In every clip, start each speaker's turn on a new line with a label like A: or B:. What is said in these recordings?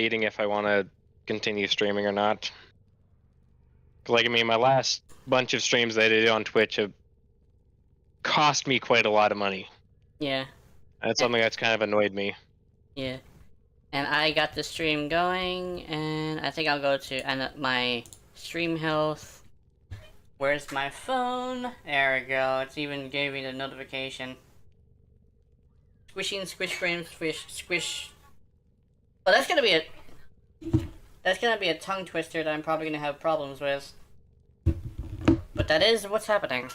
A: debating if I want to continue streaming or not. Like, I mean, my last bunch of streams that I did on Twitch have cost me quite a lot of money.
B: Yeah.
A: That's something that's kind of annoyed me.
B: Yeah. And I got the stream going, and I think I'll go to my stream health. Where's my phone? There we go. It's even gave me the notification. Squishing, Squishframe, Squish. Well, that's gonna be a tongue twister that I'm probably gonna have problems with. But that is what's happening.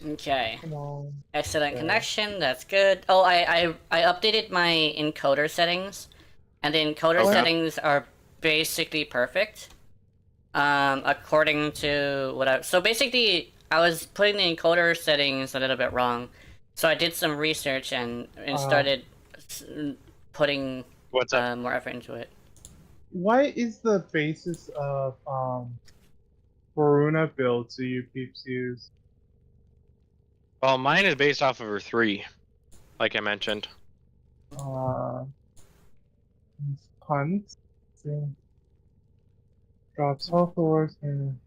B: Okay. Excellent connection, that's good. Oh, I updated my encoder settings. And the encoder settings are basically perfect. According to what so basically, I was putting the encoder settings a little bit wrong. So I did some research and started putting more effort into it.
C: What is the basis of Varuna builds do you peeps use?
A: Well, mine is based off of her 3, like I mentioned.
C: Puns. Drops health ores and...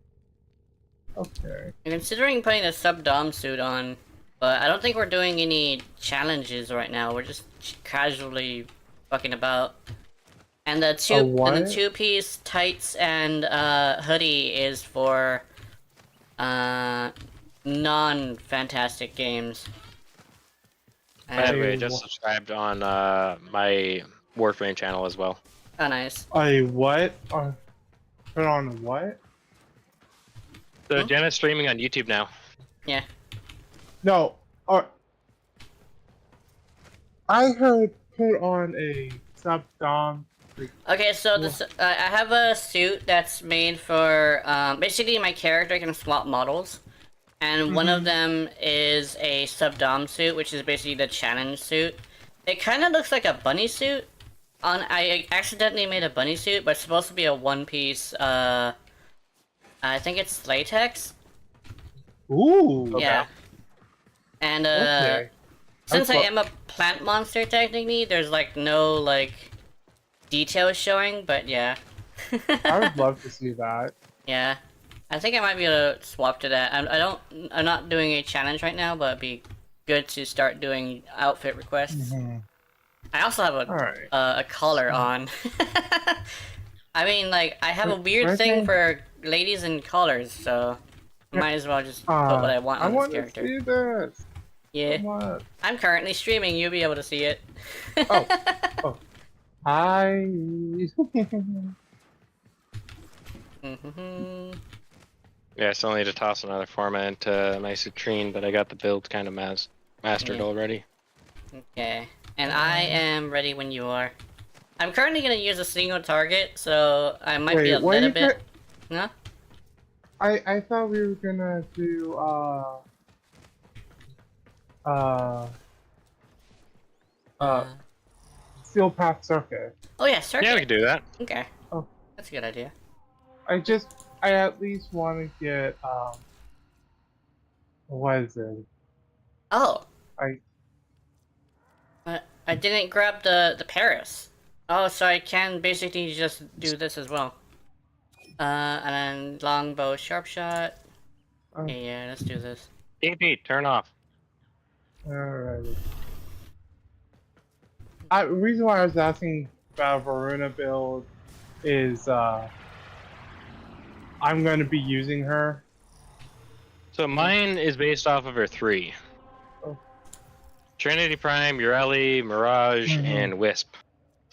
C: Okay.
B: I'm considering putting a sub-dom suit on, but I don't think we're doing any challenges right now. We're just casually fucking about. And the two-piece tights and hoodie is for non-fantastic games.
A: By the way, I just subscribed on my Warframe channel as well.
B: Oh, nice.
C: What? Put on what?
A: So Jenna's streaming on YouTube now.
B: Yeah.
C: No. I heard put on a sub-dom.
B: Okay, so this I have a suit that's made for basically my character can swap models, and one of them is a sub-dom suit, which is basically the challenge suit. It kind of looks like a bunny suit. I accidentally made a bunny suit, but it's supposed to be a one-piece. I think it's latex.
C: Ooh.
B: Yeah. And since I am a plant monster, technically, there's like no like details showing, but yeah.
C: I would love to see that.
B: Yeah, I think I might be able to swap to that. I'm not doing a challenge right now, but it'd be good to start doing outfit requests. I also have a collar on. I mean, like, I have a weird thing for ladies in collars, so might as well just put what I want on this character.
C: I want to see this.
B: Yeah. I'm currently streaming. You'll be able to see it.
C: Oh. Hi.
A: Yeah, I still need to toss another format into my Citrine, but I got the build kind of mastered already.
B: Okay. And I am ready when you are. I'm currently gonna use a single target, so I might be a little bit... Huh?
C: I thought we were gonna do, Steel Path Circuit.
B: Oh yeah, circuit.
A: Yeah, we can do that.
B: Okay.
C: Oh.
B: That's a good idea.
C: I at least want to get, what is it?
B: Oh. I didn't grab the Paris. Oh, so I can basically just do this as well. And then longbow, sharp shot. Okay, yeah, let's do this.
A: DP, turn off.
C: Alright. The reason why I was asking about Varuna build is I'm going to be using her.
A: So mine is based off of her 3. Trinity Prime, Ureli, Mirage, and Wisp.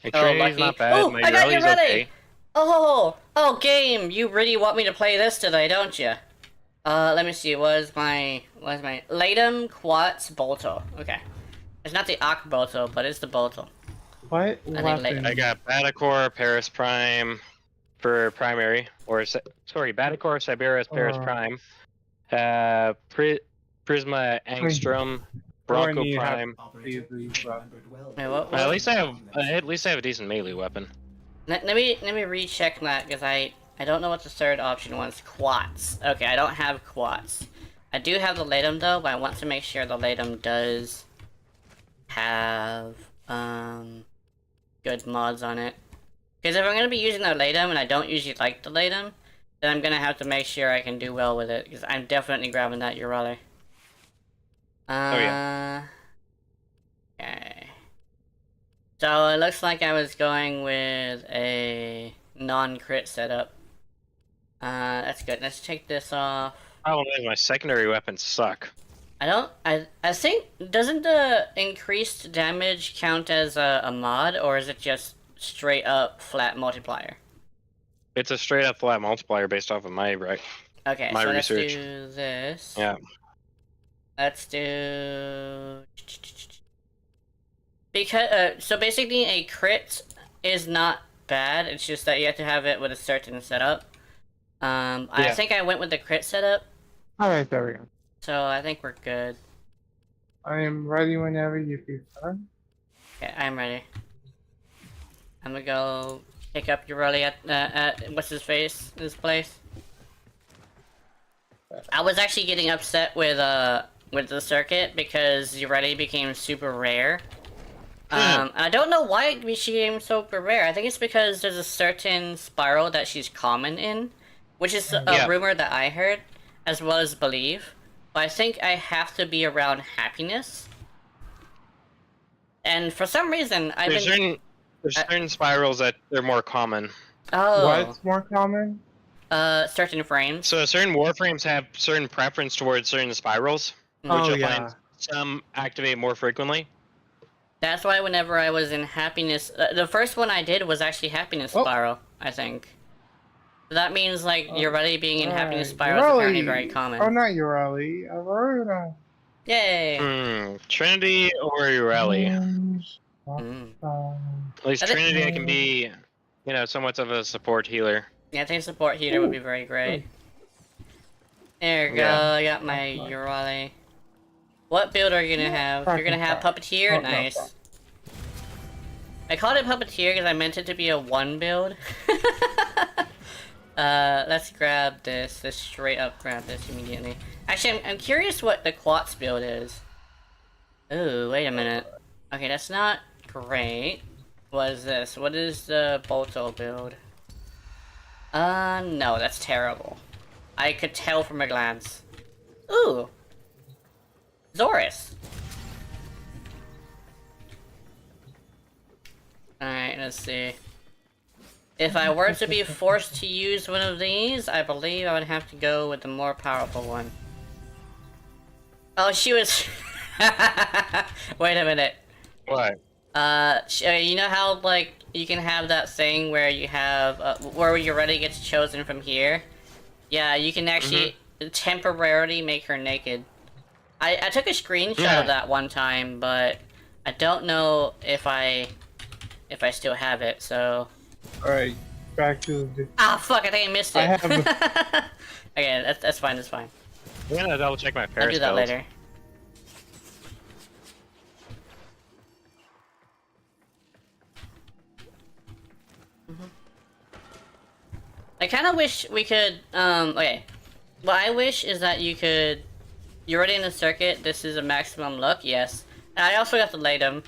A: And Trinity's not bad. My
B: I got you
A: Ureli's
B: ready!
A: okay.
B: Oh, game! You really want me to play this today, don't you? Let me see. What is my Latum Quartz Bolto? Okay, it's not the Arc Bolto, but it's the Bolto.
C: What?
A: I got Batacore, Paris Prime for primary, or sorry, Batacore, Siberis, Paris Prime, Prisma, Angstrom, Bronco Prime.
B: Wait, what?
A: At least I have a decent melee weapon.
B: Let me recheck that because I don't know what the third option was. Quats. Okay, I don't have quats. I do have the Latum though, but I want to make sure the Latum does have good mods on it. Because if I'm gonna be using the Latum, and I don't usually like the Latum, then I'm gonna have to make sure I can do well with it. Because I'm definitely grabbing that Urali.
A: Oh yeah.
B: Okay. So it looks like I was going with a non-crit setup. That's good. Let's take this off.
A: Problem is, my secondary weapons suck.
B: I think, doesn't the increased damage count as a mod, or is it just straight up flat multiplier?
A: It's a straight up flat multiplier based off of my
B: Okay,
A: my
B: so
A: research.
B: let's do this.
A: Yeah.
B: Let's do... Because, so basically a crit is not bad, it's just that you have to have it with a certain setup. I think I went with the crit setup.
C: Alright, there we go.
B: So I think we're good.
C: I am ready whenever you feel done.
B: Okay, I'm ready. I'm gonna go pick up Urali at what's his face? This place. I was actually getting upset with the circuit because Urali became super rare. I don't know why she became super rare. I think it's because there's a certain spiral that she's common in, which is a rumor that I heard, as well as believe. But I think I have to be around happiness. And for some reason,
A: There's certain spirals that they're more common.
B: Oh.
C: What's more common?
B: Certain frames.
A: So certain warframes have certain preference towards certain spirals, which
C: Oh,
A: you'll
C: yeah.
A: find some activate more frequently.
B: That's why whenever I was in happiness, the first one I did was actually happiness spiral, I think. So that means like Urali being in happiness spiral is apparently very common.
C: Oh, not Urali. Varuna.
B: Yay!
A: Trinity or Urali?
C: Mm.
A: At least Trinity, I can be, you know, somewhat of a support healer.
B: Yeah, I think support healer would be very great. There we go, I got my Urali. What build are you gonna have? You're gonna have Puppeteer? Nice. I called it Puppeteer because I meant it to be a 1 build. Let's grab this. Let's straight up grab this immediately. Actually, I'm curious what the Quats build is. Ooh, wait a minute. Okay, that's not great. What is this? What is the Bolto build? No, that's terrible. I could tell from a glance. Ooh! Zorus! Alright, let's see. If I were to be forced to use one of these, I believe I would have to go with the more powerful one. Oh, she was... Wait a minute.
A: What?
B: You know how, like, you can have that thing where you have, where Urali gets chosen from here? Yeah, you can actually temporarily make her naked. I took a screenshot of that one time, but I don't know if I still have it, so...
C: Alright, back to the...
B: Ah, fuck, I think I missed it.
C: I have
B: Okay, that's fine, that's fine.
A: I'm gonna double check my
B: I'll
A: Paris
B: do that
A: build.
B: later. I kind of wish we could, okay. What I wish is that you could... You're already in the circuit, this is a maximum luck, yes. And I also got the Latum.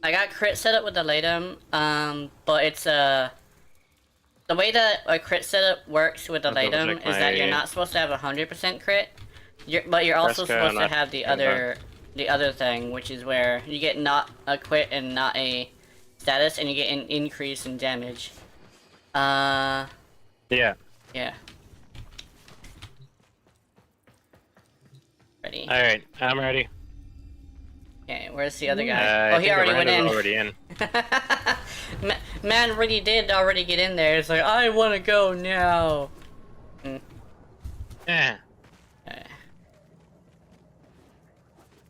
B: I got crit setup with the Latum, but it's, the way that a crit setup works with the Latum is that you're not supposed to have 100% crit, but you're also supposed to have the other thing, which is where you get not a crit and not a status, and you get an increase in damage.
A: Yeah.
B: Yeah. Ready?
A: Alright, I'm ready.
B: Okay, where's the other guy? Oh, he already went in.
A: Already in.
B: Man really did already get in there. It's like, I want to go now.
A: Yeah.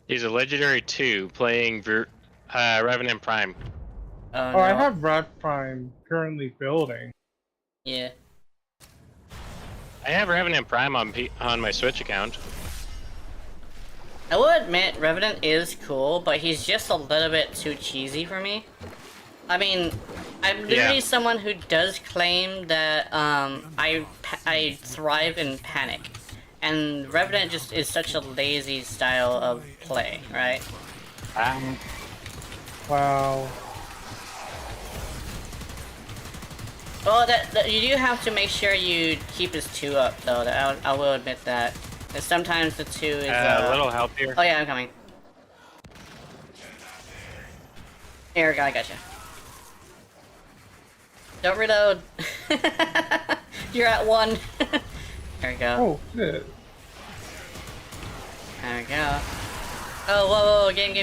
A: He's a legendary 2 playing Revenant Prime.
B: Oh, no.
C: I have Red Prime currently building.
B: Yeah.
A: I have Revenant Prime on my Switch account.
B: I will admit, Revenant is cool, but he's just a little bit too cheesy for me. I mean, I'm literally someone who does claim that I thrive in panic, and Revenant just is such a lazy style of play, right?
C: Wow.
B: Well, you do have to make sure you keep his 2 up, though. I will admit that. Because sometimes the 2 is,
A: a little help here.
B: Oh yeah, I'm coming. Here we go, I gotcha. Don't reload. You're at 1. There we go.
C: Oh, shit.
B: There we go. Oh, whoa, whoa, game.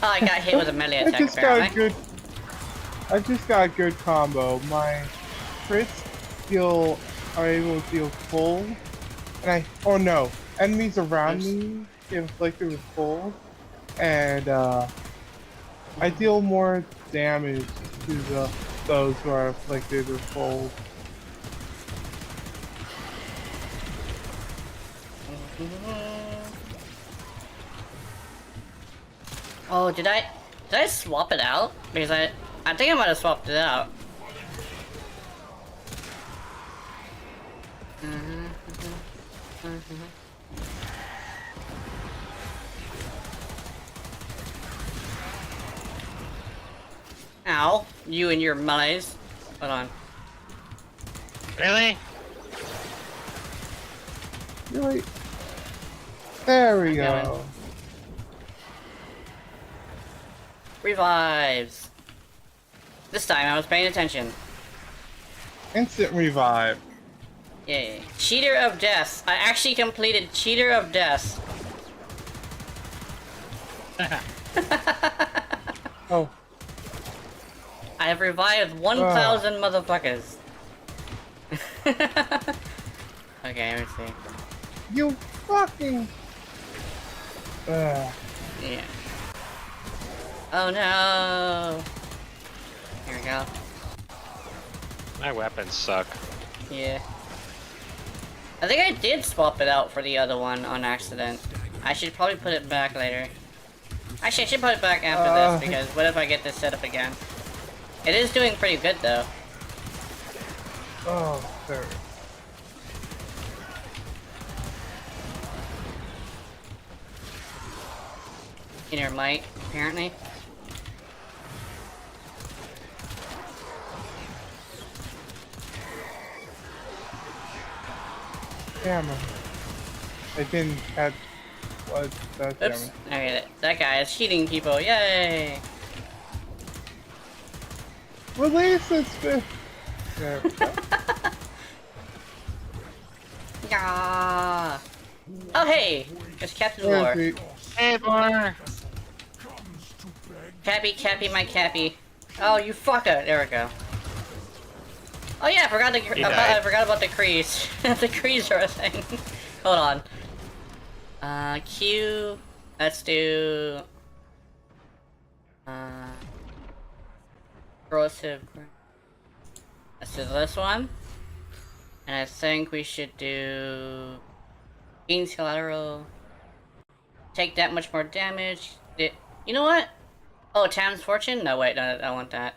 B: Oh, I got hit with a melee attack, apparently.
C: I just got a good combo. My crits are able to deal full, and oh no, enemies around me get inflicted with full, and I deal more damage to those who are afflicted with full.
B: Oh, did I swap it out? Because I think I might have swapped it out. Ow, you and your melees. Hold on.
A: Really?
C: Really? There we go.
B: Going. Revives. This time I was paying attention.
C: Instant revive.
B: Yay. Cheater of Death. I actually completed Cheater of Death.
C: Oh.
B: I have revived 1,000 motherfuckers. Okay, let me see.
C: You fucking.
B: Yeah. Oh no! Here we go.
A: My weapons suck.
B: Yeah. I think I did swap it out for the other one on accident. I should probably put it back later. Actually, I should put it back after this, because what if I get this set up again? It is doing pretty good, though.
C: Oh, there.
B: Inner might, apparently.
C: Damn it. I didn't catch what that
B: Oops. Okay, that guy is cheating people. Yay!
C: Release this fish! There we go.
B: Yeah. Oh hey! It's Captain War.
A: Hey, War!
B: Cappy, my Cappy. Oh, you fucker! There we go. Oh yeah, I forgot about the Krees. The Krees are a thing. Hold on. Q. Let's do. Corrosive. Let's do this one. And I think we should do. Beans collateral. Take that much more damage. You know what? Oh, Town's Fortune? No, wait, no, I want that.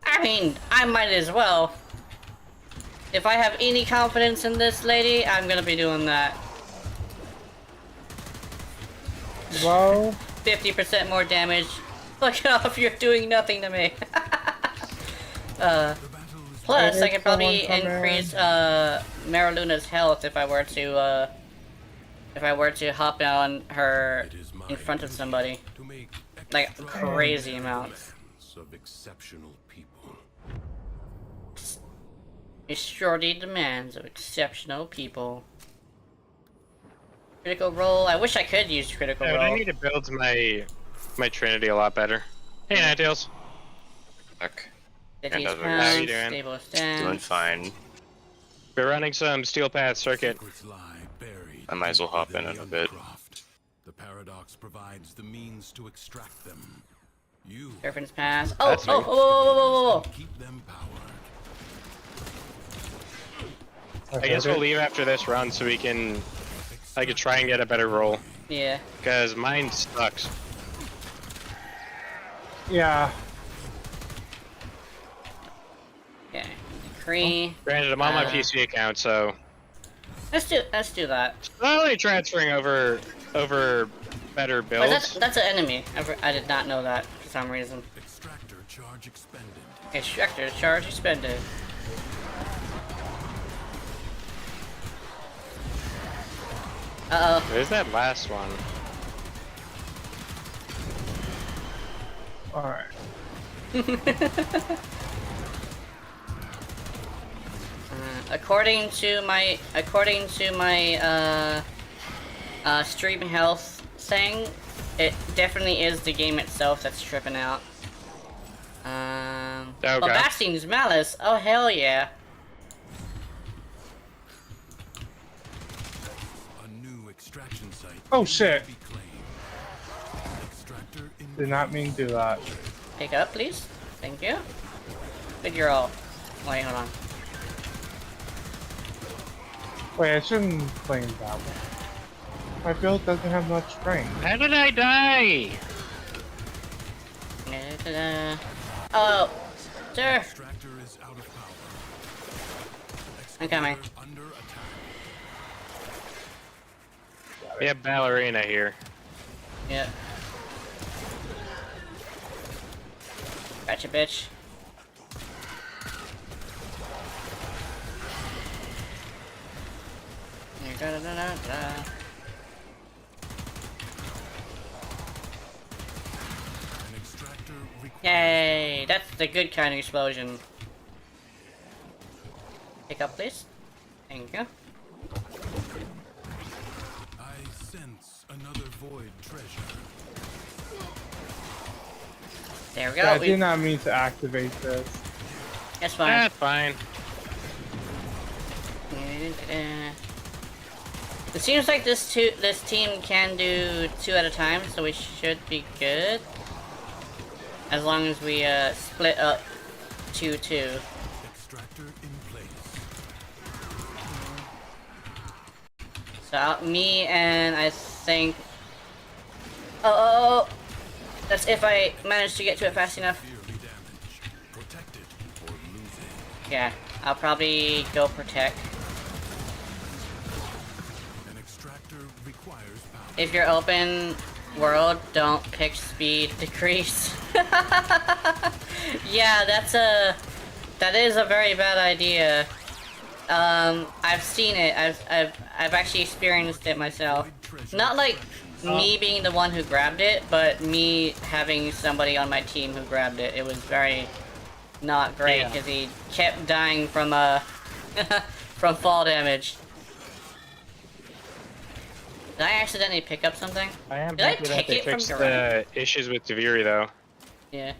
B: I mean, I might as well. If I have any confidence in this lady, I'm gonna be doing that.
C: Well,
B: 50% more damage. Fuck off, you're doing nothing to me. Plus, I could probably increase Mariluna's health if I were to hop on her in front of somebody. Like crazy amounts.
D: Of exceptional people.
B: It surely demands of exceptional people. Critical roll. I wish I could use critical roll.
A: I need to build my Trinity a lot better. Hey, Nighttails.
E: Fuck.
B: How
A: you doing?
B: Stable stance.
E: Doing fine.
A: We're running some Steel Path circuit.
E: I might as well hop in a bit.
D: The paradox provides the means to extract them. You
B: Serpent's Pass. Oh,
A: That's
B: whoa.
D: keep them powered.
A: I guess we'll leave after this run so I could try and get a better roll.
B: Yeah.
A: Because mine sucks.
C: yeah.
B: Okay. Kree.
A: Granted, I'm on my PC account, so
B: Let's do that.
A: not only transferring over better
B: Wait,
A: builds.
B: that's an enemy. I did not know that for some reason.
D: Extractor charge expended.
B: Extractor charge expended. Uh-oh.
A: There's that last one.
C: Alright.
B: According to my stream health thing, it definitely is the game itself that's tripping out.
A: Okay.
B: Bastian's Malice. Oh hell yeah.
D: A new extraction site.
C: Oh shit.
D: Be claimed. Extractor in
C: Did not mean to do that.
B: Pick up, please. Thank you. Good girl. Wait, hold on.
C: Wait, I shouldn't claim that one. My build doesn't have much strength.
A: How did I die?
B: Oh, sir.
D: Extractor is out of power.
B: I'm coming.
D: Excavator under attack.
A: We have ballerina here.
B: Yeah. Gotcha, bitch. Da-da-da-da-da.
D: An extractor requires
B: Yay! That's the good kind of explosion. Pick up, please. Thank you.
D: I sense another void treasure.
B: There we go.
C: Yeah, I did not mean to activate this.
B: That's fine.
A: That's fine.
B: It seems like this team can do 2 at a time, so we should be good. As long as we split up 2-2.
D: Extractor in place.
B: So me and I think. Oh, that's if I manage to get to it fast enough.
D: Severely damaged. Protect it or lose it.
B: Yeah, I'll probably go protect.
D: An extractor requires power.
B: If you're open world, don't pick speed decrease. Yeah, that is a very bad idea. I've seen it. I've actually experienced it myself. Not like me being the one who grabbed it, but me having somebody on my team who grabbed it. It was very not great because he kept dying from from fall damage. Did I accidentally pick up something?
A: I am
B: Did I
A: happy that
B: take
A: they
B: it from
A: fixed
B: Gazo?
A: the issues with Taviri though.
B: Yeah.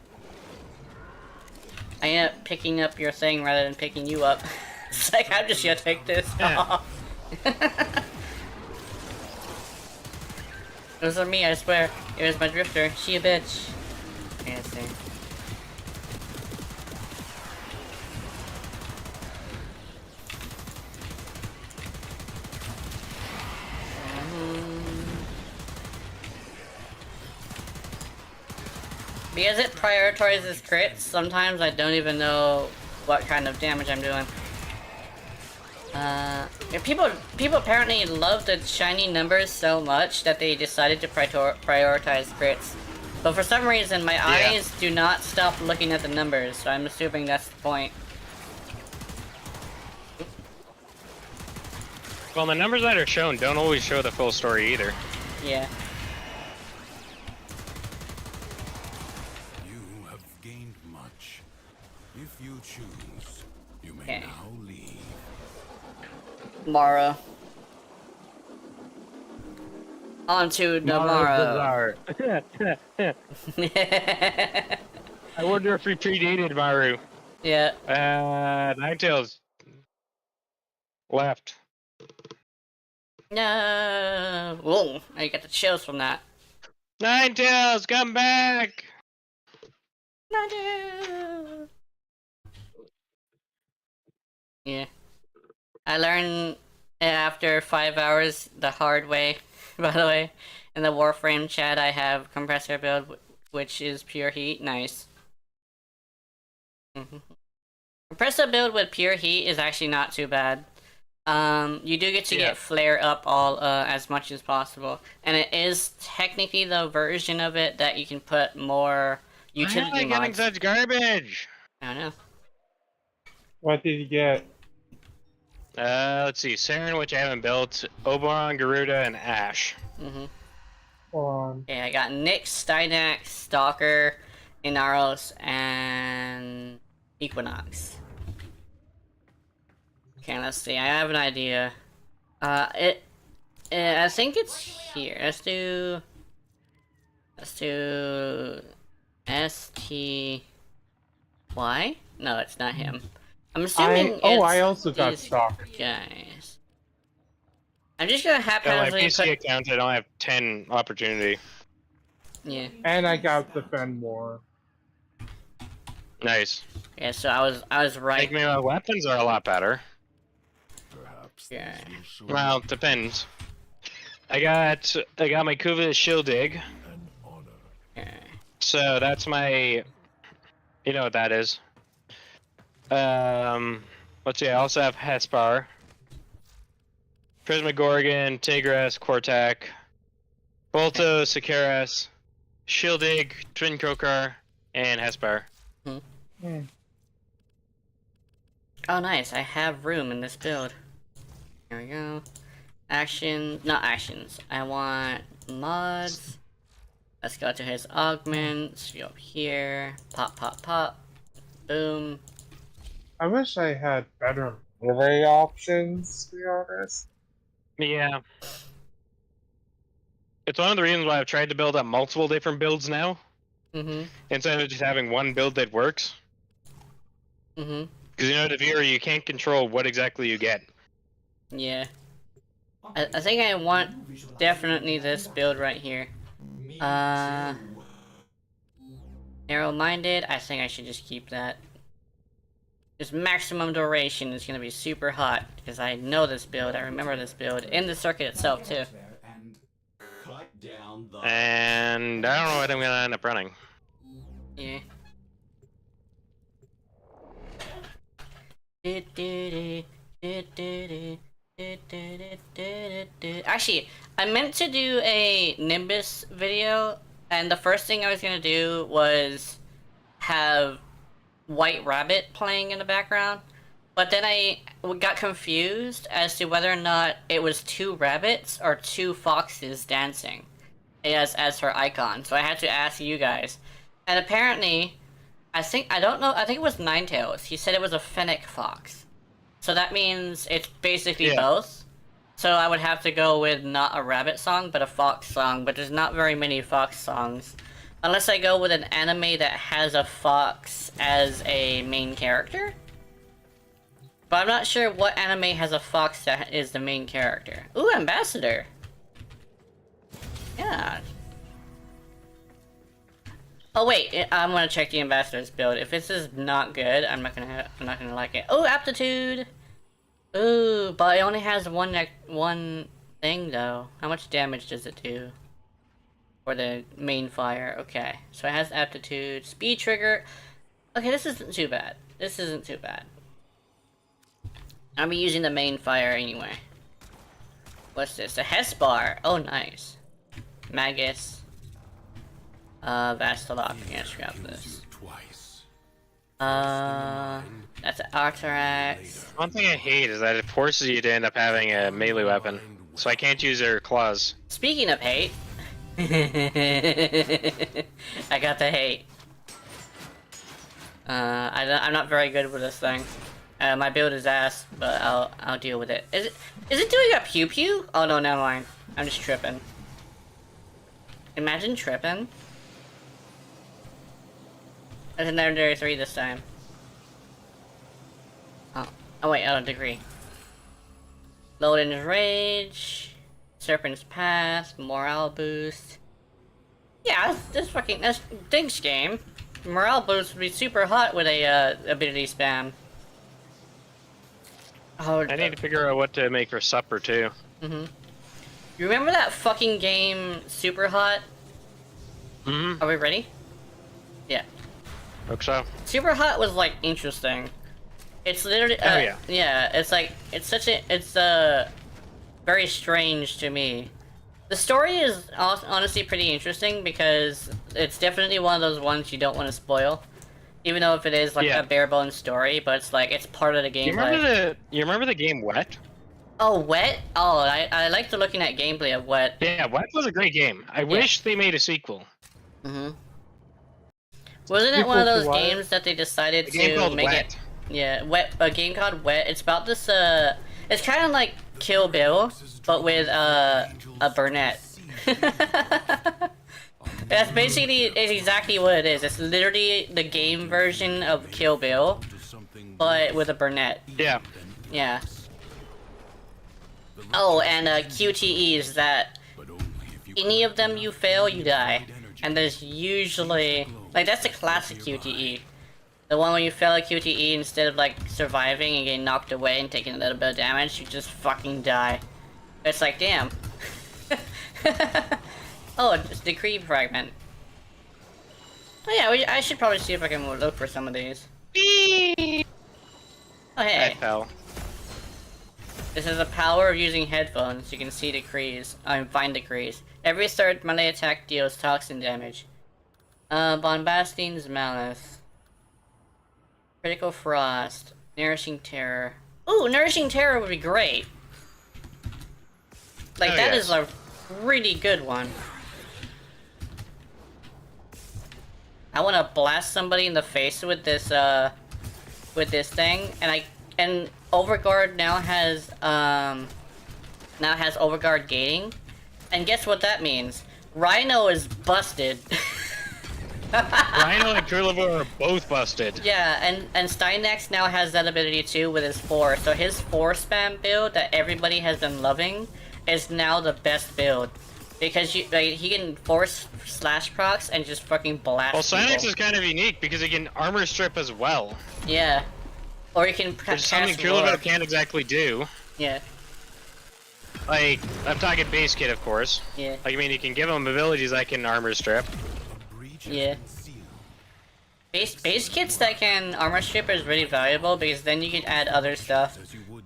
B: I ended up picking up your thing rather than picking you up. It's like, I'm just gonna take this.
A: Yeah.
B: It was on me, I swear. It was my drifter. She a bitch. Can't see. Because it prioritizes crits, sometimes I don't even know what kind of damage I'm doing. People apparently love the shiny numbers so much that they decided to prioritize crits. But for some reason, my eyes do not stop looking at the numbers, so I'm assuming that's the point.
A: Well, the numbers that are shown don't always show the full story either.
B: Yeah.
D: You have gained much. If you choose, you may
B: Okay.
D: now leave.
B: Mara. On to Namara.
A: I wonder if we predated Maru.
B: Yeah.
A: Ninetales. Left.
B: No. Whoa, I got the chills from that.
A: Ninetales, come back!
B: No. Yeah. I learned after 5 hours the hard way, by the way. In the Warframe chat, I have compressor build, which is pure heat. Nice. Compressor build with pure heat is actually not too bad. You do get to get flare up all as much as possible, and it is technically the version of it that you can put more utility
A: Why am I getting
B: mods.
A: such garbage?
B: I don't know.
C: What did you get?
A: Let's see. Saren, which I haven't built. Oberon, Garuda, and Ash.
B: Mhm.
C: Hold on.
B: Yeah, I got Nyx, Stynax, Stalker, Inaros, and Equinox. Okay, let's see. I have an idea. I think it's here. Let's do STY. No, it's not him. I'm assuming
C: I
B: it's
C: also got
B: these
C: Stalker.
B: guys. I'm just gonna
A: On my
B: haphazardly
A: PC
B: put.
A: account, I don't have 10 opportunity.
B: Yeah.
C: And I got Defend More.
A: Nice.
B: Yeah. So I was right.
A: Like, my weapons are a lot better.
D: Perhaps
B: Yeah.
D: these will show
A: Well, depends. I got my Kuva Shield Dig.
D: an honor.
B: Yeah.
A: So that's my. You know what that is. Let's see. I also have Hespar, Prismagorgon, Tigris, Quartak, Bolto, Sakaras, Shieldig, Twin Krokar, and Hespar.
B: Oh, nice. I have room in this build. Here we go. Not actions. I want mods. Let's go to his augments. Go up here. Pop, pop, pop. Boom.
C: I wish I had better melee options, to be honest.
A: Yeah. It's one of the reasons why I've tried to build up multiple different builds now,
B: Mm-hmm.
A: instead of just having one build that works.
B: Mm-hmm.
A: Because you know, the viewer, you can't control what exactly you get.
B: Yeah. I think I want definitely this build right here. Narrow-minded, I think I should just keep that. This maximum duration is gonna be super hot, because I know this build, I remember this build, in the circuit itself too.
A: And I don't know what I'm gonna end up running.
B: Yeah. Actually, I meant to do a Nimbus video, and the first thing I was gonna do was have White Rabbit playing in the background, but then I got confused as to whether or not it was 2 rabbits or 2 foxes dancing as her icon, so I had to ask you guys. And apparently, I think it was Ninetales. He said it was a fennec fox. So that means it's basically both. So I would have to go with not a rabbit song, but a fox song, but there's not very many fox songs. Unless I go with an anime that has a fox as a main character. But I'm not sure what anime has a fox that is the main character. Ooh, Ambassador! Yeah. Oh wait, I'm gonna check the Ambassador's build. If this is not good, I'm not gonna like it. Oh, Aptitude! Ooh, but it only has one thing though. How much damage does it do? For the main fire. Okay, so it has Aptitude, Speed Trigger. Okay, this isn't too bad. This isn't too bad. I'll be using the main fire anyway. What's this? A Hespar. Oh, nice. Magus. Vastalok. Yeah, grab this.
D: Twice.
B: That's an Artarax.
A: One thing I hate is that it forces you to end up having a melee weapon, so I can't use their claws.
B: Speaking of hate, I got the hate. I'm not very good with this thing. My build is ass, but I'll deal with it. Is it doing a pew pew? Oh no, never mind. I'm just tripping. Imagine tripping. There's a legendary 3 this time. Oh wait, out of degree. Loden's Rage, Serpent's Path, Morale Boost. Yeah, that's Dig's game. Morale Boost would be super hot with a ability spam. Oh,
A: I need to figure out what to make for supper too.
B: You remember that fucking game, Super Hot? Are we ready? Yeah.
A: Hope so.
B: Super Hot was like interesting. It's literally, yeah, it's like, it's very strange to me. The story is honestly pretty interesting because it's definitely one of those ones you don't want to spoil. Even though if it is like a bare bones story, but it's like, it's part of the gameplay.
A: You remember the game Wet?
B: Oh, Wet? Oh, I liked looking at gameplay of Wet.
A: Yeah, Wet was a great game. I wish they made a sequel.
B: Mm-hmm. Wasn't it one of those games that they decided to make it? Yeah, a game called Wet. It's about this, it's kind of like Kill Bill, but with, a brunette. That's basically, it's exactly what it is. It's literally the game version of Kill Bill, but with a brunette.
A: Yeah.
B: Yeah. Oh, and, QTEs that any of them you fail, you die. And there's usually, like, that's the classic QTE. The one where you fail a QTE, instead of, like, surviving and getting knocked away and taking a little bit of damage, you just fucking die. It's like, damn. Oh, it's Decree Fragment. Oh yeah, I should probably see if I can look for some of these. Oh hey.
A: I fell.
B: This is the power of using headphones. You can see decrees. Find decrees. Every third melee attack deals toxin damage. Bombastine's Malice. Critical Frost. Nourishing Terror. Ooh, Nourishing Terror would be great. Like, that is a really good one. I want to blast somebody in the face with this thing, and Overguard now has Overguard gating, and guess what that means? Rhino is busted.
A: Rhino and Kurlevo are both busted.
B: Yeah, and Stynex now has that ability too with his 4, so his 4 spam build that everybody has been loving is now the best build. Because he can force slash procs and just fucking blast
A: Well, Stynex
B: people.
A: is kind of unique because he can armor strip as well.
B: Yeah. Or he can
A: Which is something Kurlevo can't exactly do.
B: Yeah.
A: Like, I'm talking base kit, of course.
B: Yeah.
A: Like, I mean, you can give him abilities that can armor strip.
B: Yeah. Base kits that can armor strip is really valuable because then you can add other stuff.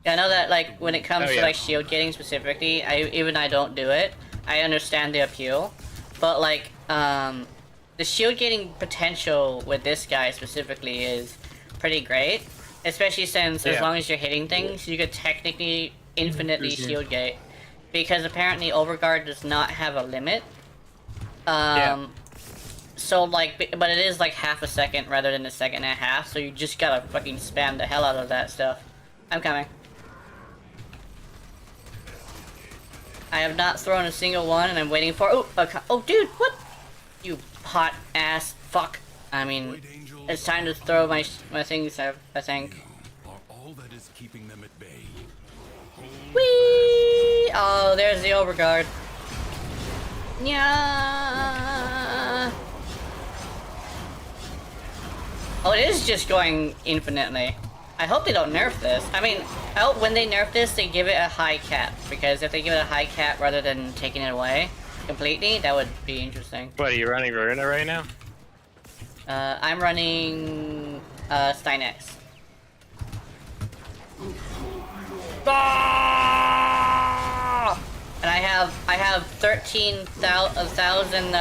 B: I know that, like, when it comes to, like, shield gating specifically, I don't do it. I understand the appeal, but like, the shield gating potential with this guy specifically is pretty great, especially since as long as you're hitting things, you could technically infinitely shield gate, because apparently Overguard does not have a limit. So like, but it is like half a second rather than a second and a half, so you just gotta fucking spam the hell out of that stuff. I'm coming. I have not thrown a single one, and I'm waiting for. Oh, dude, what? You hot ass fuck. I mean, it's time to throw my things. I think.
D: All that is keeping them at bay.
B: Whee! Oh, there's the Overguard. Yeah. Oh, it is just going infinitely. I hope they don't nerf this. I mean, I hope when they nerf this, they give it a high cap. Because if they give it a high cap rather than taking it away completely, that would be interesting.
A: What, are you running Verona right now?
B: I'm running, Stynex. Ah! And I have 13,000,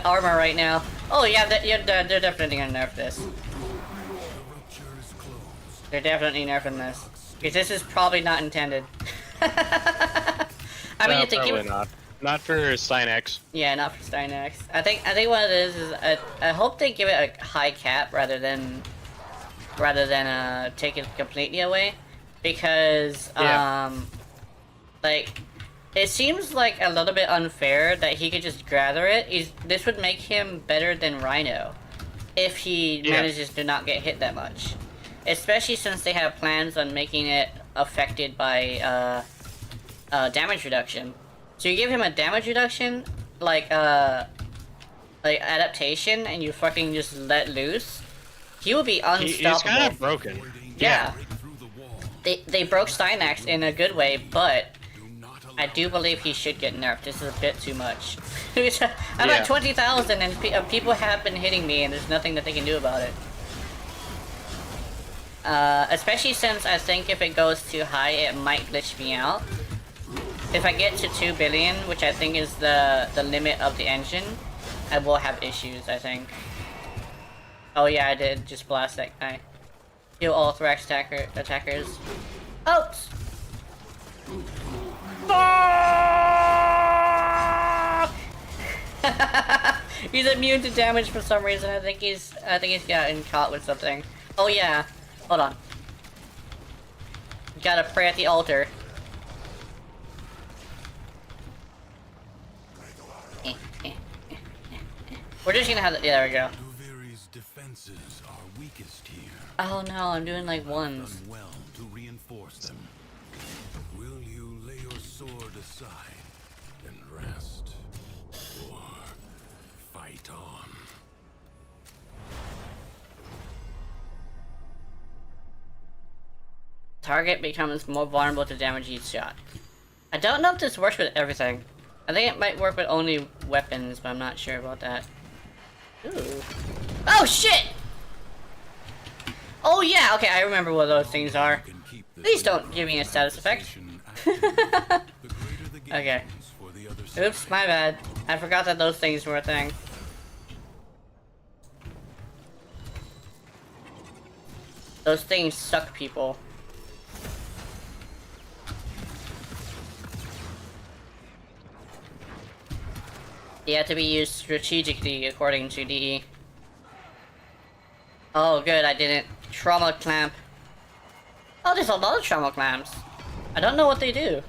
B: armor right now. Oh yeah, they're definitely gonna nerf this. They're definitely nerfing this. Because this is probably not intended. I mean, if they
A: probably
B: give...
A: not. Not for Stynex.
B: Yeah, not for Stynex. I think what it is I hope they give it a high cap rather than take it completely away. Because, like, it seems like a little bit unfair that he could just gather it. This would make him better than Rhino if he manages to not get hit that much. Especially since they have plans on making it affected by damage reduction. So you give him a damage reduction, like adaptation, and you fucking just let loose, he will be unstoppable.
A: He's kind of broken.
B: Yeah. They broke Stynex in a good way, but I do believe he should get nerfed. This is a bit too much. I'm at 20,000 and people have been hitting me and there's nothing that they can do about it. Especially since I think if it goes too high, it might glitch me out. If I get to 2 billion, which I think is the limit of the engine, I will have issues, I think. Oh yeah, I did just blast that guy. Kill all Thrax attackers. Oops! He's immune to damage for some reason. I think he's gotten caught with something. Oh yeah. Hold on. Gotta pray at the altar. We're just gonna have the, yeah, there we go.
D: Duviri's defenses are weakest here.
B: Oh no, I'm doing like ones.
D: Done well to reinforce them. Will you lay your sword aside and rest, or fight on?
B: Target becomes more vulnerable to damage each shot. I don't know if this works with everything. I think it might work with only weapons, but I'm not sure about that. Ooh. Oh shit! Oh yeah, okay, I remember what those things are. Please don't give me a status effect. Okay. Oops, my bad. I forgot that those things were a thing. Those things suck people. They have to be used strategically according to DE. Oh good, I didn't. Trauma clamp. Oh, there's a lot of trauma clamps. I don't know what they do.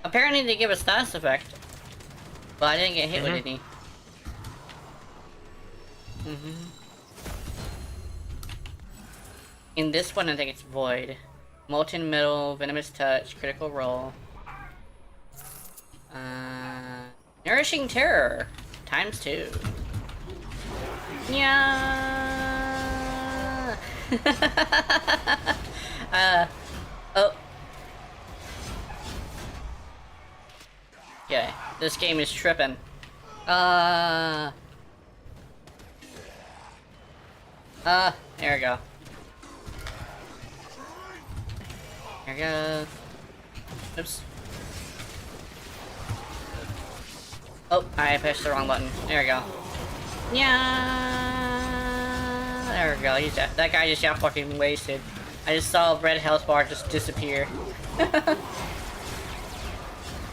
B: Apparently they give a status effect. But I didn't get hit with any. In this one I think it's void. Molten metal, venomous touch, critical roll. Nourishing terror. ×2. Yeah. Oh. Okay, this game is tripping. There we go. There we go. Oops. Oh, I pushed the wrong button. There we go. Yeah. There we go. He's dead. That guy just got fucking wasted. I just saw a red health bar just disappear.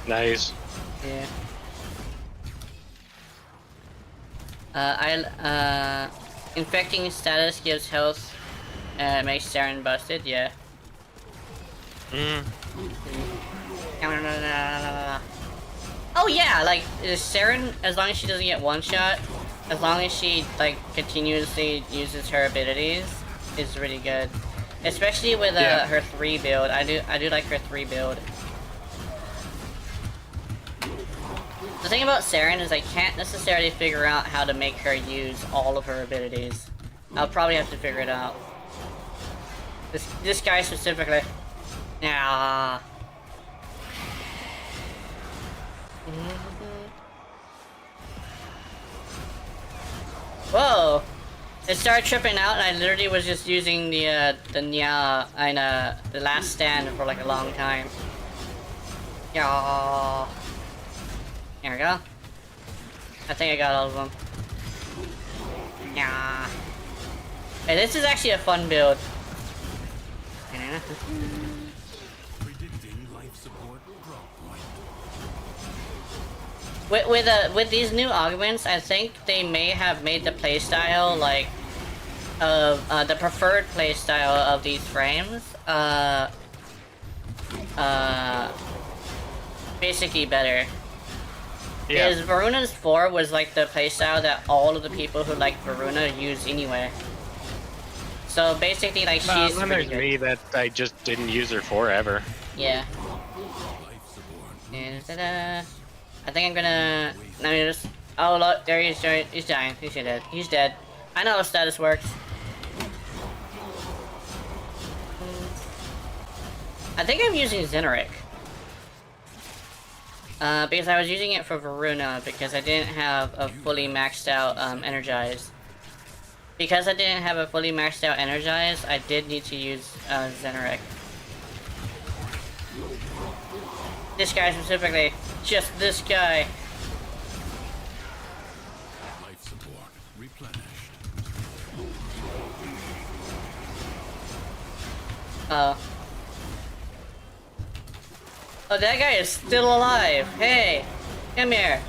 A: Nice.
B: Yeah. Infecting status gives health. Makes Saren busted. Yeah. Oh yeah, like Saren, as long as she doesn't get one shot, as long as she like continuously uses her abilities, is really good. Especially with her 3 build. I do like her 3 build. The thing about Saren is I can't necessarily figure out how to make her use all of her abilities. I'll probably have to figure it out. This guy specifically. Yeah. Whoa! It started tripping out, and I literally was just using the Nya and the last stand for like a long time. Yeah. There we go. I think I got all of them. Yeah. Hey, this is actually a fun build.
D: Predicting life support drop point.
B: With these new augments, I think they may have made the playstyle like of the preferred playstyle of these frames basically better.
A: Yeah.
B: Because Varuna's 4 was like the playstyle that all of the people who like Varuna use anyway. So basically, like, she's pretty good.
A: Me that I just didn't use her forever.
B: Yeah. I think I'm gonna... No, just... Oh, look, there he is. He's dying. He's dead. He's dead. I know how status works. I think I'm using Xenoric. Because I was using it for Varuna, because I didn't have a fully maxed out, Energize. Because I didn't have a fully maxed out Energize, I did need to use Zeneric. This guy specifically. Just this guy.
D: Life support replenished.
B: Oh, that guy is still alive. Hey, come here.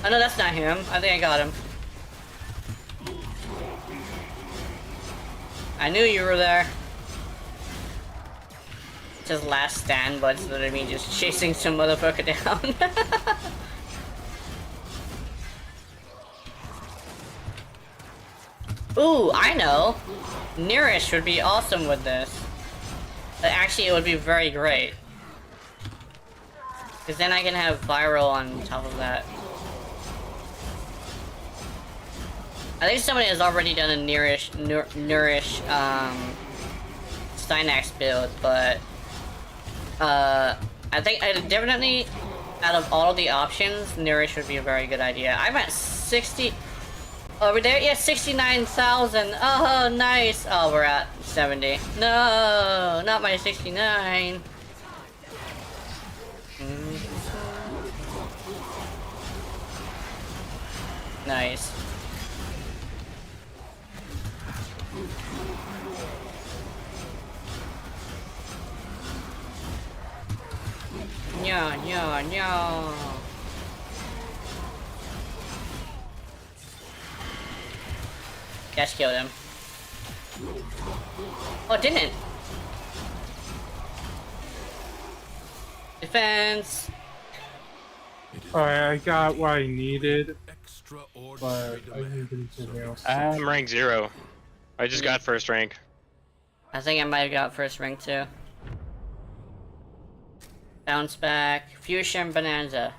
B: Oh no, that's not him. I think I got him. I knew you were there. It's his last stand, but it's literally me just chasing some motherfucker down. Ooh, I know. Nearish would be awesome with this. Actually, it would be very great. Because then I can have viral on top of that. I think somebody has already done a Nourish Stynax build, but I think definitely out of all of the options, Nourish would be a very good idea. I'm at 60 over there. Yeah, 69,000. Oh, nice. Oh, we're at 70. No, not my 69. Nice. No. Just killed him. Oh, it didn't. Defense.
C: Alright, I got what I needed, but
D: Extraordinary
C: I need
D: demand.
C: anything else.
A: I'm rank 0. I just got first rank.
B: I think I might have got first rank too. Bounce back. Fusion Bonanza.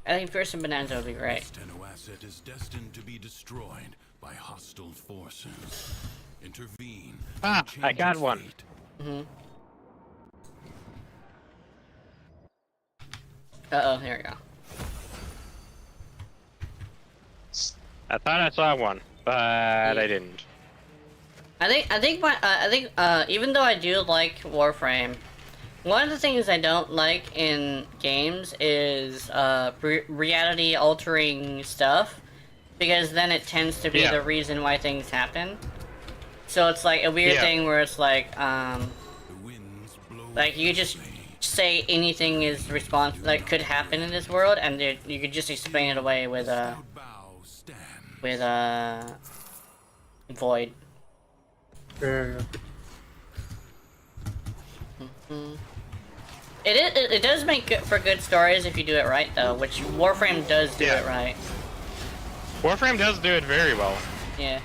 B: I think Fusion Bonanza would be great.
D: This Tenno asset is destined to be destroyed by hostile forces. Intervene.
A: Ah,
D: and change
A: I got
D: its
A: one.
D: fate.
B: Uh-oh, here we go.
A: I thought I saw one, but I didn't.
B: I think even though I do like Warframe, one of the things I don't like in games is reality altering stuff, because then it tends to be the reason why things happen. So it's like a weird thing where it's like
D: The winds blow
B: like you just say anything is could happen in this world, and you could just explain it away with
D: bow stand.
B: Void.
C: Yeah.
B: It does make for good stories if you do it right, though, which Warframe does do it right.
A: Warframe does do it very well.
B: Yeah.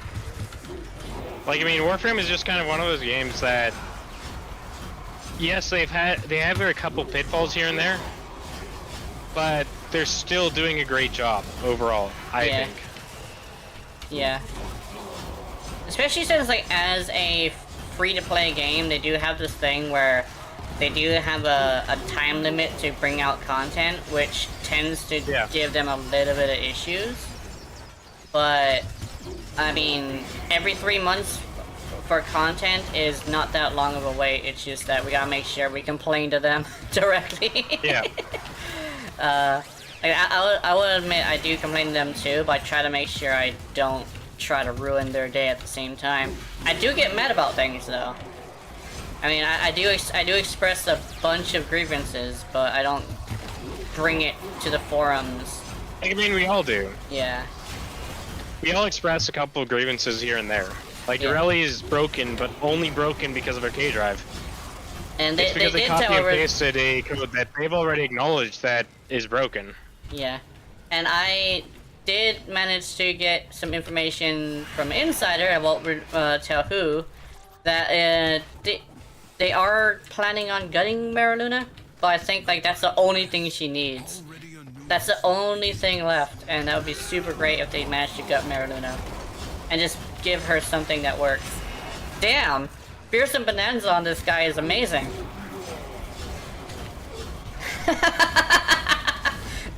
A: Like, I mean, Warframe is just kind of one of those games that, yes, they have a couple pitfalls here and there, but they're still doing a great job overall, I think.
B: Yeah. Especially since, like, as a free-to-play game, they do have this thing where they do have a time limit to bring out content, which tends to give them a little bit of issues. But, I mean, every 3 months for content is not that long of a wait. It's just that we gotta make sure we complain to them directly.
A: Yeah.
B: Like, I will admit I do complain to them too, but I try to make sure I don't try to ruin their day at the same time. I do get mad about things though. I mean, I do express a bunch of grievances, but I don't bring it to the forums.
A: I mean, we all do.
B: Yeah.
A: We all express a couple of grievances here and there. Like, Dorelli is broken, but only broken because of Arcade Drive.
B: And
A: It's because they
B: did,
A: copy and
B: however,
A: pasted a code that they've already acknowledged that is broken.
B: Yeah. And I did manage to get some information from Insider, I won't tell who, that they are planning on gutting Mariluna, but I think like that's the only thing she needs. That's the only thing left, and that would be super great if they managed to gut Mariluna. And just give her something that works. Damn! Fearsome Bonanza on this guy is amazing.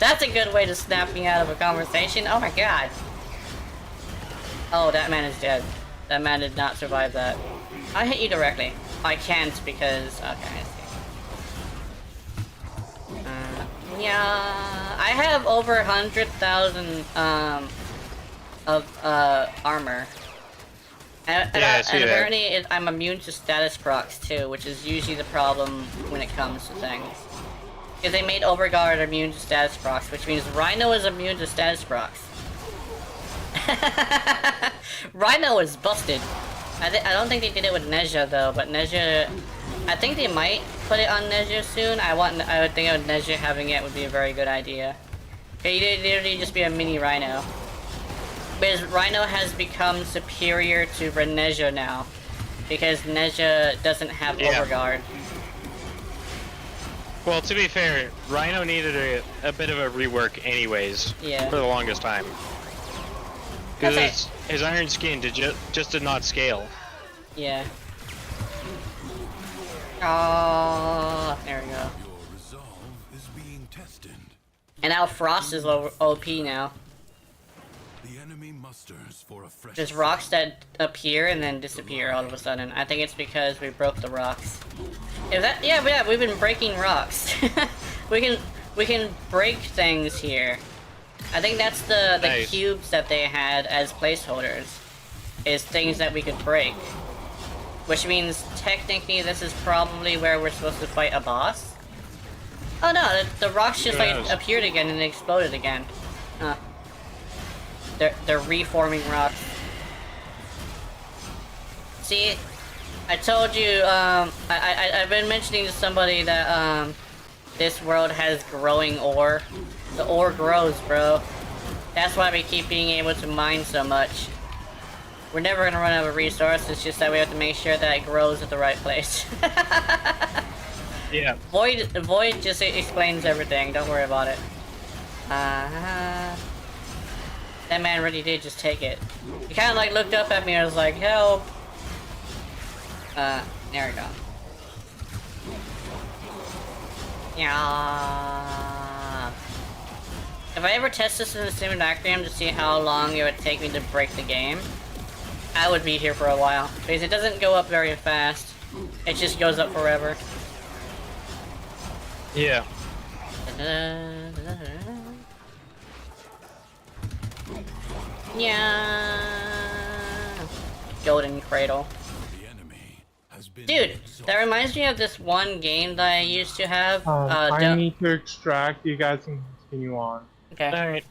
B: That's a good way to snap me out of a conversation. Oh my god. Oh, that man is dead. That man did not survive that. I hit you directly. I can't because... Okay, I see. Yeah... I have over 100,000, of, armor. And apparently I'm immune to status procs too, which is usually the problem when it comes to things. Because they made Overguard immune to status procs, which means Rhino is immune to status procs. Rhino is busted. I don't think they did it with Nezha though, but Nezha... I think they might put it on Nezha soon. I would think of Nezha having it would be a very good idea. Okay, you'd literally just be a mini Rhino. Because Rhino has become superior to Nezha now. Because Nezha doesn't have Overguard.
A: Well, to be fair, Rhino needed a bit of a rework anyways.
B: Yeah. For
A: the longest time. Because his iron skin just did not scale.
B: Yeah. Oh, there we go.
D: Your resolve is being tested.
B: And now Frost is OP now.
D: The enemy musters for a fresh...
B: There's rocks that appear and then disappear all of a sudden. I think it's because we broke the rocks. Yeah, we've been breaking rocks. we can break things here. I think that's the
A: Nice.
B: cubes that they had as placeholders. Is things that we could break. Which means technically this is probably where we're supposed to fight a boss. Oh no, the rocks just like appeared again and exploded again. Huh. They're reforming rocks. See, I told you, I've been mentioning to somebody that, this world has growing ore. The ore grows, bro. That's why we keep being able to mine so much. We're never gonna run out of resources, it's just that we have to make sure that it grows at the right place.
A: Yeah.
B: Void just explains everything, don't worry about it. That man really did just take it. He kinda like looked up at me and was like, help! There we go. Yeah. If I ever test this in the simulacrum to see how long it would take me to break the game, I would be here for a while. Because it doesn't go up very fast. It just goes up forever.
A: Yeah.
B: Yeah. Golden Cradle. Dude, that reminds me of this one game that I used to have.
C: I need to extract. You guys can continue on.
B: Okay.
A: Alright.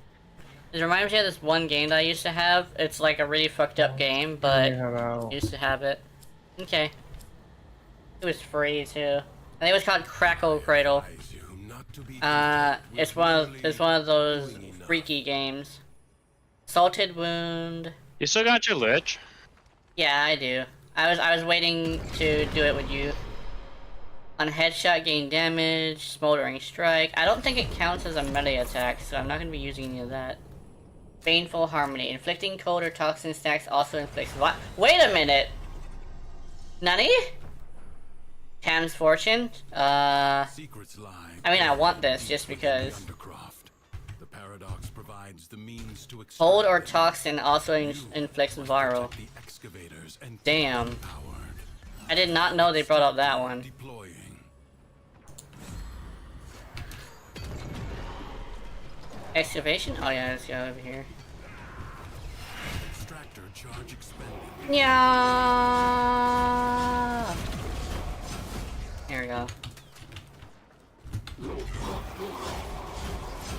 B: It reminds me of this one game that I used to have. It's like a really fucked up game, but
C: Yeah,
B: I used to have it. Okay. It was free too. I think it was called Crackle Cradle. It's one of those freaky games. Salted Wound.
A: You still got your lich?
B: Yeah, I do. I was waiting to do it with you. On headshot, gain damage, smoldering strike. I don't think it counts as a melee attack, so I'm not gonna be using any of that. Baneful Harmony. Inflicting cold or toxin stacks also inflicts what? Wait a minute! Nani? Tam's Fortune? I mean, I want this just because.
D: The paradox provides the means to
B: Cold or toxin also inflicts viral. Damn. I did not know they brought up that one. Excavation? Oh yeah, let's go over here. Yeah. Here we go.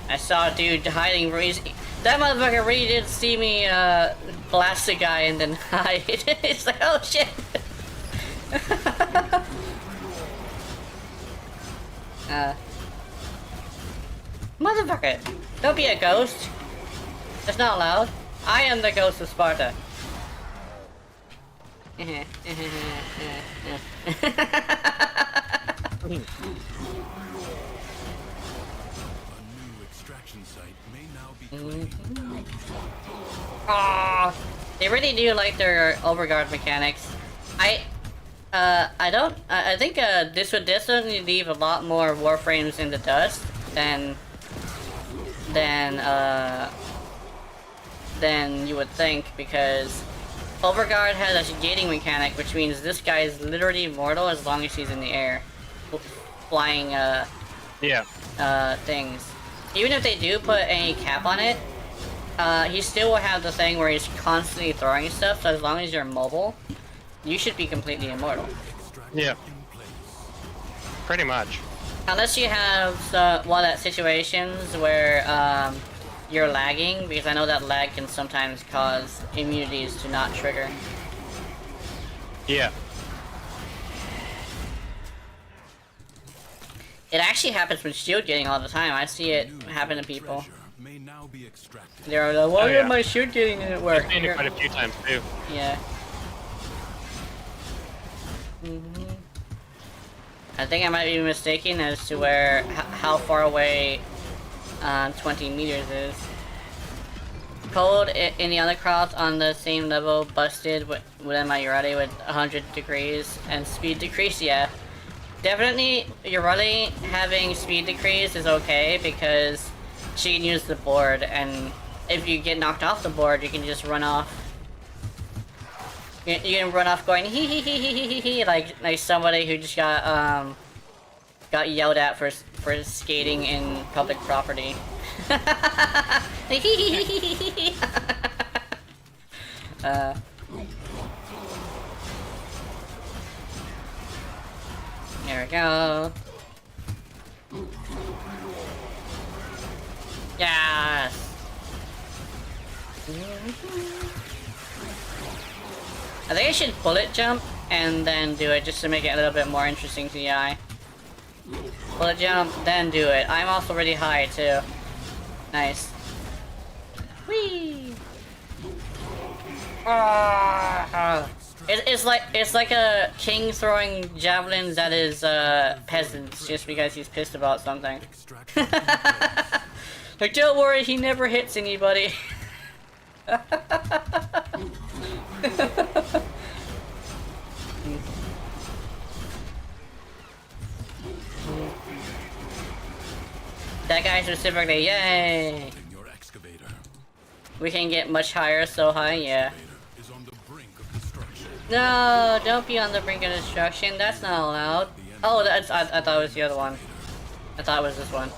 B: I saw a dude hiding. That motherfucker really did see me blast a guy and then hide. It's like, oh shit. Motherfucker, don't be a ghost. That's not allowed. I am the ghost of Sparta. A new extraction site may now be claimed. They really do like their overguard mechanics. I think this would definitely leave a lot more warframes in the dust than than you would think, because Overguard has a gating mechanic, which means this guy is literally immortal as long as he's in the air, flying things. Even if they do put any cap on it, he still will have the thing where he's constantly throwing stuff. So as long as you're mobile, you should be completely immortal.
A: Yeah. Pretty much.
B: Unless you have one of that situations where you're lagging, because I know that lag can sometimes cause immunities to not trigger.
A: Yeah.
B: It actually happens with shield getting all the time. I see it happen to people. They're like, why did my shield getting didn't work?
A: I've seen it quite a few times too.
B: Yeah. I think I might be mistaken as to where how far away 20 meters is. Cold in the other crops on the same level, busted with my Urati with 100 degrees and speed decrease. Yeah, definitely Urati having speed decrease is okay because she can use the board, and if you get knocked off the board, you can just run off. You can run off going hee hee hee hee hee hee like somebody who just got yelled at for skating in public property. There we go. Yes. I think I should bullet jump and then do it just to make it a little bit more interesting to the eye. Bullet jump, then do it. I'm also really high too. Nice. Whee! It's like a king throwing javelins at his peasants just because he's pissed about something. Like, don't worry, he never hits anybody. That guy specifically, yay! We can get much higher, so high, yeah. No, don't be on the brink of destruction. That's not allowed. Oh, I thought it was the other one. I thought it was this one.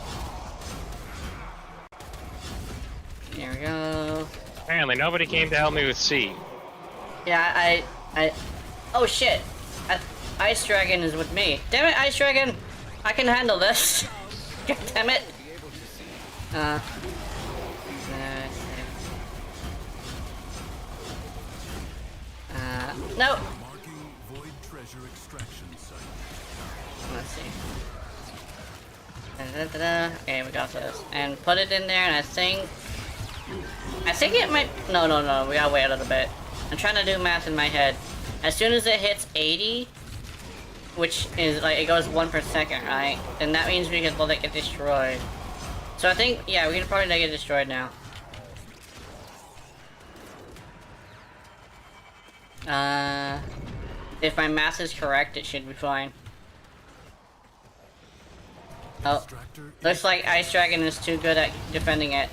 B: There we go.
A: Apparently, nobody came to help me with C.
B: Yeah, oh shit! Ice Dragon is with me. Damn it, Ice Dragon! I can handle this. God damn it! No! Let's see. Okay, we got this. And put it in there, and I think it might... No, we gotta wait a little bit. I'm trying to do math in my head. As soon as it hits 80, which is like, it goes 1 per second, right? Then that means we can let it get destroyed. So I think, yeah, we can probably let it get destroyed now. If my math is correct, it should be fine. Oh, looks like Ice Dragon is too good at defending it.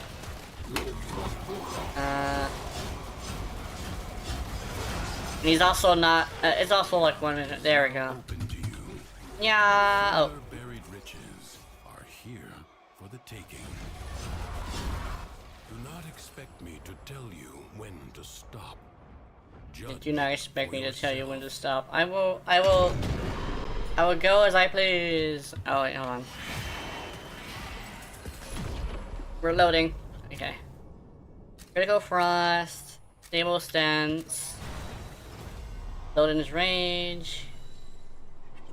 B: He's also not, it's also like 1 minute. There we go. Yeah. Oh.
D: Buried riches are here for the taking. Do not expect me to tell you when to stop.
B: Do not expect me to tell you when to stop. I will go as I please. Oh wait, hold on. We're loading. Okay. Critical Frost. Stable Stance. Load in his range.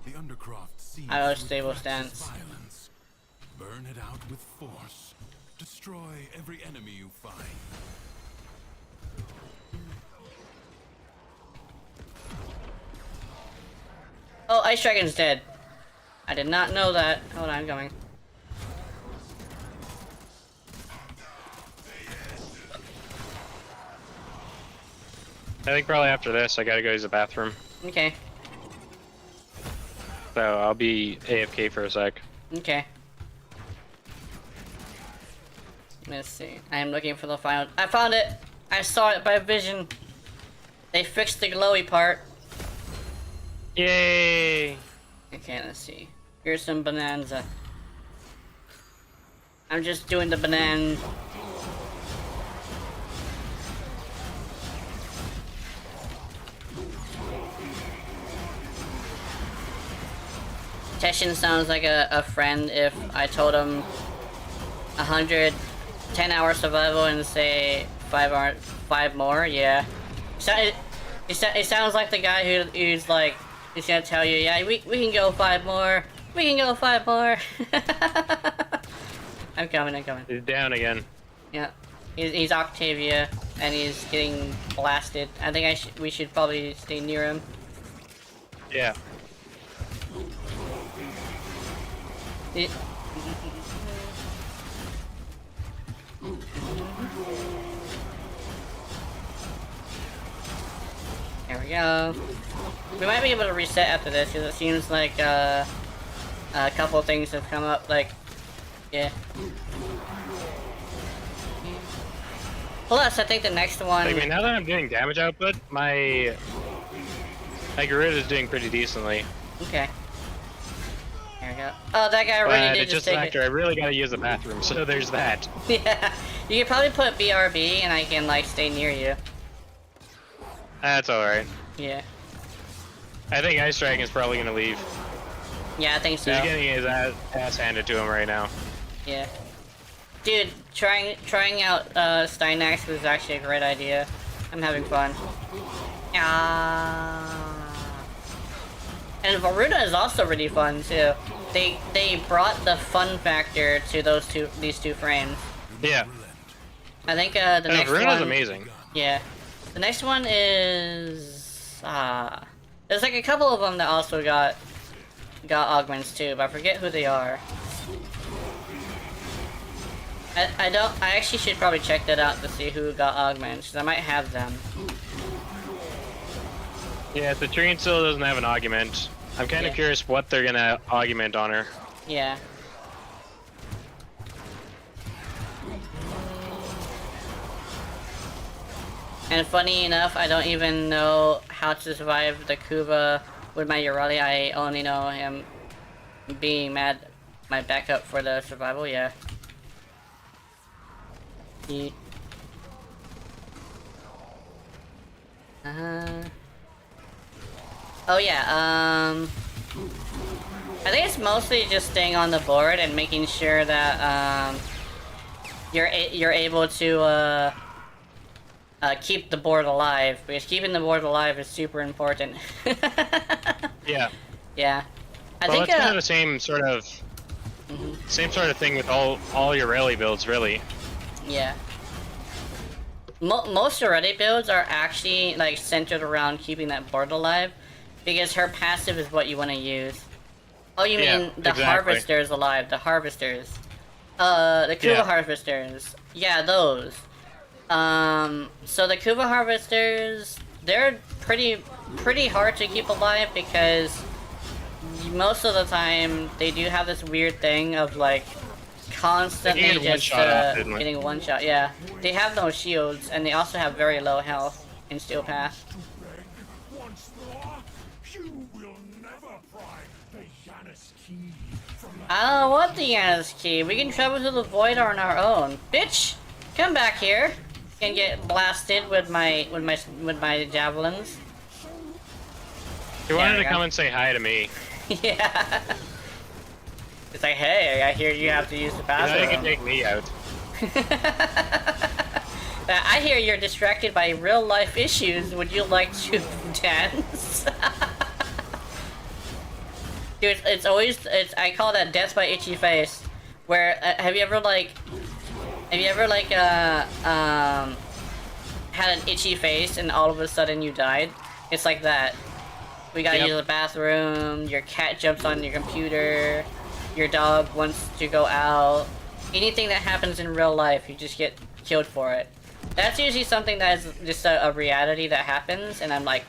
D: The Undercroft sees
B: I was Stable Stance.
D: violence. Burn it out with force. Destroy every enemy you find.
B: Oh, Ice Dragon's dead. I did not know that. Hold on, I'm coming.
A: I think probably after this, I gotta go use the bathroom.
B: Okay.
A: So I'll be AFK for a sec.
B: Okay. Let's see. I am looking for the final. I found it! I saw it by vision. They fixed the glowy part.
A: Yay!
B: Okay, let's see. Here's some bonanza. I'm just doing the banana. Teshin sounds like a friend if I told him 10-hour survival and say 5 more, yeah. It sounds like the guy who's like, he's gonna tell you, yeah, we can go 5 more. We can go 5 more. I'm coming.
A: He's down again.
B: Yeah. He's Octavia, and he's getting blasted. I think we should probably stay near him.
A: Yeah.
B: There we go. We might be able to reset after this, because it seems like a couple things have come up, like, yeah. Plus, I think the next one...
A: I mean, now that I'm doing damage output, my Krita is doing pretty decently.
B: Okay. There we go. Oh, that guy really
A: But
B: did
A: it's
B: just
A: just
B: take
A: after I really gotta use the bathroom, so there's that.
B: Yeah. You could probably put BRB, and I can, like, stay near you.
A: That's alright.
B: Yeah.
A: I think Ice Dragon's probably gonna leave.
B: Yeah, I think so.
A: He's getting his ass handed to him right now.
B: Yeah. Dude, trying out Steinax was actually a great idea. I'm having fun. And Varuda is also really fun too. They brought the fun factor to these two frames.
A: Yeah.
B: I think the next one.
A: Varuda's amazing.
B: Yeah. The next one is there's like a couple of them that also got augments too, but I forget who they are. I actually should probably check that out to see who got augments, because I might have them.
A: Yeah, the Trine still doesn't have an augment. I'm kind of curious what they're gonna augment on her.
B: Yeah. And funny enough, I don't even know how to survive the Kuva with my Urali. I only know him being my backup for the survival, yeah. Oh yeah, I think it's mostly just staying on the board and making sure that you're able to keep the board alive, because keeping the board alive is super important.
A: Yeah.
B: Yeah. I
A: Well,
B: think
A: it's kind of the same sort of thing with all your rally builds, really.
B: Yeah. Most Ready builds are actually like centered around keeping that board alive, because her passive is what you want to use. Oh, you mean the
A: exactly.
B: harvesters alive? The harvesters. The Kuva harvesters. Yeah, those. So the Kuva harvesters, they're pretty hard to keep alive, because most of the time they do have this weird thing of like constantly just getting one shot. Yeah, they have no shields, and they also have very low health in Steel Path. I don't want the Yanis key. We can travel through the void on our own. Bitch, come back here and get blasted with my javelins.
A: He wanted to come and say hi to me.
B: Yeah. It's like, hey, I hear you have to use the bathroom.
A: You can take me out.
B: I hear you're distracted by real life issues. Would you like to dance? Dude, I call that death by itchy face. Where have you ever had an itchy face and all of a sudden you died? It's like that. We gotta use the bathroom, your cat jumps on your computer, your dog wants to go out. Anything that happens in real life, you just get killed for it. That's usually something that is just a reality that happens, and I'm like,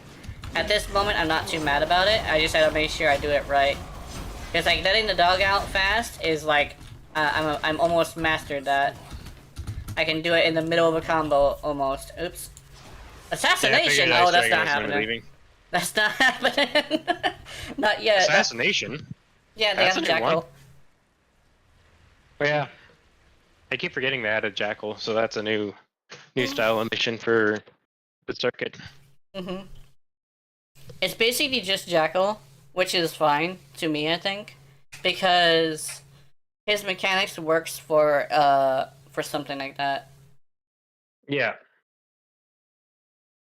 B: at this moment, I'm not too mad about it. I just had to make sure I do it right. Because like letting the dog out fast is like, I'm almost mastered that. I can do it in the middle of a combo almost. Oops. Assassination!
A: Yeah, I
B: Oh, that's
A: figured
B: not
A: I was gonna be
B: happening.
A: leaving.
B: That's not happening. Not yet.
A: Assassination?
B: Yeah, they
A: That's
B: have
A: a new one.
B: Jackal.
A: Oh, yeah. I keep forgetting they added Jackal, so that's a new style of mission for the circuit.
B: Mm-hmm. It's basically just Jackal, which is fine to me, I think, because his mechanics works for something like that.
A: Yeah.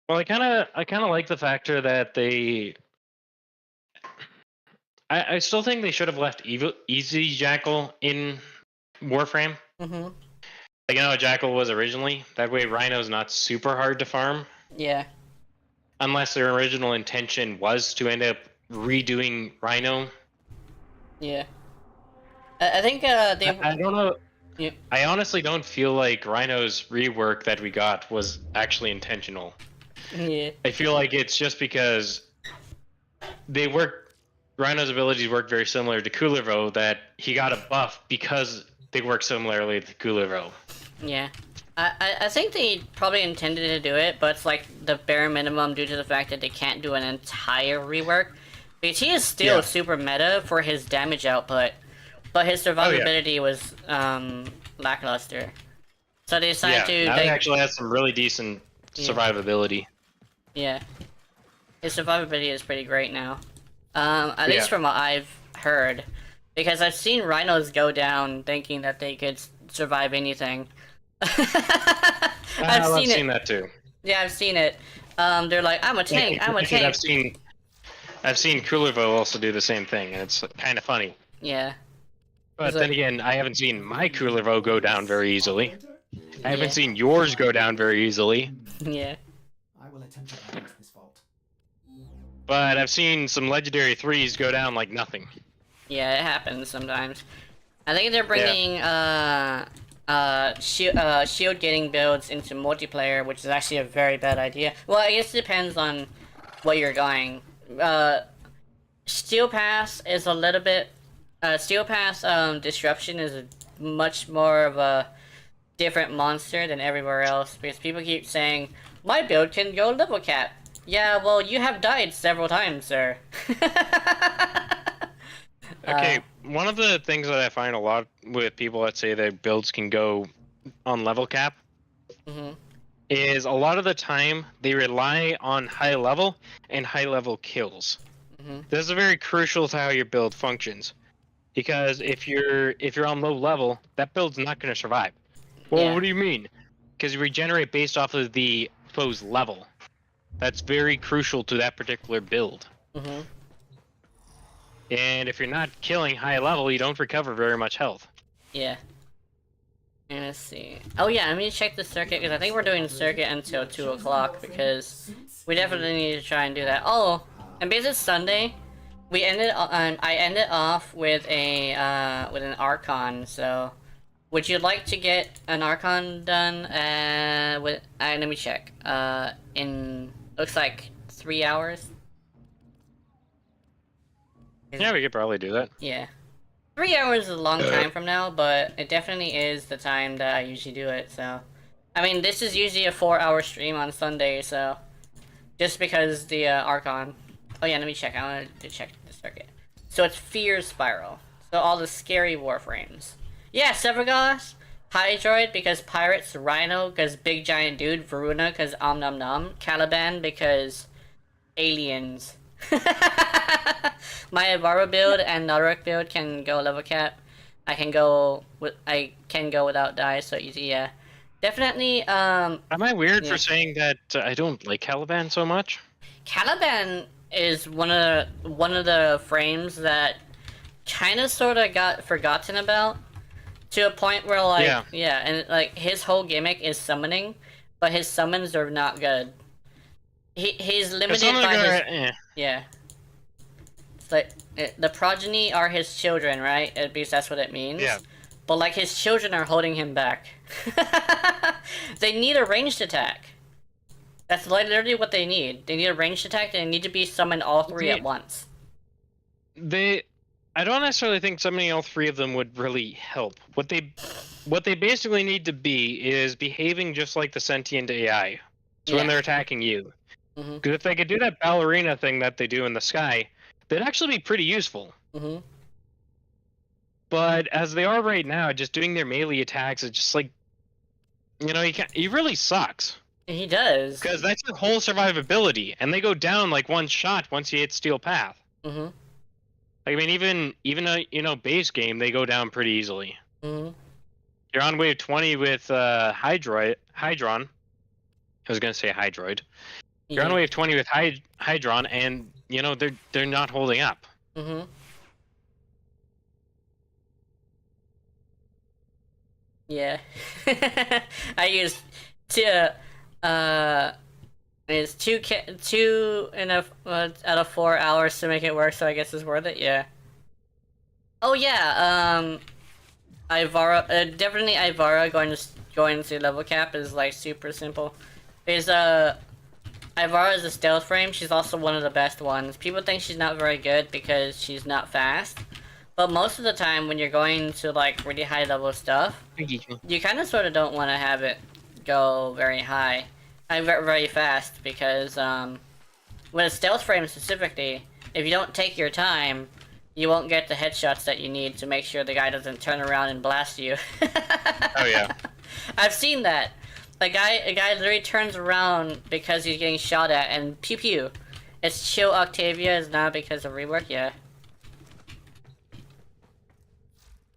A: Well, I kind of like the factor that they. I still think they should have left Easy Jackal in Warframe.
B: Mm-hmm.
A: Like, you know how Jackal was originally? That way Rhino's not super hard to farm.
B: Yeah.
A: Unless their original intention was to end up redoing Rhino.
B: Yeah. I think they.
A: I don't know.
B: Yeah.
A: I honestly don't feel like Rhino's rework that we got was actually intentional.
B: Yeah.
A: I feel like it's just because they work. Rhino's abilities work very similar to Kullervo, that he got a buff because they work similarly to Kullervo.
B: Yeah. I think they probably intended to do it, but it's like the bare minimum due to the fact that they can't do an entire rework. Because he is still super meta for his damage output, but his survivability was lackluster. So they decided to.
A: Now he actually has some really decent survivability.
B: Yeah. His survivability is pretty great now. At least from what I've heard. Because I've seen rhinos go down thinking that they could survive anything. I've seen that too. Yeah, I've seen it. They're like, I'm a tank, I'm a tank.
A: I've seen Kullervo also do the same thing, and it's kind of funny.
B: Yeah.
A: But then again, I haven't seen my Kullervo go down very easily. I haven't seen yours go down very easily.
B: Yeah.
F: I will attempt to balance this fault.
A: But I've seen some legendary 3s go down like nothing.
B: Yeah, it happens sometimes. I think they're bringing shield getting builds into multiplayer, which is actually a very bad idea. Well, I guess it depends on what you're going. Steel Pass is a little bit. Steel Pass disruption is much more of a different monster than everywhere else, because people keep saying my build can go level cap. Yeah, well, you have died several times, sir.
A: Okay, one of the things that I find a lot with people that say their builds can go on level cap is a lot of the time they rely on high level and high level kills. This is very crucial to how your build functions, because if you're on low level, that build's not going to survive. Well, what do you mean? Because you regenerate based off of the foe's level. That's very crucial to that particular build. And if you're not killing high level, you don't recover very much health.
B: Yeah. Let's see. Oh yeah, let me check the circuit, because I think we're doing circuit until 2 o'clock, because we definitely need to try and do that. Oh, and because it's Sunday, we ended. I ended off with an Archon. So, would you like to get an Archon done? Let me check. In looks like 3 hours.
A: Yeah, we could probably do that.
B: Yeah. 3 hours is a long time from now, but it definitely is the time that I usually do it, so. I mean, this is usually a 4-hour stream on Sunday, so. Just because the Archon. Oh yeah, let me check. I want to check the circuit. So it's Fear Spiral. So all the scary Warframes. Yeah, Severgoss, Hydroid because Pirates, Rhino because Big Giant Dude, Varuna because Om Nom Nom, Caliban because Aliens. My Avaro build and Naruk build can go level cap. I can go without die, so easy. Yeah, definitely. Am
A: I weird for saying that I don't like Caliban so much?
B: Caliban is one of the frames that kind of sort of got forgotten about, to a point where like and like his whole gimmick is summoning, but his summons are not good. He's limited by his It's like the progeny are his children, right? At least that's what it means. Yeah. But like his children are holding him back. They need a ranged attack. That's literally what they need. They need a ranged attack, and they need to be summoned all three at once.
A: I don't necessarily think summoning all three of them would really help. What they what they basically need to be is behaving just like the sentient AI. So when
B: Yeah.
A: they're attacking you,
B: Mhm.
A: because if they could do that ballerina thing that they do in the sky, they'd actually be pretty useful.
B: Mhm.
A: But as they are right now, just doing their melee attacks is just like, you know, he really sucks.
B: He does.
A: Because that's your whole survivability, and they go down like one shot once you hit Steel Path.
B: Mhm.
A: Like, I mean, even you know, base game, they go down pretty easily.
B: Mhm.
A: You're on wave 20 with Hydron. I was gonna say Hydroid. You're on
B: Yeah.
A: wave 20 with Hydron, and you know they're not holding up.
B: Mhm. Yeah. I used two. It's two enough out of 4 hours to make it work, so I guess it's worth it. Yeah. Oh yeah. Ivara. Definitely Ivara going to level cap is like super simple. Because Ivara is a stealth frame. She's also one of the best ones. People think she's not very good because she's not fast. But most of the time when you're going to like really high level stuff, you kind of sort of don't want to have it go very high. Very fast because with a stealth frame specifically, if you don't take your time, you won't get the headshots that you need to make sure the guy doesn't turn around and blast you.
A: Oh yeah.
B: I've seen that. A guy literally turns around because he's getting shot at and pew pew. It's chill Octavia is not because of rework, yeah.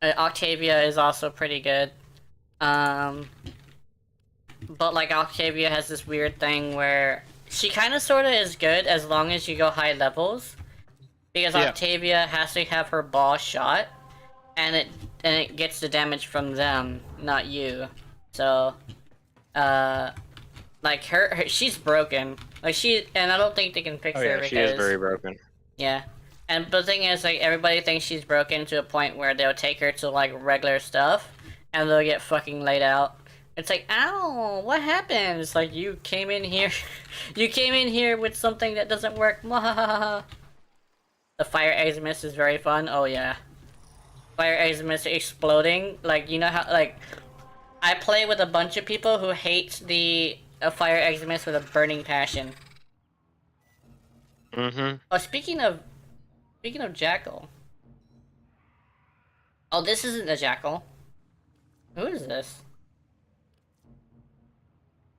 B: Octavia is also pretty good. But like Octavia has this weird thing where she kind of sort of is good as long as you go high levels. Because
A: Yeah.
B: Octavia has to have her ball shot and it gets the damage from them, not you. So like her she's broken. Like and I don't think they can fix
A: Oh
B: her
A: yeah,
B: because
A: she is very broken.
B: yeah. And the thing is, like, everybody thinks she's broken to a point where they'll take her to, like, regular stuff, and they'll get fucking laid out. It's like, ow, what happened? It's like, you came in here, you came in here with something that doesn't work. The fire azimuth is very fun. Oh, yeah. Fire azimuth exploding. Like, you know how, like, I play with a bunch of people who hate the fire azimuth with a burning passion.
A: Mm-hmm.
B: Oh, speaking of Jackal. Oh, this isn't a Jackal. Who is this?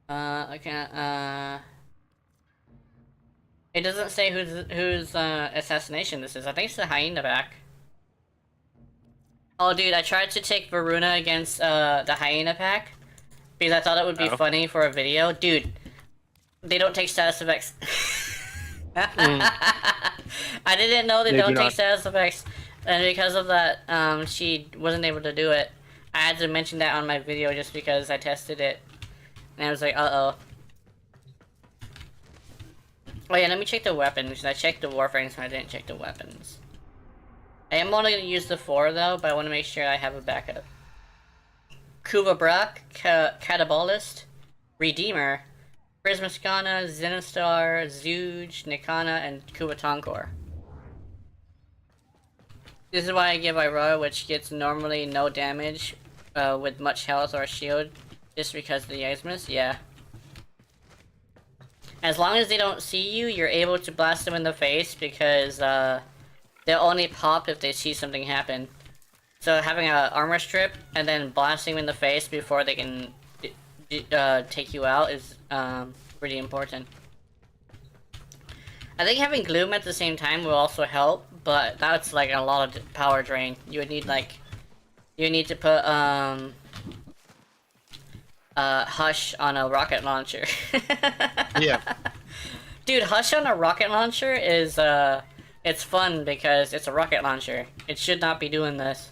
B: I can't, it doesn't say whose assassination this is. I think it's the hyena back. Oh, dude, I tried to take Varuna against, the hyena pack. Because I thought it would be funny for a video. Dude, they don't take status effects. I didn't know they don't take status effects, and because of that, she wasn't able to do it. I had to mention that on my video just because I tested it, and I was like, uh-oh. Oh yeah, let me check the weapons. I checked the warframes, and I didn't check the weapons. I am only going to use the 4, though, but I want to make sure I have a backup. Kuva Brak, Catabolist, Redeemer, Prismaskana, Zenostar, Zooge, Nikana, and Kubatankor. This is why I give Aurora, which gets normally no damage with much health or shield, just because of the azimuth, yeah. As long as they don't see you, you're able to blast them in the face because they'll only pop if they see something happen. So having an armor strip and then blasting them in the face before they can take you out is pretty important. I think having Gloom at the same time will also help, but that's like a lot of power drain. You would need like, you need to put Hush on a rocket launcher.
A: Yeah.
B: Dude, Hush on a rocket launcher is it's fun because it's a rocket launcher. It should not be doing this.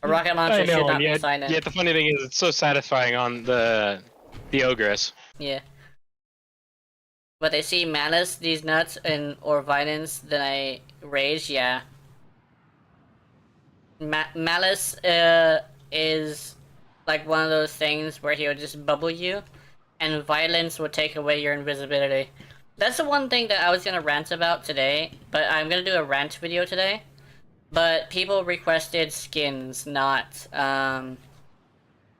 B: A rocket launcher should not be silent.
A: Yet the funny thing is, it's so satisfying on the Ogress.
B: Yeah. But they see Malice, these nuts, or Violence, then I rage, yeah. Malice is like one of those things where he'll just bubble you, and Violence will take away your invisibility. That's the one thing that I was gonna rant about today, but I'm gonna do a rant video today. But people requested skins, not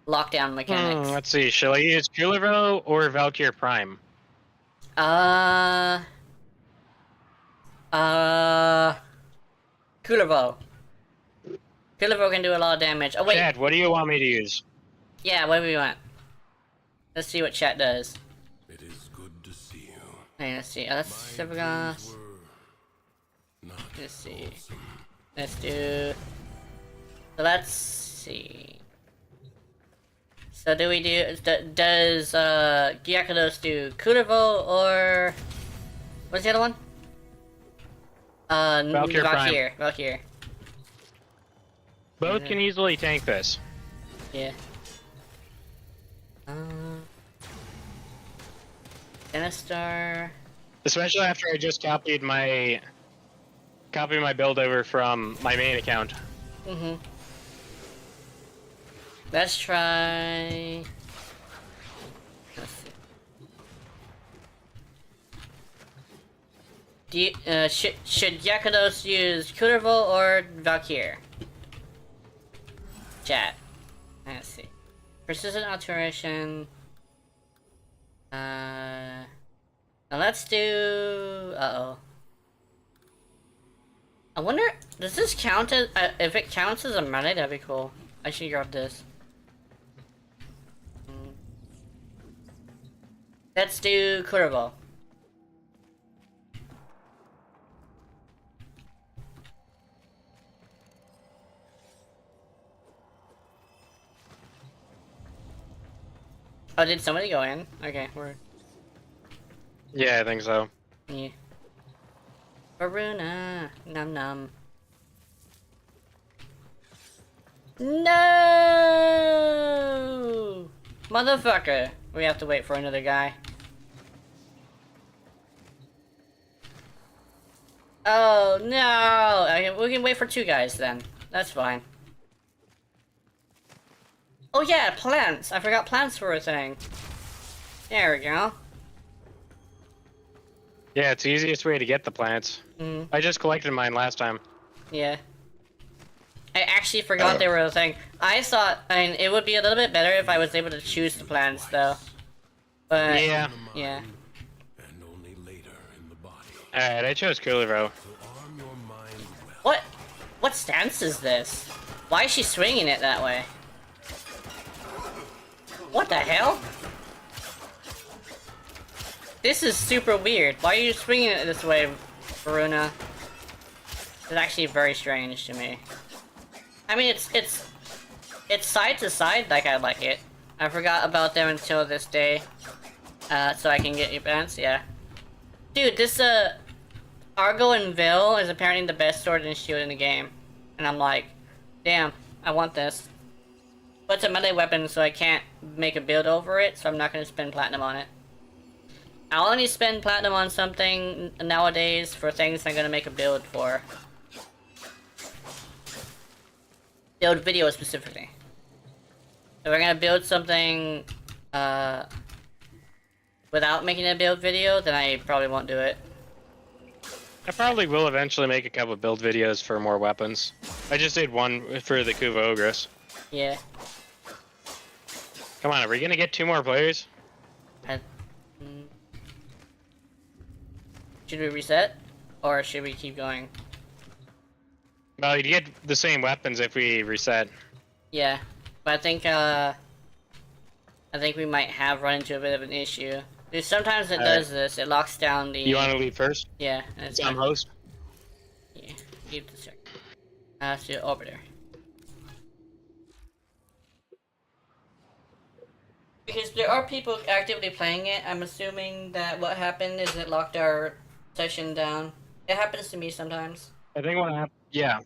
B: lockdown mechanics.
A: Let's see. Shall I use Kulivo or Valkyr Prime?
B: Kulivo. Kulivo can do a lot of damage. Oh wait.
A: Chad, what do you want me to use?
B: Yeah, what do we want? Let's see what chat does.
D: It is good to see you.
B: Hey, let's see. Let's Silverglass. Let's see. Let's do. So let's see. So do we do? Does Gyarados do Kulivo or what's the other one?
A: Valkyr Prime.
B: Valkyr.
A: Both can easily tank this.
B: Yeah. Denistar.
A: Especially after I just copied my build over from my main account.
B: Mm-hmm. Let's try. Let's see. Do you, should Gyarados use Kulivo or Valkyr? Chat. Let's see. Persistent alteration. Now let's do. Uh-oh. I wonder, does this count as, if it counts as a melee, that'd be cool. I should grab this. Let's do Kulivo. Oh, did somebody go in? Okay, we're...
A: Yeah, I think so.
B: Yeah. Varuna, num num. No! Motherfucker! We have to wait for another guy. Oh no! Okay, we can wait for two guys then. That's fine. Oh yeah, plants! I forgot plants were a thing. There we go.
A: Yeah, it's the easiest way to get the plants. I just collected mine last time.
B: Yeah. I actually forgot they were a thing. I thought, I mean, it would be a little bit better if I was able to choose the plants, though. But,
A: Yeah.
B: Yeah.
D: And only later in the body.
A: Alright, I chose Kulivo.
D: So arm your mind well.
B: What? What stance is this? Why is she swinging it that way? What the hell? This is super weird. Why are you swinging it this way, Varuna? It's actually very strange to me. I mean, it's side to side like I like it. I forgot about them until this day. So I can get your pants, yeah. Dude, this, Argo and Vil is apparently the best sword and shield in the game. And I'm like, damn, I want this. But it's a melee weapon, so I can't make a build over it, so I'm not gonna spend platinum on it. I'll only spend platinum on something nowadays for things I'm gonna make a build for. Build video specifically. If we're gonna build something without making a build video, then I probably won't do it.
A: I probably will eventually make a couple build videos for more weapons. I just did one for the Kuva Ogress.
B: Yeah.
A: Come on, are we gonna get 2 more players?
B: Should we reset? Or should we keep going?
A: Well, you'd get the same weapons if we reset.
B: Yeah. But I think we might have run into a bit of an issue. Because sometimes it does this, it locks down the...
A: You wanna lead first?
B: Yeah. And it's
A: I'm host?
B: Yeah. Keep the check. Let's do it over there. Because there are people actively playing it, I'm assuming that what happened is it locked our session down. It happens to me sometimes.
A: I think what happened... Yeah.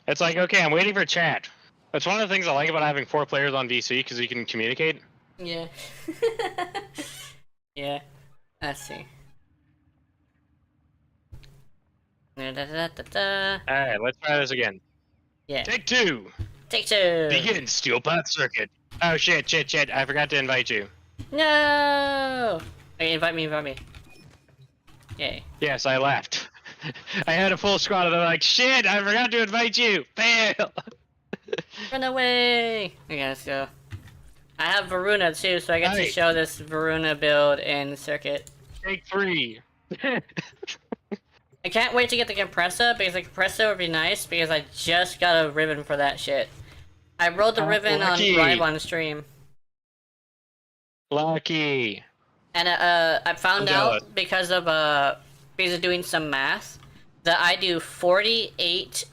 A: It's like, okay, I'm waiting for chat. That's one of the things I like about having 4 players on VC, because you can communicate.
B: Yeah. Yeah. Let's see.
A: Alright, let's try this again.
B: Yeah.
A: Take 2!
B: Take 2!
A: Begin Steel Path Circuit. Oh shit, I forgot to invite you.
B: No! Okay, invite me. Yay.
A: Yes, I left. I had a full squad and they're like, shit, I forgot to invite you! Fail!
B: Run away! Okay, let's go. I have Varuna too, so I get to
A: Nice.
B: show this Varuna build in Circuit.
A: Take 3.
B: I can't wait to get the compressor, because the compressor would be nice, because I just got a ribbon for that shit. I rode the ribbon on
A: lucky.
B: live on stream.
A: Lucky.
B: And I found
A: I'm jealous.
B: out because of doing some math that I do 48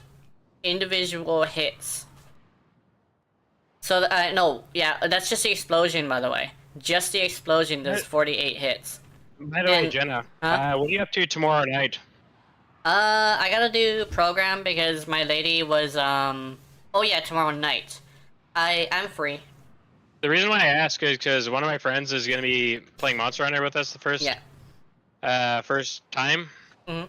B: individual hits. So no, yeah, that's just the explosion, by the way. Just the explosion does 48 hits.
A: By the way,
B: And-
A: Jenna,
B: Huh?
A: what are you up to tomorrow night?
B: I gotta do program because my lady was oh yeah, tomorrow night. I'm free.
A: The reason why I ask is because one of my friends is going to be playing Monster Hunter with us the first time.
B: Mhm.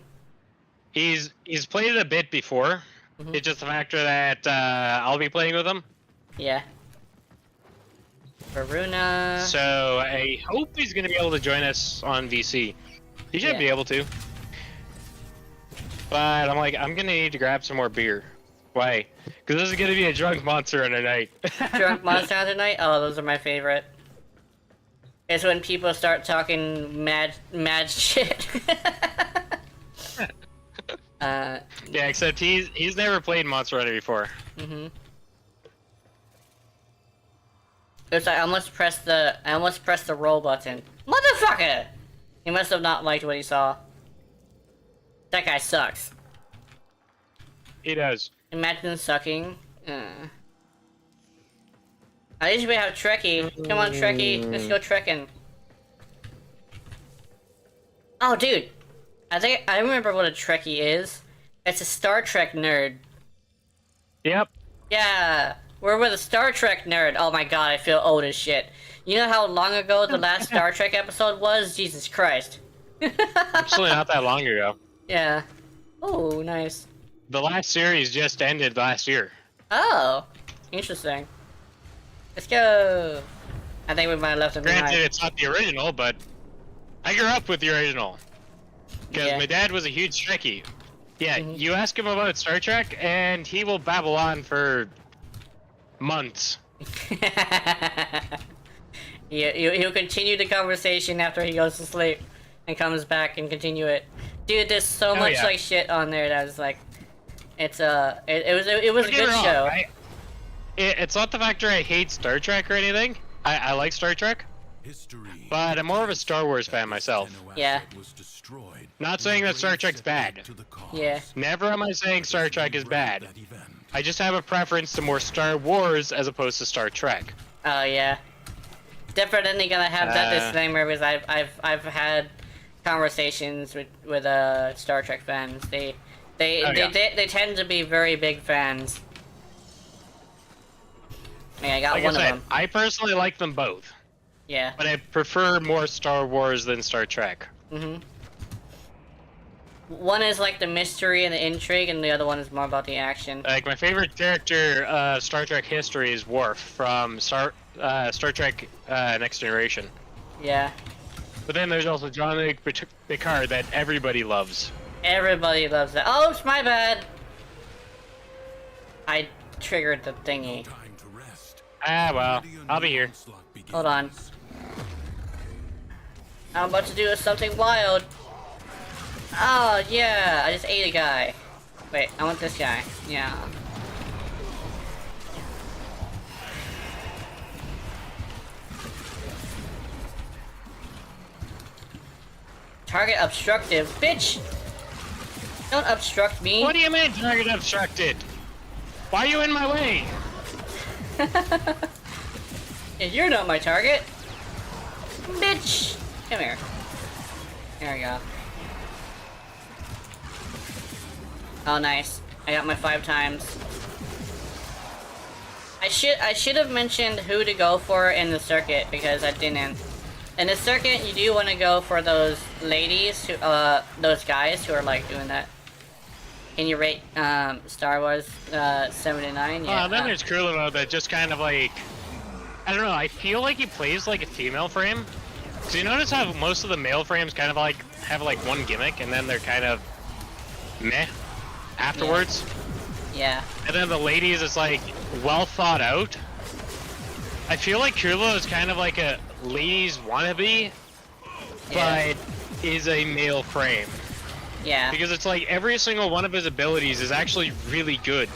A: He's played it a bit before.
B: Mhm.
A: It's just the factor that I'll be playing with him.
B: Yeah. Varuna.
A: So I hope he's going to be able to join us on VC. He should
B: Yeah.
A: be able to. But I'm like, I'm going to need to grab some more beer. Why? Because this is going to be a drunk Monster Hunter night.
B: Drunk Monster Hunter Night? Oh, those are my favorite. It's when people start talking mad shit.
A: Yeah, except he's never played Monster Hunter before.
B: Mhm. It's like I almost pressed the roll button. Motherfucker! He must have not liked what he saw. That guy sucks.
A: He does.
B: Imagine sucking. At least we have Trekkie. Come on, Trekkie. Let's go trekking. Oh, dude. I think I remember what a Trekkie is. It's a Star Trek nerd.
A: Yep.
B: Yeah. We're with a Star Trek nerd. Oh my god, I feel old as shit. You know how long ago the last Star Trek episode was? Jesus Christ.
A: Actually, not that long ago.
B: Yeah. Oh, nice.
A: The last series just ended last year.
B: Oh. Interesting. Let's go. I think we might have left him
A: Granted,
B: behind.
A: it's not the original, but I grew up with the original. Because
B: Yeah.
A: my dad was a huge Trekkie. Yeah,
B: Mhm.
A: you ask him about Star Trek, and he will babble on for months.
B: He'll continue the conversation after he goes to sleep and comes back and continue it. Dude, there's so much
A: yeah.
B: like shit on there that was like, it was a
A: Don't
B: good
A: get me wrong,
B: show.
A: It's not the factor I hate Star Trek or anything. I like Star Trek,
D: History.
A: but I'm more of a Star Wars fan myself.
B: Yeah.
D: Was destroyed.
A: Not saying that Star Trek's bad.
D: To the cause.
B: Yeah.
A: Never am I saying Star Trek is bad.
D: That event.
A: I just have a preference to more Star Wars as opposed to Star Trek.
B: Oh yeah. Definitely gonna have that disclaimer because I've had conversations with Star Trek fans. They tend to be very big fans. I mean, I got
A: Like
B: one
A: I
B: of
A: said,
B: them.
A: I personally like them both,
B: Yeah.
A: but I prefer more Star Wars than Star Trek.
B: Mhm. One is like the mystery and the intrigue, and the other one is more about the action.
A: Like my favorite character, Star Trek history is Worf from Star Trek Next Generation.
B: Yeah.
A: But then there's also Jean-Luc Picard that everybody loves.
B: Everybody loves that. Oh, it's my bad. I triggered the thingy.
D: Time to rest.
A: Ah well,
D: Ready a
A: I'll be
D: new
A: here.
D: onslaught begins.
B: Hold on. I'm about to do something wild. Oh, yeah, I just ate a guy. Wait, I want this guy. Yeah. Target obstructive. Bitch! Don't obstruct me.
A: What do you mean target obstructed? Why are you in my way?
B: And you're not my target. Bitch! Come here. There we go. Oh, nice. I got my 5 times. I should have mentioned who to go for in the circuit because I didn't. In the circuit, you do want to go for those ladies who, those guys who are like doing that. Can you rate Star Wars 79? Yeah.
A: Then there's Krita that just kind of like, I don't know. I feel like he plays like a female frame. So you notice how most of the male frames kind of like have like one gimmick, and then they're kind of meh afterwards.
B: Yeah.
A: And then the ladies is like well thought out. I feel like Krita is kind of like a ladies wannabe,
B: Yeah.
A: but is a male frame.
B: Yeah.
A: Because it's like every single one of his abilities is actually really good.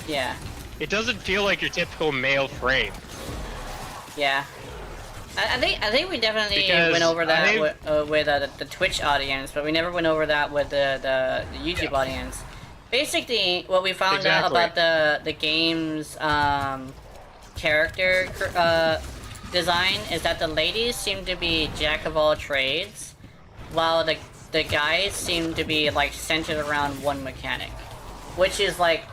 B: Yeah.
A: It doesn't feel like your typical male frame.
B: Yeah. I think we definitely
A: Because
B: went over that
A: I-
B: with the Twitch audience, but we never went over that with the YouTube audience. Basically, what we found out
A: Exactly.
B: about the game's character design is that the ladies seem to be jack of all trades, while the guys seem to be like centered around one mechanic, which is like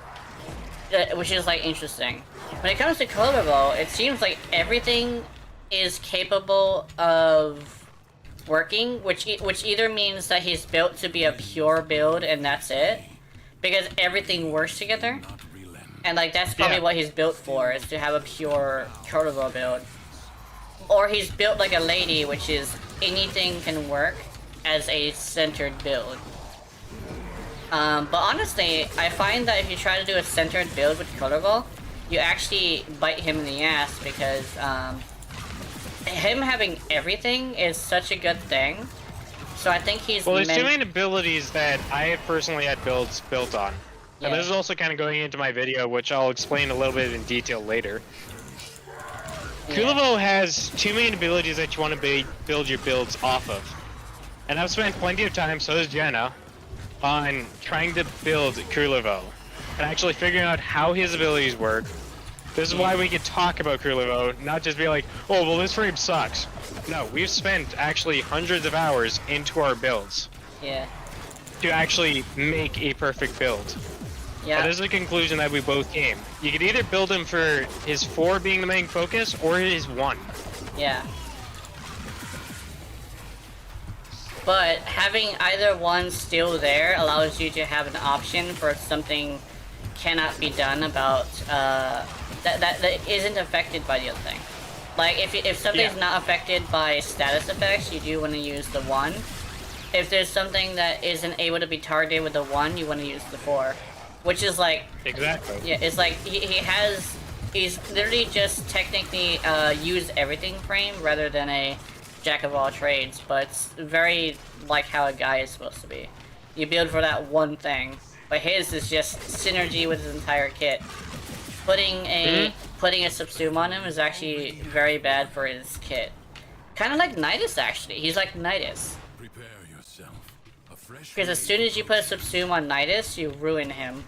B: interesting. When it comes to Krita, though, it seems like everything is capable of working, which either means that he's built to be a pure build and that's it, because everything works together, and like that's probably
A: Yeah.
B: what he's built for, is to have a pure Krita build. Or he's built like a lady, which is anything can work as a centered build. But honestly, I find that if you try to do a centered build with Krita, you actually bite him in the ass, because him having everything is such a good thing. So I think he's
A: Well, there's two main abilities that I have personally had builds built on.
B: Yeah.
A: And this is also kind of going into my video, which I'll explain a little bit in detail later. Krita has two main abilities that you want to build your builds off of. And I've spent plenty of time, so has Jenna, on trying to build Krita and actually figuring out how his abilities work. This is why we can talk about Krita, not just be like, oh, well, this frame sucks. No, we've spent actually hundreds of hours into our builds
B: Yeah.
A: to actually make a perfect build.
B: Yeah.
A: That is the conclusion that we both came. You could either build him for his 4 being the main focus, or his 1.
B: Yeah. But having either one still there allows you to have an option for if something cannot be done about that isn't affected by the other thing. Like if something's not affected by status effects, you do want to use the 1. If there's something that isn't able to be targeted with the 1, you want to use the 4. Which is like,
A: Exactly.
B: yeah, it's like he's literally just technically use everything frame rather than a jack of all trades, but it's very like how a guy is supposed to be. You build for that one thing, but his is just synergy with his entire kit. Putting a subsume on him is actually very bad for his kit. Kind of like Nidus, actually. He's like Nidus.
D: Prepare yourself. A fresh
B: Because as soon as you put a subsume on Nidus, you ruin him.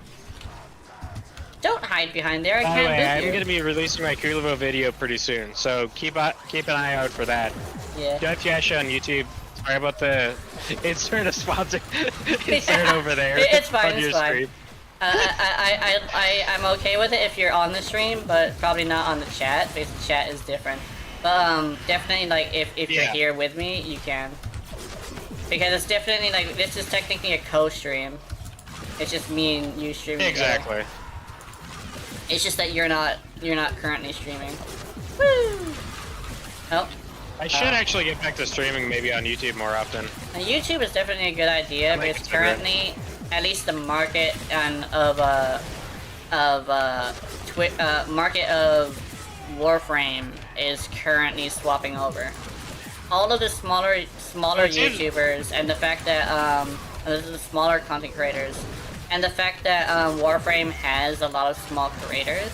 B: Don't hide behind there, I
A: By the
B: can't
A: way,
B: boot
A: I'm
B: you.
A: going to be releasing my Krita video pretty soon, so keep an eye out for that.
B: Yeah.
A: Jeff Yasha on YouTube. Sorry about the insert a sponsor. Insert over there.
B: It's fine,
A: on
B: it's
A: your
B: fine.
A: screen.
B: I'm okay with it if you're on the stream, but probably not on the chat, because the chat is different. But definitely like if you're
A: Yeah.
B: here with me, you can. Because it's definitely like, this is technically a co-stream. It's just me and you streaming together.
A: Exactly.
B: It's just that you're not currently streaming. Woo! Oh.
A: I should actually get back to streaming maybe on YouTube more often.
B: And YouTube is definitely a good idea,
A: might
B: because
A: consider it.
B: currently, at least the market market of Warframe is currently swapping over. All of the smaller
A: It seems-
B: YouTubers, and the fact that the smaller content creators, and the fact that Warframe has a lot of small creators,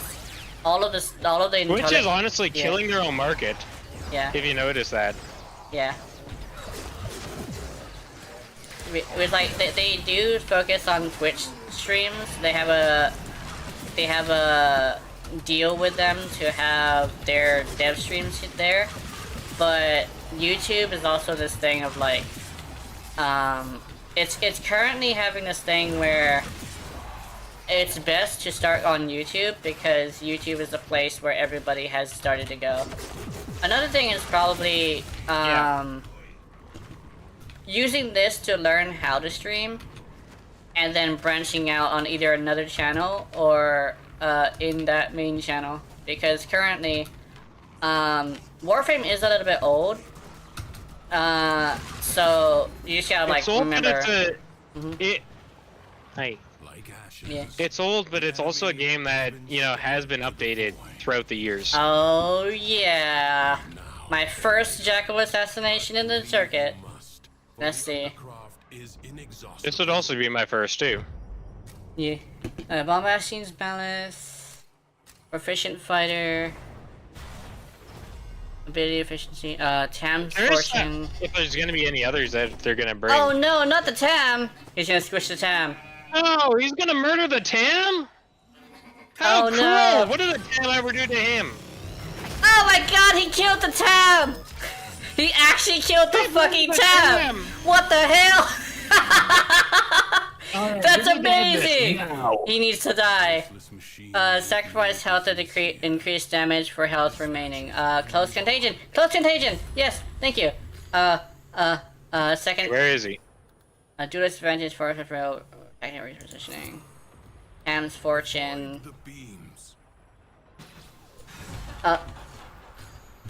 B: all of the
A: Which is honestly
B: yeah.
A: killing their own market,
B: Yeah.
A: if you notice that.
B: Yeah. With like they do focus on Twitch streams. They have a deal with them to have their dev streams there. But YouTube is also this thing of like it's currently having this thing where it's best to start on YouTube, because YouTube is the place where everybody has started to go. Another thing is probably using this to learn how to stream, and then branching out on either another channel or in that main channel. Because currently, Warframe is a little bit old, so you just gotta like
A: It's old, but
B: remember.
A: it's a... Hey.
D: like ashes.
B: Yeah.
A: It's old, but it's also a game that, you know, has been updated throughout the years.
B: Oh yeah. My first Jackal assassination in the circuit. Let's see.
A: This would also be my first, too.
B: Yeah. Bombastines Balance. Proficient Fighter. Ability Efficiency. Tam's Fortune.
A: If there's gonna be any others that they're gonna bring.
B: Oh no, not the Tam! He's gonna squish the Tam.
A: Oh, he's gonna murder the Tam? How
B: Oh,
A: cruel!
B: no.
A: What did the Tam ever do to him?
B: Oh my god, he killed the Tam! He actually killed the fucking Tam! What the hell? That's amazing! He needs to die. Sacrifice health to increase damage for health remaining. Close contagion! Close contagion! Yes, thank you. Second.
A: Where is he?
B: Do this advantage for technical repositioning. Tam's Fortune.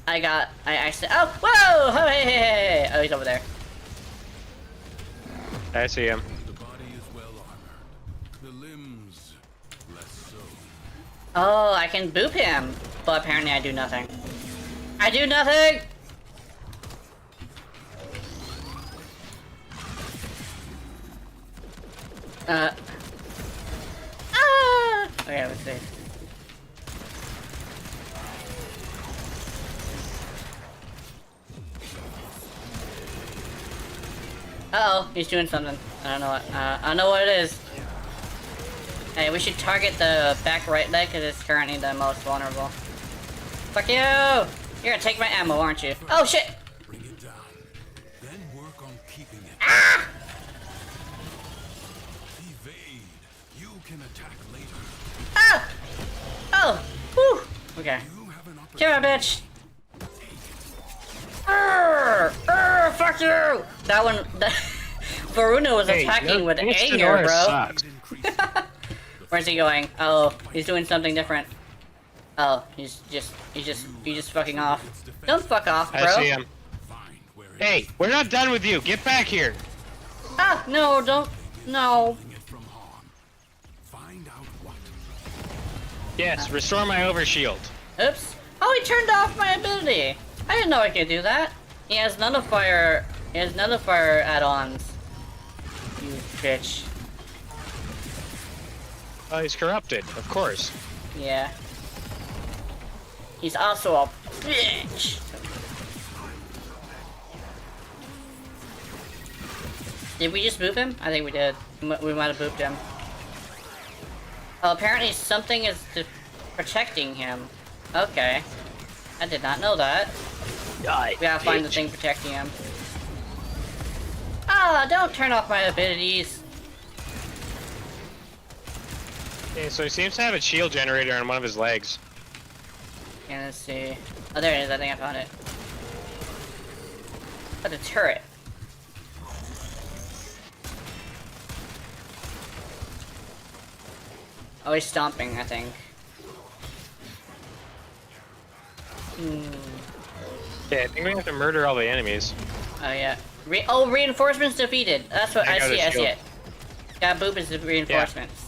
B: I actually. Oh, whoa! Oh, hey! Oh, he's over there.
A: I see him.
D: The body is well armored. The limbs less so.
B: Oh, I can boop him, but apparently I do nothing. I do nothing. Okay, let's see. Uh-oh, he's doing something. I don't know what, I don't know what it is. Hey, we should target the back right leg because it's currently the most vulnerable. Fuck you! You're gonna take my ammo, aren't you? Oh shit!
D: Bring it down. Then work on keeping it.
B: Ah!
D: Evade. You can attack later.
B: Ah! Oh! Whew! Okay.
D: You have an
B: Kill her, bitch! Fuck you! That one, Varuna was attacking with anger, bro. Where's he going? Oh, he's doing something different. Oh, he's just fucking off. Don't fuck off, bro.
A: I see him. Hey, we're not done with you. Get back here.
B: Ah, no, don't, no.
D: Find out what.
A: Yes, restore my overshield.
B: Oops. Oh, he turned off my ability. I didn't know I could do that. He has nullifier. He has nullifier add-ons. You bitch.
A: Oh, he's corrupted, of course.
B: Yeah. He's also a bitch. Did we just boop him? I think we did. We might have booped him. Oh, apparently something is protecting him. Okay. I did not know that.
A: Die,
B: We gotta find the thing protecting him. Ah, don't turn off my abilities.
A: Okay, so he seems to have a shield generator on one of his legs.
B: Okay, let's see. Oh, there it is. I think I found it. Oh, the turret. Oh, he's stomping, I think.
A: Yeah, I think we have to murder all the enemies.
B: Oh, yeah. Reinforcements defeated. That's what I
A: got
B: see.
A: his
B: I see
A: shield.
B: it. Got boop is the reinforcements.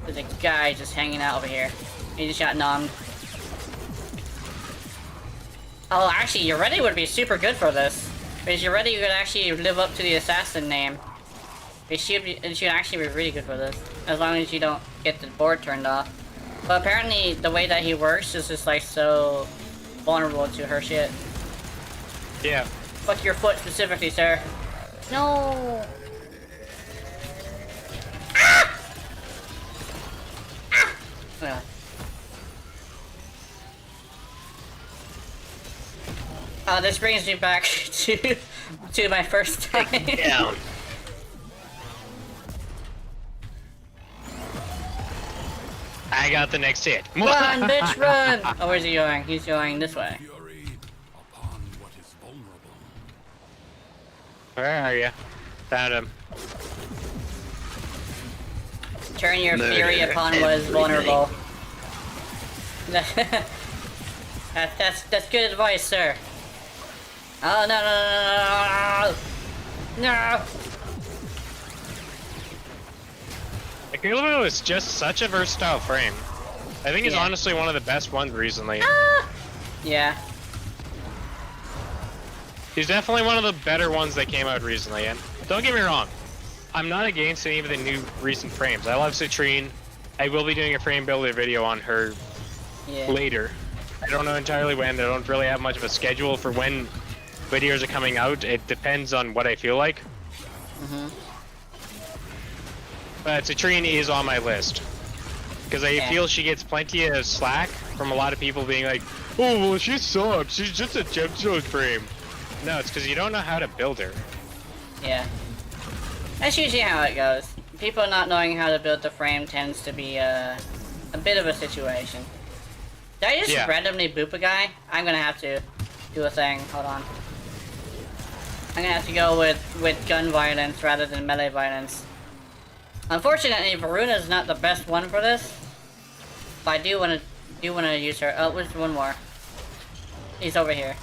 B: There's a guy just hanging out over here. He just got nommed. Oh, actually, Uretti would be super good for this. Because Uretti could actually live up to the assassin name. It should actually be really good for this. As long as you don't get the board turned off. But apparently, the way that he works is just like so vulnerable to her shit.
A: Yeah.
B: Fuck your foot specifically, sir. No. Ah! Ah! Yeah. This brings me back to my first time.
A: Down. I got the next hit.
B: Run, bitch, run! Oh, where's he going? He's going this way.
D: Fury upon what is vulnerable.
A: Where are you? Found him.
B: Turn your fury upon what is vulnerable. That's good advice, sir. Oh, no. No!
A: The Krita is just such a versatile frame. I think it's
B: Yeah.
A: honestly one of the best ones recently.
B: Yeah.
A: He's definitely one of the better ones that came out recently, and don't get me wrong, I'm not against any of the new recent frames. I love Citrine. I will be doing a frame builder video on her
B: Yeah.
A: later. I don't know entirely when. I don't really have much of a schedule for when videos are coming out. It depends on what I feel like. But Citrine is on my list. Because I
B: Yeah.
A: feel she gets plenty of slack from a lot of people being like, oh, well, she sucks. She's just a gemstone frame. No, it's because you don't know how to build her.
B: Yeah. That's usually how it goes. People not knowing how to build the frame tends to be a bit of a situation. Did I just
A: Yeah.
B: randomly boop a guy? I'm gonna have to do a thing. Hold on. I'm gonna have to go with gun violence rather than melee violence. Unfortunately, Varuna is not the best one for this. But I do wanna use her. Oh, there's one more. He's over here.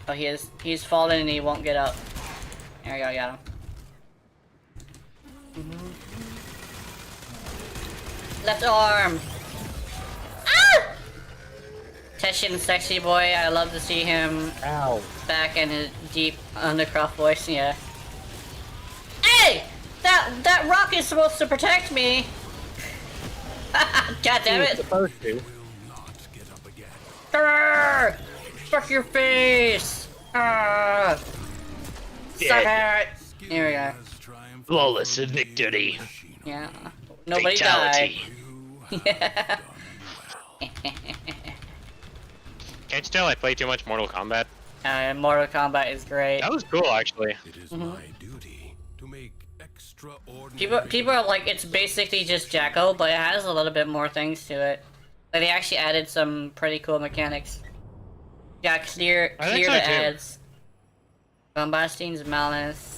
B: Oh, he's fallen and he won't get up. There we go, got him. Left arm! Ah! Teshin Sexy Boy, I love to see him
A: Ow.
B: back in his deep Undercroft voice, yeah. Hey! That rock is supposed to protect me! God damn it!
A: Supposed to.
D: Will not get up again.
B: Grrr! Fuck your face! Suck it! Here we go.
D: Has triumphed
A: Flawless
D: over the
A: victory.
D: machine.
B: Yeah. Nobody
A: Fatality.
D: You
B: died.
D: have
B: Yeah.
D: done well.
A: Can't you tell I play too much Mortal Kombat?
B: Mortal Kombat is great.
A: That was cool, actually.
D: It is my duty to make extraordinary.
B: People are like, it's basically just Jacko, but it has a little bit more things to it. Like, they actually added some pretty cool mechanics. Yeah, clear
A: I think
B: the
A: so, too.
B: ads. Bombastine's Malice.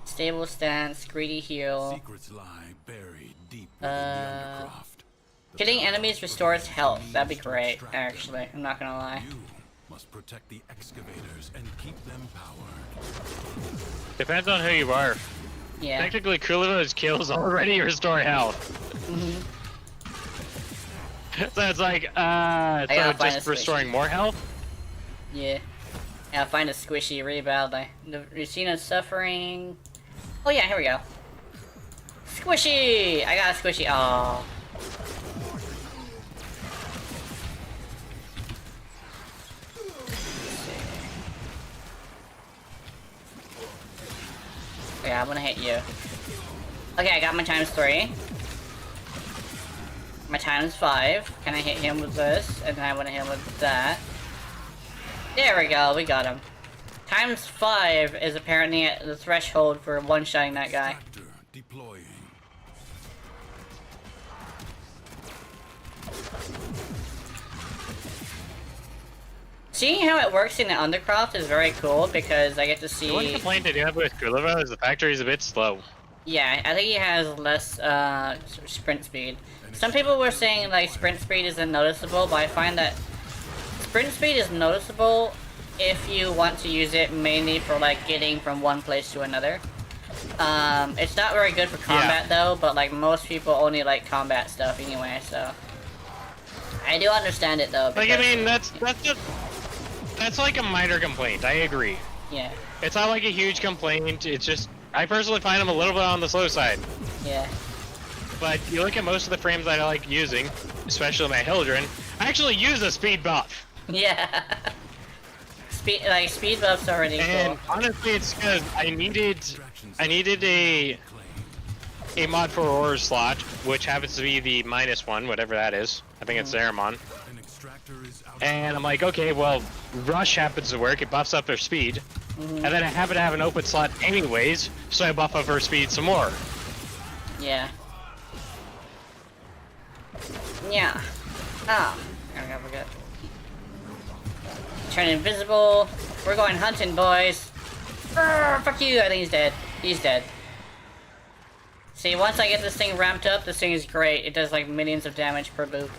B: Stable stance, greedy heal.
D: Secrets lie buried deep within the Undercroft. The
B: Killing
D: power
B: enemies restores health.
D: of
B: That'd be
D: these
B: great,
D: extractor.
B: actually. I'm not gonna lie.
D: You must protect the excavators and keep them powered.
A: Depends on who you are.
B: Yeah.
A: Technically, Krita's kills already restore health. So it's like, so
B: gotta find
A: just
B: a
A: restoring more health?
B: Yeah. Yeah, find a squishy really badly. The Racina's suffering. Oh yeah, here we go. Squishy! I got a squishy. Oh. Yeah, I'm gonna hit you. Okay, I got my ×3. My ×5. Can I hit him with this? And then I wanna hit him with that. There we go, we got him. ×5 is apparently at the threshold for one-shotting that guy.
D: Extractor deploying.
B: Seeing how it works in the Undercroft is very cool because I get to
A: The one
B: see...
A: complaint I do have with Krita is the fact that he's a bit slow.
B: Yeah, I think he has less sprint speed. Some people were saying like sprint speed isn't noticeable, but I find that sprint speed is noticeable if you want to use it mainly for like getting from one place to another. It's not very good for combat though, but like most people only like combat stuff anyway, so I do understand it though.
A: Like, I
B: because-
A: mean, that's like a minor complaint, I agree.
B: yeah,
A: It's not like a huge complaint, it's just, I personally find them a little bit on the slow side.
B: yeah,
A: But you look at most of the frames that I like using, especially my Hildren, I actually use a speed buff.
B: yeah. Speed buffs are really
A: And
B: cool.
A: honestly, it's because I needed a mod for Aurora slot, which happens to be the -1, whatever that is. I think it's Zeramon.
D: An extractor is out.
A: And I'm like, okay, well, Rush happens to work, it buffs up their speed. And then I happen to have an open slot anyways, so I buff up her speed some more.
B: Yeah. Yeah. Oh. There we go, we're good. Turn invisible. We're going hunting, boys. Arrgh, fuck you. I think he's dead. He's dead. See, once I get this thing ramped up, this thing is great. It does like millions of damage per boop.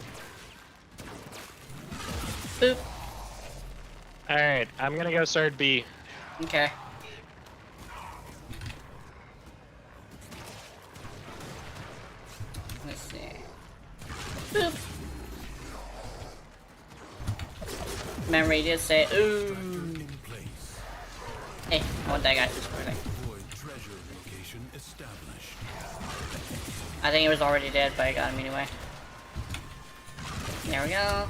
B: Boop.
A: Alright, I'm gonna go start B.
B: Okay. Let's see. Boop. Remember, he did say, ooh. Hey, I want that guy to score. I think he was already dead, but I got him anyway. There we go.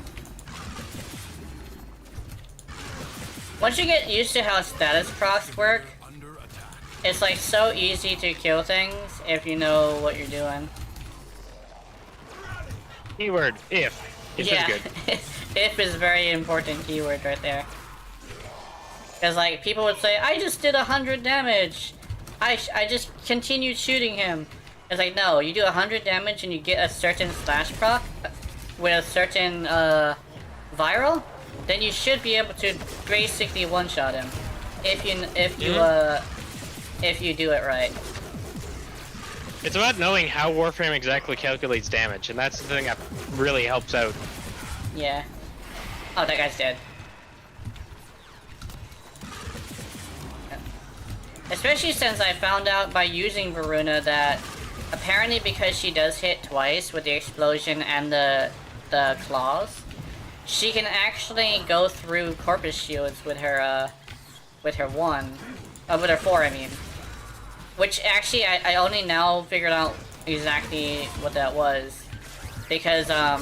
B: Once you get used to how status procs work, it's like so easy to kill things if you know what you're doing.
A: Keyword, if. If
B: Yeah,
A: is good.
B: if is very important keyword right there. Because like people would say, I just did 100 damage. I just continued shooting him. It's like, no, you do 100 damage and you get a certain slash proc with a certain viral, then you should be able to basically one-shot him if you do it right.
A: It's about knowing how Warframe exactly calculates damage, and that's the thing that really helps out.
B: Yeah. Oh, that guy's dead. Especially since I found out by using Varuna that apparently because she does hit twice with the explosion and the claws, she can actually go through corpus shields with her with her 4, I mean. Which actually I only now figured out exactly what that was. Because I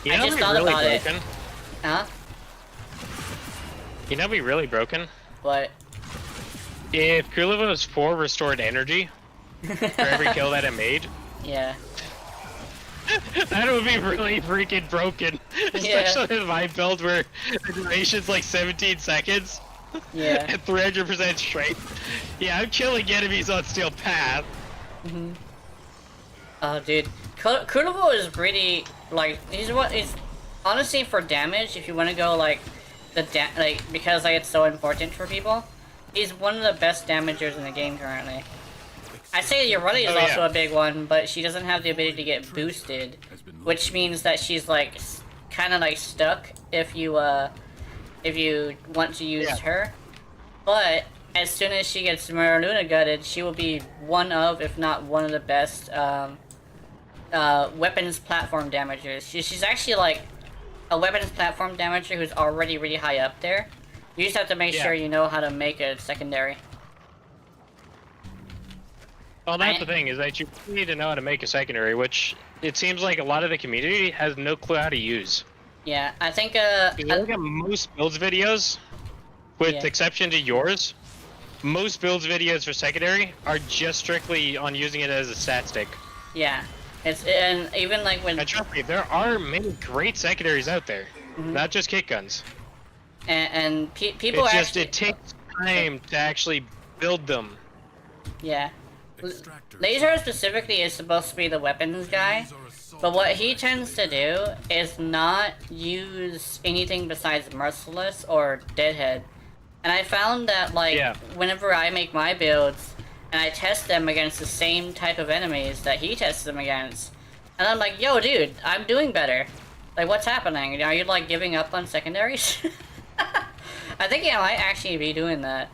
B: just thought
A: really
B: about it.
A: broken?
B: Huh?
A: You know what'd be really broken?
B: What?
A: If Kulivo's 4 restored energy for every kill that it made,
B: Yeah.
A: that would be really freaking broken. Especially in my build where the duration's like 17 seconds.
B: Yeah.
A: And 300% strength. Yeah, I'm killing enemies on Steel Path.
B: Mm-hmm. Oh, dude. Kulivo is pretty, like, he's honestly, for damage, if you want to go, like, because, like, it's so important for people, he's one of the best damagers in the game currently. I say Yoruli is also a big one, but she doesn't have the ability to get boosted, which means that she's, like, kind of, like, stuck if you want to use her. But as soon as she gets Marluna gutted, she will be one of, if not one of the best, weapons platform damagers. She's actually like a weapons platform damager who's already really high up there. You just have to make sure you know how to make a secondary.
A: Well, that's the thing, is that you need to know how to make a secondary, which it seems like a lot of the community has no clue how to use.
B: Yeah, I think,
A: if you look at most builds videos, with exception to yours, most builds videos for secondary are just strictly on using it as a stat stick.
B: Yeah. And even like when...
A: And trust me, there are many great secondaries out there, not just kick guns.
B: And people
A: it's
B: actually...
A: it takes time to actually build them.
B: Yeah. Laser specifically is supposed to be the weapons guy, but what he tends to do is not use anything besides Merciless or Deadhead. And I found that, like, whenever I make my builds, and I test them against the same type of enemies that he tests them against, and I'm like, yo, dude, I'm doing better. Like, what's happening? Are you, like, giving up on secondaries? I think I might actually be doing that.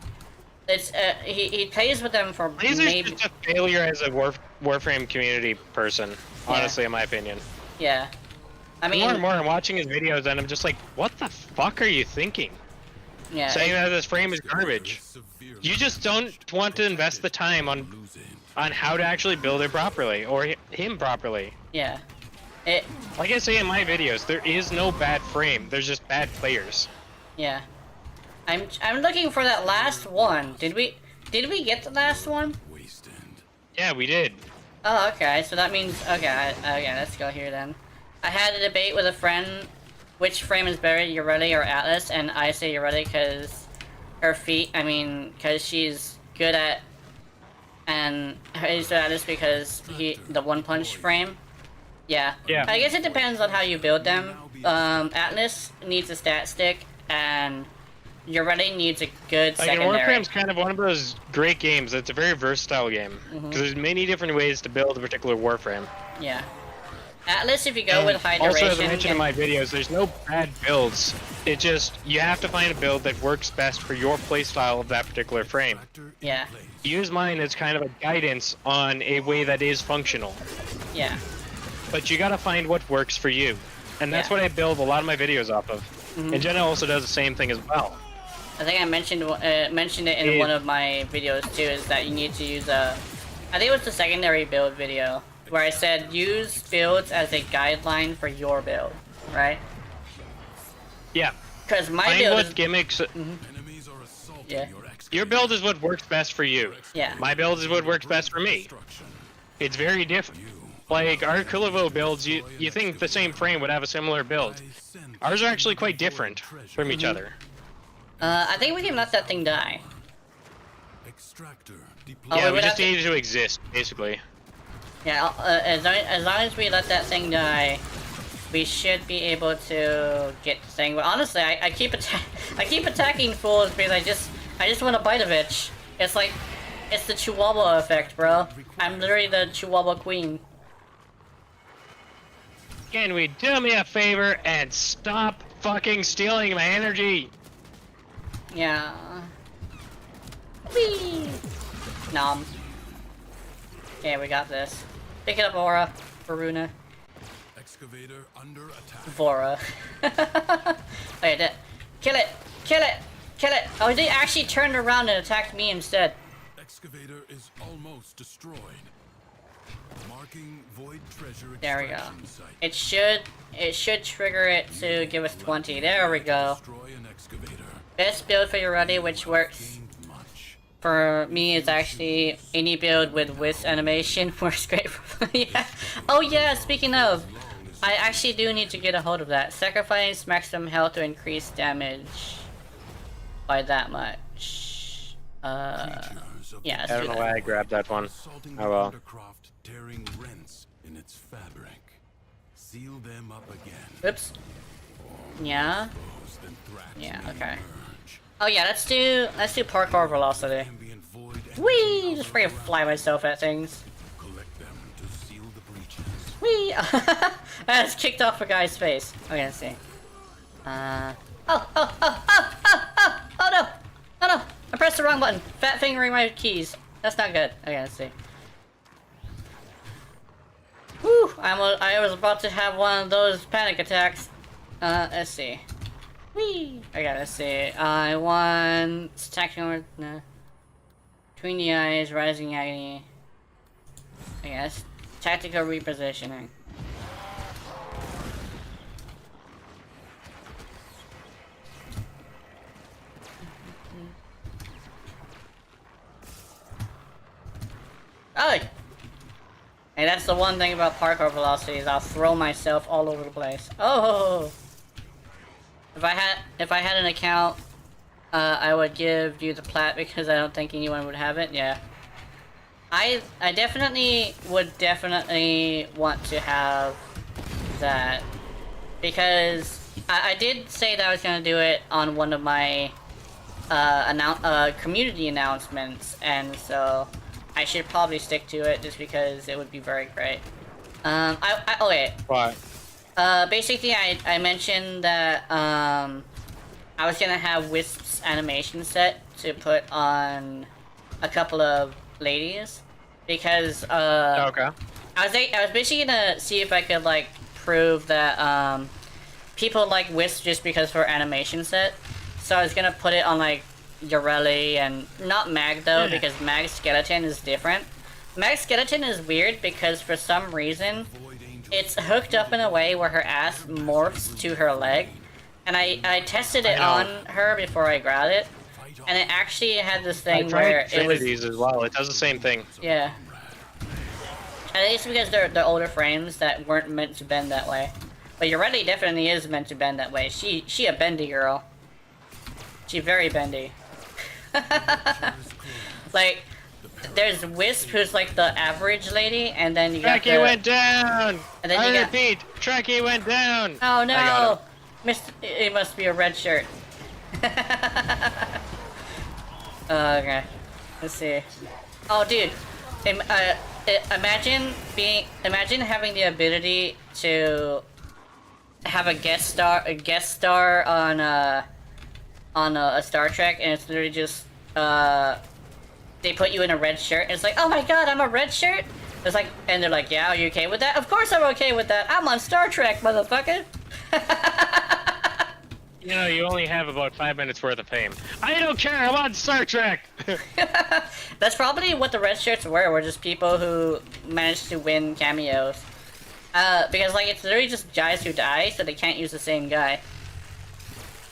B: It's, he plays with them for
A: Laser's just a failure as a Warframe community person, honestly, in my opinion.
B: Yeah. I mean...
A: More and more, I'm watching his videos, and I'm just like, what the fuck are you thinking?
B: Yeah.
A: Saying that this frame is garbage. You just don't want to invest the time on how to actually build it properly, or him properly.
B: Yeah.
A: Like I say in my videos, there is no bad frame, there's just bad players.
B: Yeah. I'm looking for that last one. Did we get the last one?
A: Yeah, we did.
B: Oh, okay. So that means okay. Let's go here then. I had a debate with a friend, which frame is better, Yoruli or Atlas, and I say Yoruli because her feet. I mean, because she's good at, and he's Atlas because the one punch frame. Yeah.
A: Yeah.
B: I guess it depends on how you build them. Atlas needs a stat stick, and Yoruli needs a good secondary.
A: Warframe's kind of one of those great games. It's a very versatile game because there's many different ways to build a particular Warframe.
B: Yeah. Atlas, if you go with high duration...
A: Also, as I mentioned in my videos, there's no bad builds. It just, you have to find a build that works best for your playstyle of that particular frame.
B: Yeah.
A: Use mine as kind of a guidance on a way that is functional.
B: Yeah.
A: but you gotta find what works for you. And that's
B: Yeah.
A: what I build a lot of my videos off of. And Jenna also does the same thing as well.
B: I think I mentioned it in one of my videos too, is that you need to use a... I think it was the secondary build video, where I said use builds as a guideline for your build, right?
A: Yeah.
B: Because my
A: Find
B: build
A: what
B: is...
A: gimmicks...
D: Enemies are assaulting
B: Yeah.
D: your excavator.
A: Your build is what works best for you.
B: Yeah.
A: My build is what works best for me. It's very different. Like, our Kulivo builds, you think the same frame would have a similar build. Ours are actually quite different from each other.
B: I think we can let that thing die.
D: Extractor
B: Oh,
D: deployed.
A: Yeah,
B: we
A: we
B: would
A: just
B: have to-
A: need it to exist, basically.
B: Yeah, as long as we let that thing die, we should be able to get the thing. But honestly, I keep attacking fools because I just want to bite a bitch. It's like, it's the Chihuahua effect, bro. I'm literally the Chihuahua queen.
A: Can we do me a favor and stop fucking stealing my energy?
B: Yeah. Whee! Nom. Okay, we got this. Pick it up, Aura. Varuna.
D: Excavator under attack.
B: Vora. Wait, kill it! Kill it! Kill it! Oh, they actually turned around and attacked me instead.
D: Excavator is almost destroyed. Marking void treasure
B: There we go.
D: extraction site.
B: It should trigger it to give us 20. There we go.
D: Destroy an excavator.
B: Best build for your ready, which works
D: Gained much.
B: for me is actually any build with Wisp animation works great for yeah. Oh yeah, speaking of, I actually do need to get a hold of that. Sacrifice maximum health to increase damage by that much.
D: Creatures of
B: Yeah,
A: I
B: let's
A: don't
B: do
A: know
B: that.
A: why I grabbed that one.
D: assaulting
A: Oh
D: the
A: well.
D: undercroft, tearing rents in its fabric. Seal them up again.
B: Oops. Yeah.
D: Those then thrax
B: Yeah,
D: may
B: okay.
D: emerge.
B: Oh yeah, let's do parkour velocity.
D: Ambient void
B: Whee!
D: energy
B: Just freaking fly myself at things.
D: collect them to seal the breaches.
B: Whee! I just kicked off a guy's face. Okay, let's see. Oh no! Oh no! I pressed the wrong button. Fat fingering my keys. That's not good. Okay, let's see. Whew! I was about to have one of those panic attacks. Let's see. Whee! Okay, let's see. I want attacking over between the eyes, rising agony. I guess tactical repositioning. Oh! Hey, that's the one thing about parkour velocity is I'll throw myself all over the place. Oh! If I had an account, I would give you the plat because I don't think anyone would have it. Yeah. I definitely would want to have that because I did say that I was gonna do it on one of my community announcements, and so I should probably stick to it just because it would be very great. Okay.
A: Why?
B: Basically, I mentioned that I was gonna have Wisp's animation set to put on a couple of ladies because
A: Okay.
B: I was basically gonna see if I could like prove that people like Wisp just because of her animation set. So I was gonna put it on like Yoreli and not Mag though,
A: Yeah.
B: because Mag's skeleton is different. Mag's skeleton is weird because for some reason it's hooked up in a way where her ass morphs to her leg. And I tested it
A: I
B: on
A: know.
B: her before I grabbed it, and it actually had this
A: I
B: thing where
A: tried
B: it was
A: Trinity's as well. It does the same thing.
B: yeah. And it's because they're older frames that weren't meant to bend that way. But Yoreli definitely is meant to bend that way. She a bendy girl. She very bendy. Like, there's Wisp, who's like the average lady, and then you got
A: Trekkie went down!
B: And then
A: I
B: you got-
A: repeat, Trekkie went down!
B: Oh
A: I got
B: no! It must be a red shirt. Okay. Let's see. Oh, dude. Imagine having the ability to have a guest star on a Star Trek, and it's literally just they put you in a red shirt, and it's like, oh my god, I'm a red shirt. It's like, and they're like, yeah, are you okay with that? Of course I'm okay with that. I'm on Star Trek, motherfucker.
A: You know, you only have about 5 minutes worth of fame. I don't care, I'm on Star Trek!
B: That's probably what the red shirts were just people who managed to win cameos. Because like, it's literally just guys who die, so they can't use the same guy.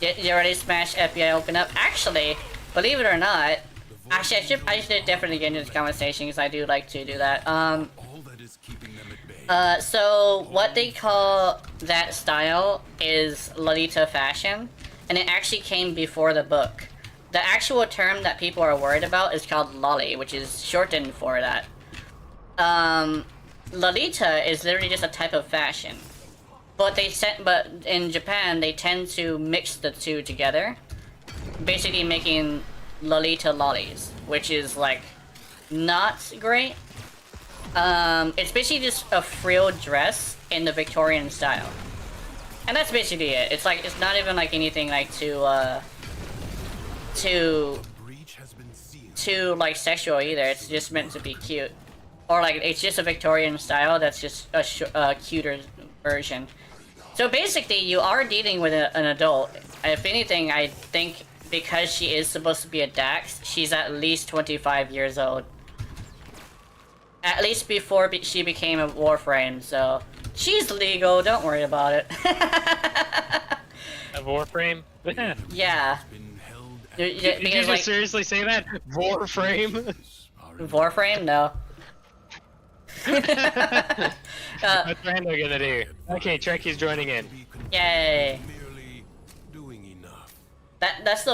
B: You already smashed FBI open up. Actually, believe it or not, actually I should definitely get into this conversation because I do like to do that.
D: All that is keeping them at bay.
B: So what they call that style is Lolita fashion, and it actually came before the book. The actual term that people are worried about is called lolly, which is shortened for that. Lolita is literally just a type of fashion. But in Japan, they tend to mix the two together, basically making Lolita lollies, which is like not great. It's basically just a frilled dress in the Victorian style, and that's basically it. It's like it's not even like anything like too like sexual either. It's just meant to be cute, or like it's just a Victorian style that's just a cuter version. So basically, you are dealing with an adult. If anything, I think because she is supposed to be a Dax, she's at least 25 years old. At least before she became a Warframe, so she's legal, don't worry about it.
A: A Warframe?
B: Yeah.
A: Did you just
B: like,
A: seriously say that? Warframe?
B: Warframe? No.
A: What's Rando gonna do? Okay, Trekkie's joining in.
B: Yay. That's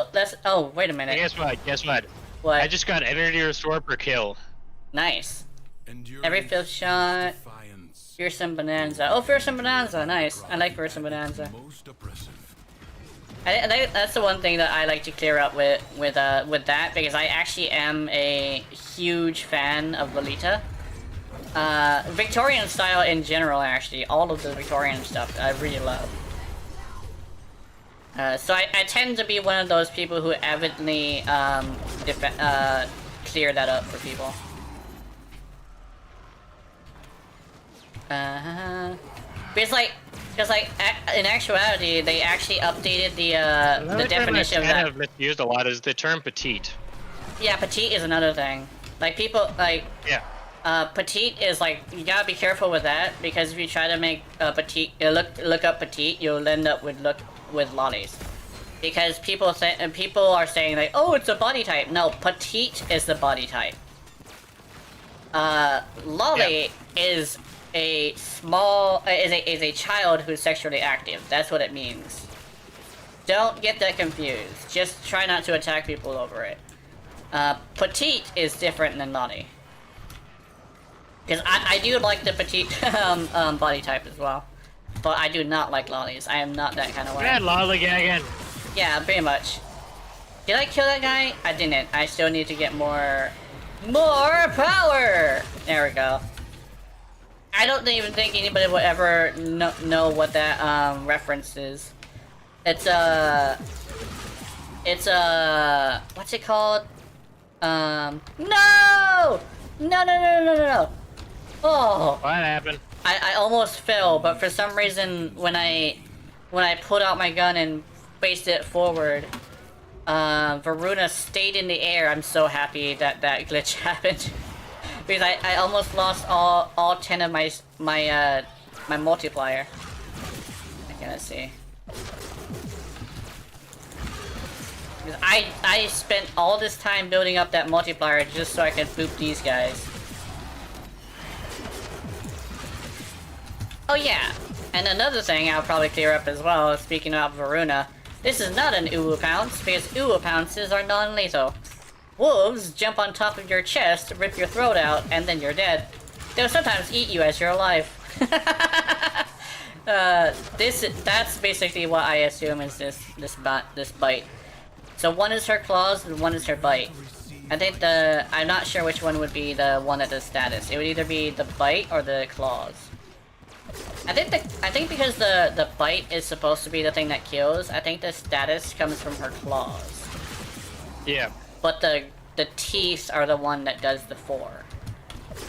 B: oh, wait a minute.
A: Hey, guess what?
B: What?
A: I just got energy restore per kill.
B: Nice. Every 5th shot. Fearsome Bonanza. Oh, Fearsome Bonanza, nice. I like Fearsome Bonanza. That's the one thing that I like to clear up with that, because I actually am a huge fan of Lolita. Victorian style in general, actually. All of the Victorian stuff I really love. So I tend to be one of those people who avidly clear that up for people. Because in actuality, they actually updated the definition of that.
A: Kind of misused a lot is the term petite.
B: Yeah, petite is another thing. Like people like.
A: Yeah.
B: Petite is like, you gotta be careful with that, because if you try to make petite look up petite, you'll end up with lollies. Because people are saying like, oh, it's a body type. No, petite is the body type. Lolly is a small is a child who's sexually active. That's what it means. Don't get that confused. Just try not to attack people over it. Petite is different than lolly. Because I do like the petite body type as well. But I do not like lollies. I am not that kind of way.
A: Yeah, lollygagging.
B: Yeah, pretty much. Did I kill that guy? I didn't. I still need to get more power! There we go. I don't even think anybody will ever know what that reference is. It's what's it called? No! No! Oh!
A: What happened?
B: I almost fell, but for some reason, when I pulled out my gun and faced it forward, Varuna stayed in the air. I'm so happy that glitch happened. Because I almost lost all 10 of my multiplier. Okay, let's see. Because I spent all this time building up that multiplier just so I could boop these guys. Oh yeah, and another thing I'll probably clear up as well, speaking of Varuna, this is not an Uwu Pounce, because Uwu Pounces are non-lethal. Wolves jump on top of your chest, rip your throat out, and then you're dead. They'll sometimes eat you as you're alive. That's basically what I assume is this bite. So one is her claws and one is her bite. I think I'm not sure which one would be the one that does status. It would either be the bite or the claws. I think because the bite is supposed to be the thing that kills, I think the status comes from her claws.
A: Yeah.
B: But the teeth are the one that does the 4.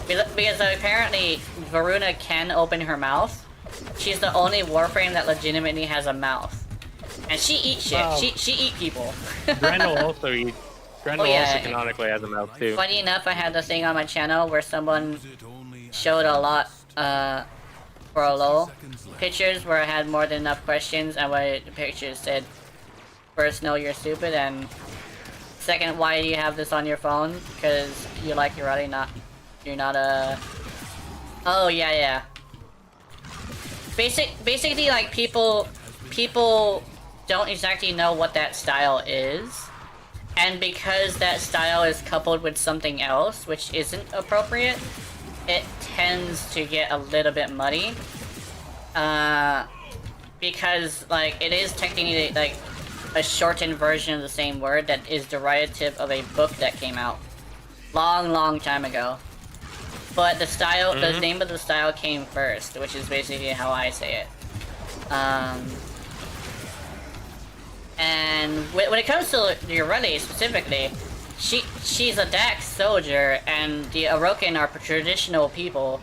B: Because apparently Varuna can open her mouth. She's the only Warframe that legitimately has a mouth. And she eats shit.
A: Wow.
B: She eat people.
A: Grendel also eats. Grendel also canonically has a mouth too.
B: Funny enough, I had the thing on my channel where someone showed a lot, for a low pictures where I had more than enough questions, and what the pictures said, first, no, you're stupid, and second, why do you have this on your phone? Because you like Urati, you're not a... Oh, yeah. Basically, like, people don't exactly know what that style is, and because that style is coupled with something else, which isn't appropriate, it tends to get a little bit muddy. Because, like, it is technically, like, a shortened version of the same word that is derivative of a book that came out long time ago. But the style, the name of the style came first, which is basically how I say it. And when it comes to Urati specifically, she's a Dax soldier, and the Orokin are traditional people,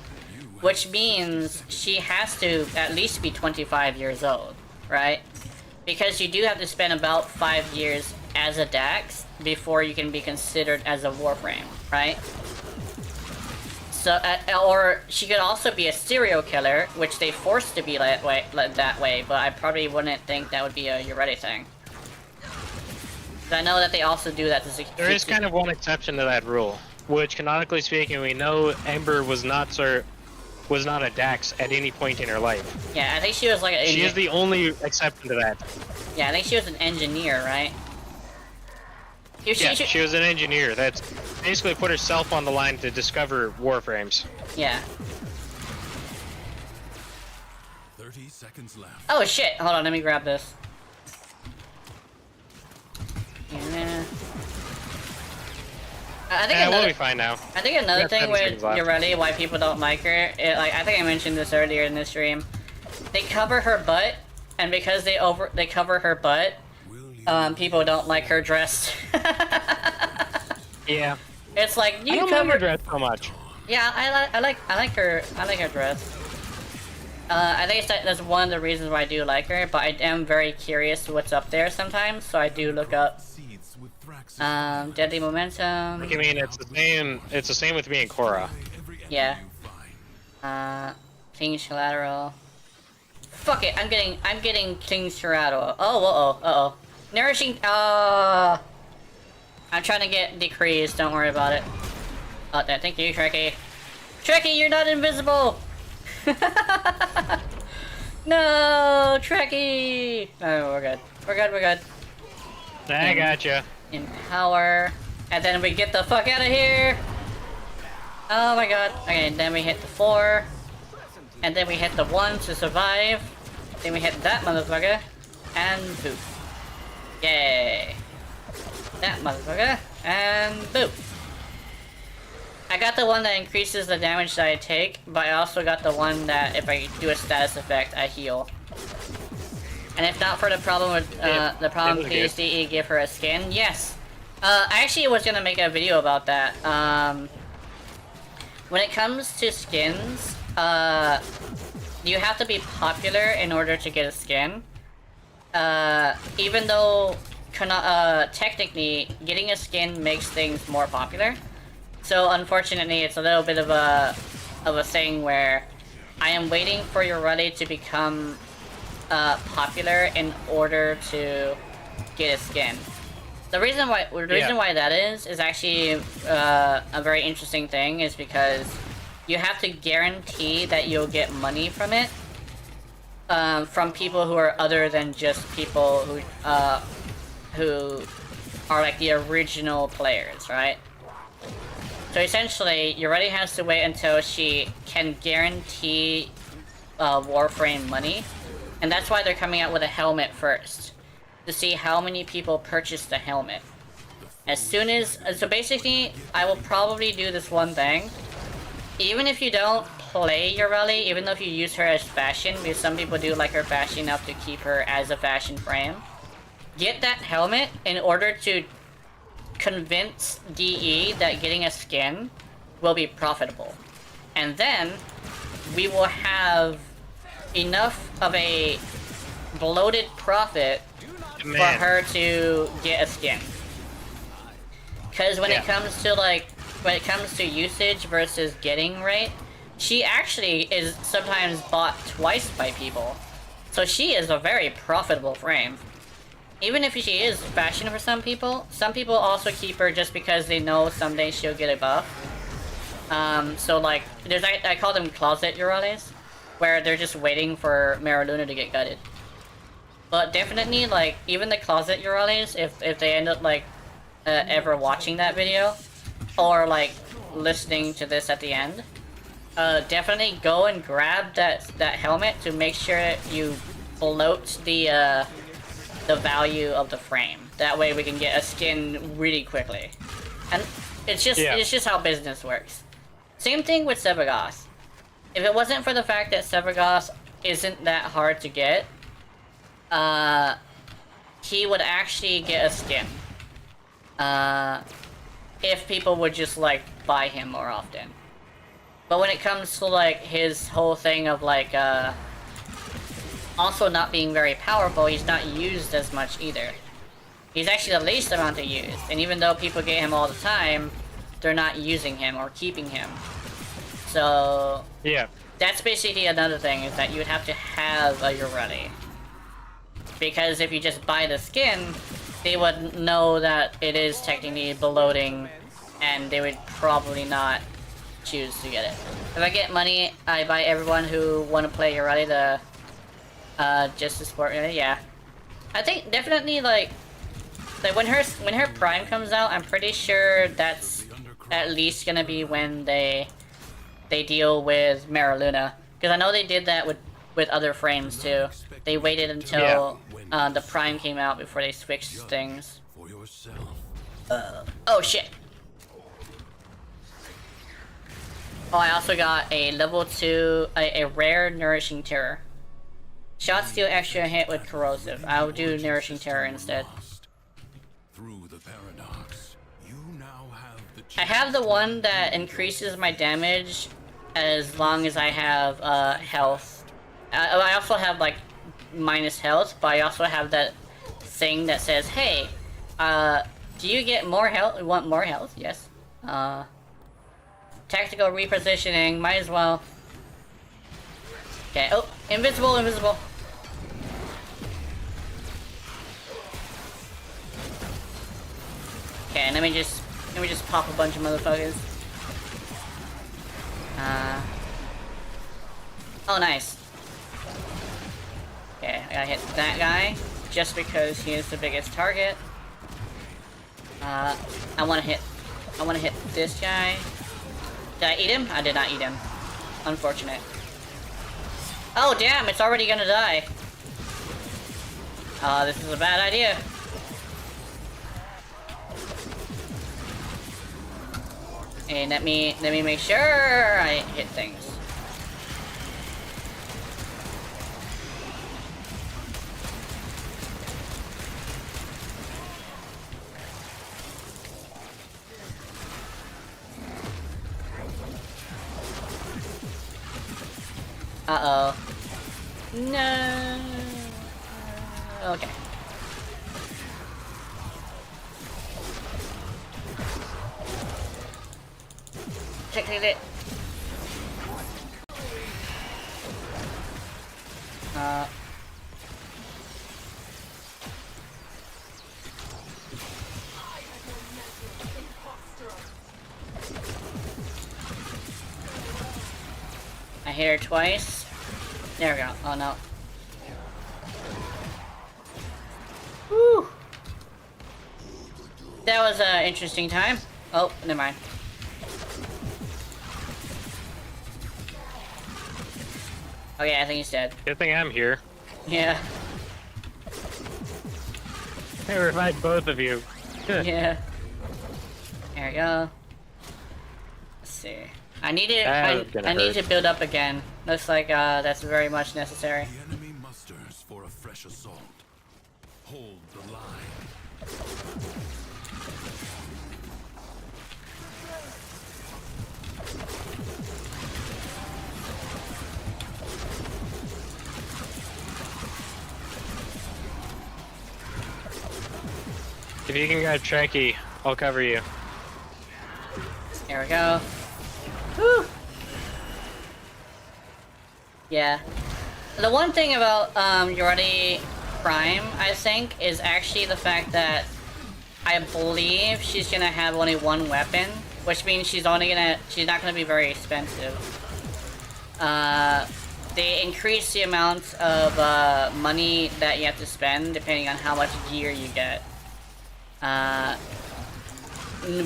B: which means she has to at least be 25 years old, right? Because you do have to spend about 5 years as a Dax before you can be considered as a Warframe, right? So, or she could also be a serial killer, which they forced to be that way, but I probably wouldn't think that would be a Urati thing. I know that they also do that to
A: There is kind of one exception to that rule, which, canonically speaking, we know Ember was not a Dax at any point in her life.
B: Yeah, I think she was like an
A: She is the only exception to that.
B: Yeah, I think she was an engineer, right?
A: She was an engineer. That's basically put herself on the line to discover Warframes.
B: Yeah.
D: 30 seconds left.
B: Oh shit! Hold on, let me grab this. Yeah. I think
A: we'll be fine now.
B: I think another thing with
A: seconds left.
B: Urati, why people don't like her, like I think I mentioned this earlier in this stream, they cover her butt, and because they cover her butt, people don't like her dress.
A: Yeah.
B: It's like you
A: I don't
B: cover
A: like her dress so much.
B: Yeah, I like her dress. I think that's one of the reasons why I do like her, but I am very curious what's up there sometimes, so I do look up. Deadly Momentum.
A: I mean, it's the same with me and Korra.
B: Yeah. King's Collateral. Fuck it, I'm getting King's Collateral. Uh-oh. Nourishing, I'm trying to get decrees, don't worry about it. Oh, thank you, Trekkie. Trekkie, you're not invisible! No, Trekkie! No, we're good. We're good.
A: I gotcha.
B: Empower. And then we get the fuck out of here! Oh my god. Okay, then we hit the 4. And then we hit the 1 to survive. Then we hit that motherfucker. And boop. Yay. That motherfucker. And boop. I got the one that increases the damage that I take, but I also got the one that if I do a status effect, I heal. And if not for the problem with please DE give her a skin. Yes. I actually was gonna make a video about that. When it comes to skins, you have to be popular in order to get a skin. Even though technically getting a skin makes things more popular. So unfortunately, it's a little bit of a thing where I am waiting for Urati to become popular in order to get a skin. The reason why that is actually a very interesting thing, is because you have to guarantee that you'll get money from it from people who are other than just people who are like the original players, right? So essentially, Urati has to wait until she can guarantee Warframe money, and that's why they're coming out with a helmet first, to see how many people purchase the helmet. As soon as, so basically, I will probably do this one thing. Even if you don't play Urati, even though if you use her as fashion, because some people do like her fashion enough to keep her as a fashion frame, get that helmet in order to convince DE that getting a skin will be profitable. And then we will have enough of a bloated profit for her to get a skin. Because when it comes to usage versus getting rate, she actually is sometimes bought twice by people. So she is a very profitable frame. Even if she is fashion for some people also keep her just because they know someday she'll get a buff. So like, I call them closet Urales, where they're just waiting for Maraluna to get gutted. But definitely, like, even the closet Urales, if they end up, like, ever watching that video, or, like, listening to this at the end, definitely go and grab that helmet to make sure you bloat the value of the frame. That way we can get a skin really quickly. And it's just how business works. Same thing with Sevagoth. If it wasn't for the fact that Sevagoth isn't that hard to get, he would actually get a skin. If people would just, like, buy him more often. But when it comes to, like, his whole thing of, like, also not being very powerful, he's not used as much either. He's actually the least amount to use, and even though people get him all the time, they're not using him or keeping him. So
A: yeah,
B: that's basically another thing, is that you would have to have a Ureli. Because if you just buy the skin, they would know that it is technically bloating, and they would probably not choose to get it. If I get money, I buy everyone who want to play Ureli just to support Ureli. Yeah, I think definitely like when her Prime comes out, I'm pretty sure that's at least gonna be when they deal with Maraluna, because I know they did that with other frames too. They waited until the Prime came out before they switched things. Oh shit. Oh, I also got a level 2, a rare Nourishing Terror. Shots deal extra hit with corrosive. I'll do Nourishing Terror instead. I have the one that increases my damage as long as I have health. I also have like minus health, but I also have that thing that says, hey, do you get more health? You want more health? Yes. Tactical repositioning, might as well. Okay, oh, invisible. Okay, let me just pop a bunch of motherfuckers. Oh, nice. Okay, I gotta hit that guy, just because he is the biggest target. I wanna hit this guy. Did I eat him? I did not eat him. Unfortunate. Oh damn, it's already gonna die. This is a bad idea. Hey, let me make sure I hit things. Uh-oh. No. Okay. Check it. I hit her twice. There we go. Oh no. Woo! That was an interesting time. Oh, never mind. Okay, I think he's dead.
A: Good thing I'm here.
B: Yeah.
A: I revived both of you.
B: Yeah. There we go. Let's see. I need to build up again. Looks like that's very much necessary.
D: The enemy musters for a fresh assault. Hold the line.
A: If you can get Trekkie, I'll cover you.
B: Here we go. Whew. Yeah. The one thing about Yordi Prime, I think, is actually the fact that I believe she's gonna have only one weapon, which means she's not gonna be very expensive. They increase the amount of money that you have to spend depending on how much gear you get.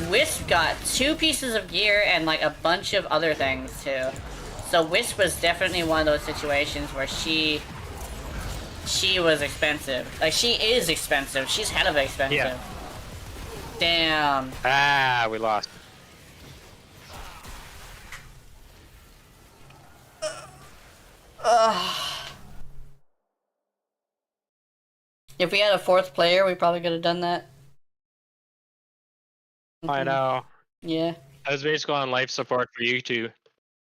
B: Wisp got 2 pieces of gear and like a bunch of other things too. So Wisp was definitely one of those situations where she was expensive. Like, she is expensive. She's hell of expensive.
A: Yeah.
B: Damn.
A: Ah, we lost.
B: If we had a 4th player, we probably could have done that.
A: I know.
B: Yeah.
A: I was basically on life support for you two.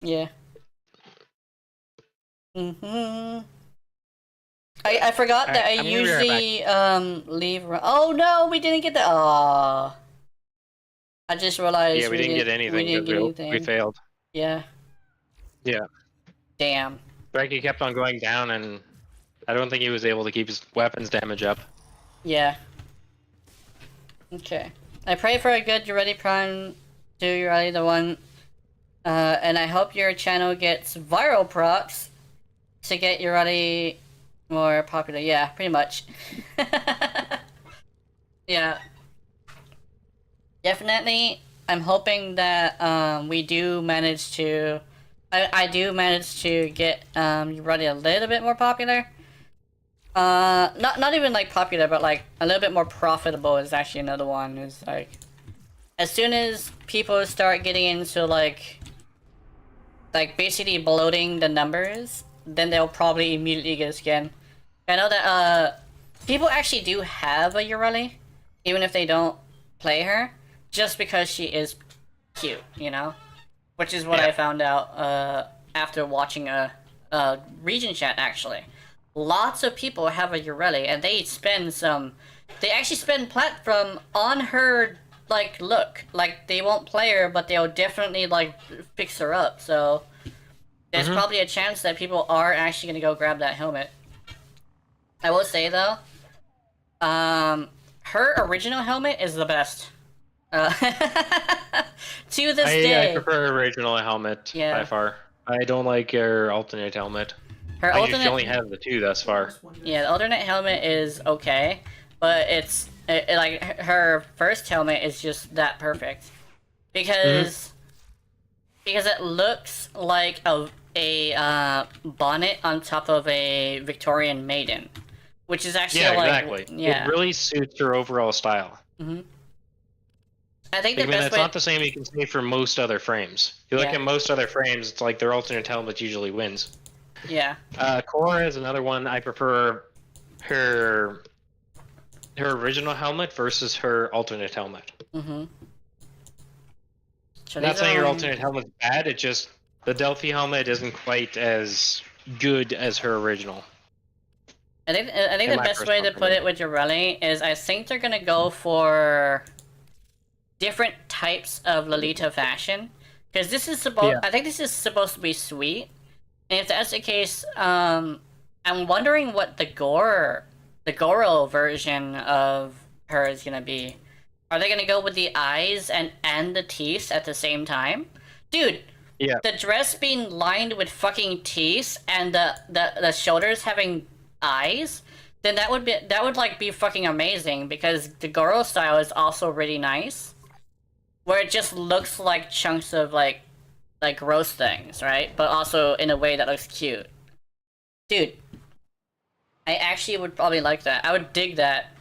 B: Yeah. I forgot that I
A: I'm gonna be right
B: usually leave. Oh no, we didn't get that. Oh. I just realized.
A: Yeah, we didn't get anything.
B: We didn't get anything.
A: We failed.
B: Yeah.
A: Yeah.
B: Damn.
A: Becky kept on going down, and I don't think he was able to keep his weapons damage up.
B: Yeah. Okay. I pray for a good Ready Prime 2, you're already the one. And I hope your channel gets viral procs to get your already more popular. Yeah, pretty much. Yeah. Definitely, I'm hoping that we do manage to... I do manage to get Ready a little bit more popular. Not even like popular, but like a little bit more profitable is actually another one. Is like, as soon as people start getting into like basically bloating the numbers, then they'll probably immediately get a skin. I know that people actually do have a Ureli, even if they don't play her, just because she is cute, you know, which is what I found out after watching a region chat actually. Lots of people have a Ureli, and they actually spend plat from on her, like, look. Like, they won't play her, but they'll definitely, like, fix her up, so... There's probably a chance that people are actually gonna go grab that helmet. I will say, though, her original helmet is the best. To this day.
A: I prefer her original helmet by far. I don't like her alternate helmet.
B: Her alternate...
A: She only has the 2 thus far.
B: Yeah, the alternate helmet is okay, but it's like her first helmet is just that perfect because it looks like a bonnet on top of a Victorian maiden, which is actually
A: exactly.
B: Yeah,
A: it really suits her overall style.
B: I think the best
A: it's not the same you can say for most other frames. You look at most other frames, it's like their alternate helmet usually wins.
B: Yeah.
A: Korra is another one. I prefer her original helmet versus her alternate helmet.
B: So
A: not saying her alternate helmet's bad, it just the Delphi helmet isn't quite as good as her original.
B: I think the best way to put it with Ureli is I think they're gonna go for different types of Lolita fashion, because this is I think this is supposed to be sweet. And if that's the case, I'm wondering what the Goro version of her is gonna be. Are they gonna go with the eyes and the teeth at the same time? Dude, the dress being lined with fucking teeth and the shoulders having eyes, then that would be fucking amazing, because the Goro style is also really nice. Where it just looks like chunks of like gross things, right? But also in a way that looks cute. Dude, I actually would probably like that. I would dig that,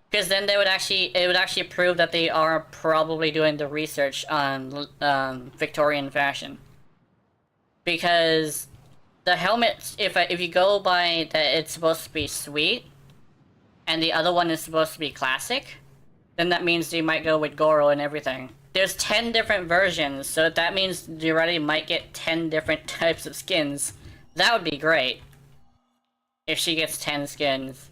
B: because then it would actually prove that they are probably doing the research on Victorian fashion. Because the helmet, if you go by that it's supposed to be sweet, and the other one is supposed to be classic, then that means they might go with Goro and everything. There's 10 different versions, so that means you already might get 10 different types of skins. That would be great. If she gets 10 skins.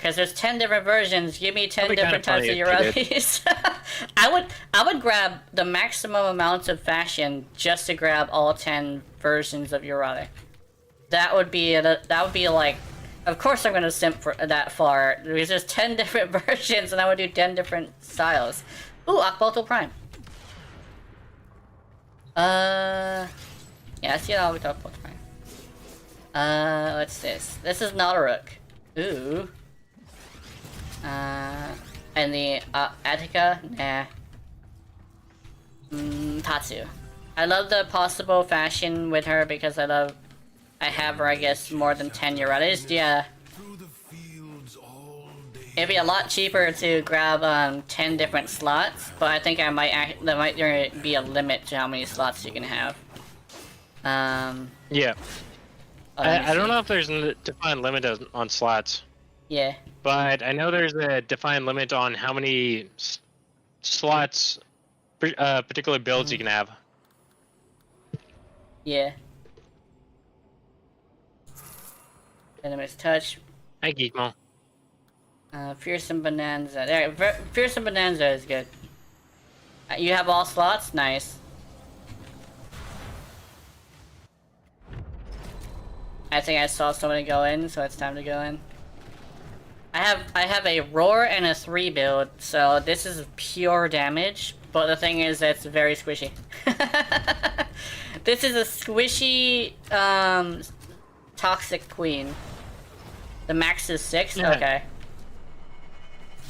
B: Because there's 10 different versions. Give me 10
A: That'd be
B: different
A: kinda
B: types of
A: funny if they
B: Uralis. I would grab the maximum amounts of fashion just to grab all 10 versions of Uralis. That would be like, of course I'm gonna simp for that far because there's 10 different versions and I would do 10 different styles. Ooh, Akbolto Prime. Yeah, I see it all with Akbolto Prime. What's this? This is not a rook. Ooh. And the Attica? Nah. Tatsu. I love the possible fashion with her because I have her, I guess, more than 10 Uralis. Yeah. It'd be a lot cheaper to grab 10 different slots, but I think there might be a limit to how many slots you can have.
A: Yeah. I don't know if there's a defined limit on slots.
B: Yeah.
A: But I know there's a defined limit on how many slots, particular builds you can have.
B: Yeah. Venomous Touch.
A: Hi, Geekmo.
B: Fearsome Bonanza. There, Fearsome Bonanza is good. You have all slots? Nice. I think I saw somebody go in, so it's time to go in. I have a roar and a 3 build, so this is pure damage, but the thing is that it's very squishy. This is a squishy toxic queen. The max is 6?
A: Yeah.
B: Okay.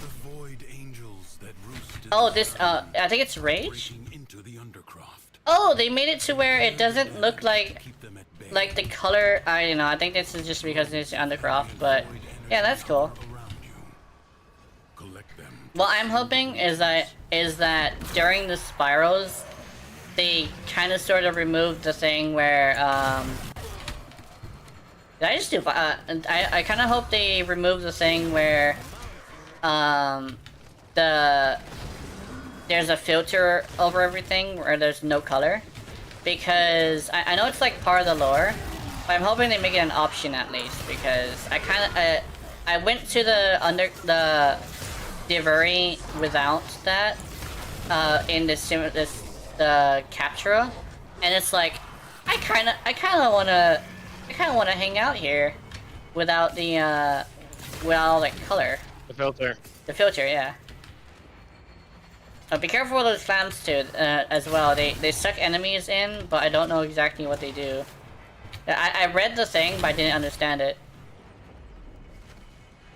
D: The void angels that roost in
B: Oh,
D: the
B: this
D: sky,
B: I think it's rage?
D: breaking into the undercroft.
B: Oh, they made it to where it doesn't look like
D: Keep them at bay.
B: the color. I don't know. I think this is just because it's Undercroft, but yeah, that's cool.
D: Around you. Collect them.
B: What I'm hoping is that during the spirals, they kind of sort of remove the thing where did I just do? I kind of hope they remove the thing where there's a filter over everything where there's no color, because I know it's like part of the lore, but I'm hoping they make it an option at least, because I went to the Diveri without that in the Captura, and it's like I kind of wanna hang out here without the without like color.
A: The filter.
B: The filter, yeah. Be careful with those clams too, as well. They suck enemies in, but I don't know exactly what they do. I read the thing, but I didn't understand it.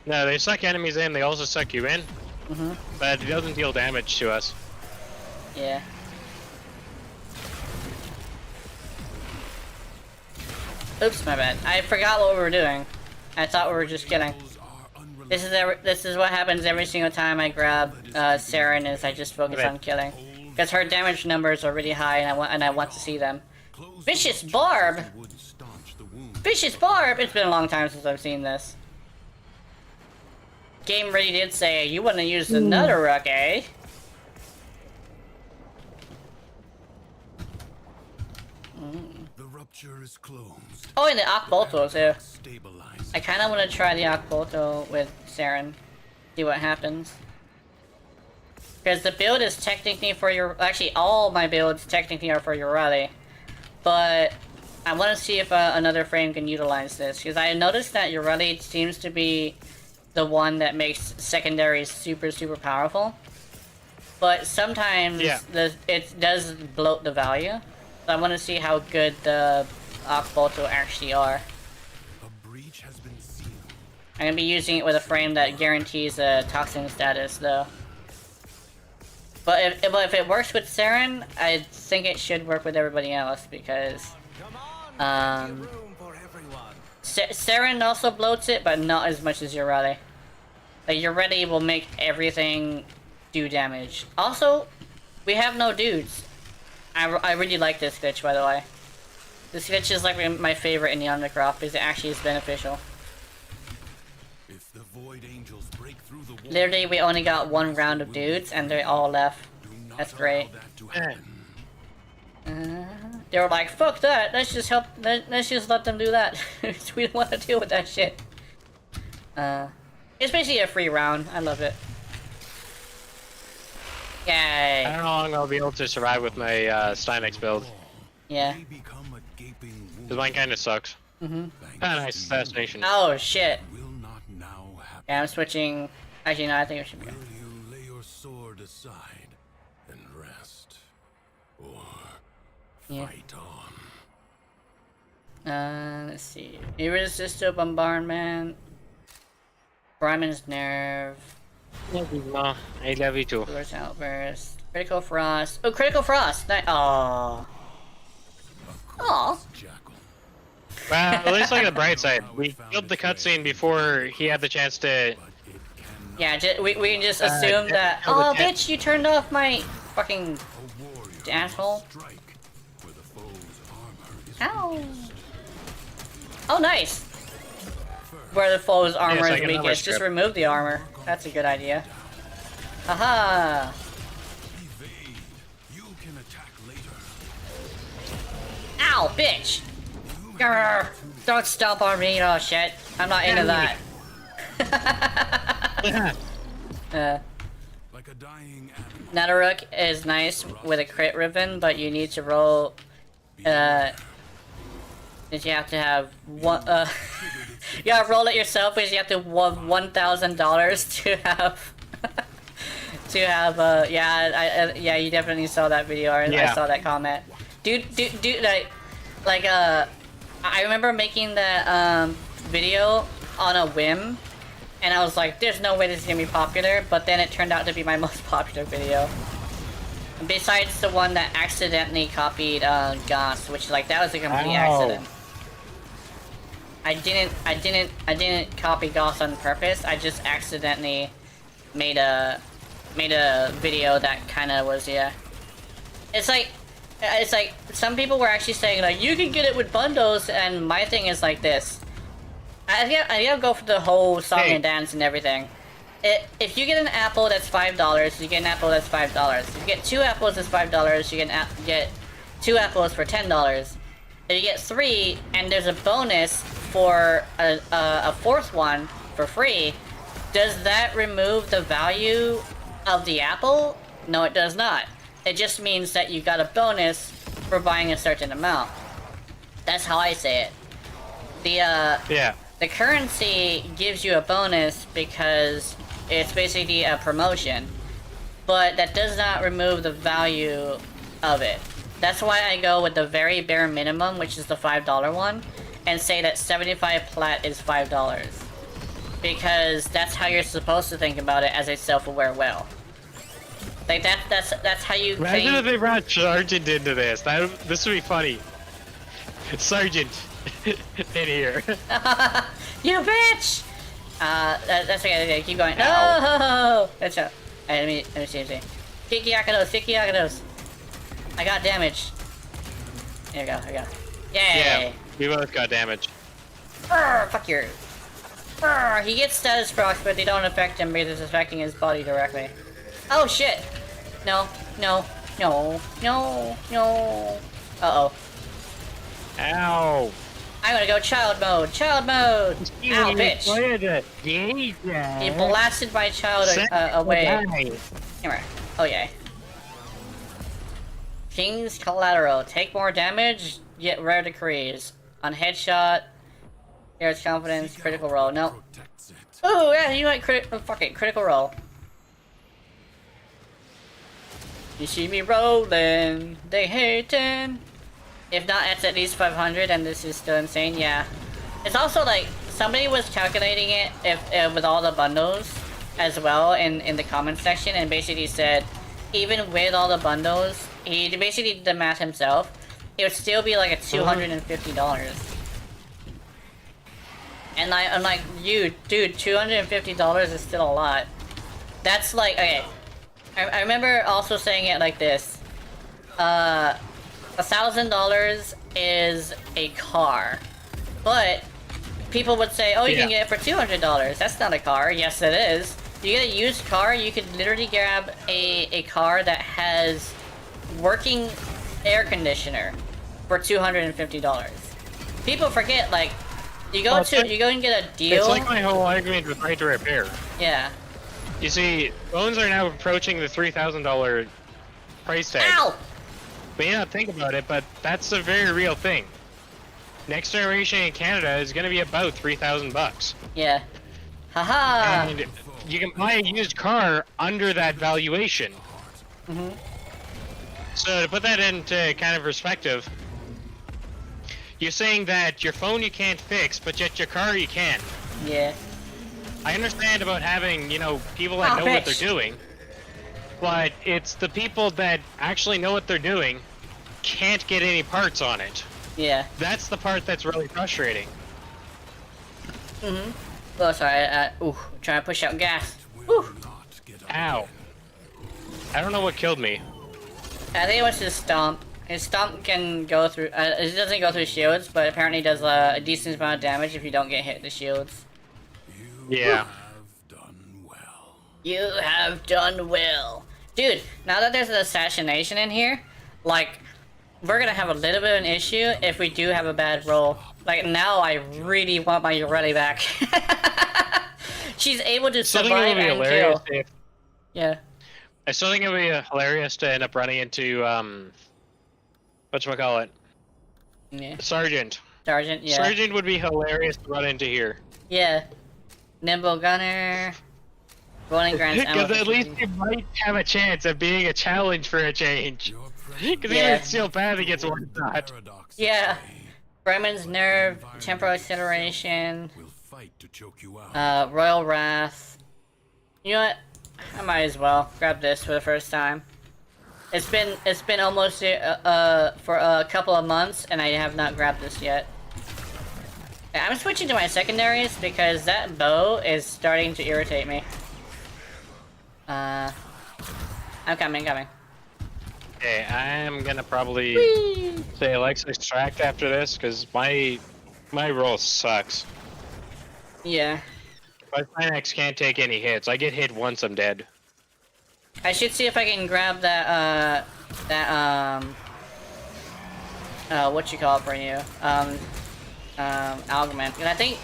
A: No, they suck enemies in, they also suck you in.
B: Mm-hmm.
A: But it doesn't deal damage to us.
B: Yeah. Oops, my bad. I forgot what we were doing. I thought we were just killing.
D: Angels are unrelated.
B: This is what happens every single time I grab Saren, is I just focus
A: Okay.
B: on killing. Because her damage numbers are really high, and I want to see them.
D: Close
B: Vicious
D: the
B: Barb!
D: would staunch the wound.
B: Vicious Barb! It's been a long time since I've seen this. Game Ready did say, you want to use another rook, eh?
D: The rupture is closed.
B: Oh, and the Akbolto too.
D: Stabilize.
B: I kind of want to try the Akbolto with Saren. See what happens. Because the build is technically for your... Actually, all my builds technically are for Uralis. But I want to see if another frame can utilize this. Because I noticed that Uralis seems to be the one that makes secondaries super, super powerful. But sometimes
A: Yeah.
B: it does bloat the value. So I want to see how good the Akbolto actually are.
D: A breach has been sealed.
B: I'm gonna be using it with a frame that guarantees a toxin status, though. But if it works with Saren, I think it should work with everybody else, because Saren also bloats it, but not as much as Uralis. Like, Uralis will make everything do damage. Also, we have no dudes. I really like this glitch, by the way. This glitch is like my favorite in the Undercroft, because it actually is beneficial.
D: If the void angels break through the wall,
B: Literally, we only got one round of dudes, and they all left.
D: do not
B: That's
D: allow
B: great.
D: that to happen.
B: They were like, "Fuck that! Let's just help. Let's just let them do that. We don't want to deal with that shit." It's It's basically a free round. I love it.
A: I
B: Yay.
A: don't know how long I'll be able to survive with my Steinix build.
B: Yeah.
D: They become a gaping
A: Because mine kind of sucks.
B: Mm-hmm.
A: Ah, nice assassination.
B: Oh, shit.
D: will not now happen.
B: Yeah, I'm switching. Actually, no, I think we should be
D: Will
B: good.
D: you lay your sword aside and rest, or
B: Yeah.
D: fight on?
B: Let's see. Irresistible Bombardment. Bryman's Nerve.
A: No, I love you too.
B: Doors Outburst. Critical Frost. Oh, Critical Frost! Oh. Oh.
D: Jackal.
A: Well, at least look at the bright side. We killed the cutscene before he had the chance to.
B: Yeah, we can just assume that.
A: kill the
B: Oh,
A: tent.
B: bitch, you turned off my fucking
D: A warrior
B: asshole.
D: strike where the foe's armor is
B: Ow. Oh, nice. Where the foe's armor
A: Yes, I
B: is
A: can armor
B: weakest, just
A: strip.
B: remove the armor. That's a good idea. Haha.
D: evade. You can attack later.
B: Ow, bitch. Grr. Don't stomp on me. Oh shit. I'm not into that.
D: Like a dying animal.
B: Netherrook is nice with a crit ribbon, but you need to roll. You have to have one. You gotta roll it yourself, because you have to have $1,000 to have. To have. Yeah, you definitely saw that video. I
A: Yeah.
B: saw that comment. Dude, I remember making that video on a whim, and I was like, "There's no way this is gonna be popular," but then it turned out to be my most popular video. Besides the one that accidentally copied Goss, which that was a complete accident. I didn't copy Goss on purpose. I just accidentally made a video that kind of was, yeah. It's like some people were actually saying like you can get it with bundles, and my thing is like this. I gotta go for the whole song and dance and everything. If you get an apple that's $5, you get an apple that's $5. If you get 2 apples that's $5, you get 2 apples for $10. If you get 3 and there's a bonus for a 4th one for free, does that remove the value of the apple? No, it does not. It just means that you got a bonus for buying a certain amount. That's how I say it. The currency gives you a bonus because it's basically a promotion, but that does not remove the value of it. That's why I go with the very bare minimum, which is the $5 one, and say that 75 plat is $5. Because that's how you're supposed to think about it as a self-aware whale. Like that's how you
A: Imagine if they brought Sergeant into this. This would be funny. Sergeant in here.
B: You bitch! That's okay. Keep going.
A: Ow.
B: No! That's up. Let me see. Kiki Akados. I got damage. There we go. Yay!
A: Yeah, we both got damage.
B: Fuck you. He gets status procs, but they don't affect him because it's affecting his body directly. Oh shit! No. Uh-oh.
A: Ow!
B: I'm gonna go child mode. Ow, bitch! He blasted my child away. Come here. Oh, yeah. King's Collateral. Take more damage, get rare decrees. On headshot, here's confidence, critical roll. No.
D: Protects it.
B: Oh, yeah, you like critical roll. You see me rolling, they hating. If not, it's at least 500, and this is still insane, yeah. It's also like, somebody was calculating it if with all the bundles as well in the comment section, and basically said, even with all the bundles, he basically did the math himself, it would still be like a $250. And I'm like, dude, $250 is still a lot. That's like, okay. I remember also saying it like this. $1,000 is a car. But people would say, oh, you can get it for $200. That's not a car. Yes, it is. You get a used car, you could literally grab a car that has working air conditioner for $250. People forget, like, You go and get a deal.
A: It's like my whole argument with right to repair.
B: Yeah.
A: You see, phones are now approaching the $3,000 price tag.
B: Ow!
A: May not think about it, but that's a very real thing. Next generation in Canada is going to be about $3,000.
B: Yeah. Haha!
A: And you can buy a used car under that valuation.
B: Mm-hmm.
A: So to put that into kind of perspective, you're saying that your phone you can't fix, but yet your car you can.
B: Yeah.
A: I understand about having, you know, people that know what they're doing, but it's the people that actually know what they're doing can't get any parts on it.
B: Yeah.
A: That's the part that's really frustrating.
B: Mm-hmm. Oh, sorry. Trying to push out gas. Woo.
A: Ow. I don't know what killed me.
B: I think it was his stomp. His stomp can go through. It doesn't go through shields, but apparently does a decent amount of damage if you don't get hit the shields.
A: Yeah.
B: You have done well. Dude, now that there's an assassination in here, like, we're gonna have a little bit of an issue if we do have a bad roll. Like, now I really want my Urelli back. She's able to survive and kill. Yeah.
A: I still think it would be hilarious to end up running into, whatchamacallit?
B: Yeah.
A: Sergeant.
B: Sergeant, yeah.
A: Sergeant would be hilarious to run into here.
B: Yeah. Nimble gunner. Rolling grants ammo.
A: Because at least you might have a chance of being a challenge for a change. Because even still bad against one shot.
B: Yeah. Bremen's nerve, temporal acceleration. Royal wrath. You know what? I might as well grab this for the first time. It's been almost for a couple of months, and I have not grabbed this yet. I'm switching to my secondaries because that bow is starting to irritate me. I'm coming.
A: Okay, I'm gonna probably say Alexa extract after this because my roll sucks.
B: Yeah.
A: My Synex can't take any hits. I get hit once, I'm dead.
B: I should see if I can grab that what you call it for you, augment. And I think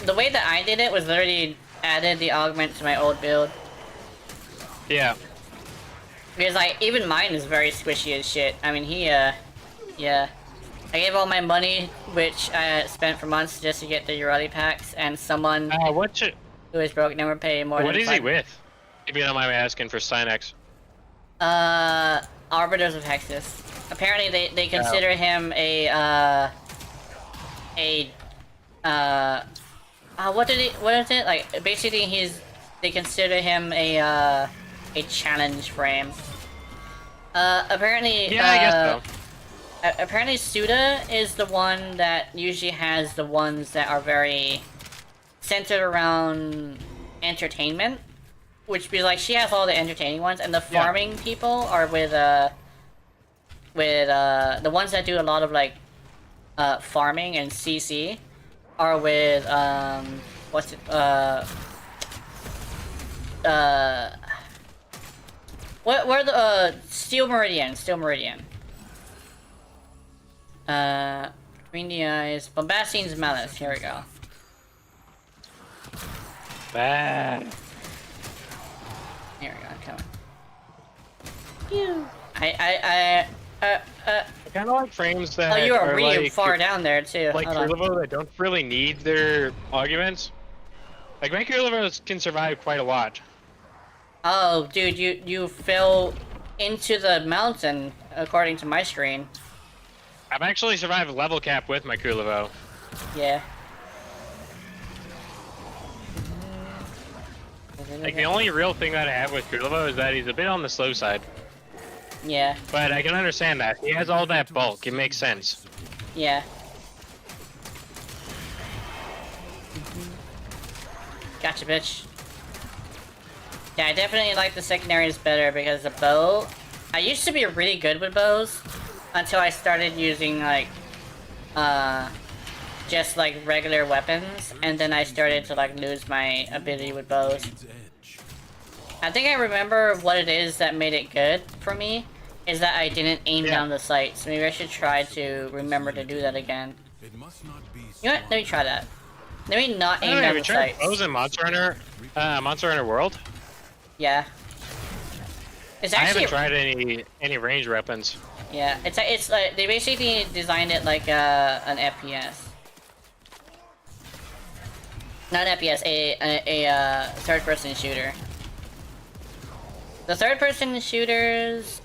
B: the way that I did it was literally added the augment to my old build.
A: Yeah.
B: Because like even mine is very squishy as shit. I mean yeah. I gave all my money, which I spent for months just to get the Urelli packs, and someone who is broke never paid more.
A: What is he with? If you don't mind me asking for Synex.
B: Arbiters of Hexus. Apparently they consider him what is it? Like basically they consider him a challenge frame. Apparently
A: yeah, I guess so.
B: Apparently Suda is the one that usually has the ones that are very centered around entertainment. Which be like she has all the entertaining ones, and the farming people are with the ones that do a lot of like farming and CC are with where the Steel Meridian. Between the eyes, Bombastine's Malice. Here we go.
A: Bad.
B: Here we go, I'm coming. I
A: kind of like frames that
B: oh, you are really
A: like,
B: far down there, too.
A: Like Kurlevo that don't really need their arguments. Like, my Kurlevos can survive quite a lot.
B: Oh, dude, you fell into the mountain, according to my screen.
A: I've actually survived level cap with my Kurlevo.
B: Yeah.
A: Like, the only real thing that I have with Kurlevo is that he's a bit on the slow side.
B: Yeah.
A: But I can understand that. He has all that bulk. It makes sense.
B: Yeah. Gotcha, bitch. Yeah, I definitely like the secondaries better because the bow... I used to be really good with bows until I started using, like, just, like, regular weapons, and then I started to, like, lose my ability with bows. I think I remember what it is that made it good for me, is that I didn't aim down the sights. Maybe I should try to remember to do that again. You know what? Let me try that. Let me not
A: I
B: aim
A: don't know,
B: down
A: have
B: the
A: you tried
B: sights.
A: bows in Monster Hunter World?
B: Yeah. It's
A: I
B: actually
A: haven't tried any range weapons.
B: yeah. It's like they basically designed it like an FPS. Not an FPS, a third-person shooter. The third-person shooters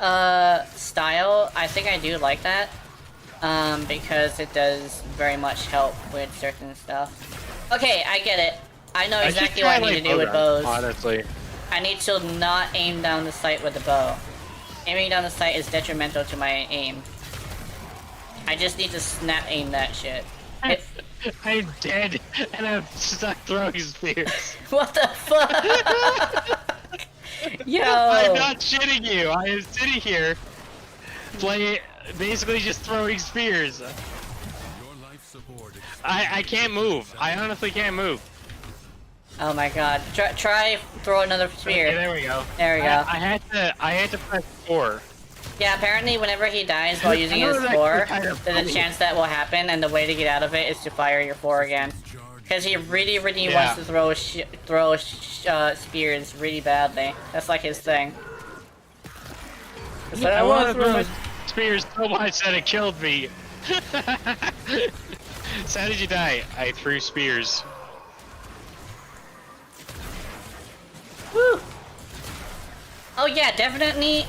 B: style, I think I do like that. Because it does very much help with certain stuff. Okay, I get it. I know exactly what I need to do with bows.
A: Honestly.
B: I need to not aim down the sight with the bow. Aiming down the sight is detrimental to my aim. I just need to snap aim that shit.
A: I'm dead, and I'm stuck throwing spears.
B: What the fuck? Yo!
A: I'm not shitting you. I am sitting here, basically just throwing spears.
D: Your life support
A: I can't move. I honestly can't move.
B: Oh my god. Try throw another spear.
A: Okay, there we go.
B: There we go.
A: I had to press 4.
B: Yeah, apparently whenever he dies while using his 4, there's a chance that will happen, and the way to get out of it is to fire your 4 again. Because he really wants to throw spears really badly. That's like his thing. It's like,
A: I want to throw spears so much that it killed me. So how did you die? I threw spears.
B: Woo! Oh yeah, definitely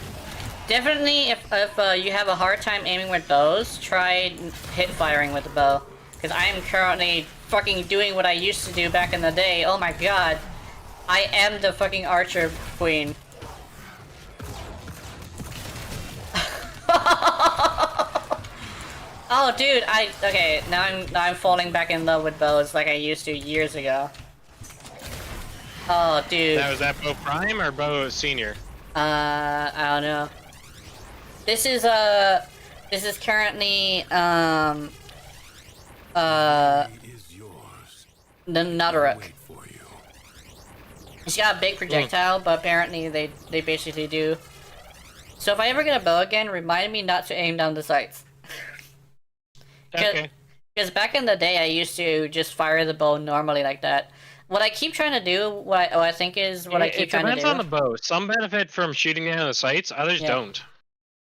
B: if you have a hard time aiming with bows, try hip firing with the bow. Because I am currently fucking doing what I used to do back in the day. Oh my god. I am the fucking archer queen. Oh dude, okay, now I'm falling back in love with bows like I used to years ago. Oh dude.
A: Now, was that Bow Prime or Bow Senior?
B: I don't know. This is currently
D: is yours.
B: the Nutteruk.
D: Wait for you.
B: It's got a big projectile, but apparently they basically do. So if I ever get a bow again, remind me not to aim down the sights.
A: Okay.
B: Because back in the day, I used to just fire the bow normally like that. What I keep trying to do, what I think is what I keep trying to do.
A: It depends on the bow. Some benefit from shooting down the sights, others don't.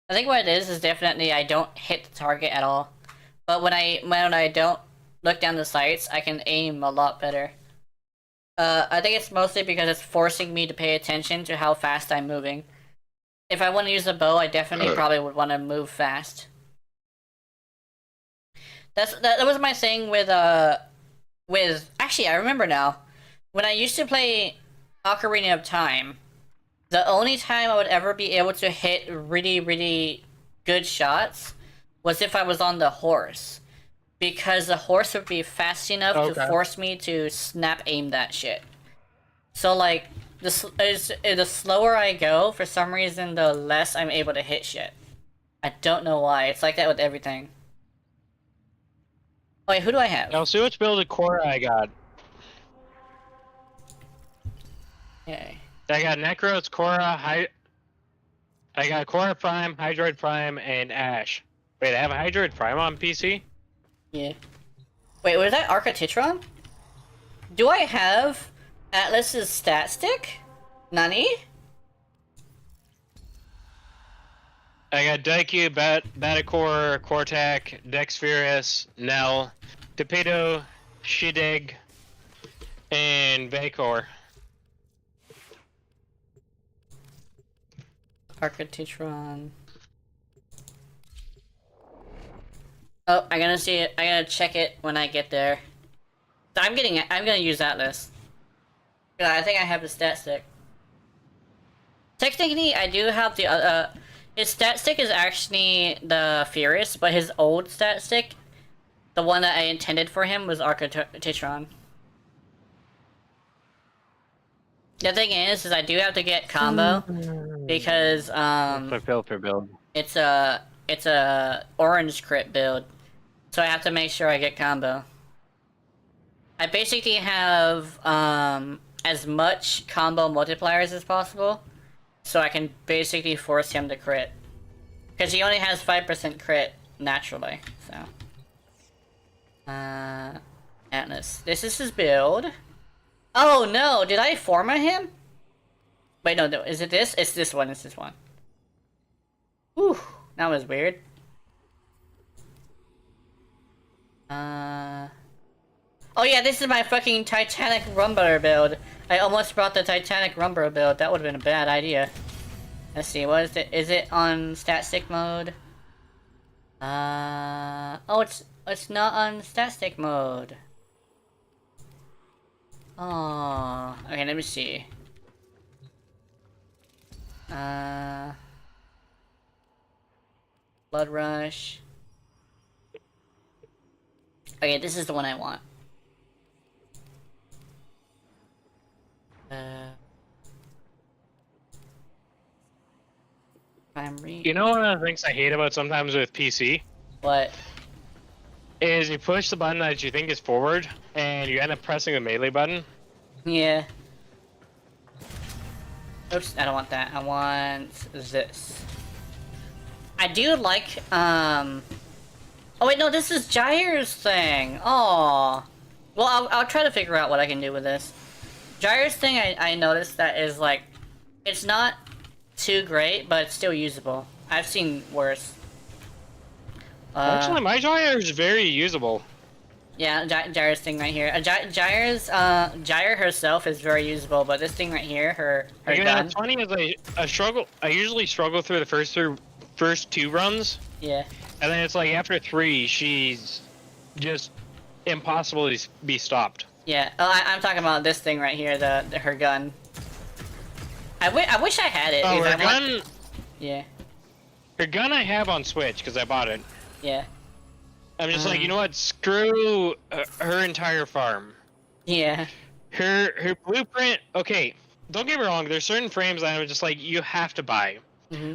B: I think what it is definitely I don't hit the target at all. But when I don't look down the sights, I can aim a lot better. I think it's mostly because it's forcing me to pay attention to how fast I'm moving. If I want to use a bow, I definitely probably would want to move fast. That was my thing with actually I remember now. When I used to play Ocarina of Time, the only time I would ever be able to hit really good shots was if I was on the horse. Because the horse would be fast enough to force me to snap aim that shit. So like, the slower I go, for some reason, the less I'm able to hit shit. I don't know why. It's like that with everything. Oh, wait, who do I have?
A: Now see which build of Korra I got.
B: Okay.
A: I got Necros, Korra, I got Korra Prime, Hydroid Prime, and Ash. Wait, I have a Hydroid Prime on PC?
B: Yeah. Wait, was that Archititron? Do I have Atlas's stat stick? Nani?
A: I got Daiku, Batacore, Cortac, Dexferus, Nell, Torpedo, Shideg, and Bakor.
B: Archititron. Oh, I'm gonna see it. I gotta check it when I get there. I'm gonna use Atlas. Yeah, I think I have the stat stick. Technically, I do have the his stat stick is actually the Furious, but his old stat stick, the one that I intended for him, was Archititron. The thing is I do have to get combo because
A: My filter build.
B: it's a orange crit build, so I have to make sure I get combo. I basically have as much combo multipliers as possible, so I can basically force him to crit. Because he only has 5% crit naturally, so. Atlas. This is his build. Oh no, did I format him? Wait, no, is it this? It's this one, it's this one. Whew, that was weird. Oh yeah, this is my fucking Titanic Rumbler build. I almost brought the Titanic Rumbler build. That would have been a bad idea. Let's see, what is it? Is it on stat stick mode? Oh, it's not on stat stick mode. Oh, okay, let me see. Blood Rush. Okay, this is the one I want.
A: You know one of the things I hate about sometimes with PC?
B: What?
A: Is you push the button that you think is forward, and you end up pressing the melee button.
B: Yeah. Oops, I don't want that. I want this. I do like, Oh wait, no, this is Gyre's thing. Oh. Well, I'll try to figure out what I can do with this. Gyre's thing, I noticed that is like, it's not too great, but it's still usable. I've seen worse.
A: Actually, my Gyre is very usable.
B: Yeah, Gyre's thing right here. Gyre herself is very usable, but this thing right here, her gun.
A: What's funny is I usually struggle through the first two runs.
B: Yeah.
A: And then it's like after 3, she's just impossible to be stopped.
B: Yeah. Oh, I'm talking about this thing right here, her gun. I wish I had it.
A: Oh,
B: because
A: her gun.
B: Yeah.
A: Her gun I have on Switch because I bought it.
B: Yeah.
A: I'm just like, you know what? Screw her entire farm.
B: Yeah.
A: Her blueprint. Okay, don't get me wrong. There's certain frames that I'm just like, you have to buy.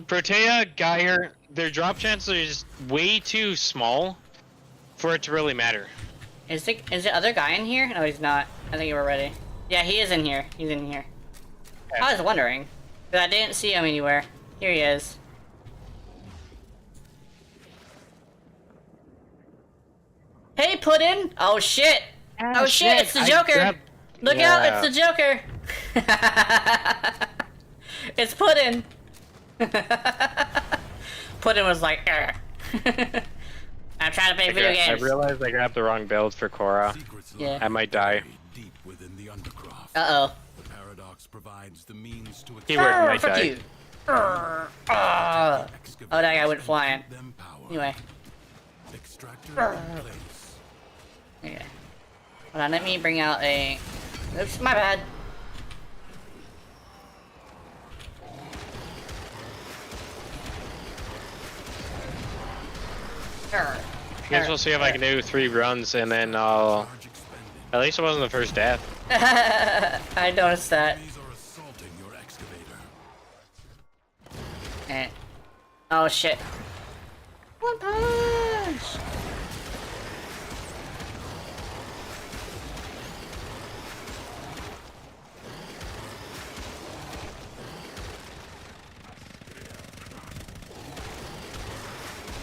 A: Protea, Gyre, their drop chances are just way too small for it to really matter.
B: Is the other guy in here? No, he's not. I think you were ready. Yeah, he is in here. He's in here.
A: Yeah.
B: I was wondering, but I didn't see him anywhere. Here he is. Hey, Puddin! Oh shit! Oh shit! It's the Joker! Look out! It's the Joker! It's Puddin! Puddin was like, "Arr." I'm trying to play video games.
A: I realized I grabbed the wrong build for Korra.
B: Yeah.
A: I might die.
D: Deep within the undercroft.
B: Uh-oh.
D: The paradox provides the means to
A: Keyword might
B: Fuck
A: die.
B: you. Oh, that guy went flying.
D: them power.
B: Anyway.
D: Extractor in place.
B: Okay. Hold on, let me bring out a... Oops, my bad.
A: I guess we'll see if I can do 3 runs and then I'll...
D: Charge expended.
A: At least it wasn't the first death.
B: I noticed that.
D: These are assaulting your excavator.
B: Eh. Oh shit. One punch!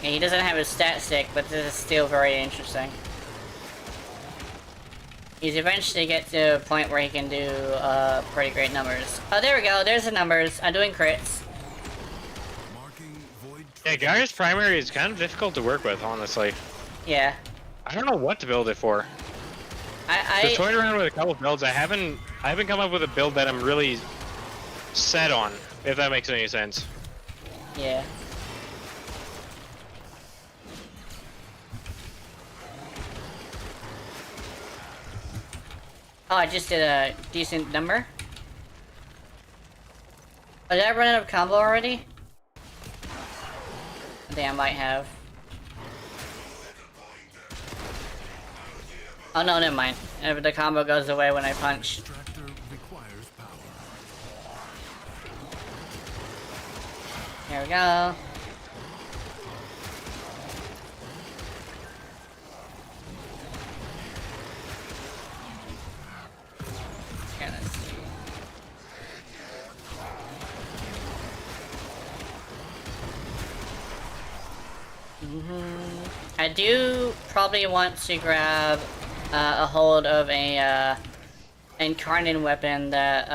B: Yeah, he doesn't have his stat stick, but this is still very interesting. He's eventually get to a point where he can do pretty great numbers. Oh, there we go. There's the numbers. I'm doing crits.
D: Marking void
A: Yeah, Gyre's primary is kind of difficult to work with, honestly.
B: Yeah.
A: I don't know what to build it for. Just
B: I
A: toyed around with a couple builds. I haven't come up with a build that I'm really set on, if that makes any sense.
B: yeah. Oh, I just did a decent number. Oh, did I run out of combo already? I think I might have. Oh no, never mind. The combo goes away when I punch.
D: extractor requires power.
B: There we go. Okay, let's see. I do probably want to grab a hold of a incarnate weapon that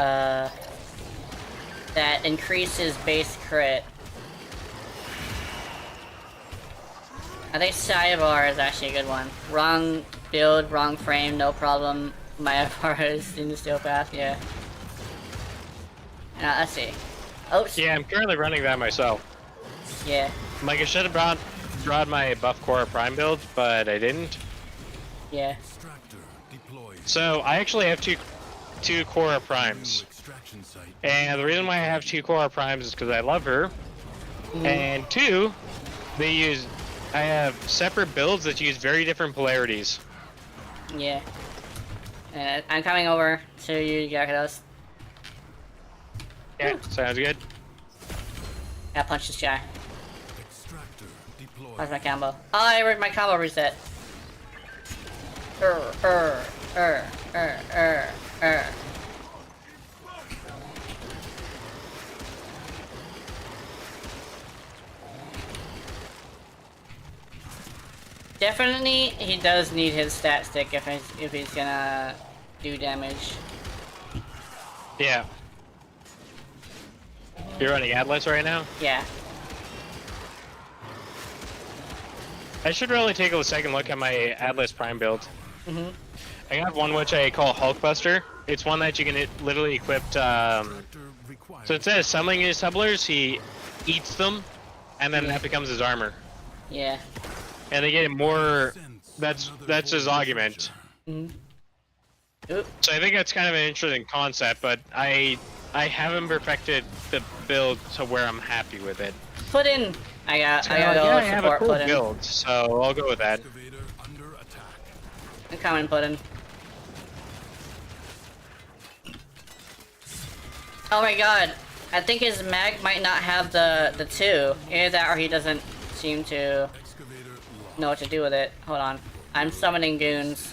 B: that increases base crit. I think Cybar is actually a good one. Wrong build, wrong frame, no problem. My FR is in the steel path, yeah. Now, let's see. Oops.
A: Yeah, I'm currently running that myself.
B: Yeah.
A: Like, I should have brought my buff Korra Prime build, but I didn't.
B: Yeah.
A: So, I actually have two Korra Primes. And the reason why I have two Korra Primes is because I love her. And two, I have separate builds that use very different polarities.
B: Yeah. I'm coming over to you, Gyarados.
A: Yeah, sounds good.
B: Yeah, punch this guy. Where's my combo? Oh, my combo reset. Definitely, he does need his stat stick if he's gonna do damage.
A: Yeah. You're running Atlas right now?
B: Yeah.
A: I should really take a second look at my Atlas Prime build. I have one which I call Hulkbuster. It's one that you can literally equip. So instead of summoning his tumblers, he eats them, and then that becomes his armor.
B: Yeah.
A: And they get more. That's his argument.
B: Oop.
A: So I think that's kind of an interesting concept, but I haven't perfected the build to where I'm happy with it.
B: Put in. I got
A: yeah, I have a
B: support
A: cool
B: put in.
A: build, so I'll go with that.
B: I'm coming, put in. Oh my god. I think his mag might not have the two. Either that or he doesn't seem to know what to do with it. Hold on. I'm summoning goons.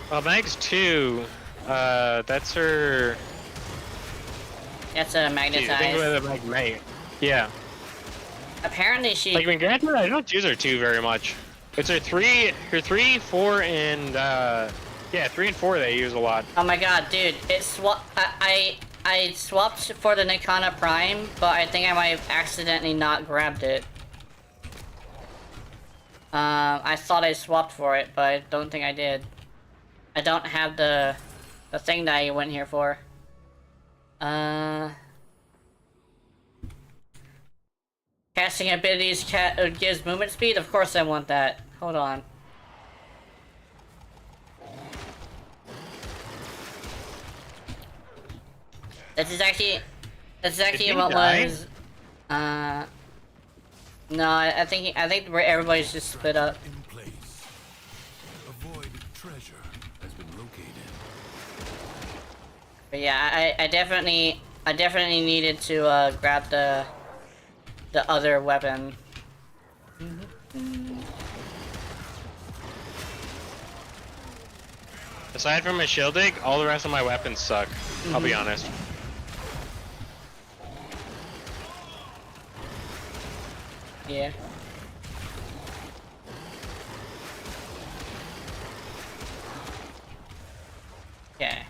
A: Well, Mag's 2, that's her...
B: That's a
A: I think
B: magnetized.
A: with a Mag. Yeah.
B: Apparently she...
A: Like, I mean, granted, I don't use her 2 very much. It's her 3, 4, and, yeah, 3 and 4 they use a lot.
B: Oh my god, dude. I swapped for the Nikana Prime, but I think I might have accidentally not grabbed it. I thought I swapped for it, but I don't think I did. I don't have the thing that I went here for. Casting abilities gives movement speed? Of course I want that. Hold on. This is actually what was. No, I think where everybody's just split up.
D: In place. Avoid treasure has been located.
B: But yeah, I definitely needed to grab the other weapon.
A: Aside from my shield dig, all the rest of my weapons suck. I'll be honest.
B: Yeah. Okay.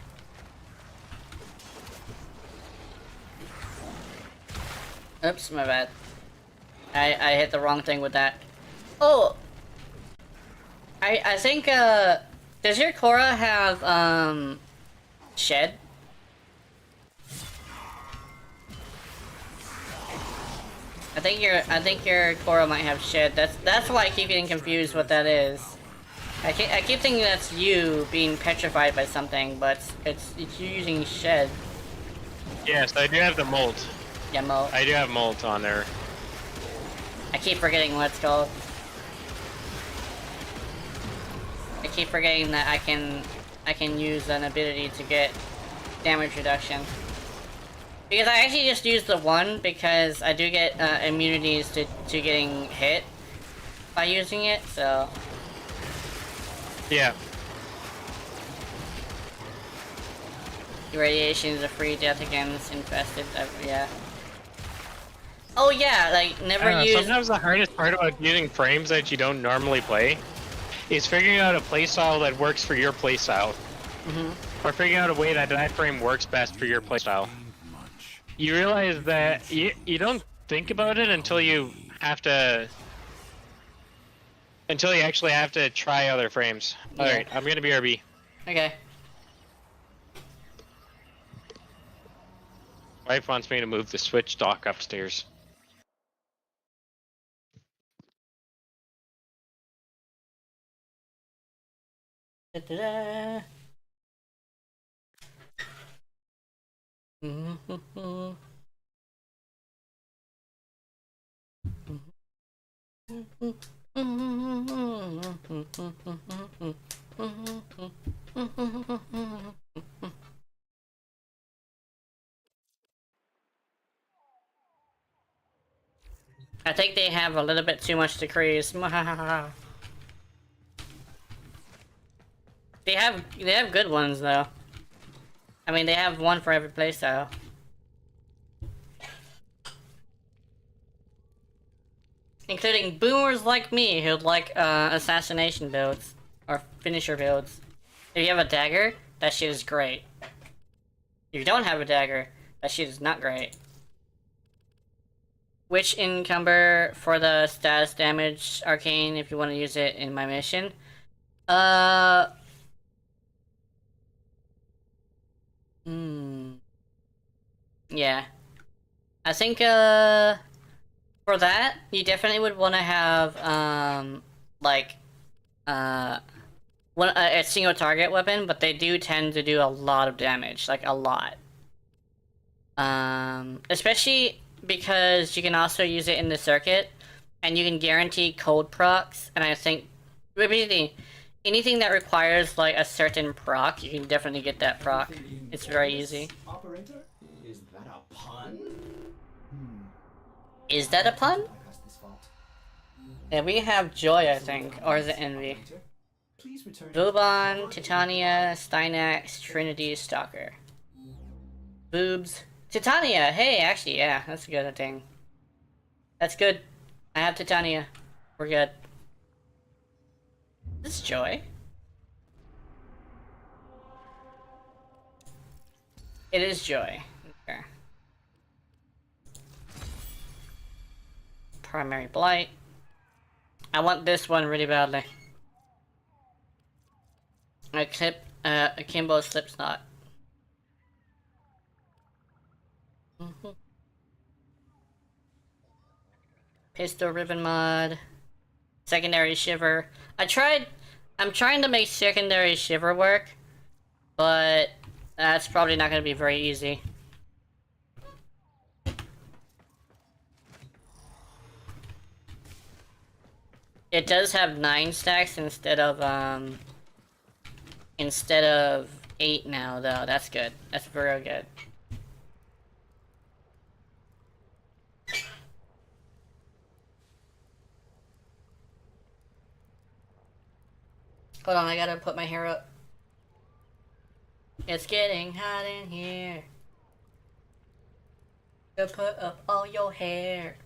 B: Oops, my bad. I hit the wrong thing with that. Oh! I think, does your Korra have, shed? I think your Korra might have shed. That's why I keep getting confused what that is. I keep thinking that's you being petrified by something, but it's you using shed.
A: Yes, I do have the molt.
B: Yeah, Mo.
A: I do have molt on there.
B: I keep forgetting what it's called. I keep forgetting that I can use an ability to get damage reduction. Because I actually just use the one because I do get immunities to getting hit by using it, so...
A: Yeah.
B: Irradiation is a free death against infested, yeah. Oh yeah, like
A: I
B: never
A: don't know,
B: use.
A: sometimes the hardest part about using frames that you don't normally play is figuring out a playstyle that works for your playstyle. Or figuring out a way that that frame works best for your playstyle. You realize that you don't think about it until you have to... Until you actually have to try other frames.
B: Yeah.
A: Alright, I'm gonna BRB.
B: Okay.
A: Wife wants me to move the Switch dock upstairs.
B: Da-da-da. I think they have a little bit too much decrease. They have good ones though. I mean, they have one for every playstyle. Including boomers like me who'd like assassination builds or finisher builds. If you have a dagger, that shit is great. If you don't have a dagger, that shit is not great. Which encumber for the status damage arcane if you want to use it in my mission? Yeah. I think, for that, you definitely would want to have, like, a single target weapon, but they do tend to do a lot of damage, like, a lot. Especially because you can also use it in the circuit, and you can guarantee cold procs, and I think, anything that requires, like, a certain proc, you can definitely get that proc. It's very easy.
F: Operator? Is that a pun?
B: Is that a pun?
F: Bypass this vault.
B: Yeah, we have Joy, I think, or is it Envy?
F: Operator, please return.
B: Boban, Titania, Stynax, Trinity, Stalker. Boobs. Titania! Hey, actually, yeah, that's a good thing. That's good. I have Titania. We're good. This is Joy. It is Joy. Okay. Primary Blight. I want this one really badly. Akimbo Slipknot. Pistol Ribbon Mod. Secondary Shiver. I'm trying to make Secondary Shiver work, but that's probably not going to be very easy. It does have 9 stacks instead of 8 now, though. That's good. That's very good. Hold on, I gotta put my hair up. It's getting hot in here. Go put up all your hair.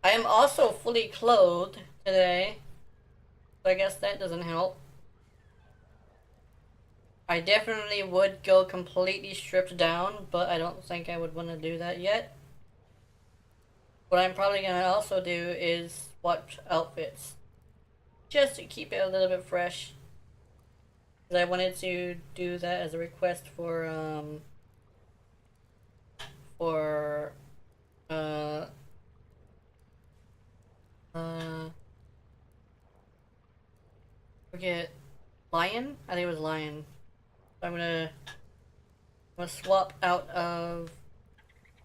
B: I am also fully clothed today, so I guess that doesn't help. I definitely would go completely stripped down, but I don't think I would want to do that yet. What I'm probably going to also do is swap outfits, just to keep it a little bit fresh. Because I wanted to do that as a request for forget, Lion? I think it was Lion. So I'm gonna swap out of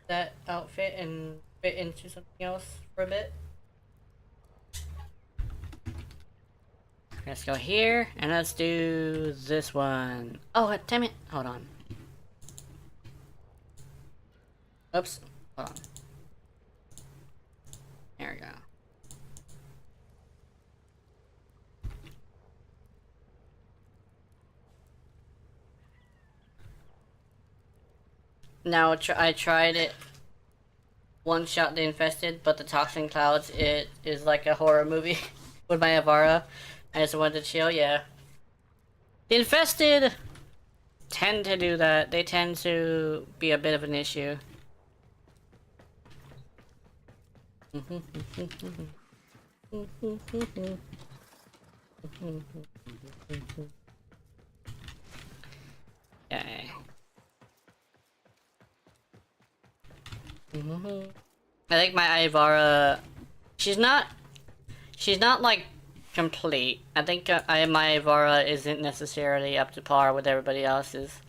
B: that outfit and fit into something else for a bit. Let's go here, and let's do this one. Oh, damn it. Hold on. Oops. Hold on. There we go. Now I tried it. One shot the infested, but the toxin clouds, it is like a horror movie with my Avara. I just wanted to chill, yeah. The infested tend to do that. They tend to be a bit of an issue. Okay. I think my Ivara, she's not like complete. I think my Ivara isn't necessarily up to par with everybody else's.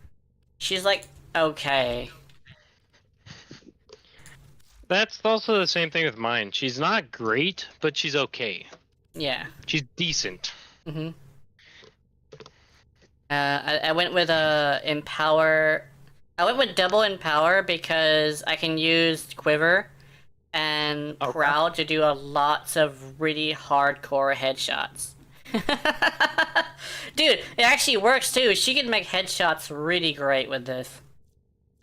B: She's like okay.
A: That's also the same thing with mine. She's not great, but she's okay.
B: Yeah.
A: She's decent.
B: I went with Empower. I went with double Empower because I can use Quiver and Prowl to do lots of really hardcore headshots. Dude, it actually works too. She can make headshots really great with this.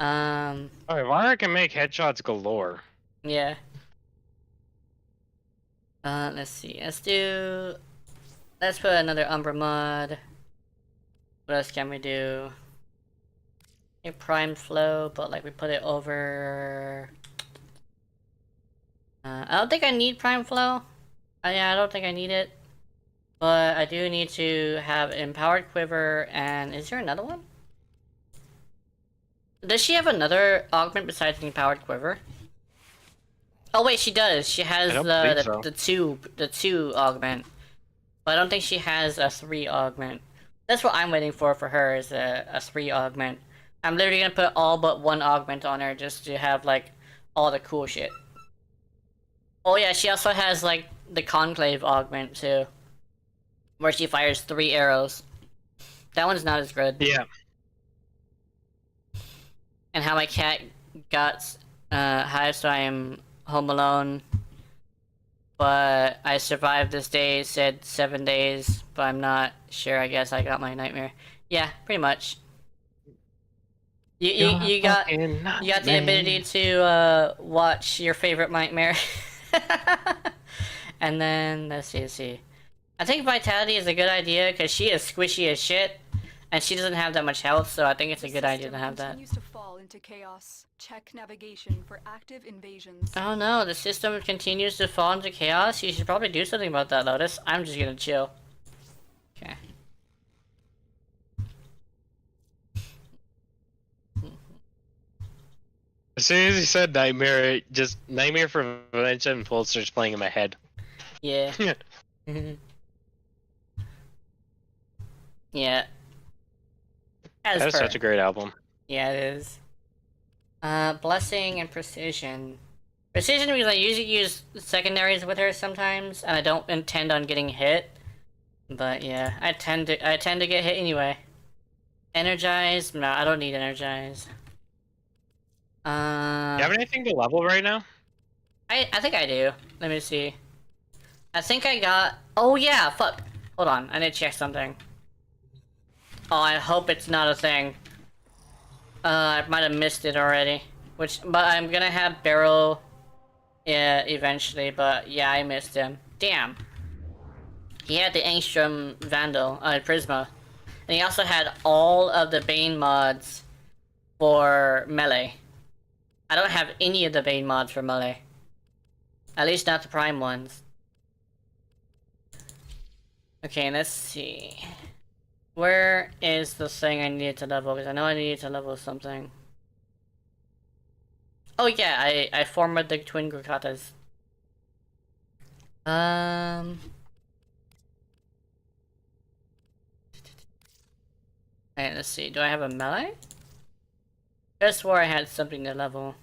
A: Okay, Vara can make headshots galore.
B: Yeah. Let's see. Let's put another Umbra mod. What else can we do? A Prime Flow, but like we put it over. I don't think I need Prime Flow. Yeah, I don't think I need it. But I do need to have Empowered Quiver, and is there another one? Does she have another augment besides the Empowered Quiver? Oh wait, she does. She has the two augment. But I don't think she has a 3 augment. That's what I'm waiting for her, is a 3 augment. I'm literally gonna put all but 1 augment on her just to have like all the cool shit. Oh yeah, she also has like the Conclave augment too, where she fires 3 arrows. That one's not as good.
A: Yeah.
B: And how my cat got hives, so I am home alone. But I survived this day, said 7 days, but I'm not sure. I guess I got my nightmare. Yeah, pretty much. You got the ability to watch your favorite nightmare. And then let's see. I think Vitality is a good idea because she is squishy as shit, and she doesn't have that much health, so I think it's a good idea to have that.
G: Continues to fall into chaos. Check navigation for active invasions.
B: Oh no, the system continues to fall into chaos? You should probably do something about that, Lotus. I'm just gonna chill. Okay.
A: As soon as he said nightmare, just Nightmare for Valencia and Pulse starts playing in my head.
B: Yeah. Yeah.
A: That's such a great album.
B: Yeah, it is. Blessing and Precision. Precision because I usually use secondaries with her sometimes, and I don't intend on getting hit. But yeah, I tend to get hit anyway. Energize? No, I don't need Energize.
A: You have anything to level right now?
B: I think I do. Let me see. I think I got... Oh yeah, fuck. Hold on, I need to check something. Oh, I hope it's not a thing. I might have missed it already. But I'm gonna have Barrel eventually, but yeah, I missed him. Damn. He had the Angstrom Vandal, Prisma. And he also had all of the Bane mods for melee. I don't have any of the Bane mods for melee. At least not the Prime ones. Okay, let's see. Where is the thing I needed to level? Because I know I needed to level something. Oh yeah, I formed the twin Grukatas. Alright, let's see. Do I have a melee? I swore I had something to level.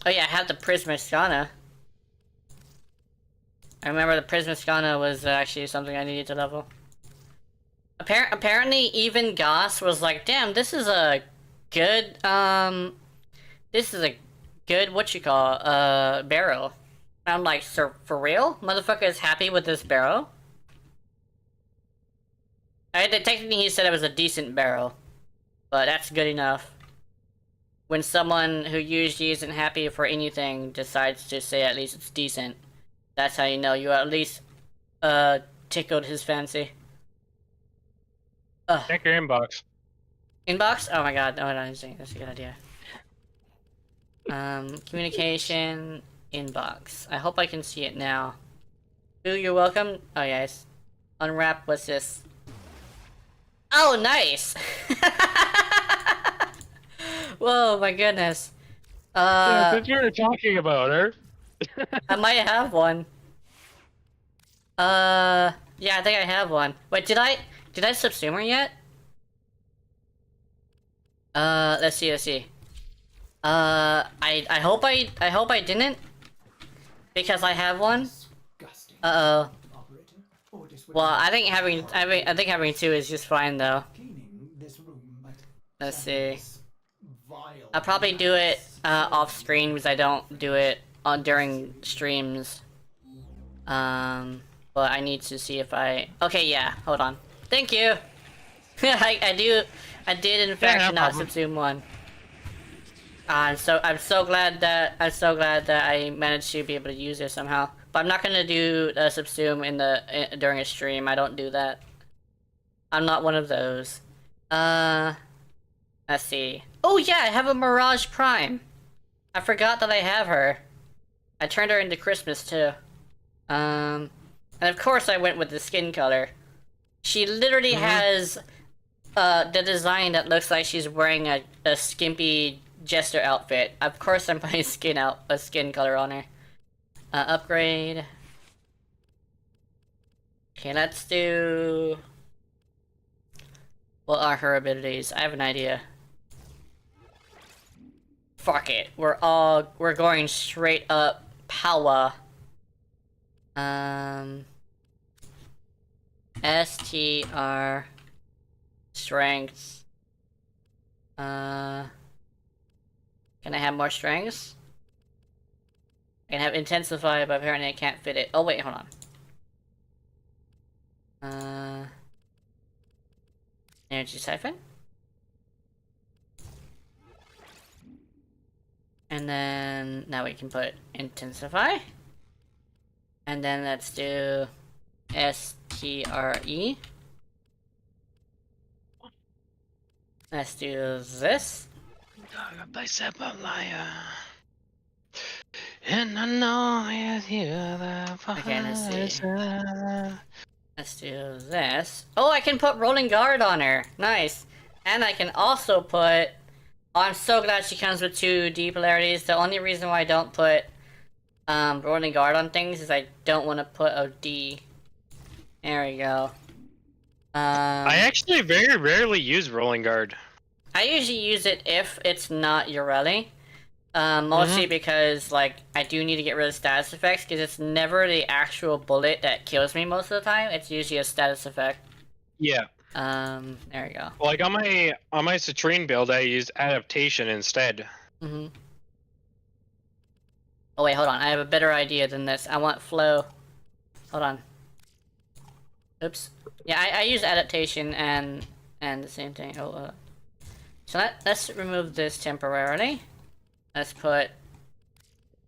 B: Oh yeah, I have the Prismaskana. I remember the Prismaskana was actually something I needed to level. Apparently even Goss was like, damn, this is a good, barrel. I'm like, sir, for real? Motherfucker is happy with this barrel? Technically he said it was a decent barrel. But that's good enough. When someone who usually isn't happy for anything decides to say at least it's decent, that's how you know you at least tickled his fancy.
A: Check your inbox.
B: Inbox? Oh my god, no, that's a good idea. Communication, inbox. I hope I can see it now. Ooh, you're welcome. Oh yes. Unwrap, what's this? Oh, nice! Whoa, my goodness.
A: Yeah, that's what we're talking about, huh?
B: I might have one. Yeah, I think I have one. Wait, did I subsume her yet? Let's see. I hope I didn't, because I have one.
F: Disgusting.
B: Uh-oh.
F: Operator, orders were
B: Well, I think having two is just fine though.
F: cleaning this room, but
B: Let's see.
F: this vile
B: I'll probably do it off screen because I don't do it on during streams. But I need to see if I. Okay, yeah. Hold on. Thank you. I did in fact
A: no
B: not
A: problem.
B: subsume one. I'm so glad that I managed to be able to use it somehow. But I'm not gonna do a subsume during a stream. I don't do that. I'm not one of those. Let's see. Oh yeah, I have a Mirage Prime. I forgot that I have her. I turned her into Christmas too. And of course I went with the skin color. She literally has the design that looks like she's wearing a skimpy jester outfit. Of course I'm putting a skin color on her. Upgrade. Okay, let's do... What are her abilities? I have an idea. Fuck it. We're going straight up power. STR strengths. Can I have more strengths? I can have intensify, but apparently I can't fit it. Oh wait, hold on. Energy siphon. And then now we can put intensify. And then let's do STRE. Let's do this.
A: Bicep a liar. And I know it's you that
B: Okay, let's see. Let's do this. Oh, I can put rolling guard on her. Nice. And I can also put... Oh, I'm so glad she comes with 2D polarities. The only reason why I don't put rolling guard on things is I don't want to put a D. There we go.
A: I actually very rarely use rolling guard.
B: I usually use it if it's not Ureli. Mostly because, like, I do need to get rid of status effects, because it's never the actual bullet that kills me most of the time. It's usually a status effect.
A: Yeah.
B: There we go.
A: Like on my Citrine build, I used adaptation instead.
B: Mm-hmm. Oh wait, hold on. I have a better idea than this. I want flow. Hold on. Oops. Yeah, I use adaptation and the same thing. Oh, so let's remove this temporarily. Let's put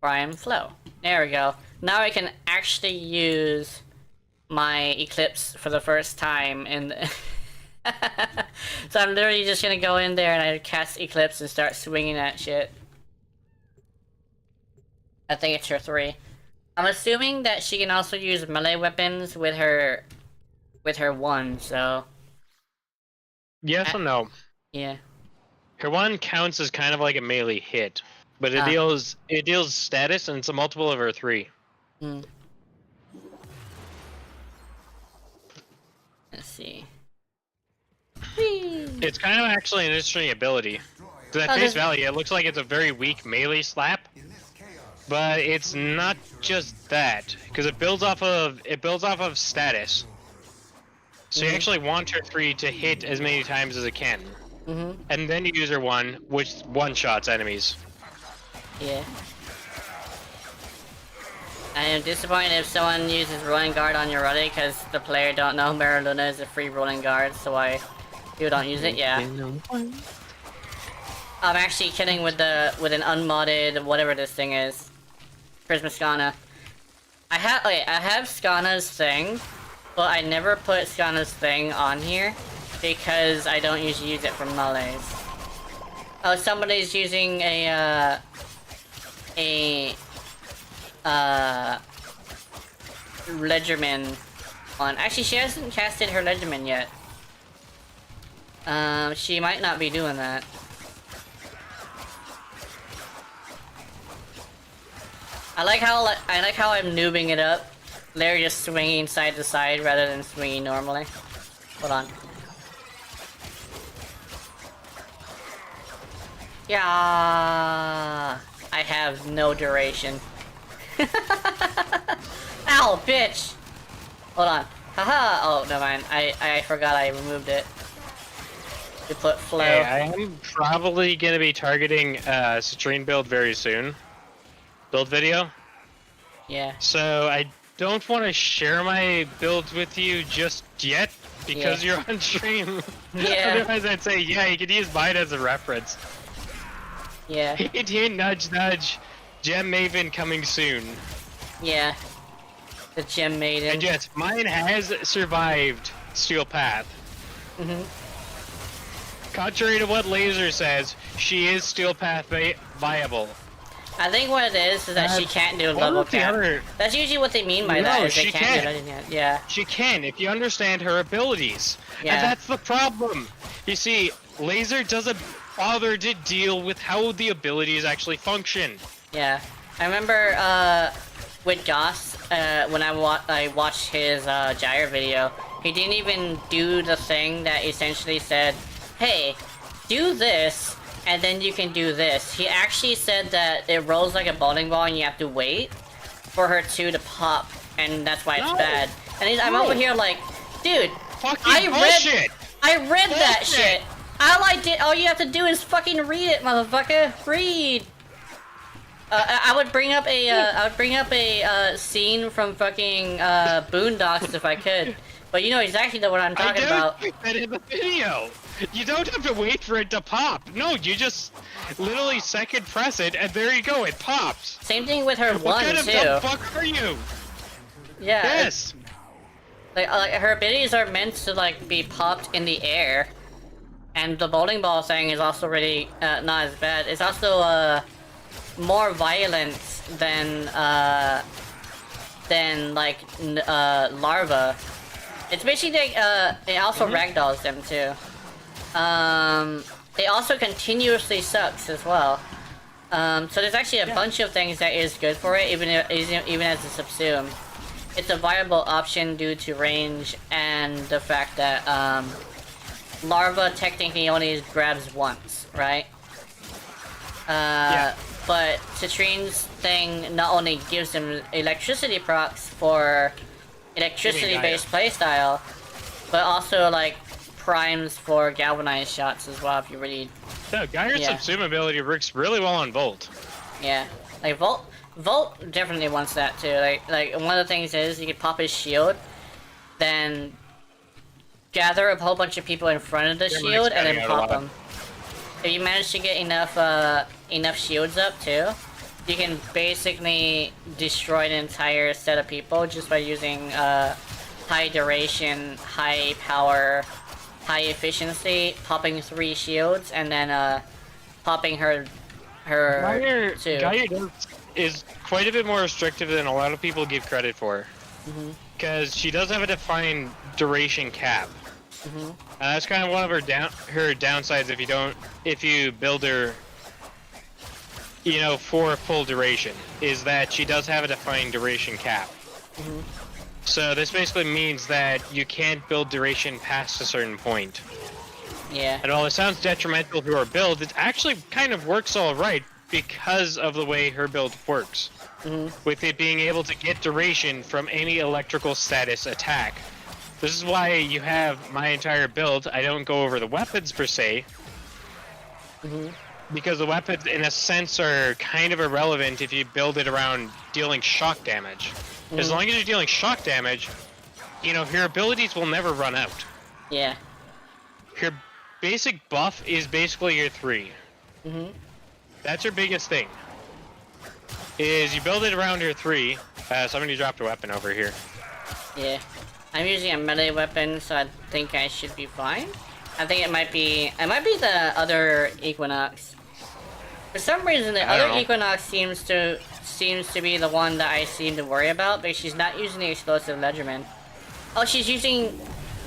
B: Prime Flow. There we go. Now I can actually use my Eclipse for the first time in the So I'm literally just gonna go in there and I cast Eclipse and start swinging that shit. I think it's her 3. I'm assuming that she can also use melee weapons with her 1, so...
A: Yes and no.
B: Yeah.
A: Her 1 counts as kind of like a melee hit, but it deals status and it's a multiple of her 3.
B: Let's see. Whee!
A: It's kind of actually an interesting ability. So at face value, it looks like it's a very weak melee slap, but it's not just that, because it builds off of status. So you actually want her 3 to hit as many times as it can. And then you use her 1, which one-shots enemies.
B: Yeah. I am disappointed if someone uses rolling guard on Ureli because the player don't know Mariluna is a free rolling guard, so I People don't use it, yeah. I'm actually kidding with an unmodded whatever this thing is. Christmas Skana. I have Skana's thing, but I never put Skana's thing on here because I don't usually use it for melees. Oh, somebody's using a Ledgerman on. Actually, she hasn't casted her Ledgerman yet. She might not be doing that. I like how I'm noobing it up. They're just swinging side to side rather than swinging normally. Hold on. Yeah, I have no duration. Ow, bitch! Hold on. Haha! Oh, never mind. I forgot I removed it. To put flow.
A: Hey, I am probably gonna be targeting Citrine build very soon. Build video.
B: Yeah.
A: So I don't want to share my builds with you just yet because you're on stream.
B: Yeah.
A: Otherwise, I'd say yeah, you could use mine as a reference.
B: Yeah.
A: Hint, nudge, nudge. Gem Maven coming soon.
B: Yeah. The Gem Maiden.
A: And yes, mine has survived Steel Path. Contrary to what Laser says, she is Steel Path viable.
B: I think what it is that she can't do a level cap. That's usually what they mean by that. Is they can't do it yet. Yeah.
A: She can if you understand her abilities.
B: Yeah.
A: And that's the problem. You see, Laser doesn't bother to deal with how the abilities actually function.
B: Yeah. I remember with Goss, when I watched his Gyre video, he didn't even do the thing that essentially said, hey, do this, and then you can do this. He actually said that it rolls like a bowling ball and you have to wait for her to pop, and that's why it's bad. And I'm over here like, dude, I read that shit. All you have to do is fucking read it, motherfucker. Read. I would bring up a scene from fucking Boondocks if I could, but you know exactly what I'm talking about.
A: I don't in the video. You don't have to wait for it to pop. No, you just literally second press it, and there you go. It pops.
B: Same thing with her
A: What kind of
B: too.
A: dumb fuck are you?
B: Yeah.
A: Yes.
B: Like her abilities are meant to like be popped in the air, and the bowling ball thing is also really not as bad. It's also more violent than like larva. It's basically it also ragdolls them too. It also continuously sucks as well. So there's actually a bunch of things that is good for it, even as a subsume. It's a viable option due to range and the fact that larva technically only grabs once, right? But Citrine's thing not only gives them electricity procs for electricity-based playstyle, but also like primes for galvanized shots as well if you really...
A: No, Geyer's subsume ability works really well on Volt.
B: Yeah, like Volt definitely wants that too. Like one of the things is you can pop his shield, then gather a whole bunch of people in front of the shield and then pop them. If you manage to get enough shields up too, you can basically destroy an entire set of people just by using high duration, high power, high efficiency, popping 3 shields, and then popping her too.
A: Gaia is quite a bit more restrictive than a lot of people give credit for. Because she does have a defined duration cap. That's kind of one of her downsides if you build her, you know, for full duration, is that she does have a defined duration cap. So this basically means that you can't build duration past a certain point.
B: Yeah.
A: And while it sounds detrimental to her build, it actually kind of works all right because of the way her build works. With it being able to get duration from any electrical status attack. This is why you have my entire build. I don't go over the weapons per se. Because the weapons, in a sense, are kind of irrelevant if you build it around dealing shock damage. As long as you're dealing shock damage, you know, her abilities will never run out.
B: Yeah.
A: her basic buff is basically your 3. That's her biggest thing. Is you build it around her 3. Somebody dropped a weapon over here.
B: Yeah. I'm using a melee weapon, so I think I should be fine. I think it might be the other Equinox. For some reason, the other Equinox seems to be the one that I seem to worry about, but she's not using the explosive Ledgerman. Oh, she's using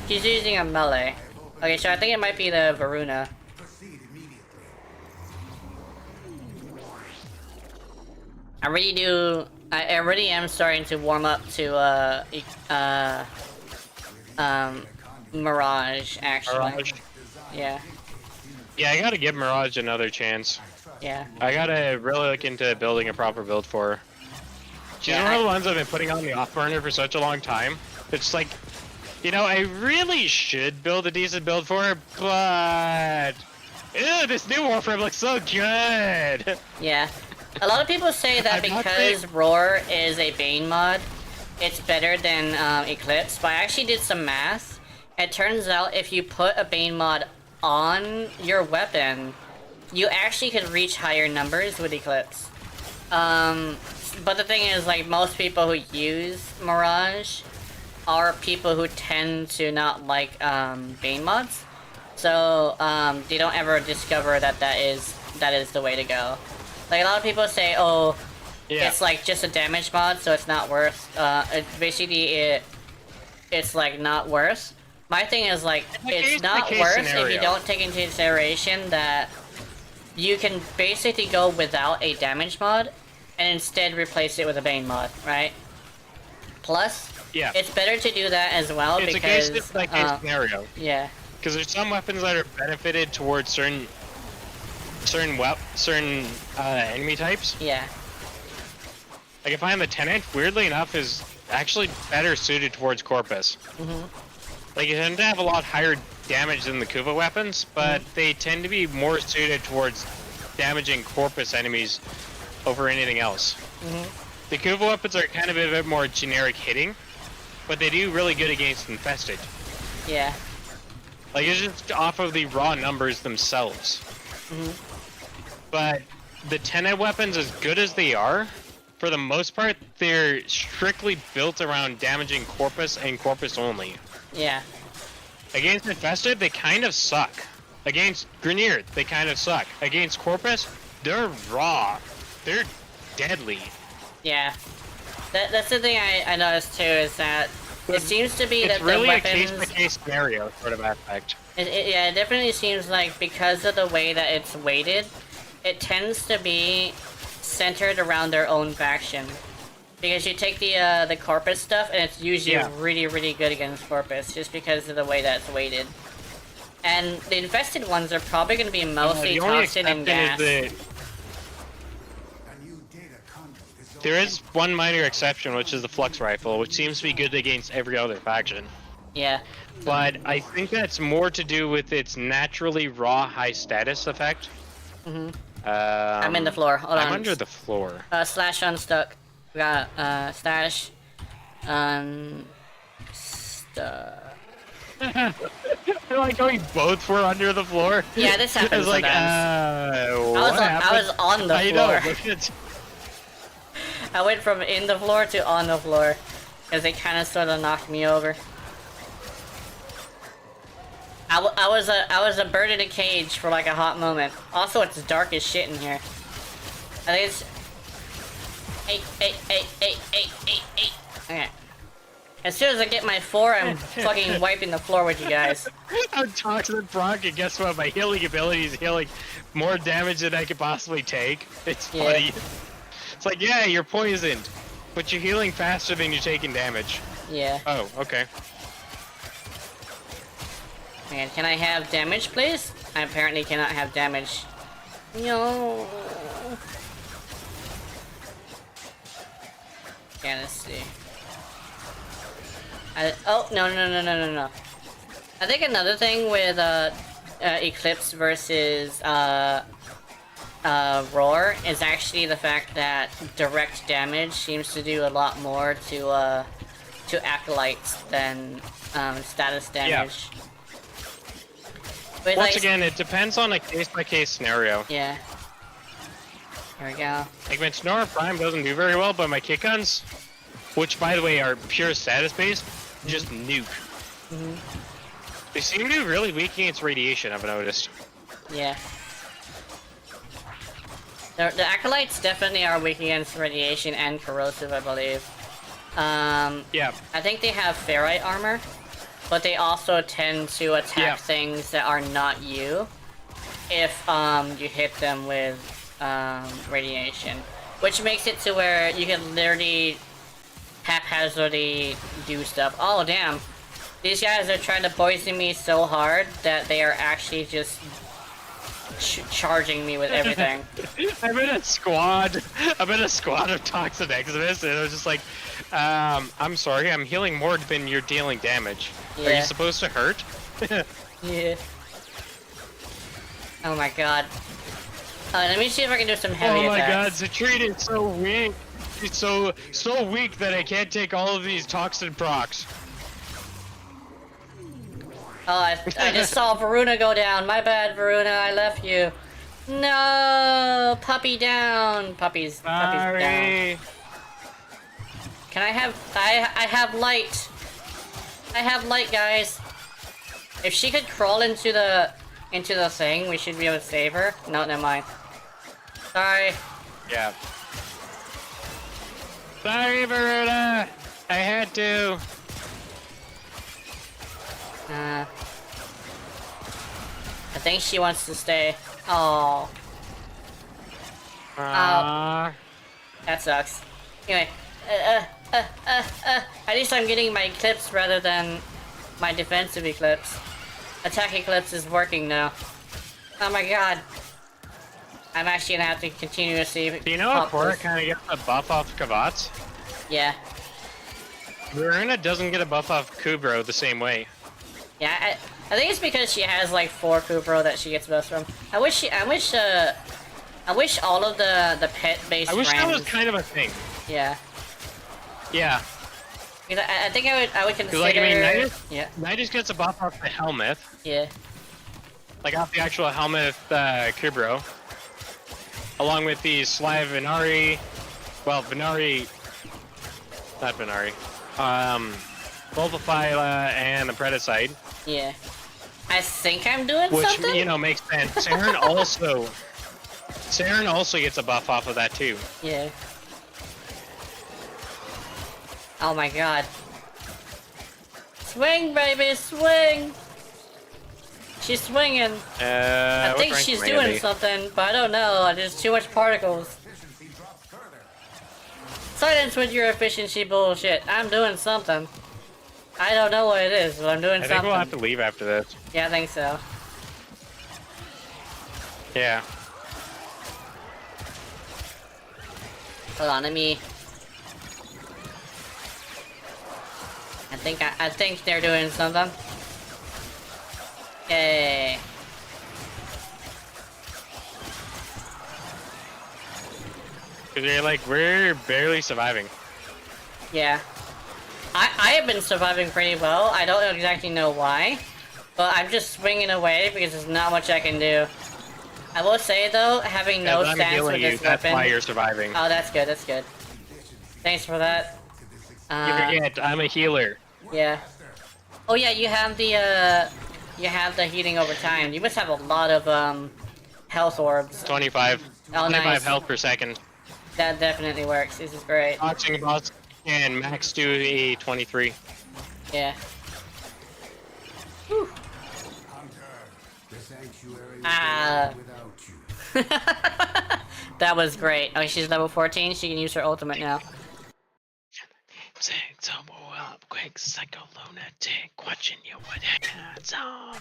B: a melee. Okay, so I think it might be the Varuna. I really am starting to warm up to Mirage, actually.
A: Mirage.
B: Yeah.
A: Yeah, I gotta give Mirage another chance.
B: Yeah.
A: I gotta really look into building a proper build for her. She's
B: Yeah,
A: one of the ones I've been putting on the off burner for such a long time. It's like, you know, I really should build a decent build for her, but... Ew, this new Warframe looks so good!
B: Yeah. A lot of people say that
A: I'm not
B: because Roar is a Bane mod, it's better than Eclipse, but I actually did some math. It turns out if you put a Bane mod on your weapon, you actually could reach higher numbers with Eclipse. But the thing is, like, most people who use Mirage are people who tend to not like Bane mods. So they don't ever discover that is the way to go. Like, a lot of people say, oh,
A: Yeah.
B: it's like just a damage mod, so it's not worth. It's like not worth. My thing is like it's not worth if you don't take into consideration that you can basically go without a damage mod and instead replace it with a Bane mod, right? Plus,
A: Yeah.
B: it's better to do that as well
A: It's
B: because
A: a case-by-case scenario.
B: yeah,
A: Because there's some weapons that are benefited towards certain enemy types.
B: yeah,
A: Like I find the Tenant, weirdly enough, is actually better suited towards Corpus. Like you tend to have a lot higher damage than the Kuva weapons, but they tend to be more suited towards damaging Corpus enemies over anything else. The Kuva weapons are kind of a bit more generic hitting, but they do really good against Infested.
B: yeah,
A: Like it's just off of the raw numbers themselves. But the Tenet weapons, as good as they are, for the most part, they're strictly built around damaging Corpus and Corpus only.
B: yeah,
A: Against Infested, they kind of suck. Against Grineer, they kind of suck. Against Corpus, they're raw. They're deadly.
B: yeah. That's the thing I noticed too, is that it seems to be
A: It's
B: that
A: really
B: the
A: a
B: weapons...
A: case-by-case scenario sort of aspect.
B: Yeah, it definitely seems like because of the way that it's weighted, it tends to be centered around their own faction. Because you take the Corpus stuff, and it's usually really, really good against Corpus, just because of the way that's weighted. And the Infested ones are probably going to be mostly toxin and gas.
A: There is one minor exception, which is the Flux Rifle, which seems to be good against every other faction.
B: Yeah.
A: But I think that's more to do with its naturally raw high status effect.
B: I'm in the floor. Hold on.
A: I'm under the floor.
B: Slash unstuck. We got, stash. Stuck.
A: I like how we both were under the floor.
B: Yeah, this
A: I
B: happens
A: was like,
B: sometimes. I was on the
A: I
B: floor.
A: know. Look at
B: I went from in the floor to on the floor. Because they kind of sort of knocked me over. I was a bird in a cage for like a hot moment. Also, it's dark as shit in here. I think it's... Hey. Okay. As soon as I get my 4, I'm fucking wiping the floor with you guys.
A: I'm Toxic Brock, and guess what? My healing ability is healing more damage than I could possibly take. It's funny. It's like, yeah, you're poisoned, but you're healing faster than you're taking damage.
B: Yeah.
A: Oh, okay.
B: And can I have damage, please? I apparently cannot have damage. No. Yeah, let's see. Oh, no. I think another thing with Eclipse versus Roar is actually the fact that direct damage seems to do a lot more to Acolytes than status damage. But
A: Once
B: like,
A: again, it depends on a case-by-case scenario.
B: yeah. There we go.
A: Like, my Sonora Prime doesn't do very well, but my kick guns, which, by the way, are pure status-based, just nuke. They seem to be really weak against radiation, I've noticed.
B: Yeah. The Acolytes definitely are weak against radiation and corrosive, I believe.
A: Yeah.
B: I think they have ferrite armor, but they also tend to attack things that are not you if you hit them with radiation, which makes it to where you can literally haphazardly do stuff. Oh damn, these guys are trying to poison me so hard that they are actually just charging me with everything.
A: I'm in a squad of Toxic Exodus, and I was just like, I'm sorry, I'm healing more than you're dealing damage. Are
B: Yeah.
A: you supposed to hurt?
B: Yeah. Oh my god. Let me see if I can do some heavy
A: Oh my god,
B: attacks.
A: Zatrina is so weak. He's so weak that I can't take all of these toxin procs.
B: Oh, I just saw Varuna go down. My bad, Varuna. I left you. No, puppy down. Puppy's down.
A: Sorry.
B: Can I have? I have light. I have light, guys. If she could crawl into the thing, we should be able to save her. No, never mind. Sorry.
A: Yeah. Sorry, Varuna. I had to.
B: I think she wants to stay. Oh,
A: Aww.
B: that sucks. Anyway, at least I'm getting my eclipse rather than my defensive eclipse. Attack eclipse is working now. Oh my god. I'm actually gonna have to continuously.
A: Do you know
B: pop
A: Akora
B: this.
A: kind of gets a buff off Kavats?
B: Yeah.
A: Varuna doesn't get a buff off Kubro the same way.
B: Yeah, I think it's because she has like 4 Kubro that she gets buffs from. I wish all of the pet-based
A: I wish that was
B: brands-
A: kind of a thing.
B: Yeah.
A: Yeah.
B: Because I think I would consider.
A: Like, I mean,
B: yeah.
A: Nidus gets a buff off the helmet.
B: Yeah.
A: Like off the actual helmet Kubro. Along with the Slav Venari. Well, Venari. Not Venari. Volpaphyla and the Predacite.
B: Yeah. I think I'm doing
A: Which,
B: something?
A: you know, makes sense. Saren also gets a buff off of that too.
B: Yeah. Oh my god. Swing, baby, swing! She's swinging. I
A: What
B: think
A: rank
B: she's
A: am I gonna
B: doing
A: be?
B: something, but I don't know. There's too much particles. Silence with your efficiency bullshit. I'm doing something. I don't know what it is, but I'm doing
A: I think
B: something.
A: we'll have to leave after this.
B: Yeah, I think so.
A: Yeah.
B: Hold on, let me. I think they're doing something. Yay.
A: Cause they're like, we're barely surviving.
B: Yeah. I have been surviving pretty well. I don't exactly know why, but I'm just swinging away because there's not much I can do. I will say though, having no
A: As I'm
B: stance
A: healing
B: with
A: you,
B: this
A: that's
B: weapon.
A: why you're surviving.
B: Oh, that's good. That's good. Thanks for that.
A: You forget, I'm a healer.
B: Yeah. Oh yeah, you have the healing over time. You must have a lot of health orbs.
A: 25.
B: Oh,
A: 25
B: nice.
A: health per second.
B: That definitely works. This is great.
A: Boxing boss and max to a 23.
B: Yeah. Whew. That was great. Oh, she's level 14. She can use her ultimate now.
A: Quick psycho lunatic, watching you with hands on.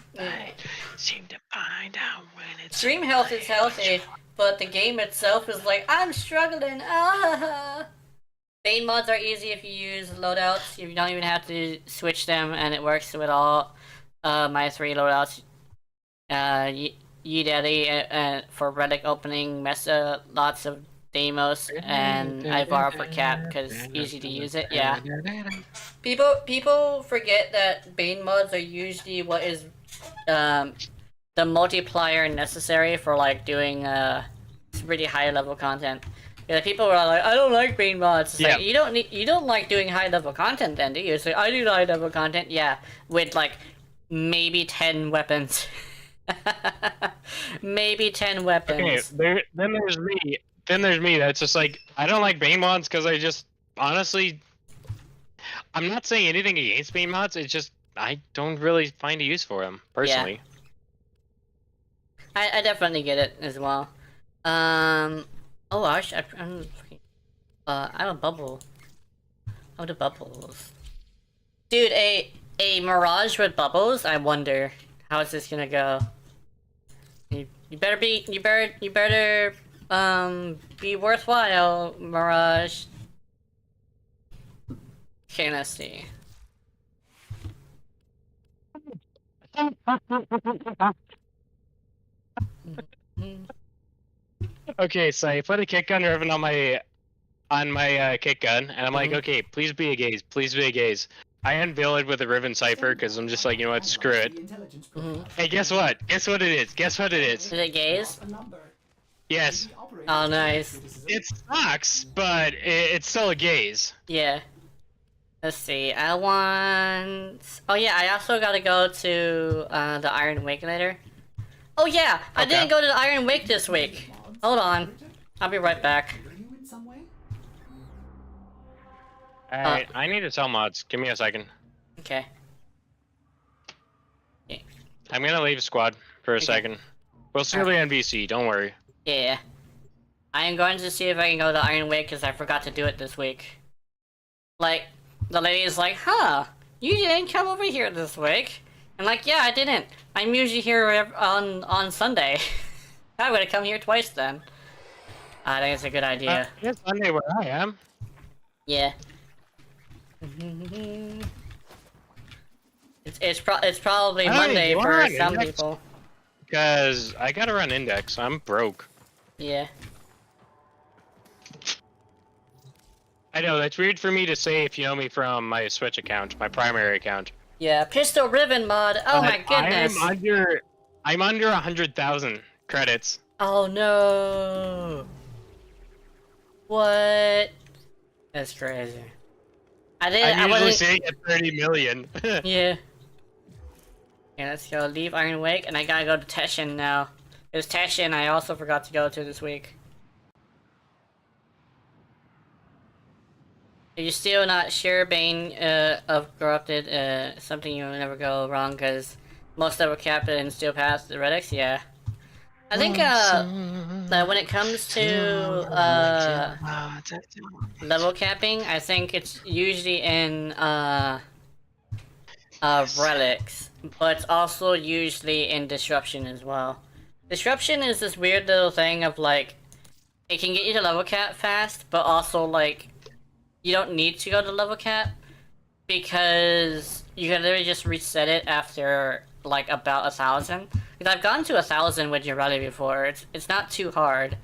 A: Seem to find out when it's.
B: Stream health is healthy, but the game itself is like, I'm struggling. Ah. Bane mods are easy if you use loadouts. You don't even have to switch them, and it works with all my 3 loadouts. Yideli for relic opening, Mesa lots of Deimos, and Ivar for cap because it's easy to use it. Yeah. People forget that Bane mods are usually what is the multiplier necessary for like doing really high level content. Yeah, people are like, I don't like main mods. It's like you don't like doing high level content then, do you? It's like I do high level content, yeah, with like maybe 10 weapons. Maybe 10 weapons.
A: Okay, then there's me. Then there's me. That's just like I don't like main mods because I just honestly, I'm not saying anything against main mods. It's just I don't really find a use for them personally.
B: I definitely get it as well. Oh, I'm a bubble. Oh, the bubbles. Dude, a mirage with bubbles. I wonder how is this gonna go. You better be be worthwhile, Mirage. Okay, let's see.
A: Okay, so I put a kick gun ribbon on my kick gun, and I'm like, okay, please be a gaze, please be a gaze. I unveil it with a ribbon cipher because I'm just like, you know what, screw it. Hey, guess what? Guess what it is? Guess what it is?
B: Is it gaze?
A: Yes.
B: Oh, nice.
A: It sucks, but it's still a gaze.
B: Yeah. Let's see. I want. Oh yeah, I also gotta go to the Iron Wake later. Oh yeah, I didn't go to the Iron Wake this week. Hold on, I'll be right back.
A: Alright, I need to sell mods. Give me a second.
B: Okay.
A: I'm gonna leave squad for a second. We'll still be on VC, don't worry.
B: Yeah. I am going to see if I can go to Iron Wake because I forgot to do it this week. Like, the lady is like, huh, you didn't come over here this week. I'm like, yeah, I didn't. I'm usually here on Sunday. I would have come here twice then. I think it's a good idea.
A: It's Sunday where I am.
B: Yeah. It's probably Monday for some people.
A: Because I gotta run index. I'm broke.
B: Yeah.
A: I know, that's weird for me to say if you know me from my Switch account, my primary account.
B: Yeah, Pistol Ribbon mod. Oh my goodness.
A: I'm under 100,000 credits.
B: Oh no. What? That's crazy.
A: I'm usually sitting at 30 million.
B: Yeah. Okay, let's go. Leave Iron Wake, and I gotta go to Teshin now. There's Teshin I also forgot to go to this week. Are you still not sure, Bane, of Corrupted, something you'll never go wrong, because most level capped and still pass the relics? Yeah. I think, that when it comes to, level capping, I think it's usually in, relics, but it's also usually in Disruption as well. Disruption is this weird little thing of, like, it can get you to level cap fast, but also, like, you don't need to go to level cap, because you can literally just reset it after, like, about 1,000. Because I've gone to 1,000 with Urali before. It's not too hard.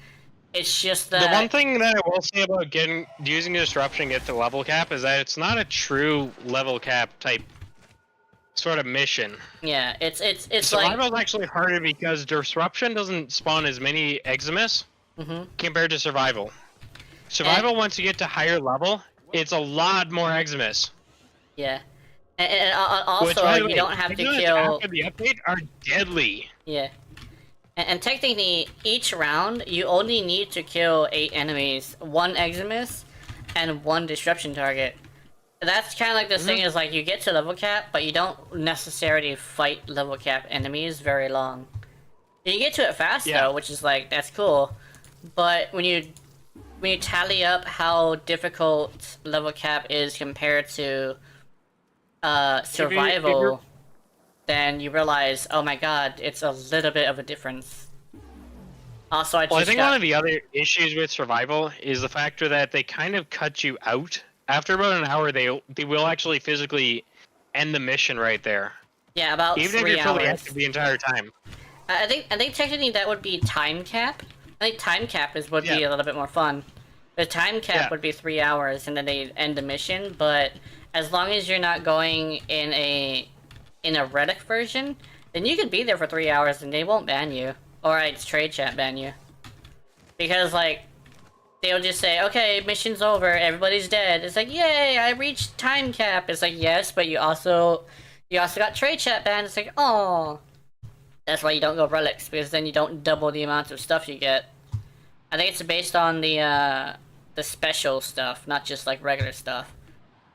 B: It's just that...
A: The one thing that I will say about using Disruption to get to level cap is that it's not a true level cap type sort of mission.
B: Yeah, it's like...
A: Survival's actually harder because Disruption doesn't spawn as many Eximus compared to Survival. Survival, once you get to higher level, it's a lot more Eximus.
B: Yeah. And also,
A: which,
B: you don't have to kill...
A: after the update are deadly.
B: Yeah. And technically, each round, you only need to kill 8 enemies, 1 Eximus, and 1 Disruption target. That's kind of like this thing is like, you get to level cap, but you don't necessarily fight level cap enemies very long. You get to it fast, though, which is like, that's cool. But when you tally up how difficult level cap is compared to survival, then you realize, oh my god, it's a little bit of a difference. Also, I think
A: one of the other issues with survival is the factor that they kind of cut you out. After about an hour, they will actually physically end the mission right there.
B: Yeah, about 3 hours.
A: Even if you're fully active the entire time.
B: I think technically that would be time cap. I think time cap would be a little bit more fun. The time cap would be 3 hours, and then they end the mission. But as long as you're not going in a relic version, then you could be there for 3 hours and they won't ban you. Or it's trade chat ban you. Because, like, they'll just say, okay, mission's over, everybody's dead. It's like, yay, I reached time cap. It's like, yes, but you also got trade chat banned. It's like, oh. That's why you don't go relics, because then you don't double the amount of stuff you get. I think it's based on the special stuff, not just like regular stuff.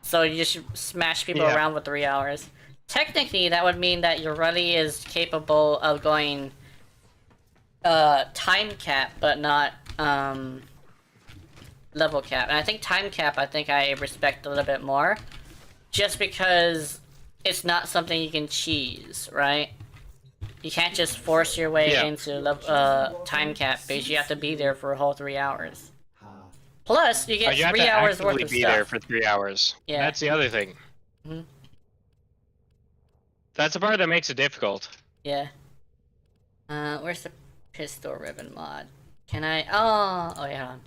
B: So you just smash people around for 3 hours. Technically, that would mean that your rally is capable of going time cap, but not level cap. And I think time cap, I respect a little bit more, just because it's not something you can cheese, right? You can't just force your way into time cap, because you have to be there for a whole 3 hours. Plus, you get 3 hours worth of
A: be
B: stuff.
A: there for 3 hours.
B: Yeah.
A: That's the other thing. That's the part that makes it difficult.
B: Yeah. Where's the pistol ribbon mod? Can I? Oh, wait, hold on.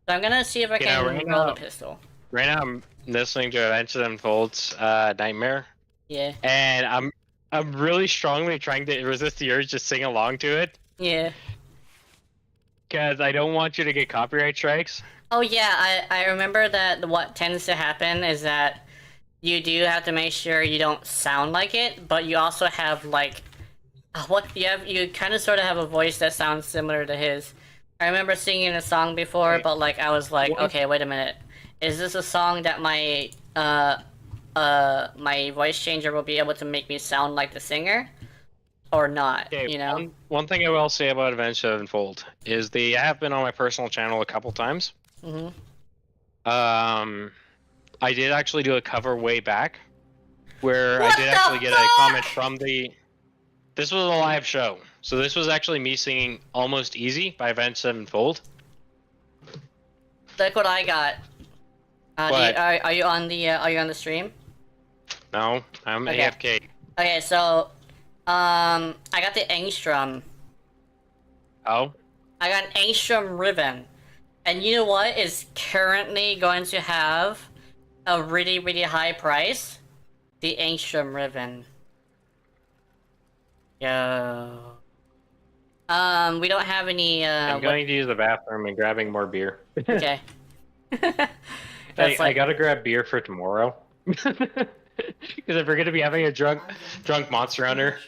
B: So I'm gonna see if I can roll the pistol.
A: Right now, I'm listening to Adventure Unfold's Nightmare.
B: Yeah.
A: And I'm really strongly trying to resist the urge to sing along to it.
B: Yeah.
A: Because I don't want you to get copyright strikes.
B: Oh yeah, I remember that what tends to happen is that you do have to make sure you don't sound like it, but you also have like you kind of sort of have a voice that sounds similar to his. I remember singing a song before, but like I was like, okay, wait a minute, is this a song that my my voice changer will be able to make me sound like the singer, or not?
A: Okay,
B: you know.
A: One thing I will say about Adventure Unfold is they have been on my personal channel a couple times. I did actually do a cover way back, where I did actually get a comment from the. This was a live show, so this was actually me singing "Almost Easy" by Avenged Sevenfold.
B: Look what I got. Are you on the stream?
A: No, I'm AFK.
B: Okay, so I got the Angstrom.
A: Oh.
B: I got an Angstrom ribbon, and you know what is currently going to have a really, really high price? The Angstrom ribbon. Yo. We don't have any.
A: I'm going to use the bathroom and grabbing more beer.
B: Okay.
A: I gotta grab beer for tomorrow. Because if we're gonna be having a drunk monster hunter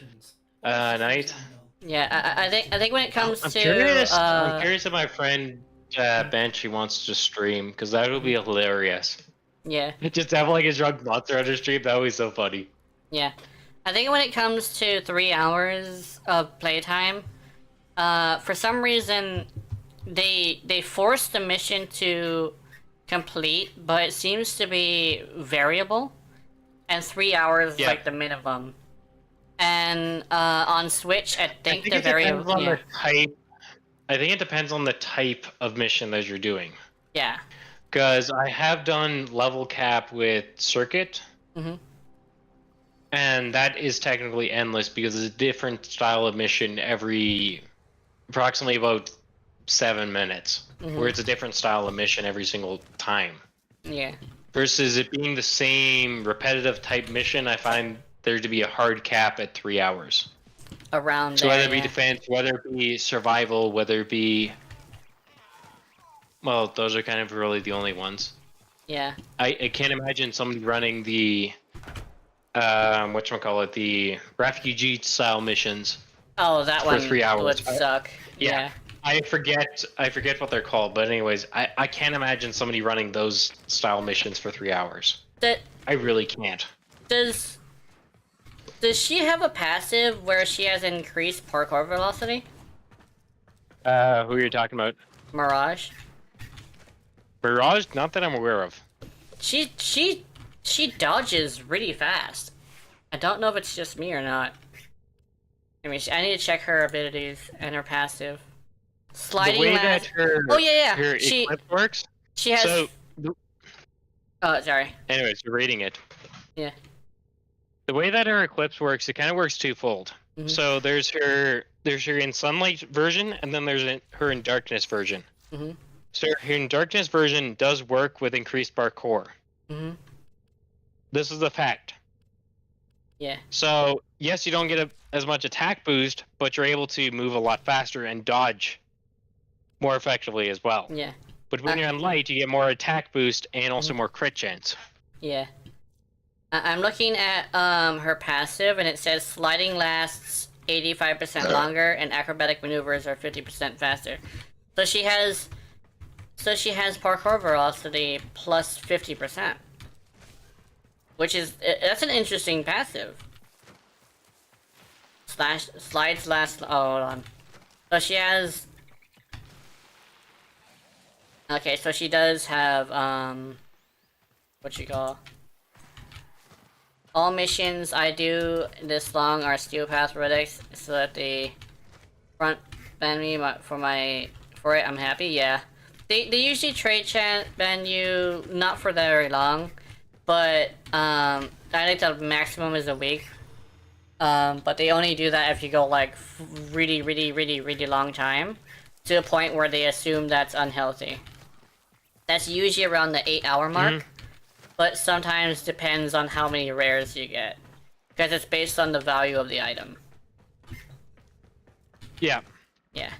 A: night.
B: Yeah, I think when it comes
A: I'm
B: to
A: I'm curious if my friend Banshee wants to stream, because that would be hilarious.
B: Yeah.
A: Just have like a drunk monster hunter stream, that would be so funny.
B: Yeah. I think when it comes to 3 hours of playtime, for some reason they force the mission to complete, but it seems to be variable, and 3 hours is like the minimum. And on Switch, I think the variable.
A: I think it depends on the type of mission that you're doing.
B: Yeah.
A: Because I have done level cap with Circuit. And that is technically endless because it's a different style of mission every approximately about 7 minutes. Where it's a different style of mission every single time.
B: Yeah.
A: Versus it being the same repetitive type mission, I find there to be a hard cap at 3 hours.
B: Around
A: so
B: there,
A: whether it be defense, whether it be survival, whether it be... Well, those are kind of really the only ones.
B: Yeah.
A: I can't imagine somebody running the... whatchamacallit, the refugee-style missions.
B: Oh, that one
A: for 3 hours
B: would suck. Yeah.
A: I forget what they're called, but anyways, I can't imagine somebody running those style missions for 3 hours. I really can't.
B: Does she have a passive where she has increased parkour velocity?
A: Who are you talking about?
B: Mirage.
A: Mirage? Not that I'm aware of.
B: She dodges really fast. I don't know if it's just me or not. I mean, I need to check her abilities and her passive. Sliding
A: the way
B: last...
A: that her, her Eclipse works?
B: She has...
A: So,
B: oh, sorry.
A: Anyways, you're reading it.
B: Yeah.
A: The way that her Eclipse works, it kind of works twofold. So there's her in sunlight version, and then there's her in darkness version. So her in darkness version does work with increased parkour. This is a fact.
B: Yeah.
A: So yes, you don't get as much attack boost, but you're able to move a lot faster and dodge more effectively as well.
B: Yeah.
A: But when you're on light, you get more attack boost and also
B: Mm-hmm.
A: more crit chance.
B: Yeah. I'm looking at her passive, and it says sliding lasts 85% longer, and acrobatic maneuvers are 50% faster. So she has parkour velocity plus 50%, which is that's an interesting passive. Slides last. Oh, hold on. So she has. Okay, so she does have what you call. All missions I do this long are steel path relics, so that they front ban me for it. I'm happy. Yeah, they usually trade ban you not for very long, but I think the maximum is a week. But they only do that if you go like really long time, to a point where they assume that's unhealthy. That's usually around the 8-hour mark. But sometimes depends on how many rares you get, because it's based on the value of the item.
A: Yeah.
B: Yeah.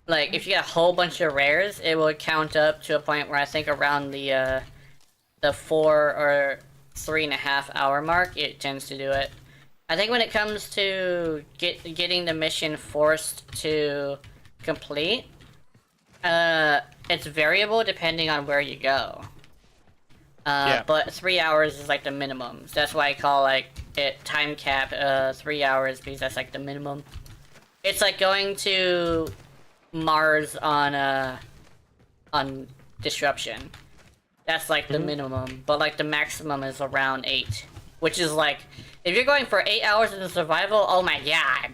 B: Like, if you get a whole bunch of rares, it will count up to a point where I think around the 4 or 3.5 hour mark, it tends to do it. I think when it comes to getting the mission forced to complete, it's variable depending on where you go. But 3 hours is like the minimum. So that's why I call like it time cap 3 hours, because that's like the minimum. It's like going to Mars on Disruption. That's like the minimum, but like the maximum is around 8, which is like, if you're going for 8 hours in survival, oh my god.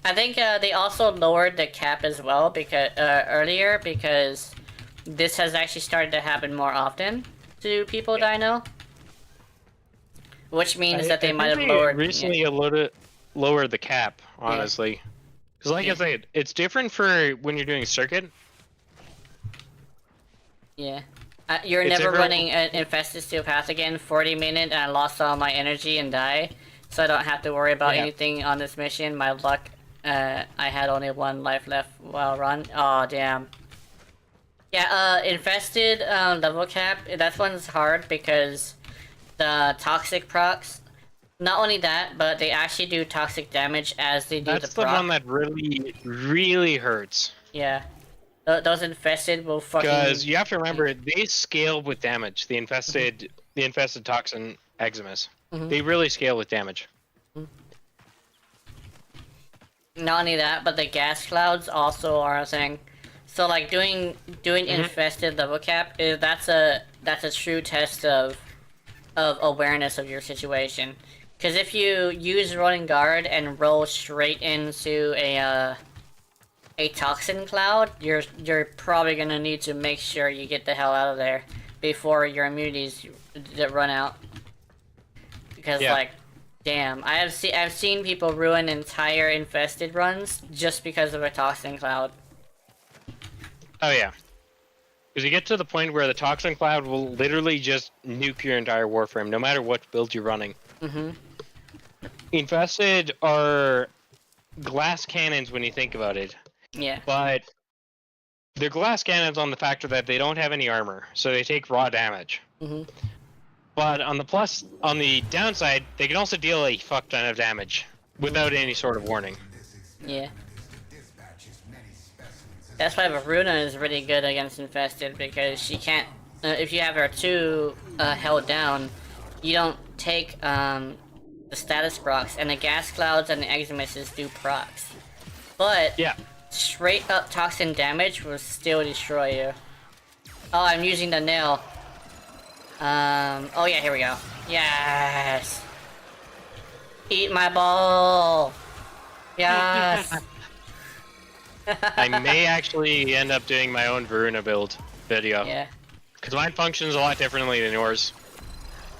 B: I think they also lowered the cap as well because earlier, because this has actually started to happen more often to people that I know, which means that they might have lowered.
A: Recently, lowered the cap, honestly, because like I said, it's different for when you're doing circuit.
B: Yeah, you're never running an infested steel path again. 40 minutes, and I lost all my energy and died, so I don't have to worry about anything on this mission. My luck. I had only 1 life left while run. Oh damn. Yeah, infested level cap. That one's hard because the toxic procs. Not only that, but they actually do toxic damage as they do the proc.
A: That's the one that really hurts.
B: Yeah, those infested will fucking.
A: Because you have to remember, they scale with damage. The infested toxin eczemas. They really scale with damage.
B: Not only that, but the gas clouds also are a thing. So like doing infested level cap that's a true test of awareness of your situation. Because if you use rolling guard and roll straight into a toxin cloud, you're probably gonna need to make sure you get the hell out of there before your immunities run out. Because like. Damn, I've seen people ruin entire infested runs just because of a toxin cloud.
A: Oh yeah, because you get to the point where the toxin cloud will literally just nuke your entire warframe, no matter what build you're running. Infested are glass cannons when you think about it.
B: Yeah.
A: But they're glass cannons on the factor that they don't have any armor, so they take raw damage. But on the downside, they can also deal a fuck ton of damage without any sort of warning.
B: Yeah. That's why Varuna is really good against infested, because she can't. If you have her 2 held down, you don't take the status procs, and the gas clouds and the eczemas do procs. But straight up toxin damage will still destroy you. Oh, I'm using the nail. Oh yeah, here we go. Yes! Eat my ball! Yes!
A: I may actually end up doing my own Varuna build video.
B: Yeah.
A: Because mine functions a lot differently than yours.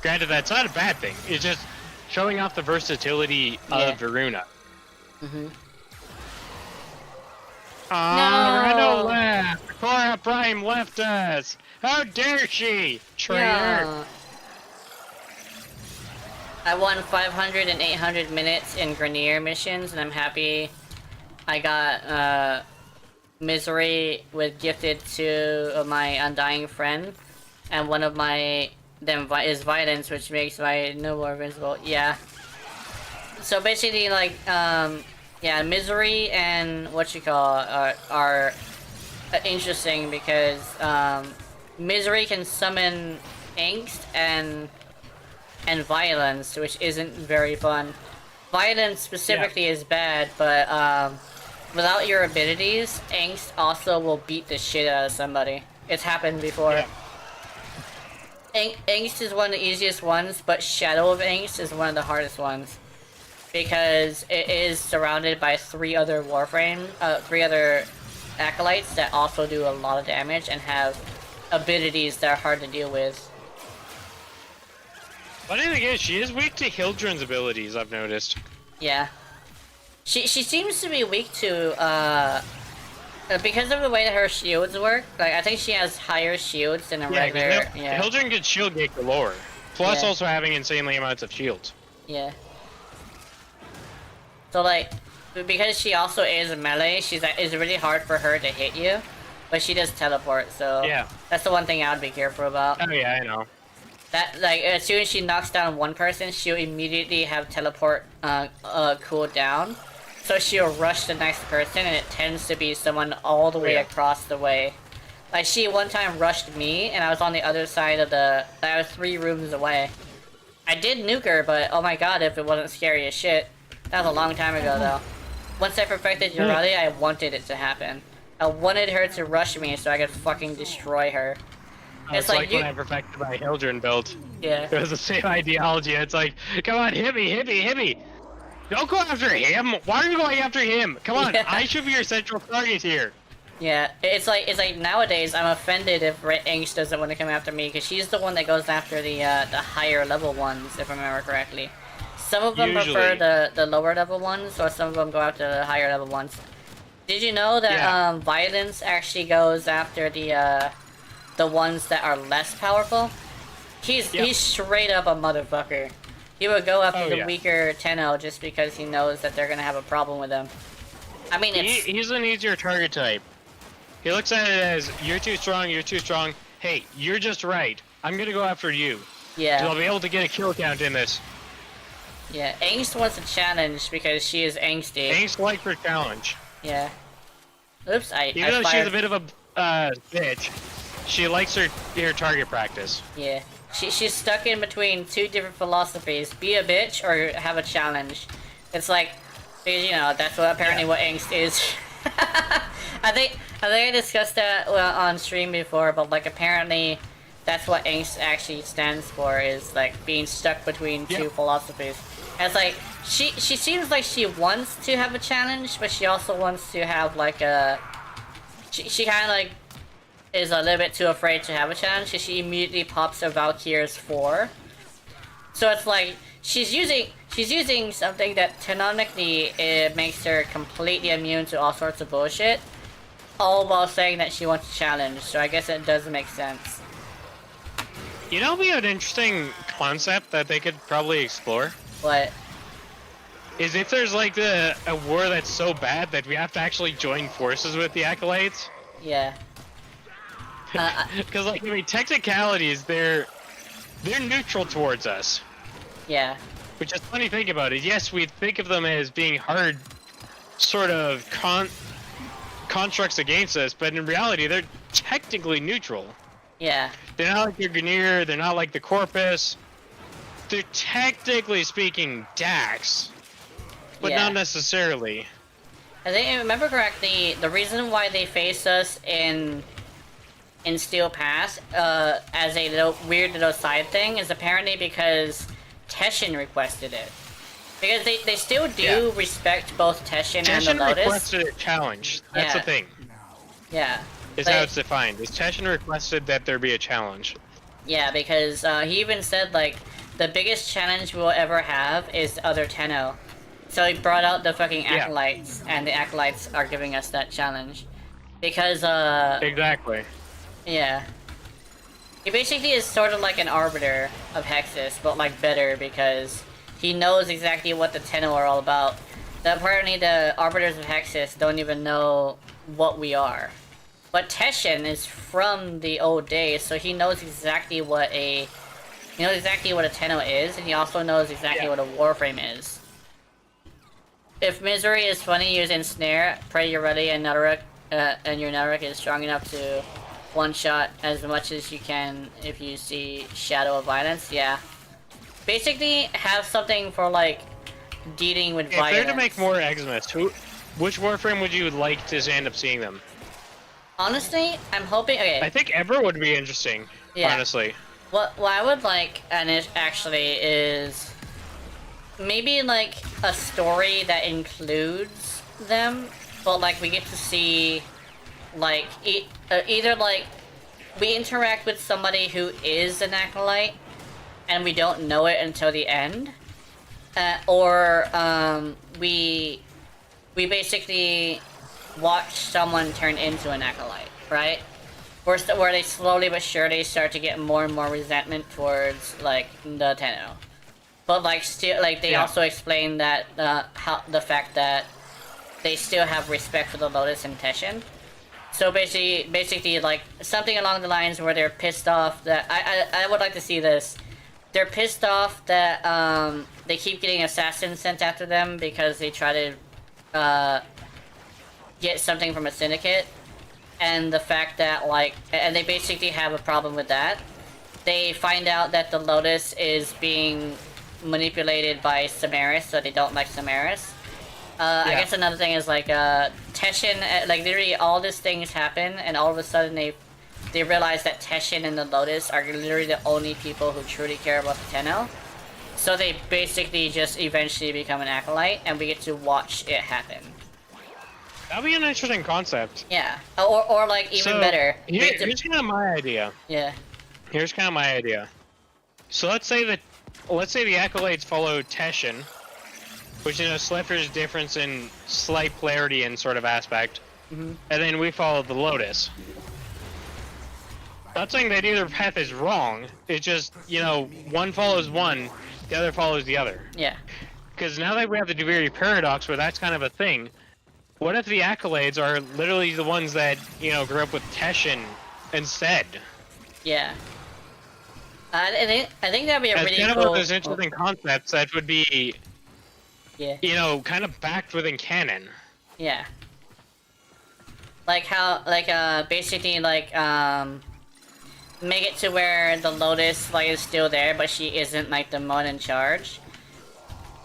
A: Granted, that's not a bad thing. It's just showing off the versatility of Varuna.
B: No!
A: I don't laugh. Cora Prime left us! How dare she! Traitor!
B: Yeah. I won 500 and 800 minutes in Grenier missions, and I'm happy I got Misery was gifted to my Undying Friend, and one of my is Violence, which makes my no more visible. Yeah. So basically, like, yeah, Misery and what you call are interesting because Misery can summon Angst and Violence, which isn't very fun. Violence specifically is bad, but without your abilities, Angst also will beat the shit out of somebody. It's happened before.
A: Yeah.
B: Angst is one of the easiest ones, but Shadow of Angst is one of the hardest ones. Because it is surrounded by three other acolytes that also do a lot of damage and have abilities that are hard to deal with.
A: Funny thing is, she is weak to Hildren's abilities, I've noticed.
B: Yeah. She seems to be weak to, because of the way that her shields work. Like, I think she has higher shields than a regular,
A: Hildren gets shield gate galore. Plus also having insanely amounts of shields.
B: Yeah. So, like, because she also is melee, it's really hard for her to hit you. But she does teleport, so...
A: Yeah.
B: That's the one thing I would be careful about.
A: Oh yeah, I know.
B: That, like, as soon as she knocks down one person, she'll immediately have teleport cool down. So she'll rush the next person, and it tends to be someone all the way across the way. Like, she one time rushed me, and I was on the other side of the... I was 3 rooms away. I did nuke her, but oh my god, if it wasn't scary as shit. That was a long time ago, though. Once I perfected Jirali, I wanted it to happen. I wanted her to rush me so I could fucking destroy her.
A: It's like when I perfected my Hildren build.
B: Yeah.
A: It was the same ideology. It's like, come on, hit me, hit me, hit me! Don't go after him! Why are you going after him? Come on, I should be your central target here.
B: Yeah, it's like nowadays I'm offended if Angst doesn't want to come after me because she's the one that goes after the higher level ones, if I remember correctly. Some of them prefer the lower level ones, or some of them go after the higher level ones. Did you know that Violence actually goes after the ones that are less powerful? He's straight up a motherfucker. He would go after the weaker Tenno just because he knows that they're gonna have a problem with him. I mean,
A: he's an easier target type. He looks at it as, you're too strong, hey, you're just right. I'm gonna go after you.
B: Yeah.
A: I'll be able to get a kill count in this.
B: Yeah, Angst wants a challenge because she is angsty.
A: Angst likes her challenge.
B: Yeah. Oops,
A: Even though she's a bit of a bitch, she likes her target practice.
B: Yeah. She's stuck in between 2 different philosophies. Be a bitch or have a challenge. It's like, because, you know, that's what apparently what angst is. I think I discussed that on stream before, but like apparently that's what angst actually stands for, is like being stuck between 2 philosophies. And it's like she seems like she wants to have a challenge, but she also wants to have like a she kind of like is a little bit too afraid to have a challenge because she immediately pops a Valkyr's 4. So it's like she's using something that canonically makes her completely immune to all sorts of bullshit, all while saying that she wants a challenge. So I guess it does make sense.
A: You know, be an interesting concept that they could probably explore.
B: What?
A: Is if there's like a war that's so bad that we have to actually join forces with the acolytes.
B: Yeah.
A: Because like, I mean, technicalities, they're neutral towards us.
B: Yeah.
A: Which is funny to think about it. Yes, we think of them as being hard, sort of constructs against us, but in reality, they're technically neutral.
B: Yeah.
A: They're not like your Grenier, they're not like the Corpus. They're technically speaking Dax, but not necessarily.
B: I think, if I remember correctly, the reason why they face us in Steel Pass as a weird little side thing is apparently because Teshin requested it. Because they still do respect both Teshin and the Lotus.
A: Teshin requested a challenge. That's the thing.
B: Yeah.
A: Is how it's defined. Is Teshin requested that there be a challenge.
B: Yeah, because he even said, like, the biggest challenge we'll ever have is other Tenno. So he brought out the fucking Acolytes, and the Acolytes are giving us that challenge. Because
A: Exactly.
B: yeah. He basically is sort of like an arbiter of Hexus, but like better because he knows exactly what the Tenno are all about. That apparently the arbiters of Hexus don't even know what we are. But Teshin is from the old days, so he knows exactly what a Tenno is, and he also knows exactly what a Warframe is. If Misery is funny, use Ensnare, pray you're ready, and Nutterick, and your Nutterick is strong enough to one-shot as much as you can if you see Shadow of Violence, yeah. Basically, have something for, like, dealing with violence.
A: If they're to make more Xmas, which Warframe would you like to end up seeing them?
B: Honestly, I'm hoping, okay.
A: I think Ever would be interesting, honestly.
B: What I would like, and it actually is maybe like a story that includes them, but like we get to see like either like we interact with somebody who is an acolyte and we don't know it until the end, or we basically watch someone turn into an acolyte, right? Where they slowly but surely start to get more and more resentment towards like the Tenno, but like still like they also explain that how the fact that they still have respect for the Lotus and Teshin. So basically like something along the lines where they're pissed off that I would like to see this. They're pissed off that they keep getting assassins sent after them because they try to get something from a syndicate. And the fact that, like, and they basically have a problem with that. They find out that the Lotus is being manipulated by Samaris, so they don't like Samaris. I guess another thing is, like, Teshin, like, literally all these things happen, and all of a sudden they realize that Teshin and the Lotus are literally the only people who truly care about the Tenno. So they basically just eventually become an acolyte, and we get to watch it happen.
A: That'd be an interesting concept.
B: Yeah, or like even better.
A: Here's kind of my idea.
B: Yeah.
A: Here's kind of my idea. So let's say the acolytes follow Teshin, which is a Slipper's difference in slight polarity and sort of aspect, and then we follow the Lotus. Not saying that either path is wrong. It's just, you know, one follows one, the other follows the other.
B: Yeah.
A: Because now that we have the Duviri paradox, where that's kind of a thing. What if the accolades are literally the ones that, you know, grew up with Teshin instead?
B: Yeah. I think that'd be a really
A: kind of
B: cool...
A: one of those interesting concepts that would be,
B: yeah,
A: you know, kind of backed within canon.
B: Yeah. Like how, like, basically, like, make it to where the Lotus, like, is still there, but she isn't, like, the one in charge.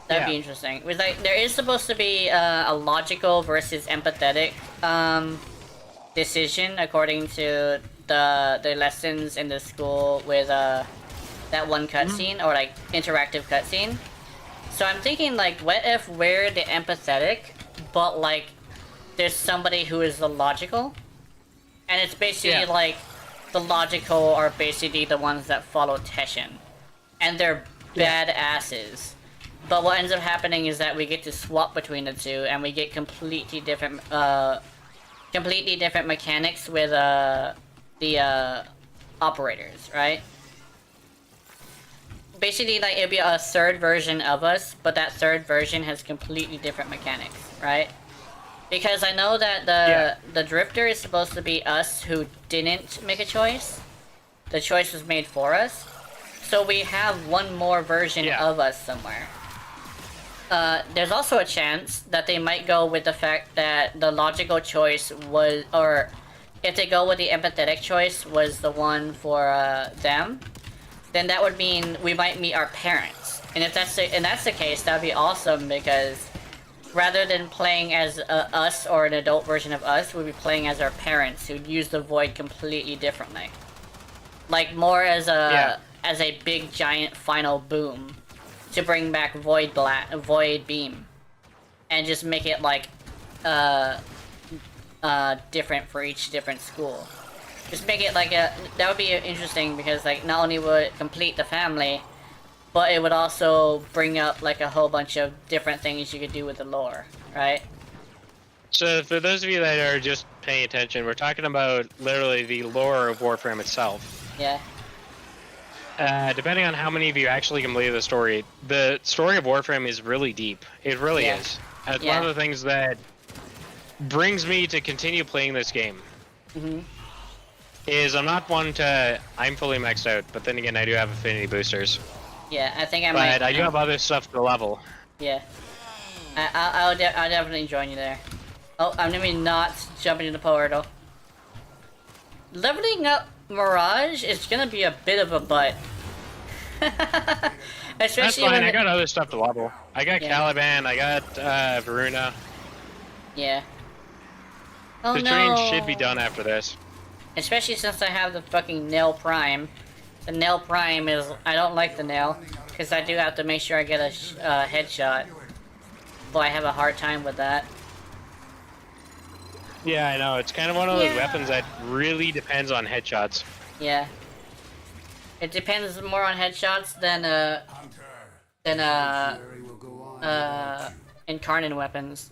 B: That'd be interesting. With like, there is supposed to be a logical versus empathetic decision according to the lessons in the school with that one cutscene or like interactive cutscene. So I'm thinking like, what if we're the empathetic, but like there's somebody who is the logical, and it's basically like the logical are basically the ones that follow Teshin, and they're badasses. But what ends up happening is that we get to swap between the two, and we get completely different mechanics with the operators, right? Basically, like it'll be a third version of us, but that third version has completely different mechanics, right? Because I know that the Drifter is supposed to be us who didn't make a choice. The choice was made for us, so we have one more version of us somewhere. There's also a chance that they might go with the fact that the logical choice was, or if they go with the empathetic choice was the one for them, then that would mean we might meet our parents. And if that's the case, that'd be awesome, because rather than playing as us or an adult version of us, we'd be playing as our parents who'd use the Void completely differently, like more as a big giant final boom. To bring back Void Beam, and just make it like different for each different school. Just make it like that would be interesting, because like not only would it complete the family, but it would also bring up like a whole bunch of different things you could do with the lore, right?
A: So for those of you that are just paying attention, we're talking about literally the lore of Warframe itself.
B: Yeah.
A: Depending on how many of you actually can believe the story of Warframe is really deep. It really
B: Yeah.
A: is. It's
B: Yeah.
A: one of the things that brings me to continue playing this game.
B: Mhm.
A: Is I'm not one to... I'm fully maxed out, but then again I do have affinity boosters.
B: Yeah, I think I
A: But
B: might.
A: I do have other stuff to level.
B: Yeah. I'll definitely join you there. Oh, I'm gonna be not jumping in the portal. Leveling up Mirage is gonna be a bit of a butt.
A: That's
B: Especially
A: fine,
B: when
A: I got other stuff to level. I got
B: Yeah.
A: Caliban, I got Varuna.
B: Yeah. Oh
A: The
B: no.
A: train should be done after this.
B: Especially since I have the fucking Nail Prime. The Nail Prime is... I don't like the Nail. Because I do have to make sure I get a headshot. Though I have a hard time with that.
A: Yeah, I know. It's kind of one of those
B: Yeah.
A: weapons that really depends on headshots.
B: Yeah. It depends more on headshots than incarnate weapons.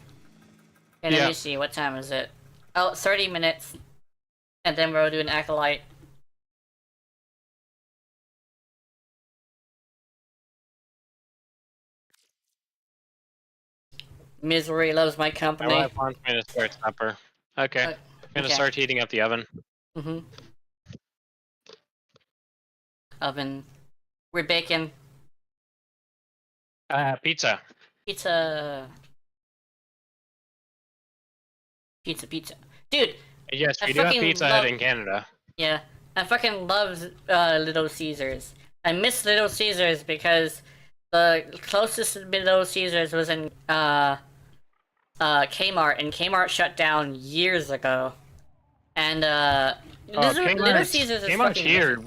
B: And let
A: Yeah.
B: me see, what time is it? Oh, 30 minutes. And then we'll do an Acolyte. Misery loves my
A: My
B: company.
A: wife wants me to start supper. Okay. I'm gonna
B: okay.
A: start heating up the oven.
B: Mm-hmm. Oven. We're baking.
A: Pizza.
B: Pizza. Pizza. Dude,
A: Yes,
B: I
A: we do have
B: fucking
A: Pizza
B: love-
A: Hut in Canada.
B: yeah. I fucking love Little Caesars. I miss Little Caesars because the closest Little Caesars was in Kmart, and Kmart shut down years ago. And Little Caesars is
A: Kmart's
B: fucking
A: here.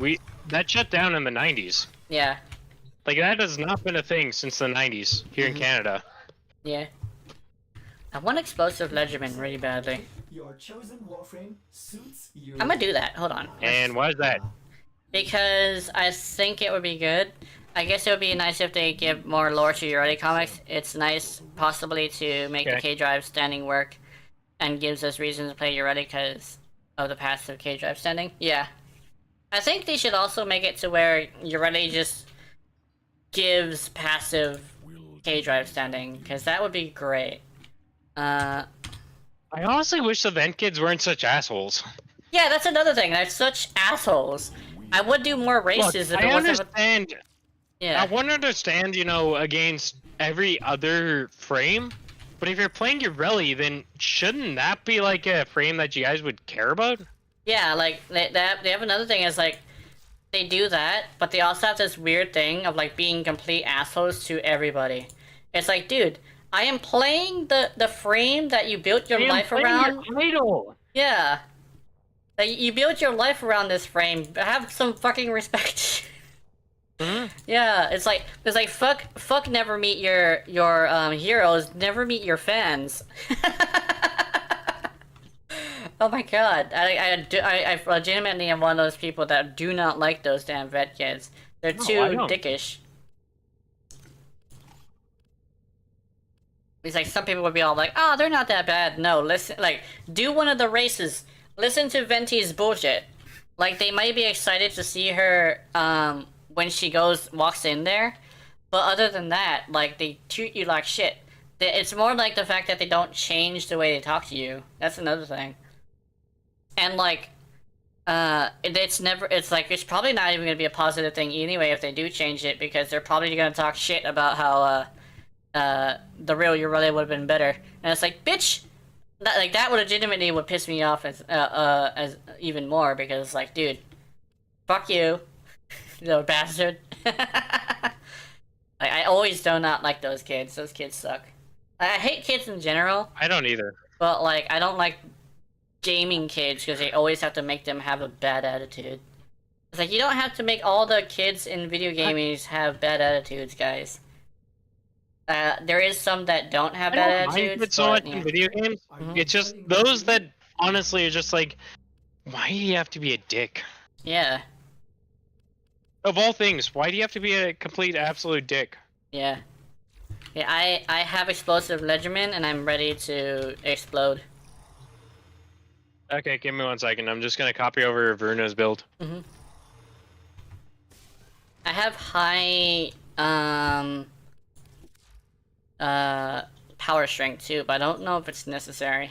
A: That shut down in the 90s.
B: Yeah,
A: Like, that has not been a thing since the 90s here in Canada.
B: yeah. I want Explosive Legerdman really badly.
F: Your chosen Warframe suits your...
B: I'm gonna do that. Hold on.
A: And why is that?
B: Because I think it would be good. I guess it would be nice if they give more lore to Urardi comics. It's nice, possibly, to make the
A: Okay.
B: K-Drive standing work, and gives us reason to play Urardi because of the passive K-Drive standing. Yeah. I think they should also make it to where Urardi just gives passive K-Drive standing, because that would be great.
A: I honestly wish the vent kids weren't such assholes.
B: Yeah, that's another thing. They're such assholes. I would do more races
A: Look,
B: if it
A: I
B: wasn't...
A: understand.
B: Yeah.
A: I wouldn't understand, you know, against every other frame. But if you're playing your rally, then shouldn't that be like a frame that you guys would care about?
B: Yeah, like, they have another thing is, like, they do that, but they also have this weird thing of, like, being complete assholes to everybody. It's like, dude, I am playing the frame that you built your life around. Yeah. Like, you built your life around this frame. Have some fucking respect.
A: Mhm.
B: Yeah, it's like fuck never meet your heroes, never meet your fans. Oh my god, I legitimately am one of those people that do not like those damn vet kids. They're
A: No,
B: too
A: I don't.
B: dickish. It's like some people would be all like, "Oh, they're not that bad." No, listen, like, do one of the races. Listen to Venti's bullshit. Like, they might be excited to see her when she walks in there, but other than that, like, they treat you like shit. It's more like the fact that they don't change the way they talk to you. That's another thing. And like, it's probably not even gonna be a positive thing anyway if they do change it, because they're probably gonna talk shit about how the real Urardi would have been better. And it's like, bitch, that would legitimately would piss me off as even more, because it's like, dude, fuck you, you little bastard. Like, I always do not like those kids. Those kids suck. I hate kids in general,
A: I don't either.
B: but like, I don't like gaming kids because they always have to make them have a bad attitude. It's like, you don't have to make all the kids in video gaming have bad attitudes, guys. There is some that don't have
A: I
B: bad
A: don't mind
B: attitudes,
A: it so much
B: but,
A: in
B: yeah.
A: video games.
F: Mhm.
A: It's just those that honestly are just like, why do you have to be a dick?
B: Yeah,
A: Of all things, why do you have to be a complete absolute dick?
B: yeah. Yeah, I have explosive legerdman and I'm ready to explode.
A: Okay, give me 1 second. I'm just gonna copy over Bruno's build.
B: I have high power strength too, but I don't know if it's necessary.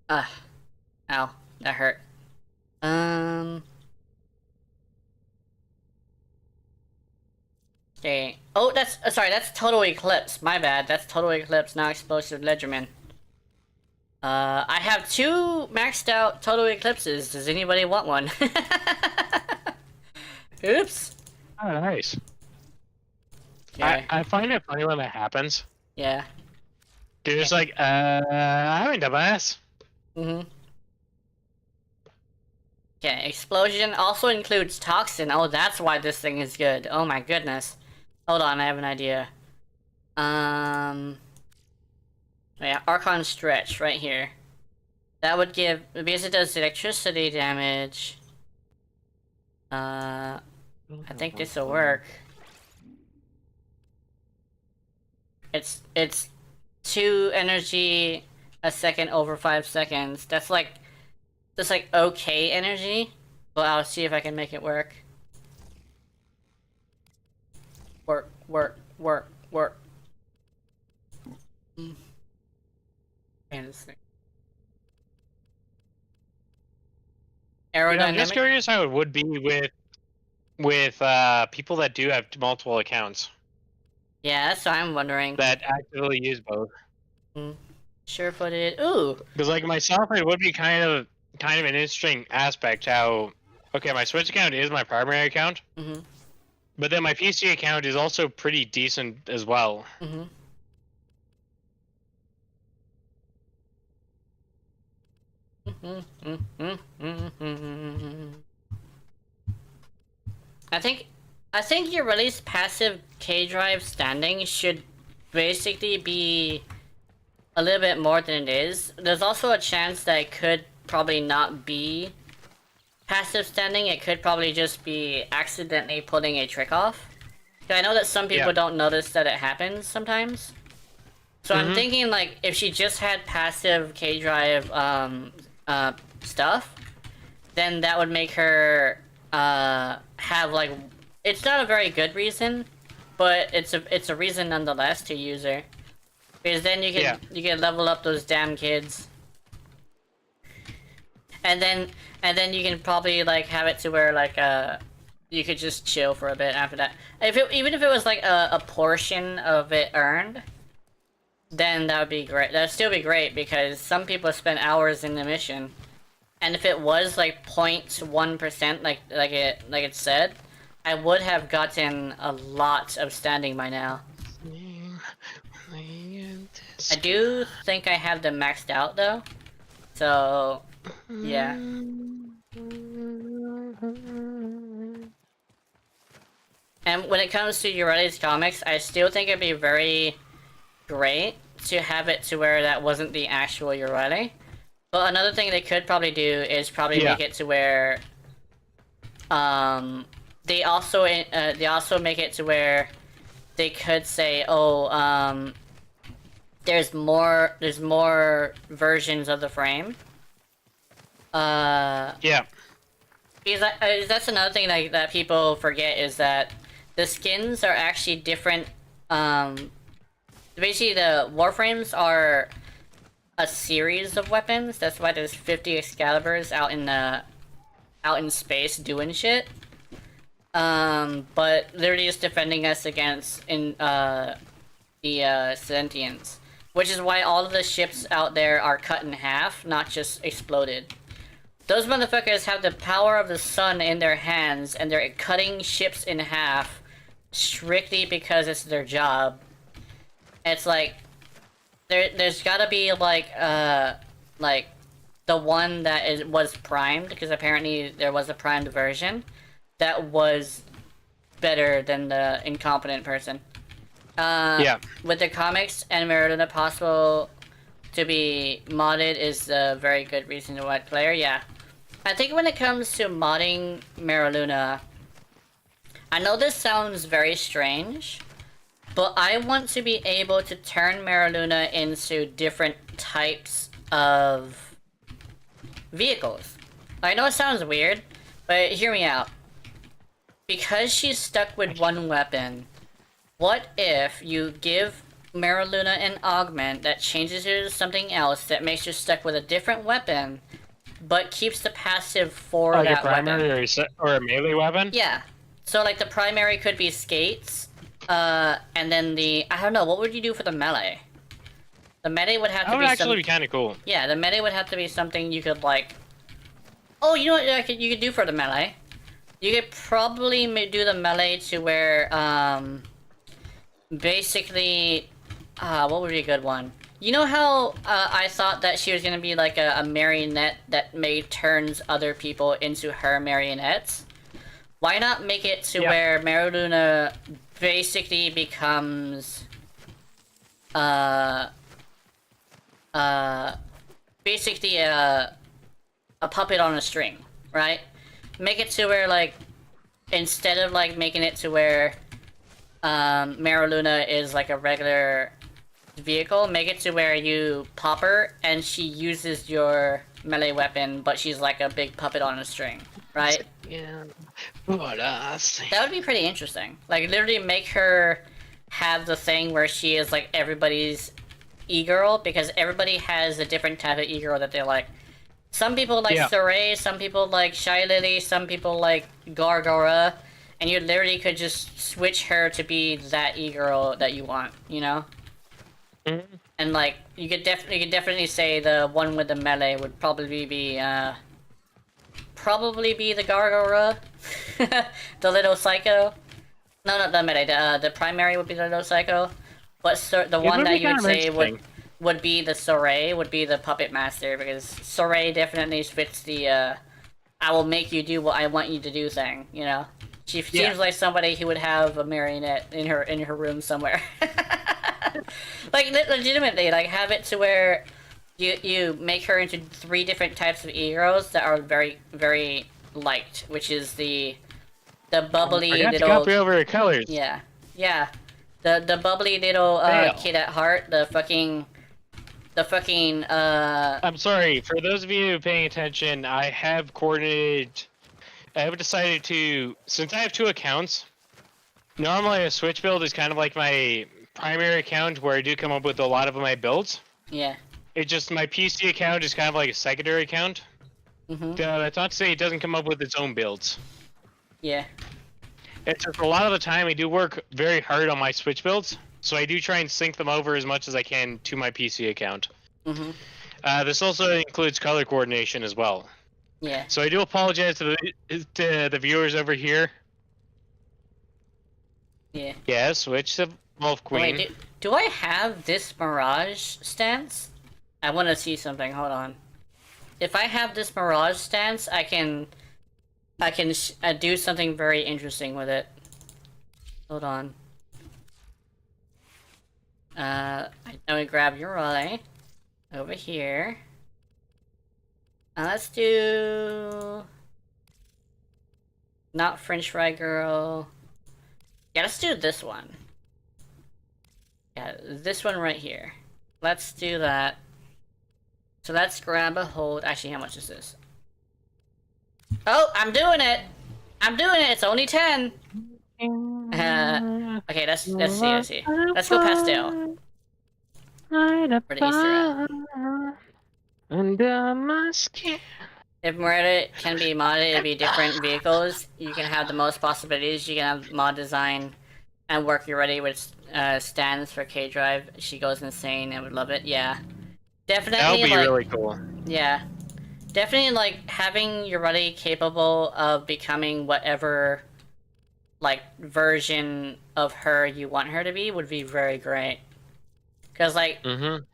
B: Ow, that hurt. Okay. Oh, that's sorry. That's Total Eclipse. My bad. That's Total Eclipse, not Explosive Legerdman. I have 2 maxed out Total Eclipses. Does anybody want one? Oops.
A: Oh, nice.
B: Yeah.
A: I find it funny when that happens.
B: Yeah.
A: You're just like, I'm in dumbass.
B: Okay, explosion also includes toxin. Oh, that's why this thing is good. Oh my goodness. Hold on, I have an idea. Yeah, Archon stretch right here. That would give, because it does electricity damage. I think this will work. It's 2 energy a second over 5 seconds. That's like okay energy, but I'll see if I can make it work. Work. Man, this thing. Aerodynamic.
A: I'm just curious how it would be with people that do have multiple accounts
B: Yeah, that's what I'm wondering.
A: that actively use both.
B: Sure-footed. Ooh.
A: Because like myself, it would be kind of an interesting aspect how, okay, my Switch account is my primary account, but then my PC account is also pretty decent as well. I think your release passive K-Drive standing should basically be a little bit more than it is. There's also a chance that it could probably not be passive standing. It could probably just be accidentally pulling a trick off. I know that some people don't notice that it happens sometimes. So I'm thinking like if she just had passive K-Drive stuff, then that would make her have like, it's not a very good reason, but it's a reason nonetheless to use her. Because then you can level up those damn kids. And then you can probably like have it to where like you could just chill for a bit after that. Even if it was like a portion of it earned, then that would be great. That would still be great because some people spend hours in the mission. And if it was like 0.1%, like it said, I would have gotten a lot of standing by now. I do think I have them maxed out though, so yeah. And when it comes to Ureli's comics, I still think it'd be very great to have it to where that wasn't the actual Ureli. But another thing they could probably do is probably make it to where they also make it to where they could say, oh, there's more versions of the frame. Yeah.
B: Because that's another thing that people forget is that the skins are actually different. Basically, the Warframes are a series of weapons. That's why there's 50 Excaliburs out in space doing shit. But literally just defending us against the Sentients. Which is why all of the ships out there are cut in half, not just exploded. Those motherfuckers have the power of the sun in their hands, and they're cutting ships in half strictly because it's their job. It's like there's gotta be like the one that was primed, because apparently there was a primed version that was better than the incompetent person. With the comics and Merluna possible to be modded is a very good reason to white player. Yeah, I think when it comes to modding Merluna, I know this sounds very strange, but I want to be able to turn Maraluna into different types of vehicles. I know it sounds weird, but hear me out. Because she's stuck with one weapon, what if you give Maraluna an augment that changes her to something else that makes her stuck with a different weapon, but keeps the passive for
A: Like
B: that
A: a primary
B: weapon?
A: or a melee weapon?
B: Yeah. So like the primary could be skates, and then I don't know, what would you do for the melee? The melee would have
A: That
B: to
A: would
B: be
A: actually be kind of cool.
B: Yeah, the melee would have to be something you could like... Oh, you know what you could do for the melee? You could probably do the melee to where, basically... what would be a good one? You know how, I thought that she was gonna be like a marionette that turns other people into her marionettes? Why not make it to where Maraluna basically becomes... basically a puppet on a string, right? Make it to where, like, instead of, like, making it to where, Maraluna is, like, a regular vehicle, make it to where you pop her, and she uses your melee weapon, but she's, like, a big puppet on a string, right?
A: Yeah.
B: That would be pretty interesting. Like, literally make her have the thing where she is, like, everybody's e-girl, because everybody has a different type of e-girl that they like. Some people like Saray, some people like Shy Lily, some people like Gargara, and you literally could just switch her to be that e-girl that you want, you know?
A: Mm-hmm.
B: And like, you could definitely say the one with the melee would probably be the Gargara, the little psycho. No, not the melee. The primary would be the little psycho, but the one that you would say would be the Saray, would be the puppet master, because Saray definitely fits the I will make you do what I want you to do thing. You know, she seems like somebody who would have a marionette in her room somewhere. Like legitimately, like have it to where you make her into 3 different types of e-girls that are very, very liked, which is the bubbly little...
A: copy over her colors.
B: Yeah. Yeah. The bubbly little kid at heart, the fucking
A: I'm sorry, for those of you paying attention, I have decided to, since I have 2 accounts, normally a Switch build is kind of like my primary account where I do come up with a lot of my builds.
B: Yeah.
A: It's just my PC account is kind of like a secondary account.
B: Mm-hmm.
A: That's not to say it doesn't come up with its own builds.
B: Yeah.
A: It's just a lot of the time I do work very hard on my Switch builds, so I do try and sync them over as much as I can to my PC account.
B: Mm-hmm.
A: This also includes color coordination as well.
B: Yeah.
A: So I do apologize to the viewers over here.
B: Yeah.
A: Yeah, switch to Wolf Queen.
B: Wait, do I have this Mirage stance? I want to see something. Hold on. If I have this Mirage stance, I can do something very interesting with it. Hold on. I'm gonna grab your eye over here. Let's do not French fry girl. Yeah, let's do this one. Yeah, this one right here. Let's do that. So let's grab a hold. Actually, how much is this? Oh, I'm doing it! I'm doing it! It's only 10! Okay, let's see. Let's go pastel. For the Easter egg.
A: Under my skin.
B: If murder can be modded to be different vehicles, you can have the most possibilities. You can have mod design and work your ready with stands for K-Drive. She goes insane and would love it. Yeah. Definitely,
A: that would be
B: like,
A: really cool.
B: Yeah. Definitely, like, having your buddy capable of becoming whatever, like, version of her you want her to be would be very great. Because, like,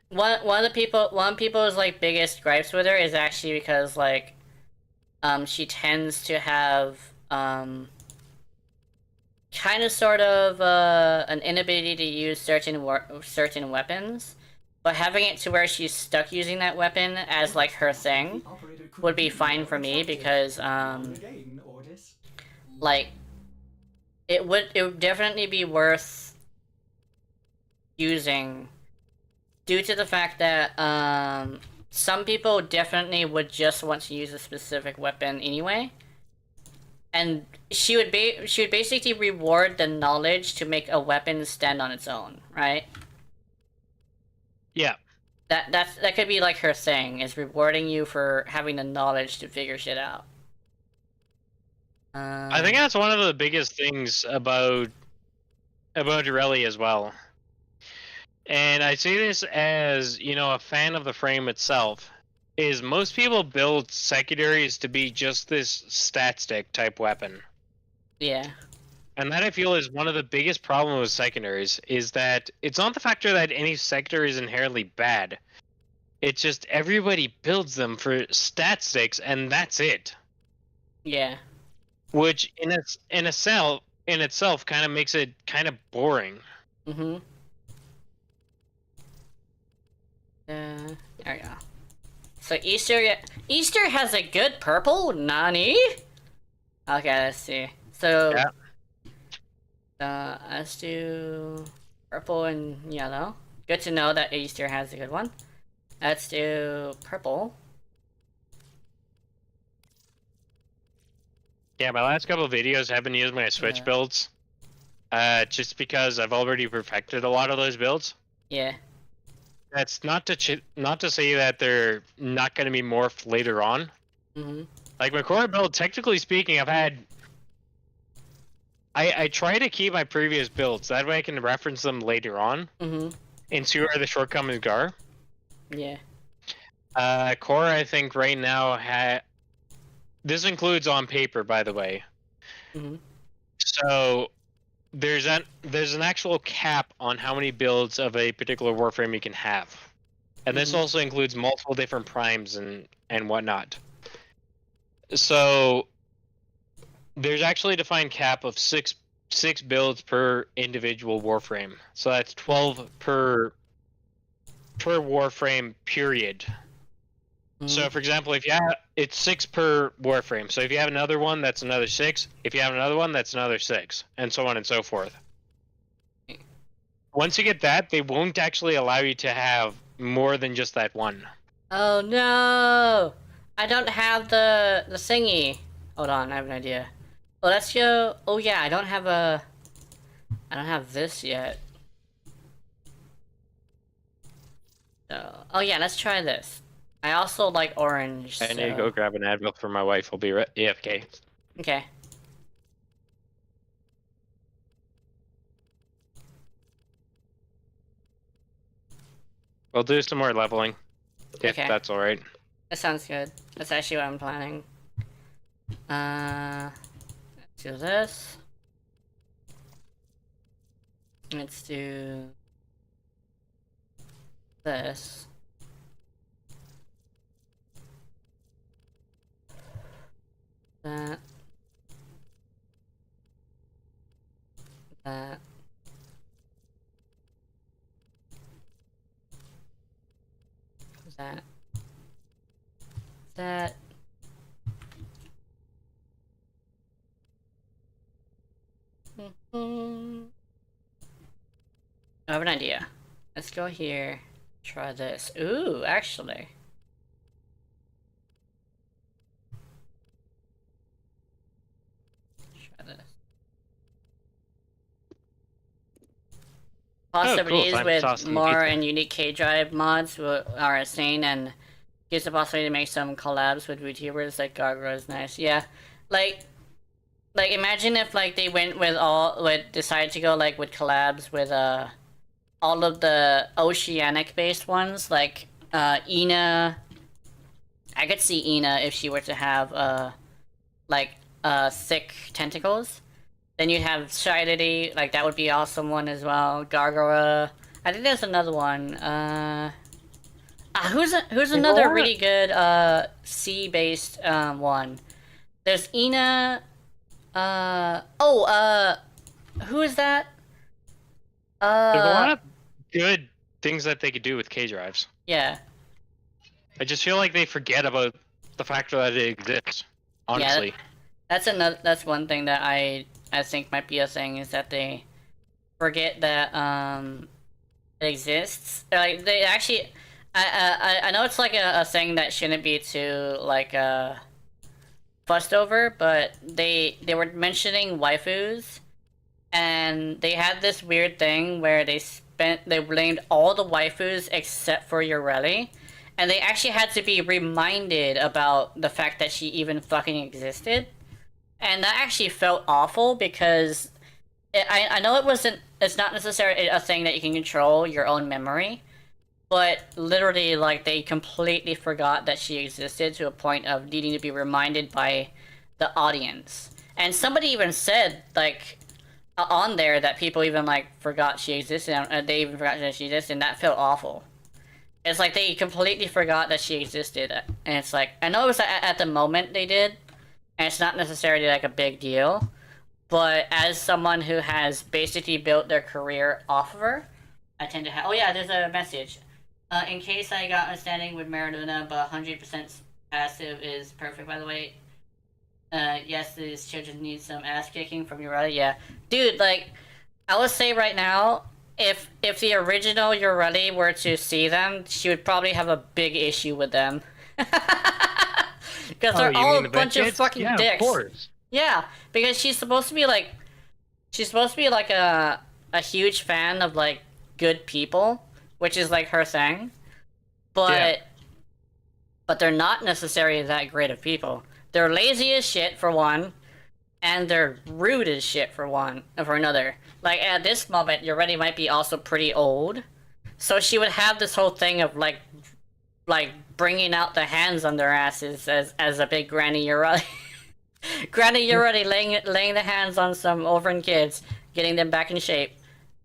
B: one of people's, like, biggest gripes with her is actually because, like, she tends to have, kind of sort of, an inability to use certain weapons. But having it to where she's stuck using that weapon as, like, her thing would be fine for me because, like, it would definitely be worth using due to the fact that some people definitely would just want to use a specific weapon anyway. And she would basically reward the knowledge to make a weapon stand on its own, right?
A: Yeah.
B: That could be like her thing, is rewarding you for having the knowledge to figure shit out.
A: I think that's one of the biggest things about Irelia as well. And I see this as, you know, a fan of the frame itself, is most people build secondaries to be just this stat stick type weapon.
B: Yeah.
A: And that I feel is one of the biggest problems with secondaries, is that it's not the factor that any secondary is inherently bad. It's just everybody builds them for stat sticks and that's it.
B: Yeah.
A: Which in itself kind of makes it kind of boring.
B: Mm-hmm. There we go. So Easter has a good purple? Nani? Okay, let's see. So let's do purple and yellow. Good to know that Easter has a good one. Let's do purple.
A: Yeah, my last couple of videos have been using my Switch builds. Just because I've already perfected a lot of those builds.
B: Yeah.
A: That's not to say that they're not going to be morphed later on.
B: Mm-hmm.
A: Like my core build, technically speaking, I try to keep my previous builds. That way I can reference them later on.
B: Mm-hmm.
A: And see where the shortcomings are.
B: Yeah.
A: Core, I think right now this includes on paper, by the way.
B: Mm-hmm.
A: So there's an actual cap on how many builds of a particular Warframe you can have, and this also includes multiple different primes and whatnot. So there's actually a defined cap of six builds per individual Warframe. So that's 12 per Warframe period. So, for example, if you have, it's 6 per Warframe. So if you have another one, that's another 6. If you have another one, that's another 6, and so on and so forth. Once you get that, they won't actually allow you to have more than just that one.
B: Oh no! I don't have the thingy. Hold on, I have an idea. Well, let's go. Oh yeah, I don't have this yet. So, oh yeah, let's try this. I also like orange.
A: I need to go grab an Advil for my wife. I'll be AFK.
B: Okay.
A: We'll do some more leveling, if
B: Okay.
A: that's alright.
B: That sounds good. That's actually what I'm planning. Let's do this. Let's do this. That. That. That. That. I have an idea. Let's go here. Try this. Ooh, actually. Try this. Possibilities
A: cool.
B: with
A: Awesome.
B: more and unique K-Drive mods are insane, and gives the possibility to make some collabs with VTubers like Gargoyle is nice. Yeah, like imagine if like they went with decided to go like with collabs with all of the oceanic based ones, like Ina. I could see Ina if she were to have thick tentacles. Then you'd have Shidity, like that would be an awesome one as well. Gargora. I think there's another one. Who's another really good sea based one? There's Ina. Who is that?
A: There's a lot of good things that they could do with K-Drives.
B: Yeah.
A: I just feel like they forget about the factor that it exists, honestly.
B: Yeah, that's one thing that I I think might be a thing is that they forget that it exists. Like they actually, I know it's like a thing that shouldn't be too like fussed over, but they were mentioning waifus, and they had this weird thing where they blamed all the waifus except for Yoreli, and they actually had to be reminded about the fact that she even fucking existed. And that actually felt awful because I know it's not necessarily a thing that you can control your own memory, but literally, like, they completely forgot that she existed to a point of needing to be reminded by the audience. And somebody even said, like, on there that people even, like, forgot she existed, they even forgot that she existed, and that felt awful. It's like they completely forgot that she existed, and it's like, I know it was at the moment they did, and it's not necessarily like a big deal, but as someone who has basically built their career off of her, I tend to have. Oh yeah, there's a message. In case I got a standing with Maradona, but 100% passive is perfect. By the way, yes, these children need some ass kicking from Yoreli. Yeah, dude, like I would say right now, if the original Yoreli were to see them, she would probably have a big issue with them. Because they're all a bunch of fucking dicks.
A: Of course.
B: Yeah, because she's supposed to be like a huge fan of like good people, which is like her thing. But they're not necessarily that great of people. They're lazy as shit for one, and they're rude as shit for another. Like at this moment, Yoreli might be also pretty old, so she would have this whole thing of like bringing out the hands on their asses as a big Granny Yoreli. Granny Yoreli laying the hands on some orphan kids, getting them back in shape.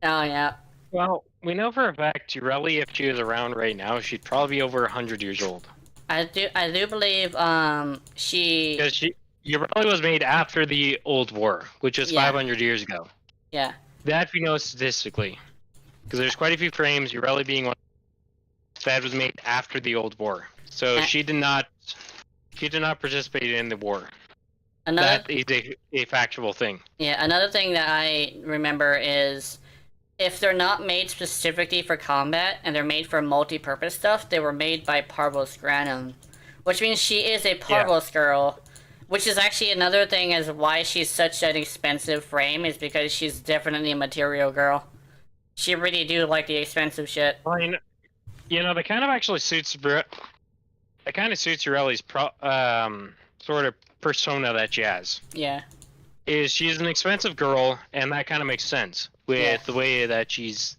B: Oh yeah.
A: Well, we know for a fact Yoreli, if she was around right now, she'd probably be over 100 years old.
B: I do believe she.
A: Because Yoreli was made after the Old War, which is 500 years ago.
B: Yeah.
A: That we know statistically, because there's quite a few frames. Yoreli being one that was made after the Old War, so she did not participate in the war. That is a factual thing. Yeah,
B: another thing that I remember is if they're not made specifically for combat and they're made for multi-purpose stuff, they were made by Parvos Granum, which means she is a Parvos girl, which is actually another thing as why she's such an expensive frame, is because she's definitely a material girl. She really do like the expensive shit.
A: You know, that kind of actually suits Yoreli's sort of persona that she has.
B: Yeah.
A: Is she's an expensive girl, and that kind of makes sense with the way that she's,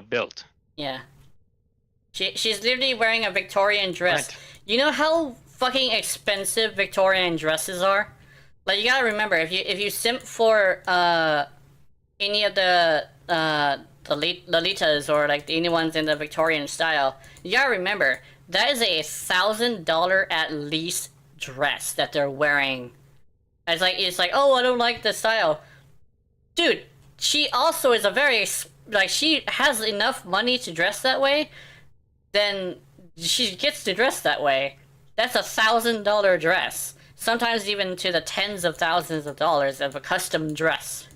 A: built.
B: Yeah. She's literally wearing a Victorian dress.
A: Right.
B: You know how fucking expensive Victorian dresses are? Like, you gotta remember, if you simp for any of the Lolitas or like any ones in the Victorian style, you gotta remember that is a $1,000 at least dress that they're wearing. It's like, oh, I don't like the style, dude. She also is a very she has enough money to dress that way, then she gets to dress that way. That's a $1,000 dress, sometimes even to the tens of thousands of dollars of a custom dress.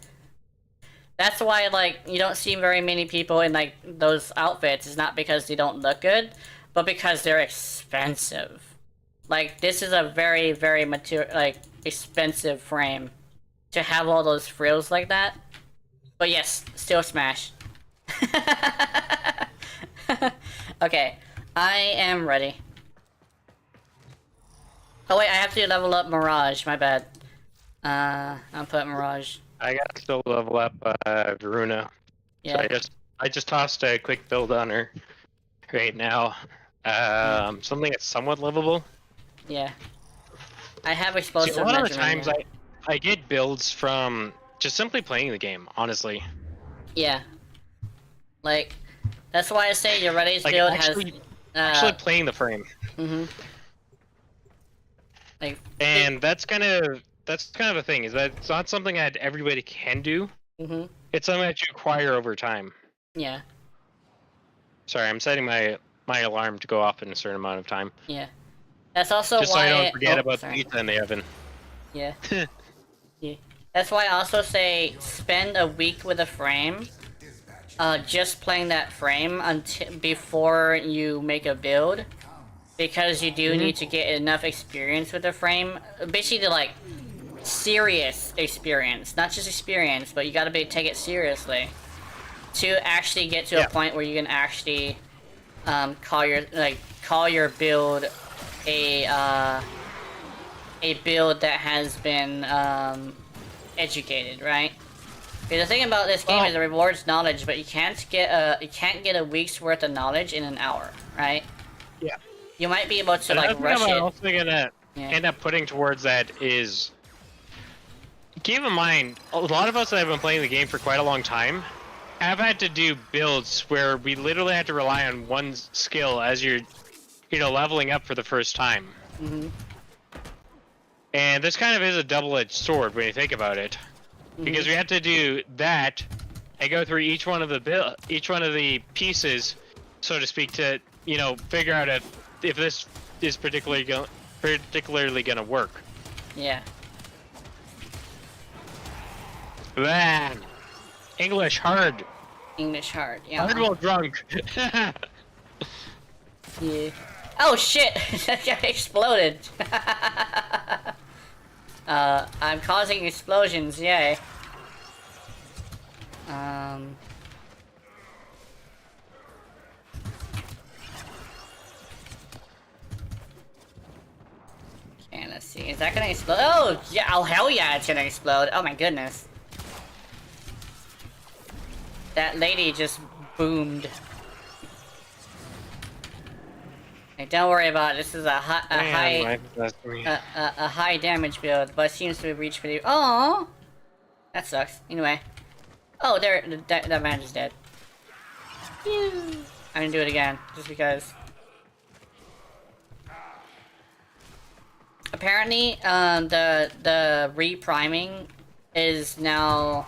B: That's why, like, you don't see very many people in, like, those outfits. It's not because they don't look good, but because they're expensive. Like, this is a very, very expensive frame to have all those frills like that. But yes, still smash. Okay, I am ready. Oh wait, I have to level up Mirage, my bad. I'll put Mirage.
A: I got to still level up Varuna.
B: Yeah.
A: So I just tossed a quick build on her right now. Something that's somewhat livable.
B: Yeah. I have explosive.
A: See, a lot of the times I get builds from just simply playing the game, honestly.
B: Yeah. Like, that's why I say Yoreli's build
A: actually playing the frame.
B: Mm-hmm. Like,
A: and that's kind of a thing, is that it's not something that everybody can do.
B: Mm-hmm.
A: It's something that you acquire over time.
B: Yeah.
A: Sorry, I'm setting my alarm to go off in a certain amount of time.
B: Yeah. That's also
A: just
B: why
A: so I don't forget about the pizza in the oven.
B: Yeah. Yeah. That's why I also say spend a week with a frame. Just playing that frame until before you make a build. Because you do need to get enough experience with the frame. Basically, like, serious experience. Not just experience, but you gotta take it seriously. To actually get to a point where you can actually call your build a build that has been educated, right? Because the thing about this game is it rewards knowledge, but you can't get a week's worth of knowledge in an hour, right?
A: Yeah.
B: You might be able to
A: And
B: like rush
A: I'm
B: it.
A: also gonna end up putting towards that is, keep in mind, a lot of us that have been playing the game for quite a long time have had to do builds where we literally had to rely on one skill as you're, leveling up for the first time.
B: Mm-hmm.
A: And this kind of is a double-edged sword when you think about it, because we had to do that and go through each one of the pieces, so to speak, to figure out if this is particularly gonna work.
B: Yeah.
A: Man, English hard.
B: English hard. Yeah.
A: Hard while drunk.
B: Yeah. Oh shit! That guy exploded. I'm causing explosions. Yay. Okay, let's see. Is that gonna explode? Oh, yeah. Oh, hell yeah, it's gonna explode. Oh my goodness. That lady just boomed. Hey, don't worry about it. This is a high damage build, but it seems to have reached pretty. Oh, that sucks. Anyway. Oh, that man is dead. Phew. I'm gonna do it again, just because. Apparently, the re-priming is now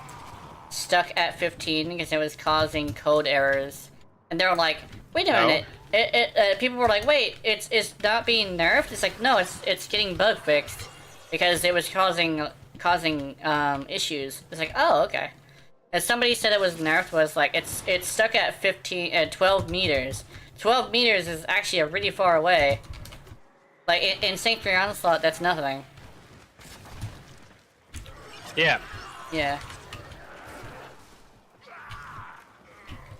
B: stuck at 15 because it was causing code errors, and they were like, "Wait a minute." People were like, "Wait, it's not being nerfed." It's like, no, it's getting bug fixed because it was causing issues. It's like, oh, okay. And somebody said it was nerfed was like it's stuck at 12 meters. 12 meters is actually a really far away. Like in St. Fear Onslaught, that's nothing.
A: Yeah.
B: Yeah.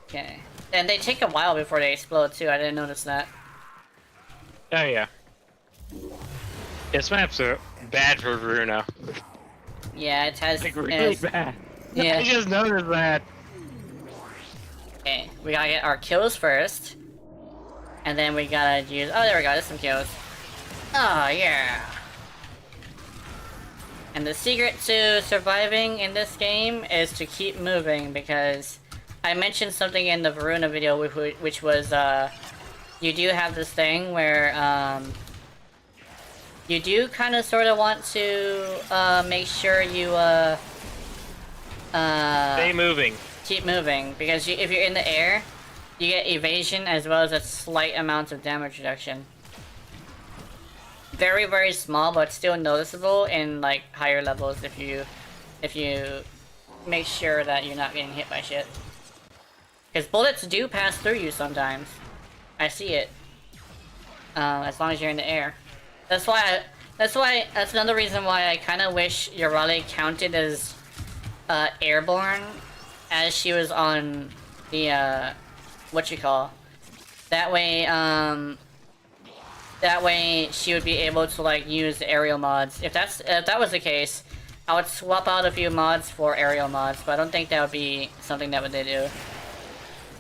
B: Okay. And they take a while before they explode too. I didn't notice that.
A: Oh yeah. This map's bad for Bruno.
B: Yeah, it has.
A: Like really bad.
B: Yeah.
A: I just noticed that.
B: Okay, we gotta get our kills first, and then we gotta use. Oh, there we go. There's some kills. Oh yeah. And the secret to surviving in this game is to keep moving, because I mentioned something in the Varuna video, which was, you do have this thing where, you do kind of sort of want to, make sure you,
A: stay moving.
B: Keep moving, because if you're in the air, you get evasion as well as a slight amount of damage reduction. Very, very small, but still noticeable in, like, higher levels if you make sure that you're not getting hit by shit. Because bullets do pass through you sometimes. I see it. As long as you're in the air. That's another reason why I kind of wish Yorale counted as airborne, as she was on the that way she would be able to like use the aerial mods. If that was the case, I would swap out a few mods for aerial mods, but I don't think that would be something that they do.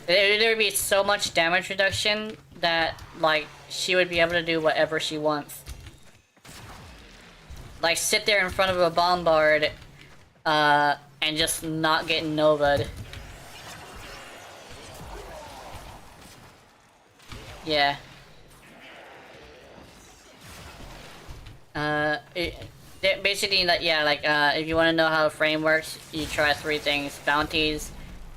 B: There would be so much damage reduction that like she would be able to do whatever she wants. Like sit there in front of a bombard and just not get nova'd. Yeah. Basically, if you want to know how a frame works, you try 3 things: bounties,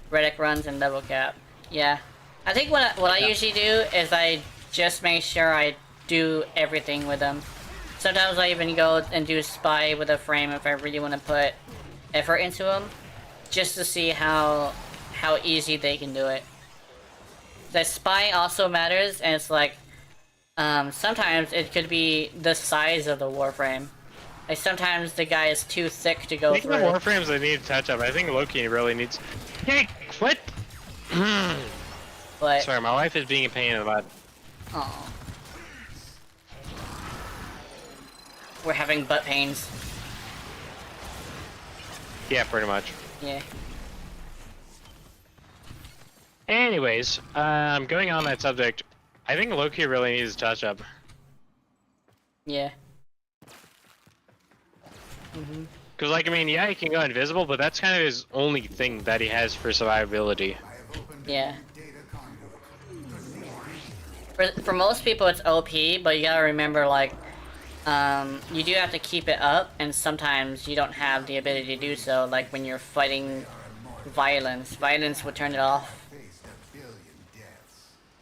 B: Reddick runs, and level cap. Yeah. I think what I usually do is I just make sure I do everything with them. Sometimes I even go and do spy with a frame if I really want to put effort into them, just to see how easy they can do it. The spy also matters, and it's like, sometimes it could be the size of the Warframe. Like, sometimes the guy is too thick to go
A: Speaking
B: through.
A: of Warframes that need to touch up, I think Loki really needs... Hey, quit!
B: But,
A: Sorry, my wife is being a pain in the butt.
B: oh, we're having butt pains.
A: Yeah, pretty much.
B: Yeah.
A: Anyways, going on that subject, I think Loki really needs to touch up.
B: Yeah.
A: Because, like, I mean, yeah, he can go invisible, but that's kind of his only thing that he has for survivability.
B: Yeah. For most people it's OP, but you gotta remember, like, you do have to keep it up, and sometimes you don't have the ability to do so, like when you're fighting violence. Violence would turn it off.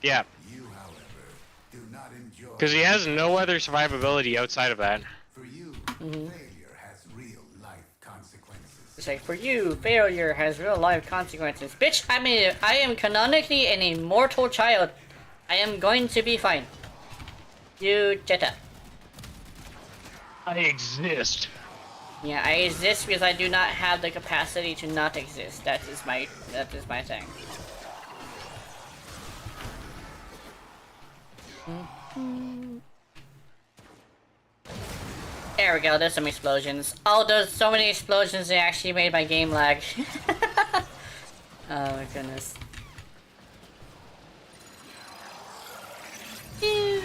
A: Yeah. Because he has no other survivability outside of that.
B: It's like, for you, failure has real life consequences. Bitch, I am canonically an immortal child. I am going to be fine. You Jetta.
A: I exist.
B: Yeah, I exist because I do not have the capacity to not exist. That is my thing. There we go, there's some explosions. Oh, there's so many explosions they actually made my game lag. Oh my goodness. Phew.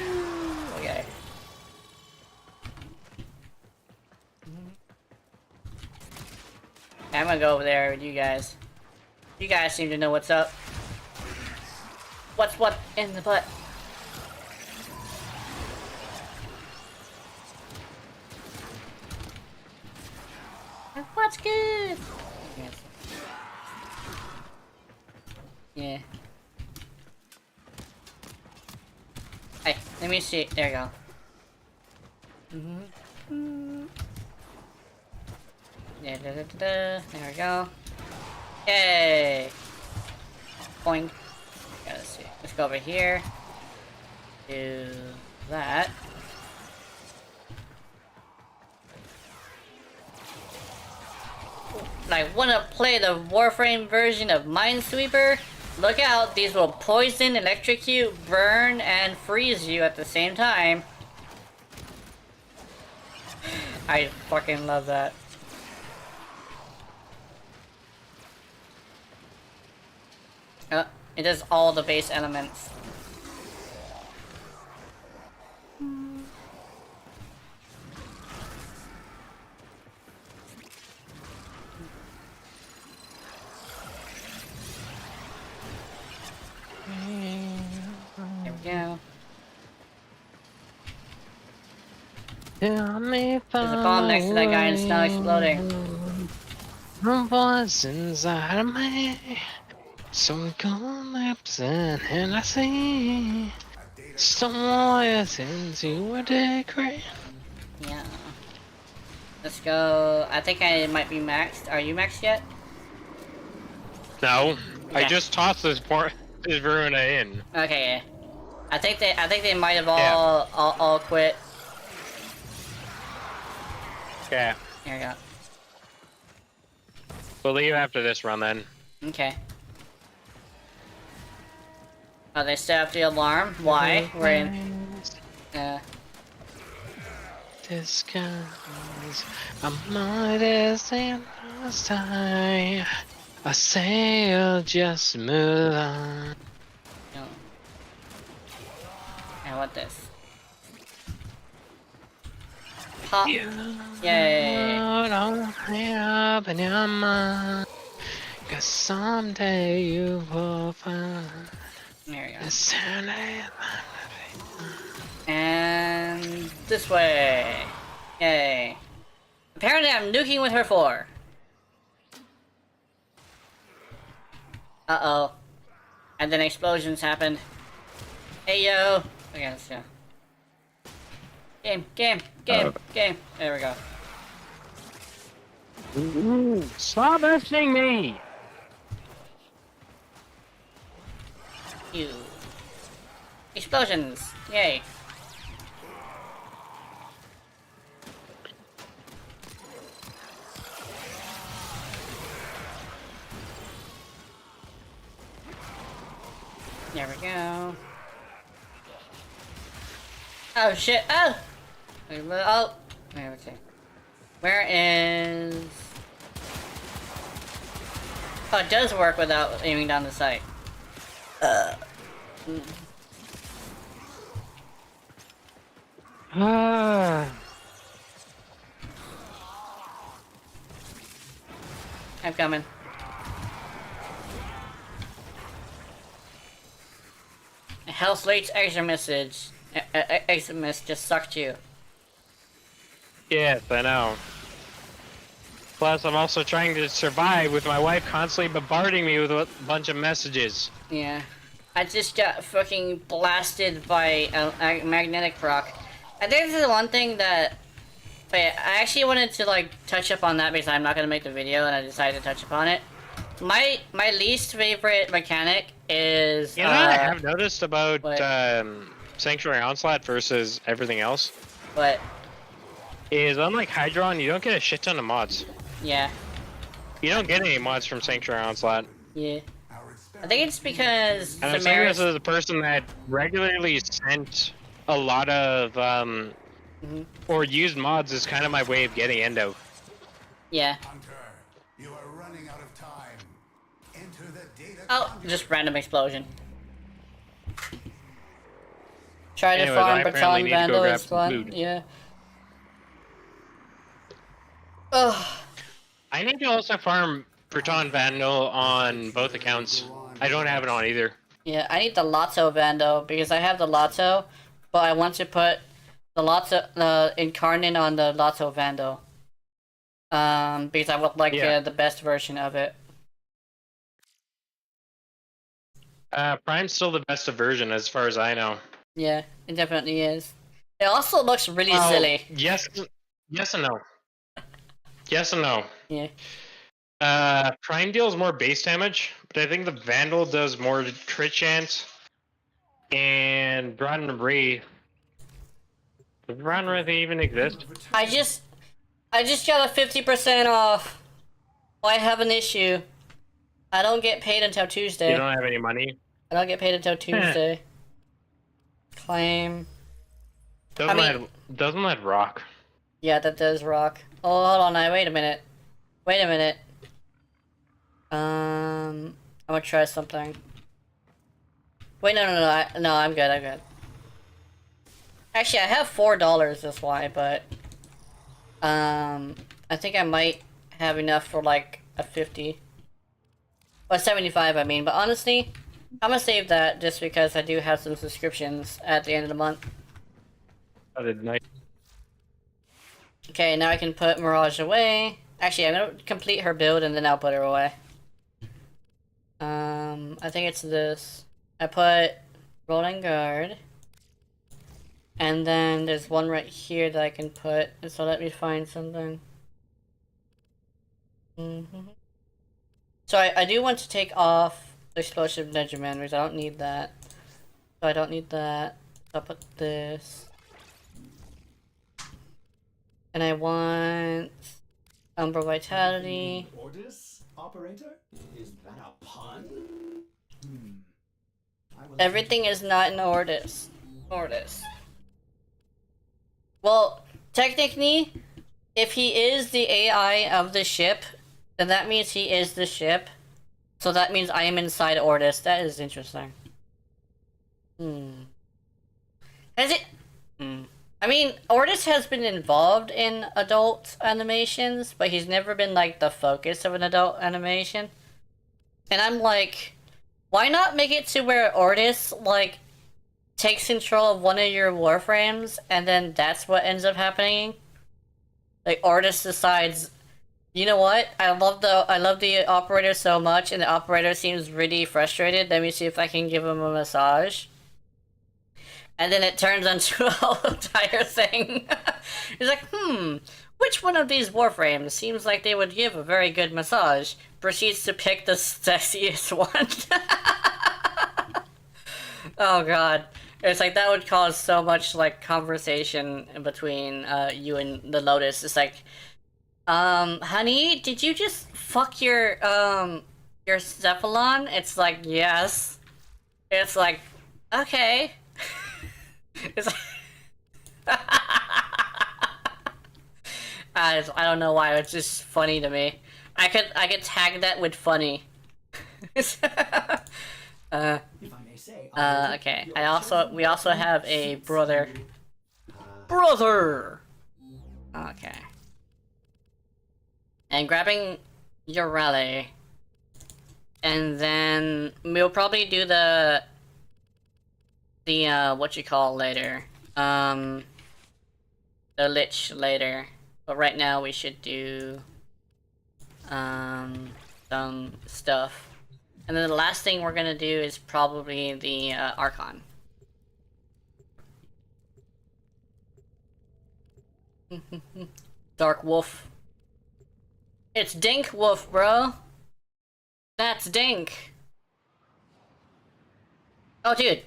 B: Okay. I'm gonna go over there with you guys. You guys seem to know what's up. What's what in the butt? What's good? Yes. Yeah. Hey, let me see. There you go. Yeah, there we go. Yay! Boing. Gotta see. Let's go over here. Do that. Like, wanna play the Warframe version of Minesweeper? Look out, these will poison, electrocute, burn, and freeze you at the same time. I fucking love that. It does all the base elements. There we go. There's a bomb next to that guy and it's now exploding.
A: What's inside of me? So cold lips and I see someone into a decree.
B: Yeah. Let's go. I think I might be maxed. Are you maxed yet?
A: No, I
B: Okay.
A: just tossed this Verona in.
B: Okay. I think they might have all quit.
A: Yeah,
B: Here we go.
A: we'll leave after this run then.
B: Okay. Oh, they set up the alarm? Why? We're in.
A: Disguise, I'm modest and hostile. I say I'll just move on.
B: No. I want this. Pop.
A: You
B: Yay.
A: don't have in your mind, 'cause someday you will find.
B: There we go.
A: the Sunday.
B: And this way. Yay. Apparently I'm nuking with her 4. Uh-oh. And then explosions happened. Hey, yo. Okay, let's go. Game. There we go.
A: Stop messaging me!
B: You. Explosions! Yay. There we go. Oh shit! Oh! Oh! Okay. Where is... Oh, it does work without aiming down the sight.
A: Ah.
B: I'm coming. Hell's Late's exit message. Exit message just sucked you.
A: Yes, I know. Plus, I'm also trying to survive with my wife constantly bombarding me with a bunch of messages.
B: Yeah. I just got fucking blasted by a magnetic rock. I think this is the one thing that... Wait, I actually wanted to like touch up on that because I'm not gonna make the video and I decided to touch upon it. My least favorite mechanic is...
A: You know what I have noticed about
B: what?
A: Sanctuary Onslaught versus everything else?
B: But...
A: Is unlike Hydron, you don't get a shit ton of mods.
B: Yeah.
A: You don't get any mods from Sanctuary Onslaught.
B: Yeah. I think it's because...
A: And I'm saying this as a person that regularly sent a lot of, or used mods as kind of my way of getting endo.
B: Yeah.
H: Hunter, you are running out of time. Enter the data.
B: Oh, just random explosion. Try to
A: Anyways,
B: farm
A: I apparently
B: Baton
A: need to go
B: Vandal
A: grab
B: is
A: some
B: fun.
A: food.
B: Yeah. Ugh.
A: I need to also farm Proton Vandal on both accounts. I don't have it on either.
B: Yeah, I need the Lotto Vandal because I have the Lotto, but I want to put the Lotto Incarnate on the Lotto Vandal. Because I would like the best version of it.
A: Prime's still the best version as far as I know.
B: Yeah, it definitely is. It also looks really silly.
A: Yes and no. Yes and no.
B: Yeah.
A: Prime deals more base damage, but I think the Vandal does more crit chance. And Broad and Wraith. Does Broad and Wraith even exist?
B: I just got a 50% off. Well, I have an issue. I don't get paid until Tuesday.
A: You don't have any money?
B: I don't get paid until Tuesday. Claim.
A: Doesn't that rock?
B: Yeah, that does rock. Oh, hold on, wait a minute. Wait a minute. I'm gonna try something. Wait, no, I'm good. Actually, I have $4 this why, but I think I might have enough for like a 50. Or 75, I mean. But honestly, I'm gonna save that just because I do have some subscriptions at the end of the month.
A: Oh, the night.
B: Okay, now I can put Mirage away. Actually, I'm gonna complete her build and then I'll put her away. I think it's this. I put Rolling Guard. And then there's one right here that I can put. So let me find something. So I do want to take off the Explosive Ninja Man because I don't need that. So I don't need that. So I'll put this. And I want Umbra Vitality.
F: Orders, operator? Is that a pun?
B: Everything is not in Ordis. Well, technically, if he is the AI of the ship, then that means he is the ship. So that means I am inside Ordis. That is interesting. Has it? I mean, Ordis has been involved in adult animations, but he's never been, like, the focus of an adult animation. And I'm like, why not make it to where Ordis, like, takes control of one of your warframes, and then that's what ends up happening? Like, Ordis decides, you know what? I love the operator so much, and the operator seems really frustrated. Let me see if I can give him a massage. And then it turns into a whole entire thing. He's like, what Which one of these Warframes seems like they would give a very good massage? Proceeds to pick the sexiest one. Oh god. It's like that would cause so much like conversation in between you and the Lotus. It's like, honey, did you just fuck your Cephalon? It's like, yes. It's like, okay. It's like I don't know why, it's just funny to me. I could tag that with funny.
F: If I may say,
B: Okay. We also have a brother. Brother! Okay. And grabbing your rally. And then we'll probably do the what you call later. The Lich later. But right now we should do some stuff. And then the last thing we're gonna do is probably the Archon. Dark Wolf. It's Dink Wolf, bro. That's Dink. Oh, dude.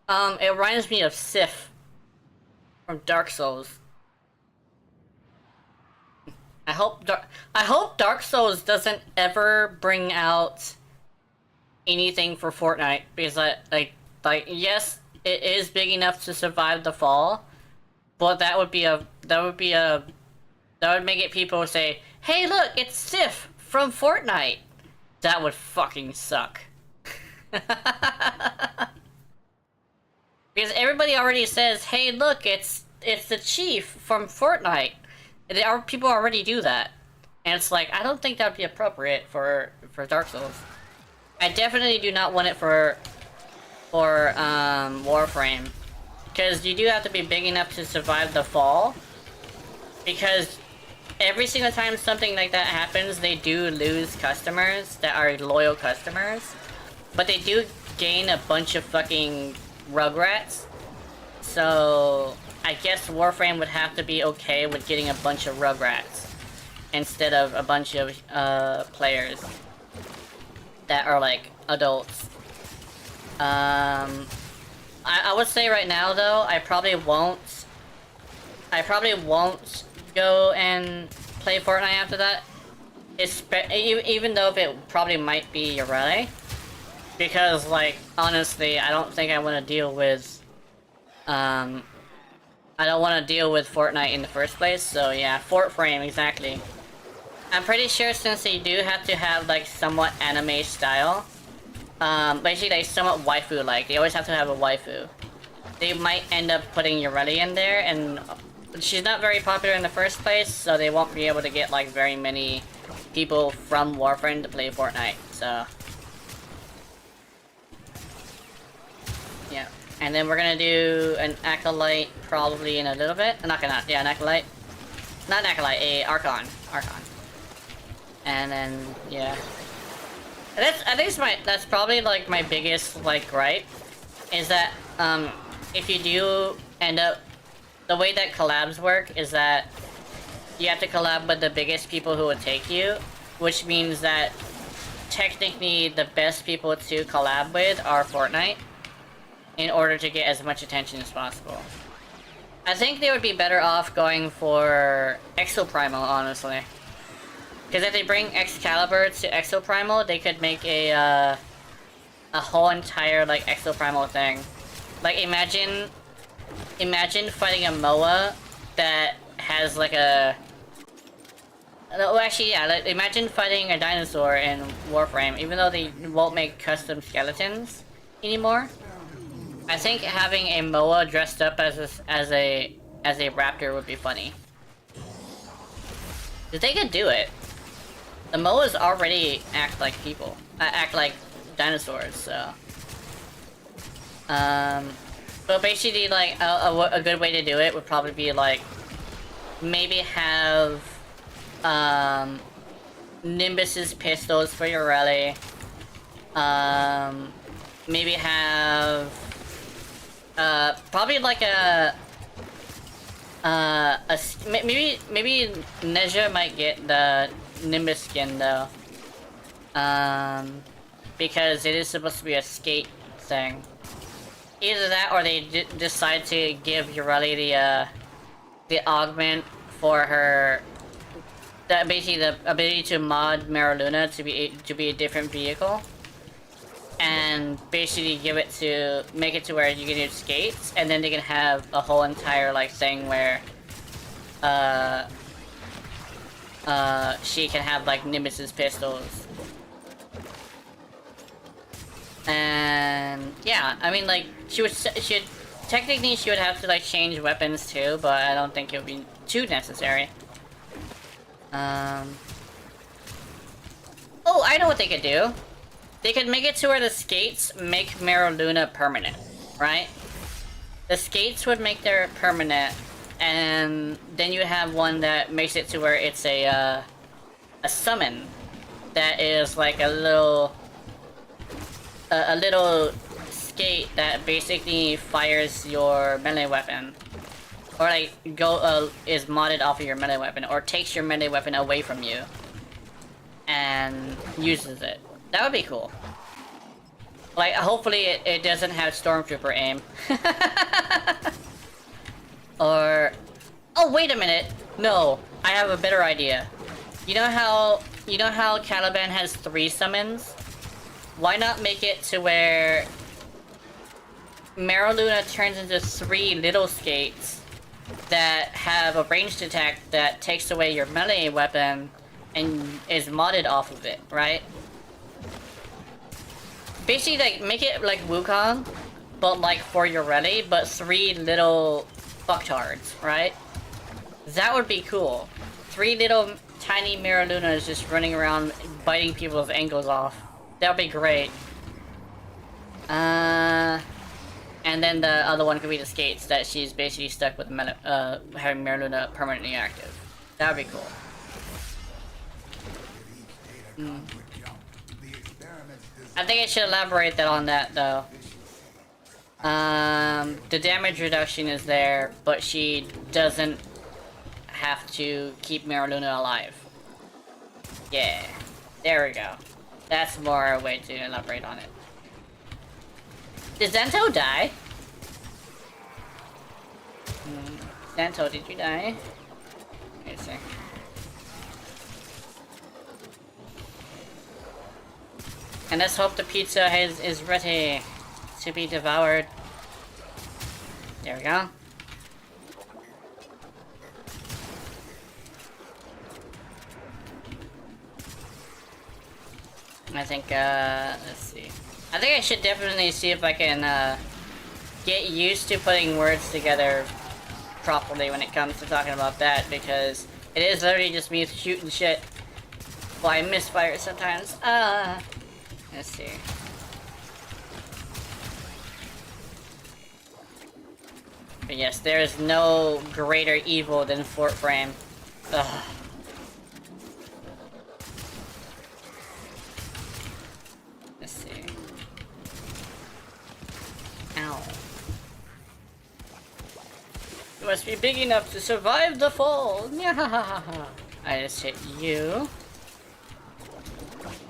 B: It reminds me of Sif from Dark Souls. I hope Dark Souls doesn't ever bring out anything for Fortnite, because like yes, it is big enough to survive the fall, but that would make it people say, hey look, it's Sif from Fortnite. That would fucking suck. Because everybody already says, hey look, it's the Chief from Fortnite. People already do that. And it's like, I don't think that would be appropriate for Dark Souls. I definitely do not want it for Warframe. Because you do have to be big enough to survive the fall. Because every single time something like that happens, they do lose customers that are loyal customers. But they do gain a bunch of fucking Rugrats. So I guess Warframe would have to be okay with getting a bunch of Rugrats instead of a bunch of players that are like adults. I would say right now though, I probably won't go and play Fortnite after that. Even though it probably might be Yorele. Because like honestly, I don't think I want to deal with I don't want to deal with Fortnite in the first place, so yeah, Fortframe, exactly. I'm pretty sure since they do have to have, like, somewhat anime style, basically, like, somewhat waifu-like, they always have to have a waifu. They might end up putting Yorele in there, and she's not very popular in the first place, so they won't be able to get, like, very many people from Warframe to play Fortnite, so... yeah. And then we're gonna do an Acolyte probably in a little bit. An Acolyte. Not an Acolyte, a Archon. And then, yeah. I think that's probably like my biggest like gripe. Is that, if you do end up... the way that collabs work is that you have to collab with the biggest people who would take you. Which means that technically the best people to collab with are Fortnite. In order to get as much attention as possible. I think they would be better off going for Exoprimal, honestly. Because if they bring Excalibur to Exoprimal, they could make a whole entire, like, Exoprimal thing. Like, imagine fighting a MOA that has, like, a... well, actually, yeah, like, imagine fighting a dinosaur in Warframe, even though they won't make custom skeletons anymore. I think having a MOA dressed up as a raptor would be funny. Cause they could do it. The MOAs already act like people, act like dinosaurs. So, but basically, like a good way to do it would probably be like maybe have Nimbus's pistols for your rally. Maybe have probably like a maybe Neja might get the Nimbus skin though. Because it is supposed to be a skate thing. Either that, or they decide to give Urali the augment for her. That basically the ability to mod Maraluna to be a different vehicle, and basically make it to where you can use skates, and then they can have a whole entire like thing where she can have like Nimbus's pistols. And yeah, I mean like she would technically she would have to like change weapons too, but I don't think it would be too necessary. Oh, I know what they could do. They could make it to where the skates make Maraluna permanent, right? The skates would make their permanent, and then you have one that makes it to where it's a summon that is like a little skate that basically fires your melee weapon, or like is modded off of your melee weapon, or takes your melee weapon away from you and uses it. That would be cool. Like, hopefully it doesn't have Stormtrooper aim. Or... Oh, wait a minute! No, I have a better idea. You know how Caliban has 3 summons? Why not make it to where Maraluna turns into 3 little skates that have a ranged attack that takes away your melee weapon and is modded off of it, right? Basically, like, make it like Wukong, but like for Ureli, but 3 little fucktards, right? That would be cool. 3 little tiny Maralunas just running around biting people's ankles off. That would be great. And then the other one could be the skates that she's basically stuck with having Maraluna permanently active. That would be cool. I think I should elaborate on that though. The damage reduction is there, but she doesn't have to keep Maraluna alive. Yeah, there we go. That's more a way to elaborate on it. Did Zanto die? Zanto, did you die? Wait a sec. And let's hope the pizza is ready to be devoured. There we go. I think, let's see. I think I should definitely see if I can, get used to putting words together properly when it comes to talking about that, because it is literally just me shooting shit. Well, I misfire sometimes. Let's see. But yes, there is no greater evil than Fort Frame. Ugh. Let's see. Ow. You must be big enough to survive the fall. I just hit you.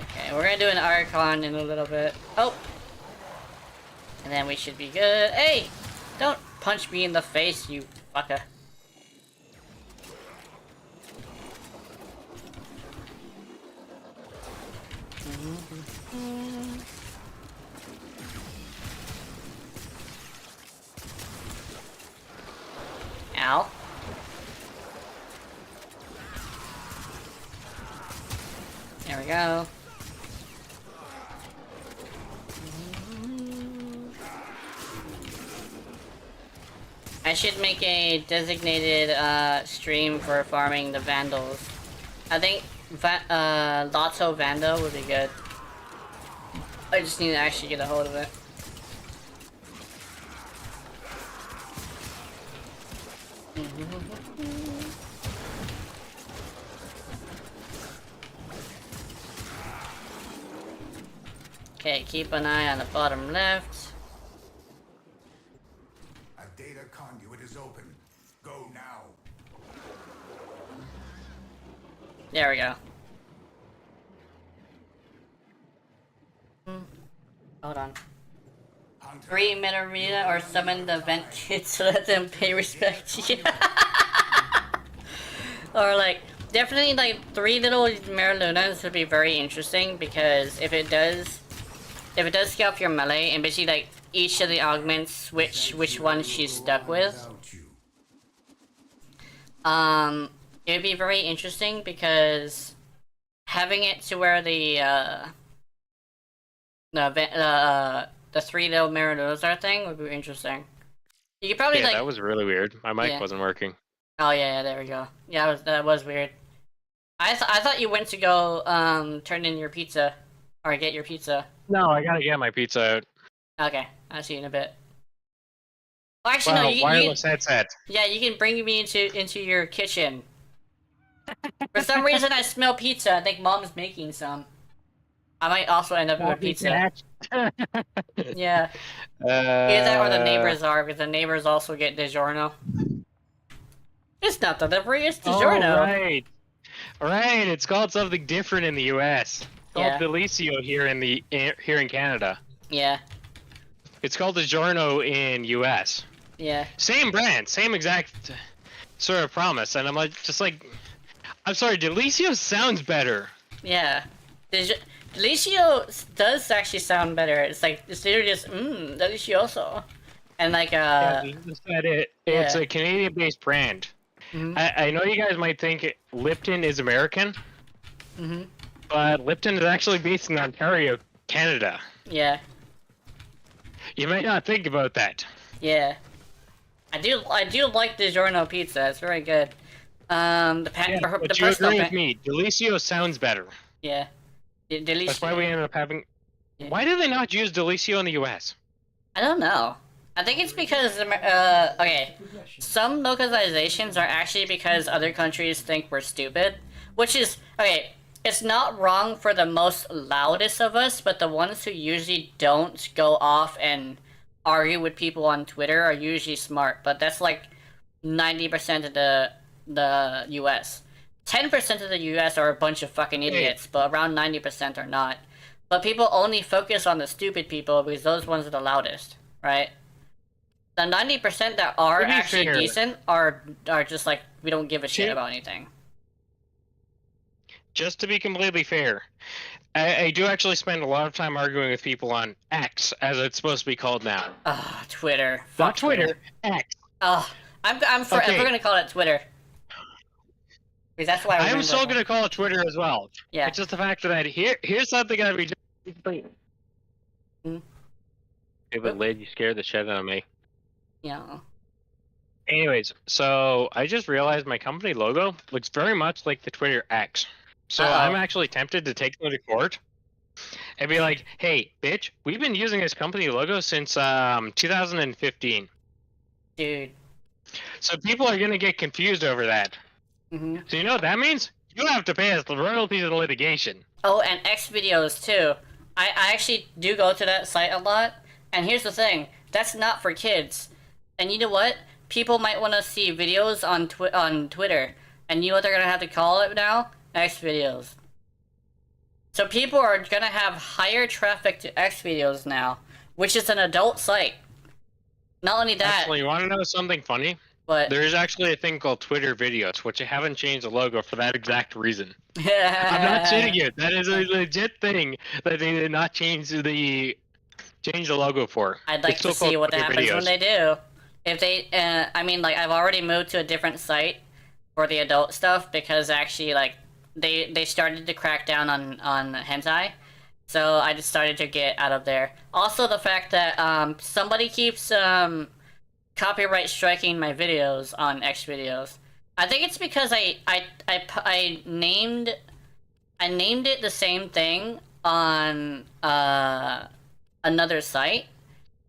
B: Okay, we're gonna do an Archon in a little bit. Oh! And then we should be good. Hey! Don't punch me in the face, you fucker. Ow. There we go. I should make a designated stream for farming the Vandals. I think Lotto Vandal would be good. I just need to actually get a hold of it. Okay, keep an eye on the bottom left.
H: A data conduit is open. Go now.
B: There we go. Hold on.
H: Hunter,
B: 3-minute arena or summon the vent kids to let them pay respect. Yeah. Or like, definitely like 3 little Marilunas would be very interesting because if it does scalp your melee and basically like each of the augments switch which one she's stuck with.
H: without you.
B: It would be very interesting because having it to where the 3 little Marilunas thing would be interesting. You could probably
A: Yeah,
B: like.
A: that was really weird. My mic
B: Yeah.
A: wasn't working.
B: Oh yeah, there we go. Yeah, that was weird. I thought you went to go turn in your pizza or get your pizza.
A: No, I gotta get my pizza out.
B: Okay, I'll see you in a bit. Well, actually,
A: Wow,
B: no. You
A: wireless headset.
B: yeah, you can bring me into your kitchen. For some reason, I smell pizza. I think Mom's making some. I might also end up with pizza. Yeah, either that or the neighbors are, because the neighbors also get DiGiorno. It's not delivery, it's DiGiorno.
A: Oh, right. Right, it's called something different in the US. It's called
B: Yeah.
A: Delicio here in Canada.
B: Yeah,
A: It's called DiGiorno in US.
B: yeah.
A: Same brand, same exact sort of promise, and I'm like, I'm sorry, Delicio sounds better.
B: Yeah. Delicio does actually sound better. It's like, it's literally just, delicioso. And like,
A: Yeah, you just said it. It's
B: yeah.
A: a Canadian-based brand.
B: Mhm.
A: I know you guys might think Lipton is American, but Lipton is actually based in Ontario, Canada.
B: Yeah,
A: You might not think about that.
B: yeah. I do like DiGiorno pizza. It's very good. The
A: But you
B: personal
A: agree with me, Delicio sounds better.
B: Yeah. Delicio.
A: That's why we ended up having...
B: Yeah.
A: Why do they not use Delicio in the US?
B: I don't know. I think it's because okay, some localizations are actually because other countries think we're stupid, which is okay. It's not wrong for the most loudest of us, but the ones who usually don't go off and argue with people on Twitter are usually smart. But that's like 90% of the U.S. 10% of the U.S. are a bunch of fucking idiots, but around 90% are not. But people only focus on the stupid people because those ones are the loudest, right? The 90% that are
A: To be
B: actually
A: fair-
B: decent are just like, we don't give a shit
A: To-
B: about anything.
A: Just to be completely fair, I do actually spend a lot of time arguing with people on X, as it's supposed to be called now.
B: Ugh, Twitter.
A: Not
B: Fuck
A: Twitter, X.
B: Ugh, I'm forever
A: Okay.
B: gonna call it Twitter. Because that's why I
A: I'm
B: remember
A: still
B: it.
A: gonna call it Twitter as well.
B: Yeah.
A: It's just the fact that here's something that we
B: Hmm.
A: Stupid lid, you scared the shit out of me.
B: Yeah.
A: Anyways, so I just realized my company logo looks very much like the Twitter X. So
B: Uh-oh.
A: I'm actually tempted to take them to court and be like, hey, bitch, we've been using this company logo since 2015.
B: Dude.
A: So people are gonna get confused over that.
B: Mhm.
A: So you know what that means? You have to pay us the royalties of the litigation.
B: Oh, and X videos too. I actually do go to that site a lot. And here's the thing, that's not for kids. And you know what? People might want to see videos on Twitter. And you know what they're gonna have to call it now? X videos. So people are gonna have higher traffic to X videos now, which is an adult site. Not only that,
A: Actually, you want to know something funny?
B: but
A: There is actually a thing called Twitter videos, which I haven't changed the logo for that exact reason. I'm
B: I'm
A: not shitting you. That is a legit thing that they did not change the logo for.
B: I'd like
A: It's
B: to
A: still called
B: see what
A: Twitter
B: happens when
A: videos.
B: they do. If they, I mean, like, I've already moved to a different site for the adult stuff because actually, like, they started to crack down on hentai, so I just started to get out of there. Also, the fact that somebody keeps copyright striking my videos on X videos. I think it's because I named it the same thing on another site.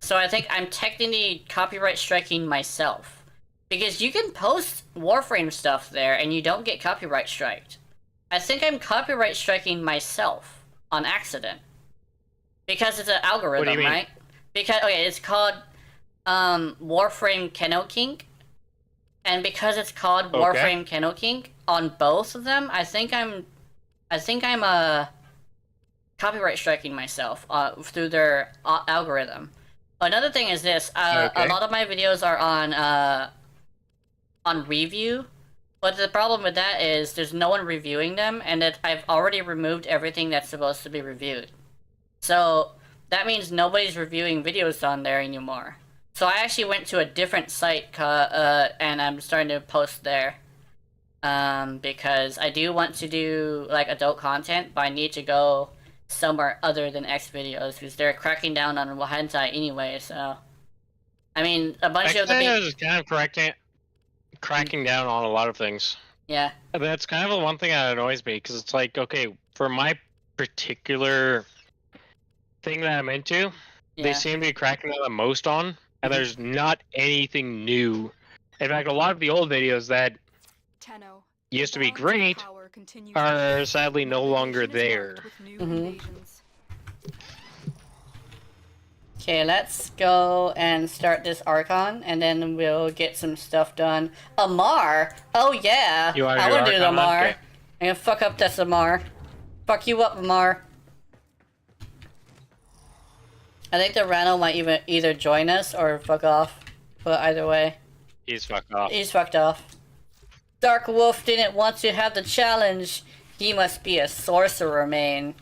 B: So I think I'm technically copyright striking myself. Because you can post Warframe stuff there and you don't get copyright striked. I think I'm copyright striking myself on accident. Because it's an algorithm,
A: What do you mean?
B: right? Because, okay, it's called Warframe Kennel Kink. and because it's called Warframe Kennel Kink on both of them, I think I'm copyright striking myself through their algorithm. Another thing is this: a lot of my videos are on review, but the problem with that is there's no one reviewing them, and that I've already removed everything that's supposed to be reviewed. So that means nobody's reviewing videos on there anymore. So I actually went to a different site, and I'm starting to post there. Because I do want to do, like, adult content, but I need to go somewhere other than X videos, because they're cracking down on hentai anyway, so... I mean, a bunch of the people...
A: is kind of cracking down on a lot of things.
B: Yeah.
A: That's kind of the one thing that annoys me, because it's like, okay, for my particular thing that I'm into, they seem to be cracking down the most on, and there's not anything new. In fact, a lot of the old videos that used to be great are sadly no longer there.
B: Okay, let's go and start this Archon, and then we'll get some stuff done. Amar? Oh yeah! I wanna do the Amar. Okay. I'm gonna fuck up this Amar. Fuck you up, Amar. I think the Rano might either join us or fuck off. But either way.
A: He's fucked off.
B: He's fucked off. Dark Wolf didn't want to have the challenge. He must be a sorcerer main.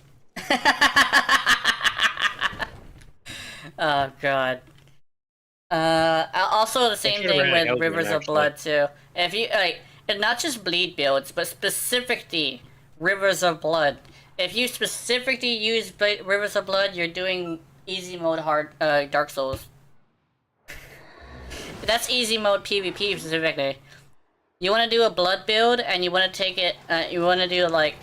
B: Oh god. Also the same thing with Rivers of Blood too. If you like, not just bleed builds, but specifically Rivers of Blood. If you specifically use Rivers of Blood, you're doing easy mode Dark Souls. That's easy mode PvP specifically. You want to do a blood build and you want to take it. You want to do like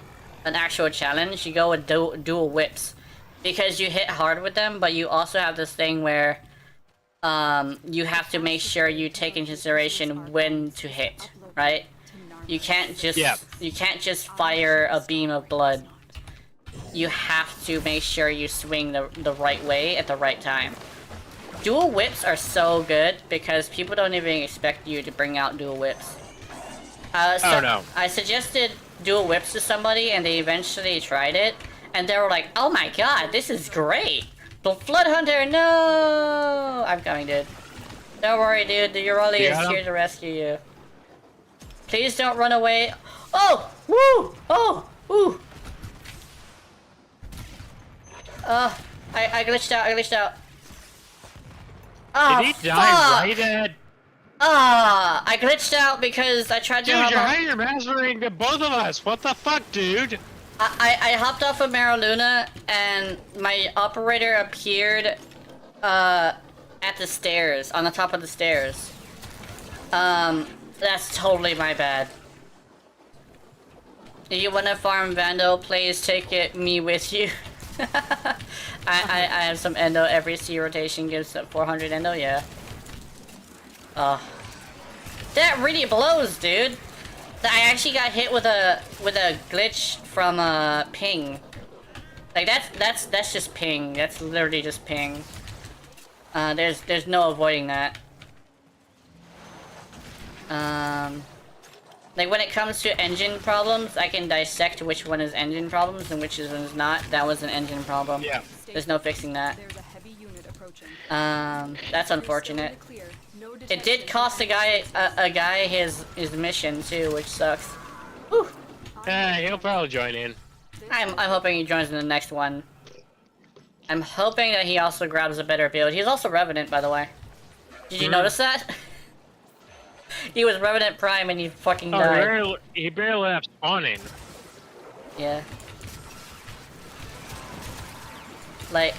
B: an actual challenge. You go with dual whips because you hit hard with them, but you also have this thing where you have to make sure you take into consideration when to hit. Right? You can't just fire a beam of blood. You have to make sure you swing the right way at the right time. Dual whips are so good because people don't even expect you to bring out dual whips. I suggested dual whips to somebody and they eventually tried it and they were like, oh my god, this is great! The Flood Hunter, no! I'm coming, dude. Don't worry, dude. The Urali is here to rescue you. Please don't run away. Oh! Woo! Oh! Woo! I glitched out. Oh,
A: did he die right at...
B: I glitched out because I tried to
A: Dude, you're mastering both of us! What the fuck, dude?
B: I hopped off of Maraluna and my operator appeared at the stairs, on the top of the stairs. That's totally my bad. If you wanna farm Vandal, please take me with you. I have some endo. Every C rotation gives 400 endo, yeah. That really blows, dude. I actually got hit with a glitch from ping. Like that's just ping. That's literally just ping. There's no avoiding that. Like when it comes to engine problems, I can dissect which one is engine problems and which one is not. That was an engine problem.
A: Yeah.
B: There's no fixing that. That's unfortunate. It did cost a guy his mission too, which sucks. Whew.
A: He'll probably join in.
B: I'm hoping he joins in the next one. I'm hoping that he also grabs a better build. He's also Revenant, by the way. Did you notice that? He was Revenant Prime and he fucking died.
A: He barely left spawning.
B: Yeah. Like,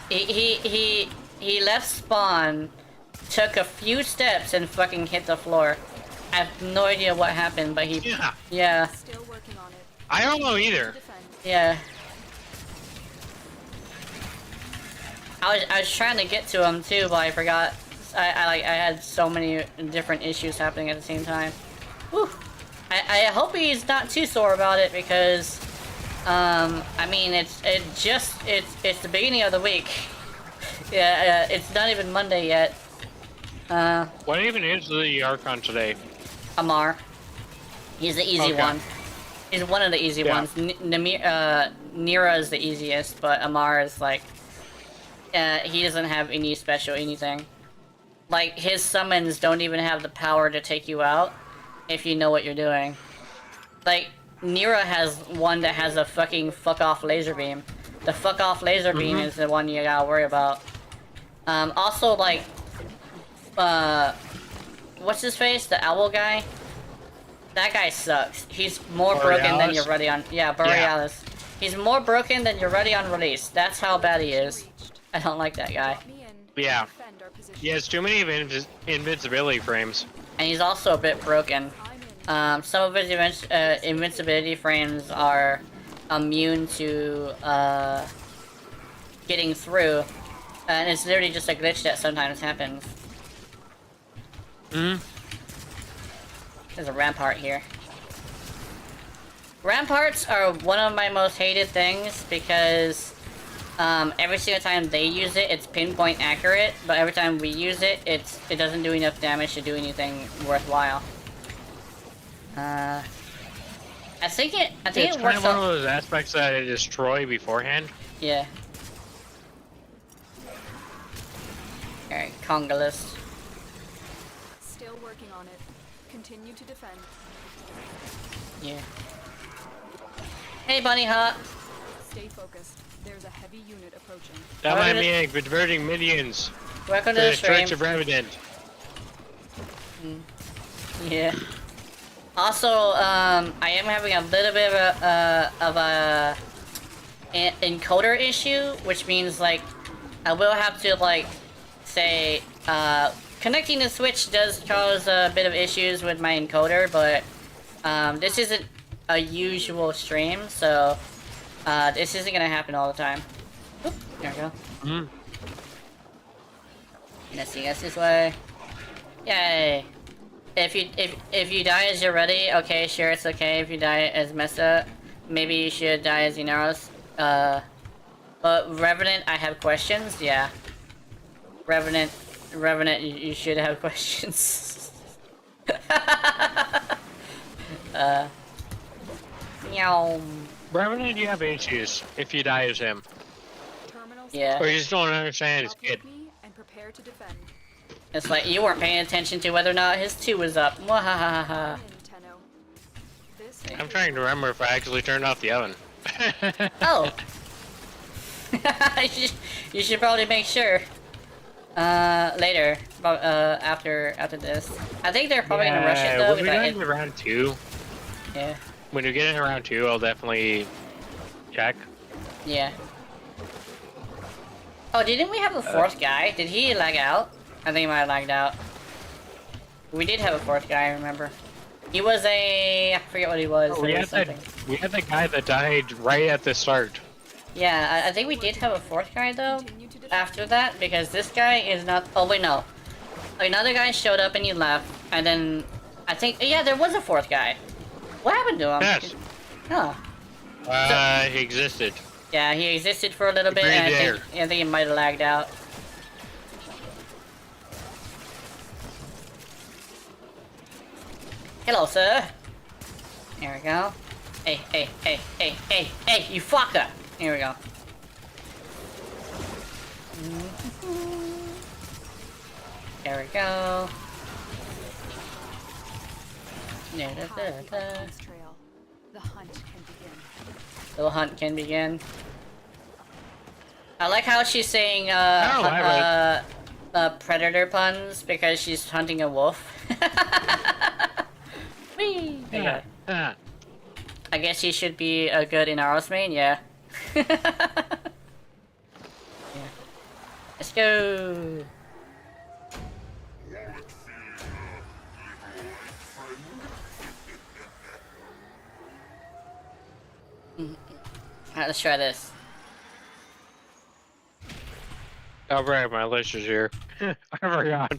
B: he left spawn, took a few steps and fucking hit the floor. I have no idea what happened, but he... Yeah.
G: Still working on it.
A: I don't know either.
B: Yeah. I was trying to get to him too, but I forgot. I had so many different issues happening at the same time. Whew. I hope he's not too sore about it because, I mean, it's the beginning of the week. Yeah, it's not even Monday yet.
A: What even is the Archon today?
B: Amar. He's the easy
A: Okay.
B: one. He's one of the easy
A: Yeah.
B: ones. Nira is the easiest, but Amar is like... he doesn't have any special anything. Like, his summons don't even have the power to take you out if you know what you're doing. Like, Nira has one that has a fucking fuck-off laser beam. The fuck-off laser beam is the one you gotta worry about. Also, like... what's his face? The owl guy? That guy sucks. He's more broken than you're ready on... Yeah, Borealis. Yeah. He's more broken than you're ready on release. That's how bad he is. I don't like that guy.
A: Yeah. He has too many invincibility frames.
B: And he's also a bit broken. Some of his invincibility frames are immune to getting through. And it's literally just a glitch that sometimes happens. There's a rampart here. Ramparts are one of my most hated things because every single time they use it, it's pinpoint accurate, but every time we use it, it doesn't do enough damage to do anything worthwhile. I think it
A: It's
B: works
A: kind of one of
B: out.
A: those aspects that I destroy beforehand.
B: Yeah. Alright, Conga list.
G: Still working on it. Continue to defend.
B: Yeah. Hey, Bunny Hop.
G: Stay focused. There's a heavy unit approaching.
A: That might be converting minions
B: Welcome
A: to
B: to
A: the
B: the stream.
A: Church of Revenant.
B: Yeah. Also, I am having a little bit of a encoder issue, which means like I will have to like say connecting the Switch does cause a bit of issues with my encoder, but this isn't a usual stream, so this isn't gonna happen all the time. Oop, there we go. Let's see, that's this way. Yay! If you die as you're ready, okay, sure, it's okay. If you die as Mesa, maybe you should die as Inaros. But Revenant, I have questions. Yeah, Revenant, you should have questions. Meow.
A: Revenant, you have issues if you die as him.
B: Yeah.
A: Or you just don't understand his kid.
G: And prepare to defend.
B: It's like you weren't paying attention to whether or not his 2 was up. Mwahahaha.
A: I'm trying to remember if I actually turned off the oven.
B: Oh. You should probably make sure. Later, after this. I think they're probably gonna rush it though.
A: When we get into round 2.
B: Yeah.
A: When we get into round 2, I'll definitely check.
B: Yeah. Oh, didn't we have a 4th guy? Did he lag out? I think he might have lagged out. We did have a 4th guy, I remember. He was I forget what he was.
A: Oh, we had the guy that died right at the start.
B: Yeah, I think we did have a 4th guy though, after that, because this guy is not... Oh wait, no. Another guy showed up and he left, and then... I think... Yeah, there was a 4th guy. What happened to him?
A: Yes.
B: Oh.
A: He existed.
B: Yeah, he existed for a little bit, and I think he might have lagged out. Hello, sir. There we go. Hey, you fucker! Here we go. There we go.
G: The hunt can begin.
B: The hunt can begin. I like how she's saying predator puns because she's hunting a wolf. Whee!
A: Yeah.
B: I guess he should be a good Inaros main, yeah. Yeah. Let's go! Alright, let's try this.
A: Alright, my list is here. I forgot.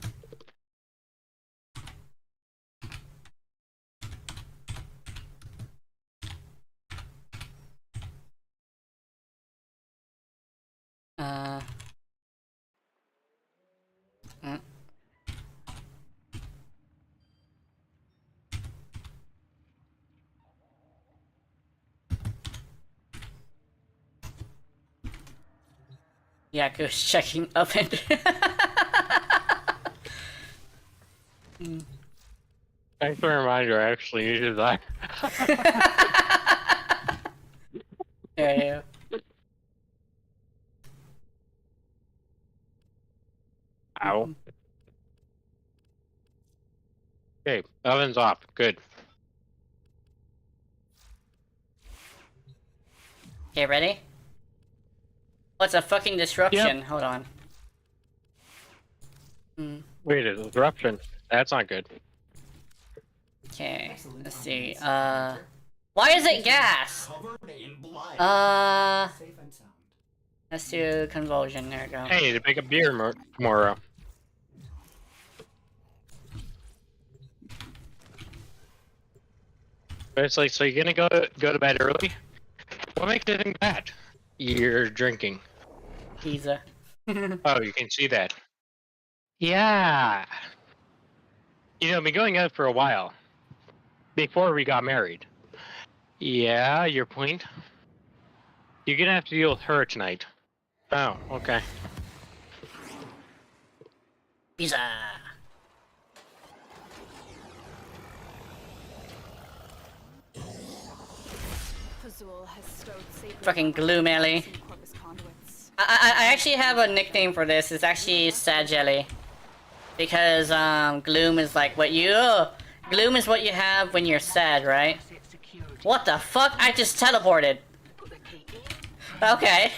B: Yaku's checking up and
A: Thanks for the reminder, I actually needed that.
B: There you go.
A: Ow. Okay, oven's off. Good.
B: Okay, ready? What's a fucking disruption?
A: Yep.
B: Hold on.
A: Wait, a disruption. That's not good.
B: Okay, let's see. Why is it gas?
F: Covered in blood. Safe and sound.
B: Let's do convulsion. There we go.
A: Hey, to pick up beer tomorrow. But it's like, so you're gonna go to bed early? What makes you think that? You're drinking.
B: Pizza.
A: Oh, you can see that. Yeah. You know, I've been going out for a while. Before we got married. Yeah, your point. You're gonna have to deal with her tonight. Oh, okay.
B: Pizza.
G: Fazul has stowed safely
B: Fucking glue melee.
G: Corpus conduits.
B: I actually have a nickname for this. It's actually Sad Jelly. Because, gloom is like what you... gloom is what you have when you're sad, right? What the fuck? I just teleported. Okay.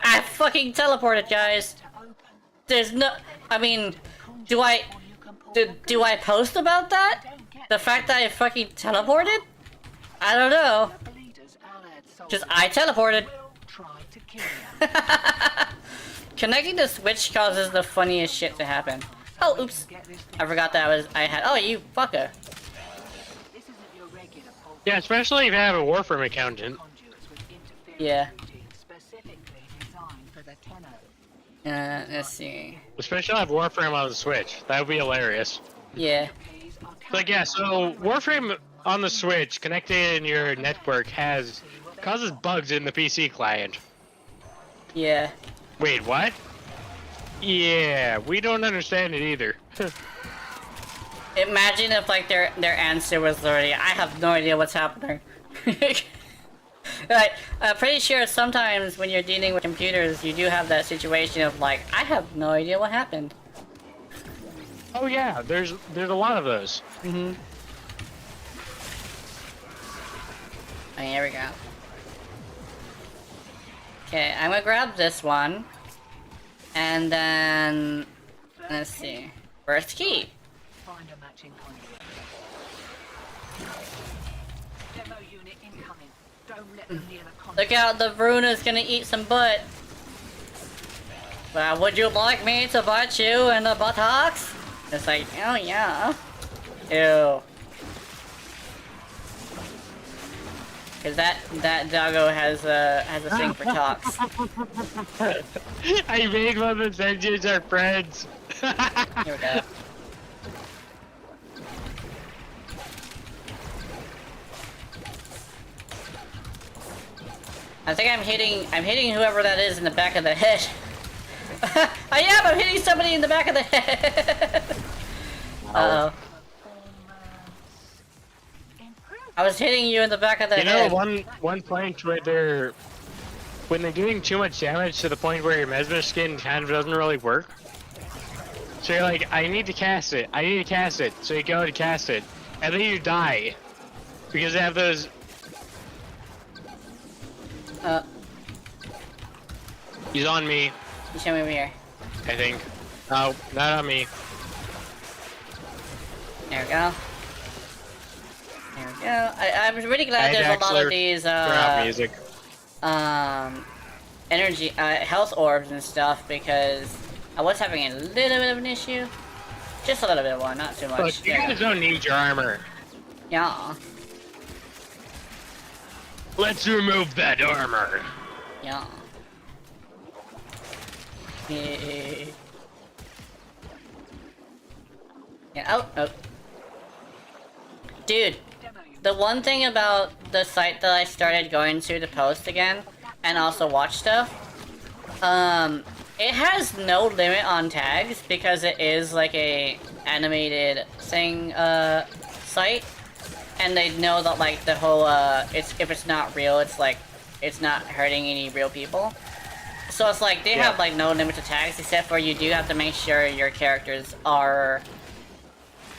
B: I fucking teleported, guys. There's no... I mean... Do I post about that? The fact that I fucking teleported? I don't know. Just I teleported. Connecting the Switch causes the funniest shit to happen. Oh, oops. I forgot that I had... Oh, you fucker.
A: Yeah, especially if you have a Warframe account.
B: Yeah. Let's see.
A: Especially if I have Warframe on the Switch. That would be hilarious.
B: Yeah.
A: Like, yeah, so Warframe on the Switch connected in your network causes bugs in the PC client.
B: Yeah.
A: Wait, what? Yeah, we don't understand it either.
B: Imagine if like their answer was literally, I have no idea what's happening. Like, I'm pretty sure sometimes when you're dealing with computers, you do have that situation of like, I have no idea what happened.
A: Oh yeah, there's a lot of those.
B: Mm-hmm. Oh, here we go. Okay, I'm gonna grab this one. And then... Let's see. First key.
I: Find a matching conduit. Demo unit incoming. Don't let them near the conduit.
B: Look out, the Bruna's gonna eat some butt. Well, would you like me to bite you in the buttocks? It's like, oh yeah. Ew. Cause that doggo has a thing for talks.
A: I made one of the engines our friends.
B: Here we go. I think I'm hitting whoever that is in the back of the head. I'm hitting somebody in the back of the head. Uh-oh. I was hitting you in the back of the head.
A: You know, one point where when they're doing too much damage to the point where your Mesmer skin kind of doesn't really work. So you're like, I need to cast it. So you go to cast it, and then you die because they have those. He's on me.
B: You show me over here.
A: I think. No, not on me.
B: There we go. There we go. I'm really glad there's a lot of these
A: music.
B: energy health orbs and stuff because I was having a little bit of an issue. Just a little bit of one, not too much.
A: Look, you guys don't need your armor.
B: Yeah.
A: Let's remove that armor.
B: Yeah. Yeah, oh. Dude, the one thing about the site that I started going to post again, and also watch stuff, It has no limit on tags because it is like a animated thing, site. And they know that like the whole, if it's not real, it's like, it's not hurting any real people. So it's like, they have like no limit to tags, except for you do have to make sure your characters are,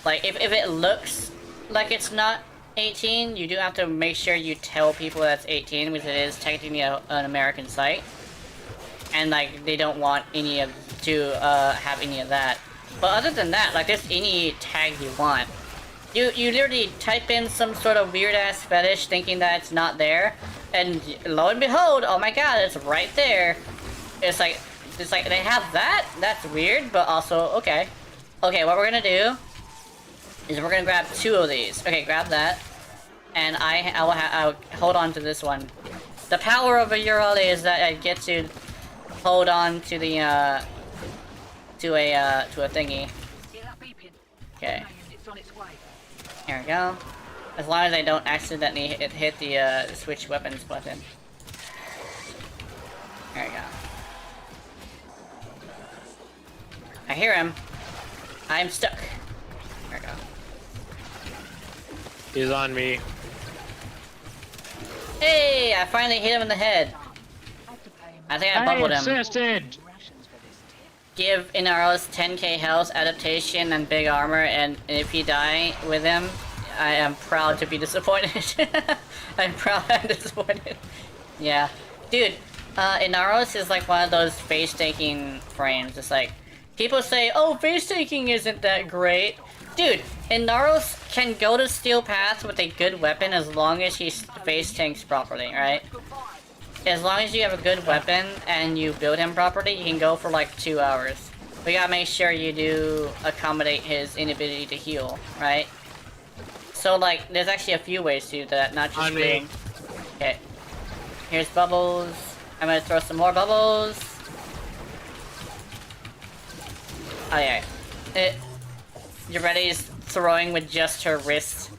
B: like, if it looks like it's not 18, you do have to make sure you tell people that's 18, because it is technically an American site. And like, they don't want any of, to have any of that. But other than that, like, there's any tag you want. You literally type in some sort of weird-ass fetish thinking that it's not there, and lo and behold, oh my god, it's right there. It's like they have that? That's weird, but also, okay. Okay, what we're gonna do is we're gonna grab 2 of these. Okay, grab that. And I'll hold on to this one. The power of a Urali is that I get to hold on to the, to a thingy. Okay. Here we go. As long as I don't accidentally hit the switch weapons button. There we go. I hear him. I'm stuck. There we go.
A: He's on me.
B: Hey! I finally hit him in the head. I think I bubbled him.
A: Assisted.
B: Give Inaros 10k health, adaptation, and big armor, and if you die with him, I am proud to be disappointed. I'm proud and disappointed. Yeah. Dude, Inaros is like one of those face-taking frames. It's like, people say, oh, face-taking isn't that great. Dude, Inaros can go to Steel Path with a good weapon as long as he face-tanks properly, right? As long as you have a good weapon and you build him properly, you can go for like 2 hours. We gotta make sure you do accommodate his inability to heal, right? So like, there's actually a few ways to do that, not just
A: on me.
B: Okay. Here's bubbles. I'm gonna throw some more bubbles. Oh yeah. Eurete's throwing with just her wrist.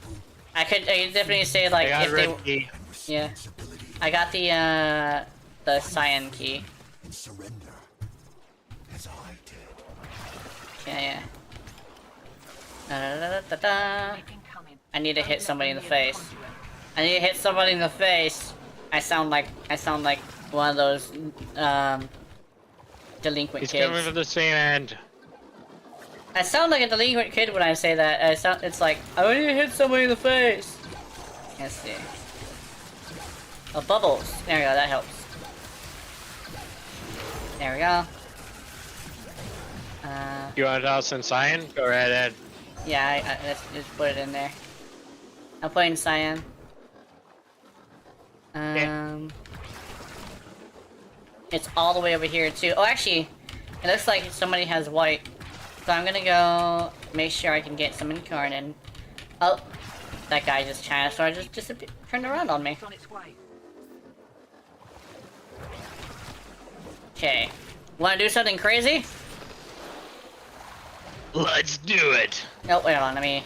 B: I could definitely say like if they... Yeah. I got the cyan key.
H: Surrender, as I did.
B: Yeah, yeah. I need to hit somebody in the face. I need to hit somebody in the face. I sound like one of those delinquent
A: He's
B: kids.
A: coming from the same end.
B: I sound like a delinquent kid when I say that. It's like I need to hit somebody in the face. Let's see. Oh, bubbles. There we go, that helps. There we go.
A: You want to toss in cyan? Go right ahead.
B: Yeah, let's just put it in there. I'm putting cyan. It's all the way over here too. Oh, actually, it looks like somebody has white. So I'm gonna go make sure I can get some incarnate. Oh, that guy just turned around on me. Okay. Wanna do something crazy?
A: Let's do it.
B: Oh, wait on, let me...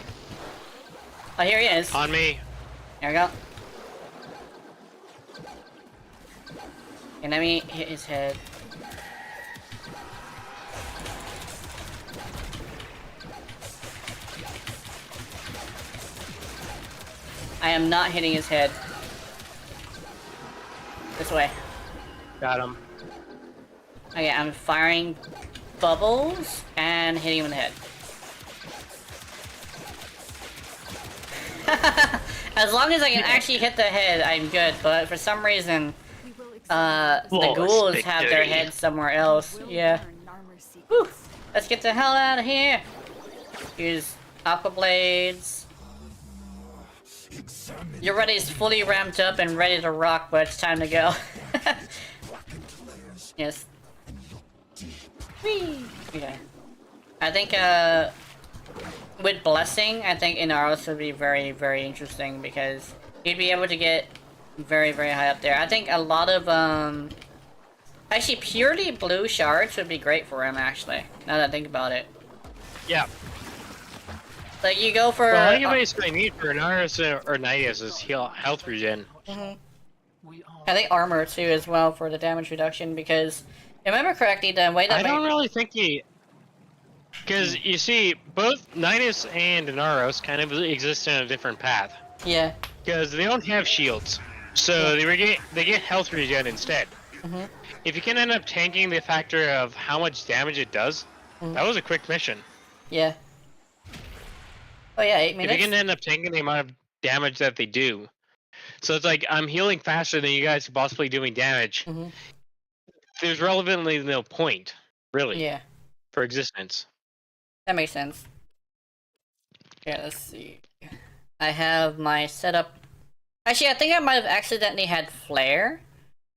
B: Oh, here he is.
A: On me.
B: There we go. And let me hit his head. I am not hitting his head. This way.
A: Got him.
B: Okay, I'm firing bubbles and hitting him in the head. As long as I can actually hit the head, I'm good, but for some reason, the ghouls have their heads somewhere else. Yeah. Whew. Let's get the hell out of here. Use aqua blades. Eurete's fully ramped up and ready to rock, but it's time to go. Yes. Whee! Okay. I think, with Blessing, I think Inaros would be very, very interesting because he'd be able to get very, very high up there. I think a lot of, actually, purely blue shards would be great for him, actually, now that I think about it.
A: Yeah.
B: Like, you go for...
A: Well, all you basically need for Inaros or Nidus is health regen.
B: I think armor, too, as well, for the damage reduction, because If I remember correctly, the way that
A: I don't really think he... Because, you see, both Nidus and Inaros kind of exist in a different path.
B: Yeah.
A: Because they don't have shields. So they get health regen instead.
B: Mm-hmm.
A: If you can end up tanking the factor of how much damage it does, that was a quick mission.
B: Yeah. Oh yeah, 8
A: If
B: minutes.
A: you can end up tanking the amount of damage that they do. So it's like, I'm healing faster than you guys are possibly doing damage.
B: Mm-hmm.
A: There's relevantly no point, really,
B: Yeah,
A: for existence.
B: that makes sense. Yeah, let's see. I have my setup. Actually, I think I might have accidentally had flare,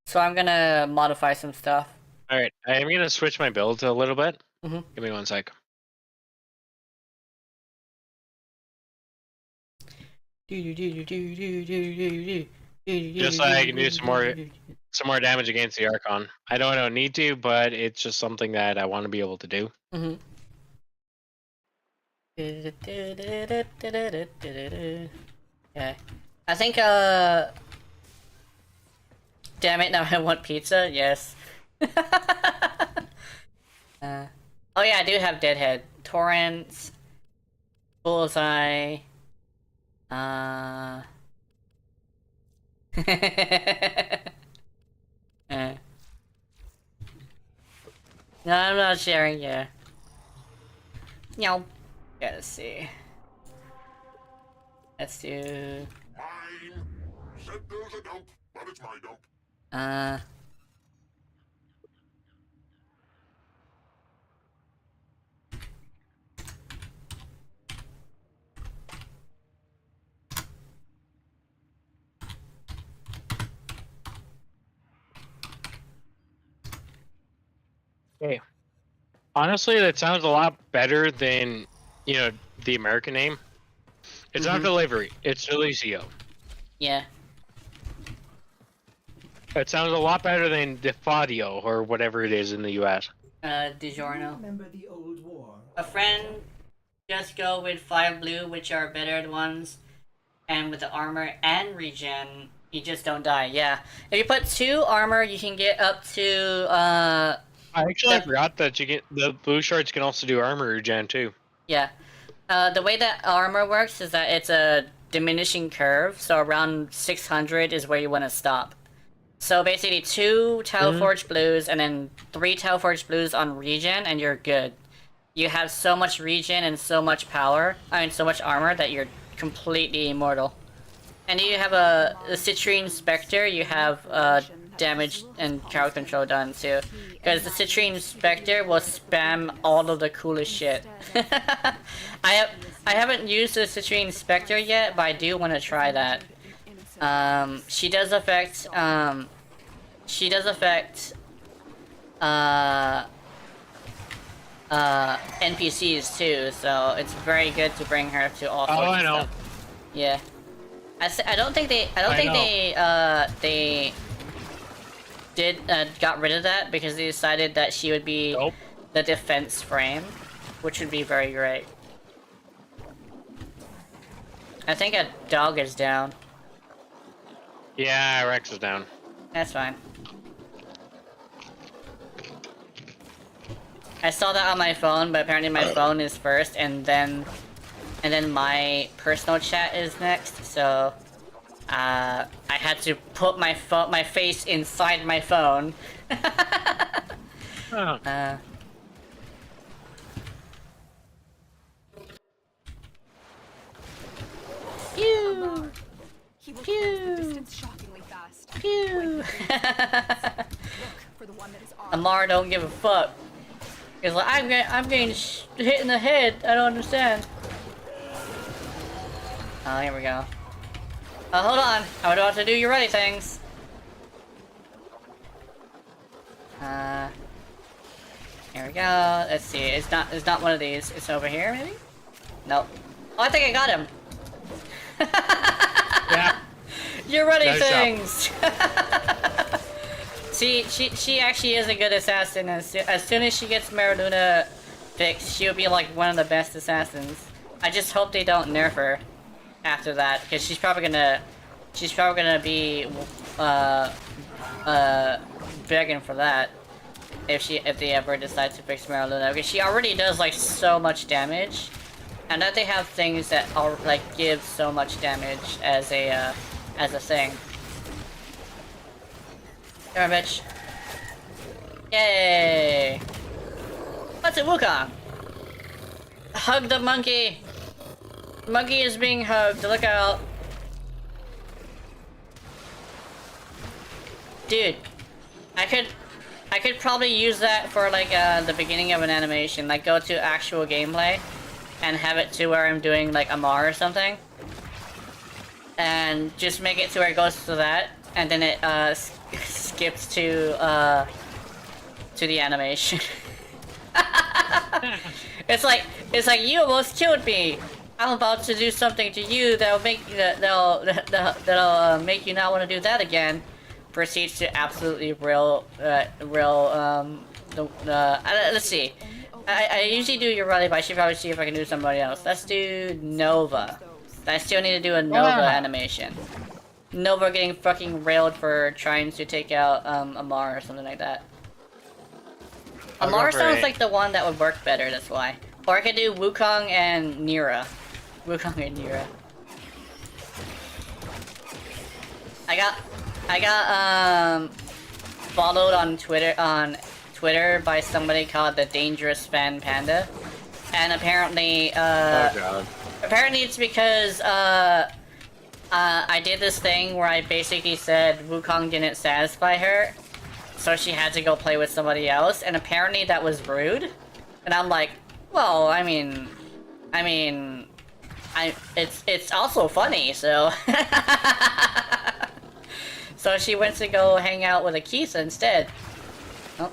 B: so I'm gonna modify some stuff.
A: Alright, I'm gonna switch my build a little bit.
B: Mm-hmm.
A: Give me 1 sec. Just so I can do some more damage against the Archon. I know I don't need to, but it's just something that I want to be able to do.
B: Mm-hmm. Okay. I think, damn it, now I want pizza? Yes. Oh yeah, I do have Deadhead. Torrents. Bullseye. No, I'm not sharing, yeah. No. Yeah, let's see. Let's do...
D: Said there's a dump, but it's my dump.
A: Okay. Honestly, that sounds a lot better than, you know, the American name. It's not delivery, it's Delicio.
B: Yeah.
A: It sounds a lot better than Defadio or whatever it is in the US.
B: DiGiorno.
F: Remember the old war?
B: A friend, just go with 5 blue, which are better ones, and with the armor and regen, you just don't die. Yeah. If you put 2 armor, you can get up to,
A: I actually forgot that you get the blue shards can also do armor regen too.
B: Yeah. The way that armor works is that it's a diminishing curve, so around 600 is where you want to stop. So basically 2 Talforged blues and then 3 Talforged blues on regen and you're good. You have so much regen and so much power, so much armor that you're completely immortal. And you have a Citrine Spectre, you have damage and crowd control done too. Because the Citrine Spectre will spam all of the coolest shit. I haven't used the Citrine Spectre yet, but I do want to try that. She does affect NPCs too, so it's very good to bring her to all sorts of stuff. Yeah. I don't think they got rid of that because they decided that she would be the defense frame, which would be very great. I think a dog is down.
A: Yeah, Rex is down.
B: That's fine. I saw that on my phone, but apparently my phone is first, and then my personal chat is next. So, I had to put my face inside my phone. Pew!
G: He will close the distance shockingly fast.
B: Pew!
G: Look for the one that is on.
B: Amar don't give a fuck. He's like, I'm getting hit in the head. I don't understand. Oh, here we go. Oh, hold on. I'm about to do your ready things. Here we go. Let's see. It's not one of these. It's over here, maybe? Nope. Oh, I think I got him.
A: Yeah.
B: Your ready things. See, she actually is a good assassin. As soon as she gets Mariluna fixed, she'll be like one of the best assassins. I just hope they don't nerf her after that, because she's probably gonna be begging for that. if they ever decide to fix Mariluna, because she already does like so much damage, and that they have things that are like give so much damage as a thing. Come on, bitch. Yay! What's it, Wukong? Hug the monkey! Monkey is being hugged, look out! Dude, I could probably use that for like the beginning of an animation, like go to actual gameplay and have it to where I'm doing like a Mar or something. And just make it to where it goes to that, and then it skips to the animation. It's like you almost killed me. I'm about to do something to you that'll make make you not want to do that again. Proceeds to absolutely let's see. I usually do your rally, but I should probably see if I can do somebody else. Let's do Nova. I still need to do a Nova animation. Nova getting fucking railed for trying to take out Amar or something like that. Amar sounds like the one that would work better, that's why. Or I could do Wukong and Nira. Wukong and Nira. I got followed on Twitter by somebody called the Dangerous Fan Panda. And apparently apparently it's because I did this thing where I basically said Wukong didn't satisfy her, so she had to go play with somebody else, and apparently that was rude. And I'm like, well, I mean, it's also funny, so. So she went to go hang out with Akisa instead. Oh.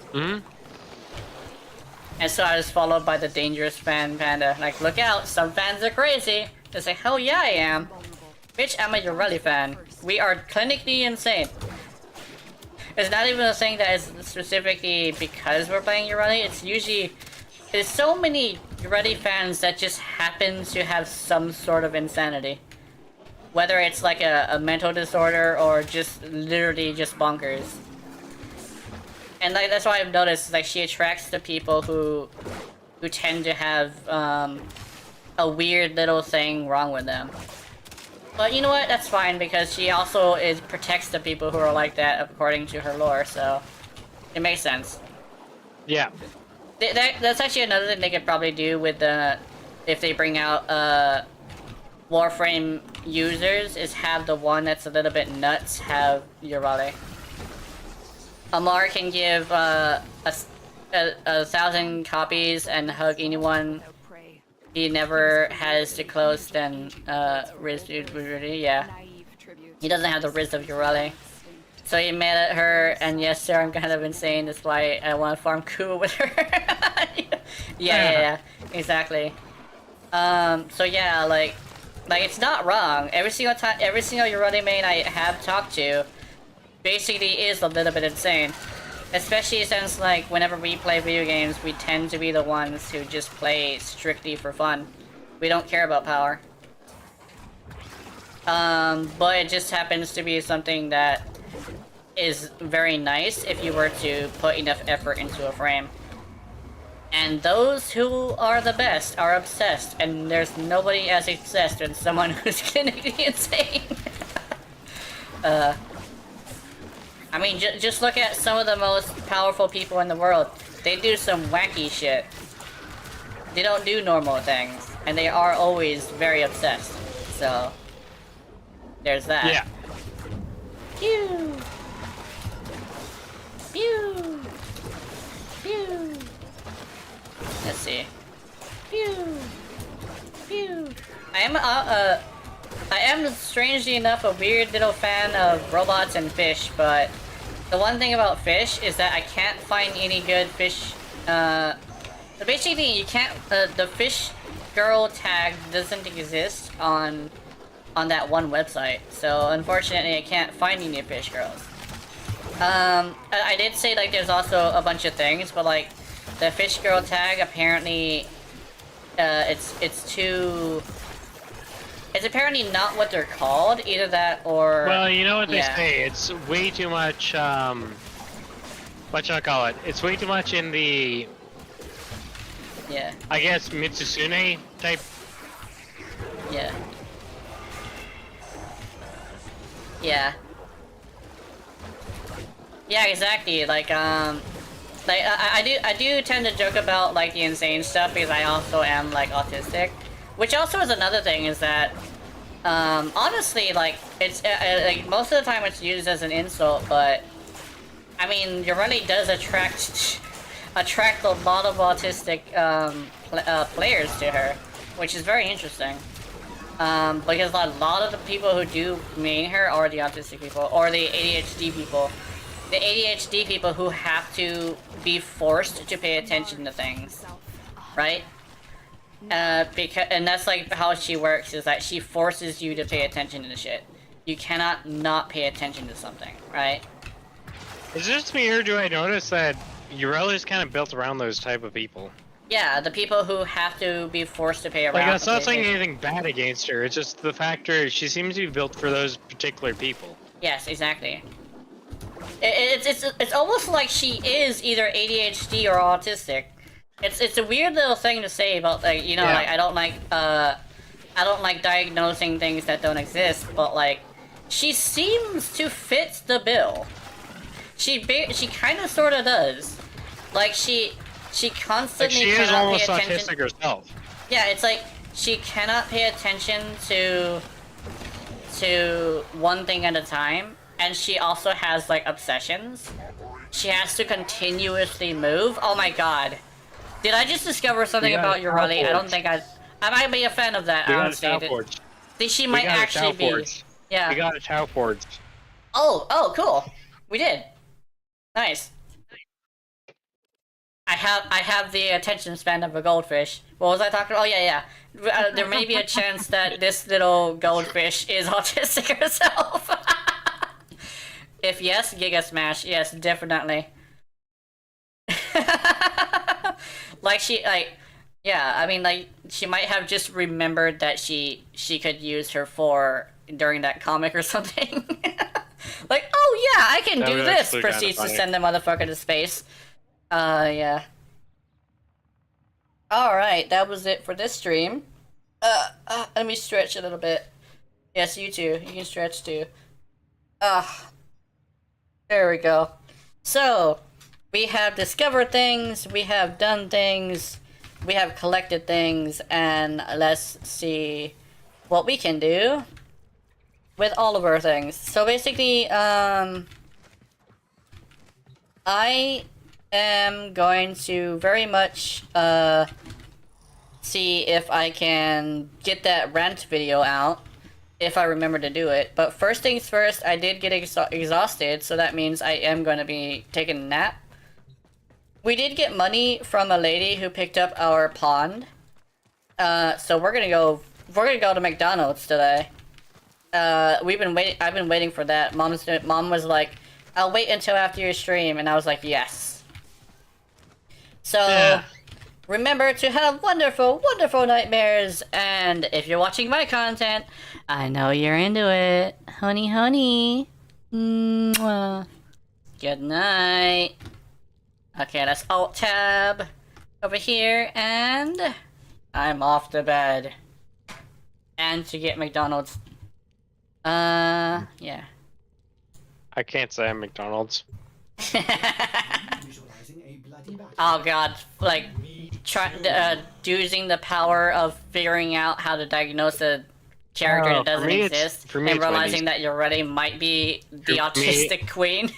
B: And so I was followed by the Dangerous Fan Panda. Like, look out, some fans are crazy. It's like, hell yeah, I am. Bitch, I'm a Urelli fan. We are clinically insane. It's not even a thing that is specifically because we're playing Urelli. It's usually... There's so many Urelli fans that just happen to have some sort of insanity. Whether it's like a mental disorder or just literally just bonkers. And like that's why I've noticed like she attracts the people who tend to have a weird little thing wrong with them. But you know what? That's fine because she also protects the people who are like that according to her lore, so it makes sense.
A: Yeah.
B: That's actually another thing they could probably do with the if they bring out Warframe users is have the one that's a little bit nuts have Urale. Amar can give a 1,000 copies and hug anyone he never has to close than Riz, yeah. He doesn't have the Riz of Urale. So he mad at her, and yes sir, I'm kind of insane, that's why I want to farm Ku with her. yeah, exactly. So yeah, like it's not wrong. Every single Urale main I have talked to basically is a little bit insane. Especially since, like, whenever we play video games, we tend to be the ones who just play strictly for fun. We don't care about power. But it just happens to be something that is very nice if you were to put enough effort into a frame. And those who are the best are obsessed, and there's nobody as obsessed as someone who's clinically insane. I mean, just look at some of the most powerful people in the world. They do some wacky shit. They don't do normal things, and they are always very obsessed. So, there's that.
A: Yeah.
B: Pew! Pew! Pew! Let's see. Pew! Pew! I am strangely enough a weird little fan of robots and fish, but the one thing about fish is that I can't find any good fish. Basically, you can't. The fish girl tag doesn't exist on that one website, so unfortunately, I can't find any fish girls. I did say like there's also a bunch of things, but like the fish girl tag apparently, it's too. It's apparently not what they're called, either that or...
A: Well, you know what they say, it's way too much, whatchamacallit, it's way too much in the,
B: Yeah.
A: I guess, Mitsusune type.
B: Yeah. Yeah. Yeah, exactly. Like I do tend to joke about like the insane stuff because I also am like autistic, which also is another thing is that honestly like it's like most of the time it's used as an insult, but I mean it really does attract a lot of autistic players to her, which is very interesting. Because a lot of the people who do main her are the autistic people or the ADHD people. The ADHD people who have to be forced to pay attention to things, right? And that's like how she works, is that she forces you to pay attention to shit. You cannot not pay attention to something, right?
A: Is it just me or do I notice that Urella is kind of built around those type of people?
B: Yeah, the people who have to be forced to pay around.
A: Like, that's not saying anything bad against her, it's just the factor she seems to be built for those particular people.
B: Yes, exactly. It's almost like she is either ADHD or autistic. It's a weird little thing to say about like like I don't like diagnosing things that don't exist, but like she seems to fit the bill. She kind of sort of does. Like she constantly
A: like she is
B: cannot
A: almost
B: pay attention.
A: autistic herself.
B: Yeah, it's like she cannot pay attention to one thing at a time. And she also has, like, obsessions. She has to continuously move. Oh my god. Did I just discover something about Urelli? I don't think I might be a fan of that, honestly. She might actually be. Yeah.
A: We got a Tau Forge.
B: Oh, cool. We did. Nice. I have the attention span of a goldfish. What was I talking about? Oh, yeah. There may be a chance that this little goldfish is autistic herself. If yes, Giga Smash. Yes, definitely. Yeah, I mean, like, she might have just remembered that she could use her 4 during that comic or something. Like, oh yeah, I can do this! Proceeds to send the motherfucker to space. Yeah. Alright, that was it for this stream. Let me stretch a little bit. Yes, you too. You can stretch too. There we go. So, we have discovered things, we have done things, we have collected things, and let's see what we can do with all of our things. So basically, I am going to very much, see if I can get that rant video out. If I remember to do it. But first things first, I did get exhausted, so that means I am going to be taking a nap. We did get money from a lady who picked up our pond. So we're gonna go to McDonald's today. I've been waiting for that. Mom was like, I'll wait until after your stream, and I was like, yes. So, yeah. Remember to have wonderful, wonderful nightmares, and if you're watching my content, I know you're into it. Honey, honey. Mwah. Good night. Okay, let's Alt-Tab over here, and I'm off to bed. And to get McDonald's. Yeah.
A: I can't say I'm McDonald's.
B: Oh god, like, using the power of figuring out how to diagnose a character that doesn't exist, and realizing that Urelli might be the autistic queen.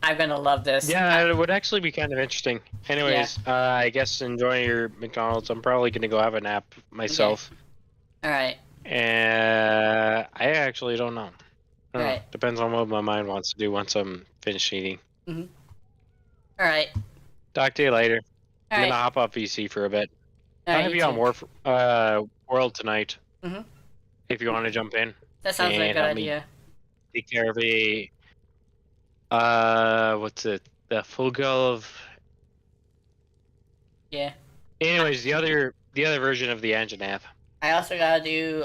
B: I'm gonna love this.
A: Yeah, it would actually be kind of interesting. Anyways, yeah. I guess enjoy your McDonald's. I'm probably gonna go have a nap myself.
B: Okay. Alright.
A: I actually don't know.
B: Alright.
A: Depends on what my mind wants to do once I'm finished eating.
B: Mm-hmm. Alright.
A: Talk to you later.
B: All
A: I'm
B: right.
A: gonna hop off VC for a bit.
B: All
A: I'll
B: right,
A: have
B: you
A: you on World tonight.
B: Mm-hmm.
A: If you want to jump in.
B: That sounds like a good idea.
A: Take care of a what's it? The full go of.
B: Yeah.
A: Anyways, the other version of the engine app.
B: I also gotta do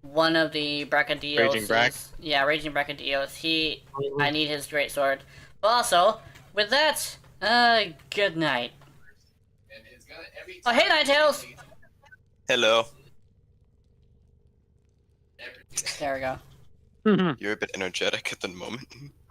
B: one of the Bracadios.
A: Raging Brack.
B: Yeah, Raging Bracadios. I need his great sword. But also, with that, good night. Oh, hey, Ninetales!
E: Hello.
B: There we go.
E: You're a bit energetic at the moment.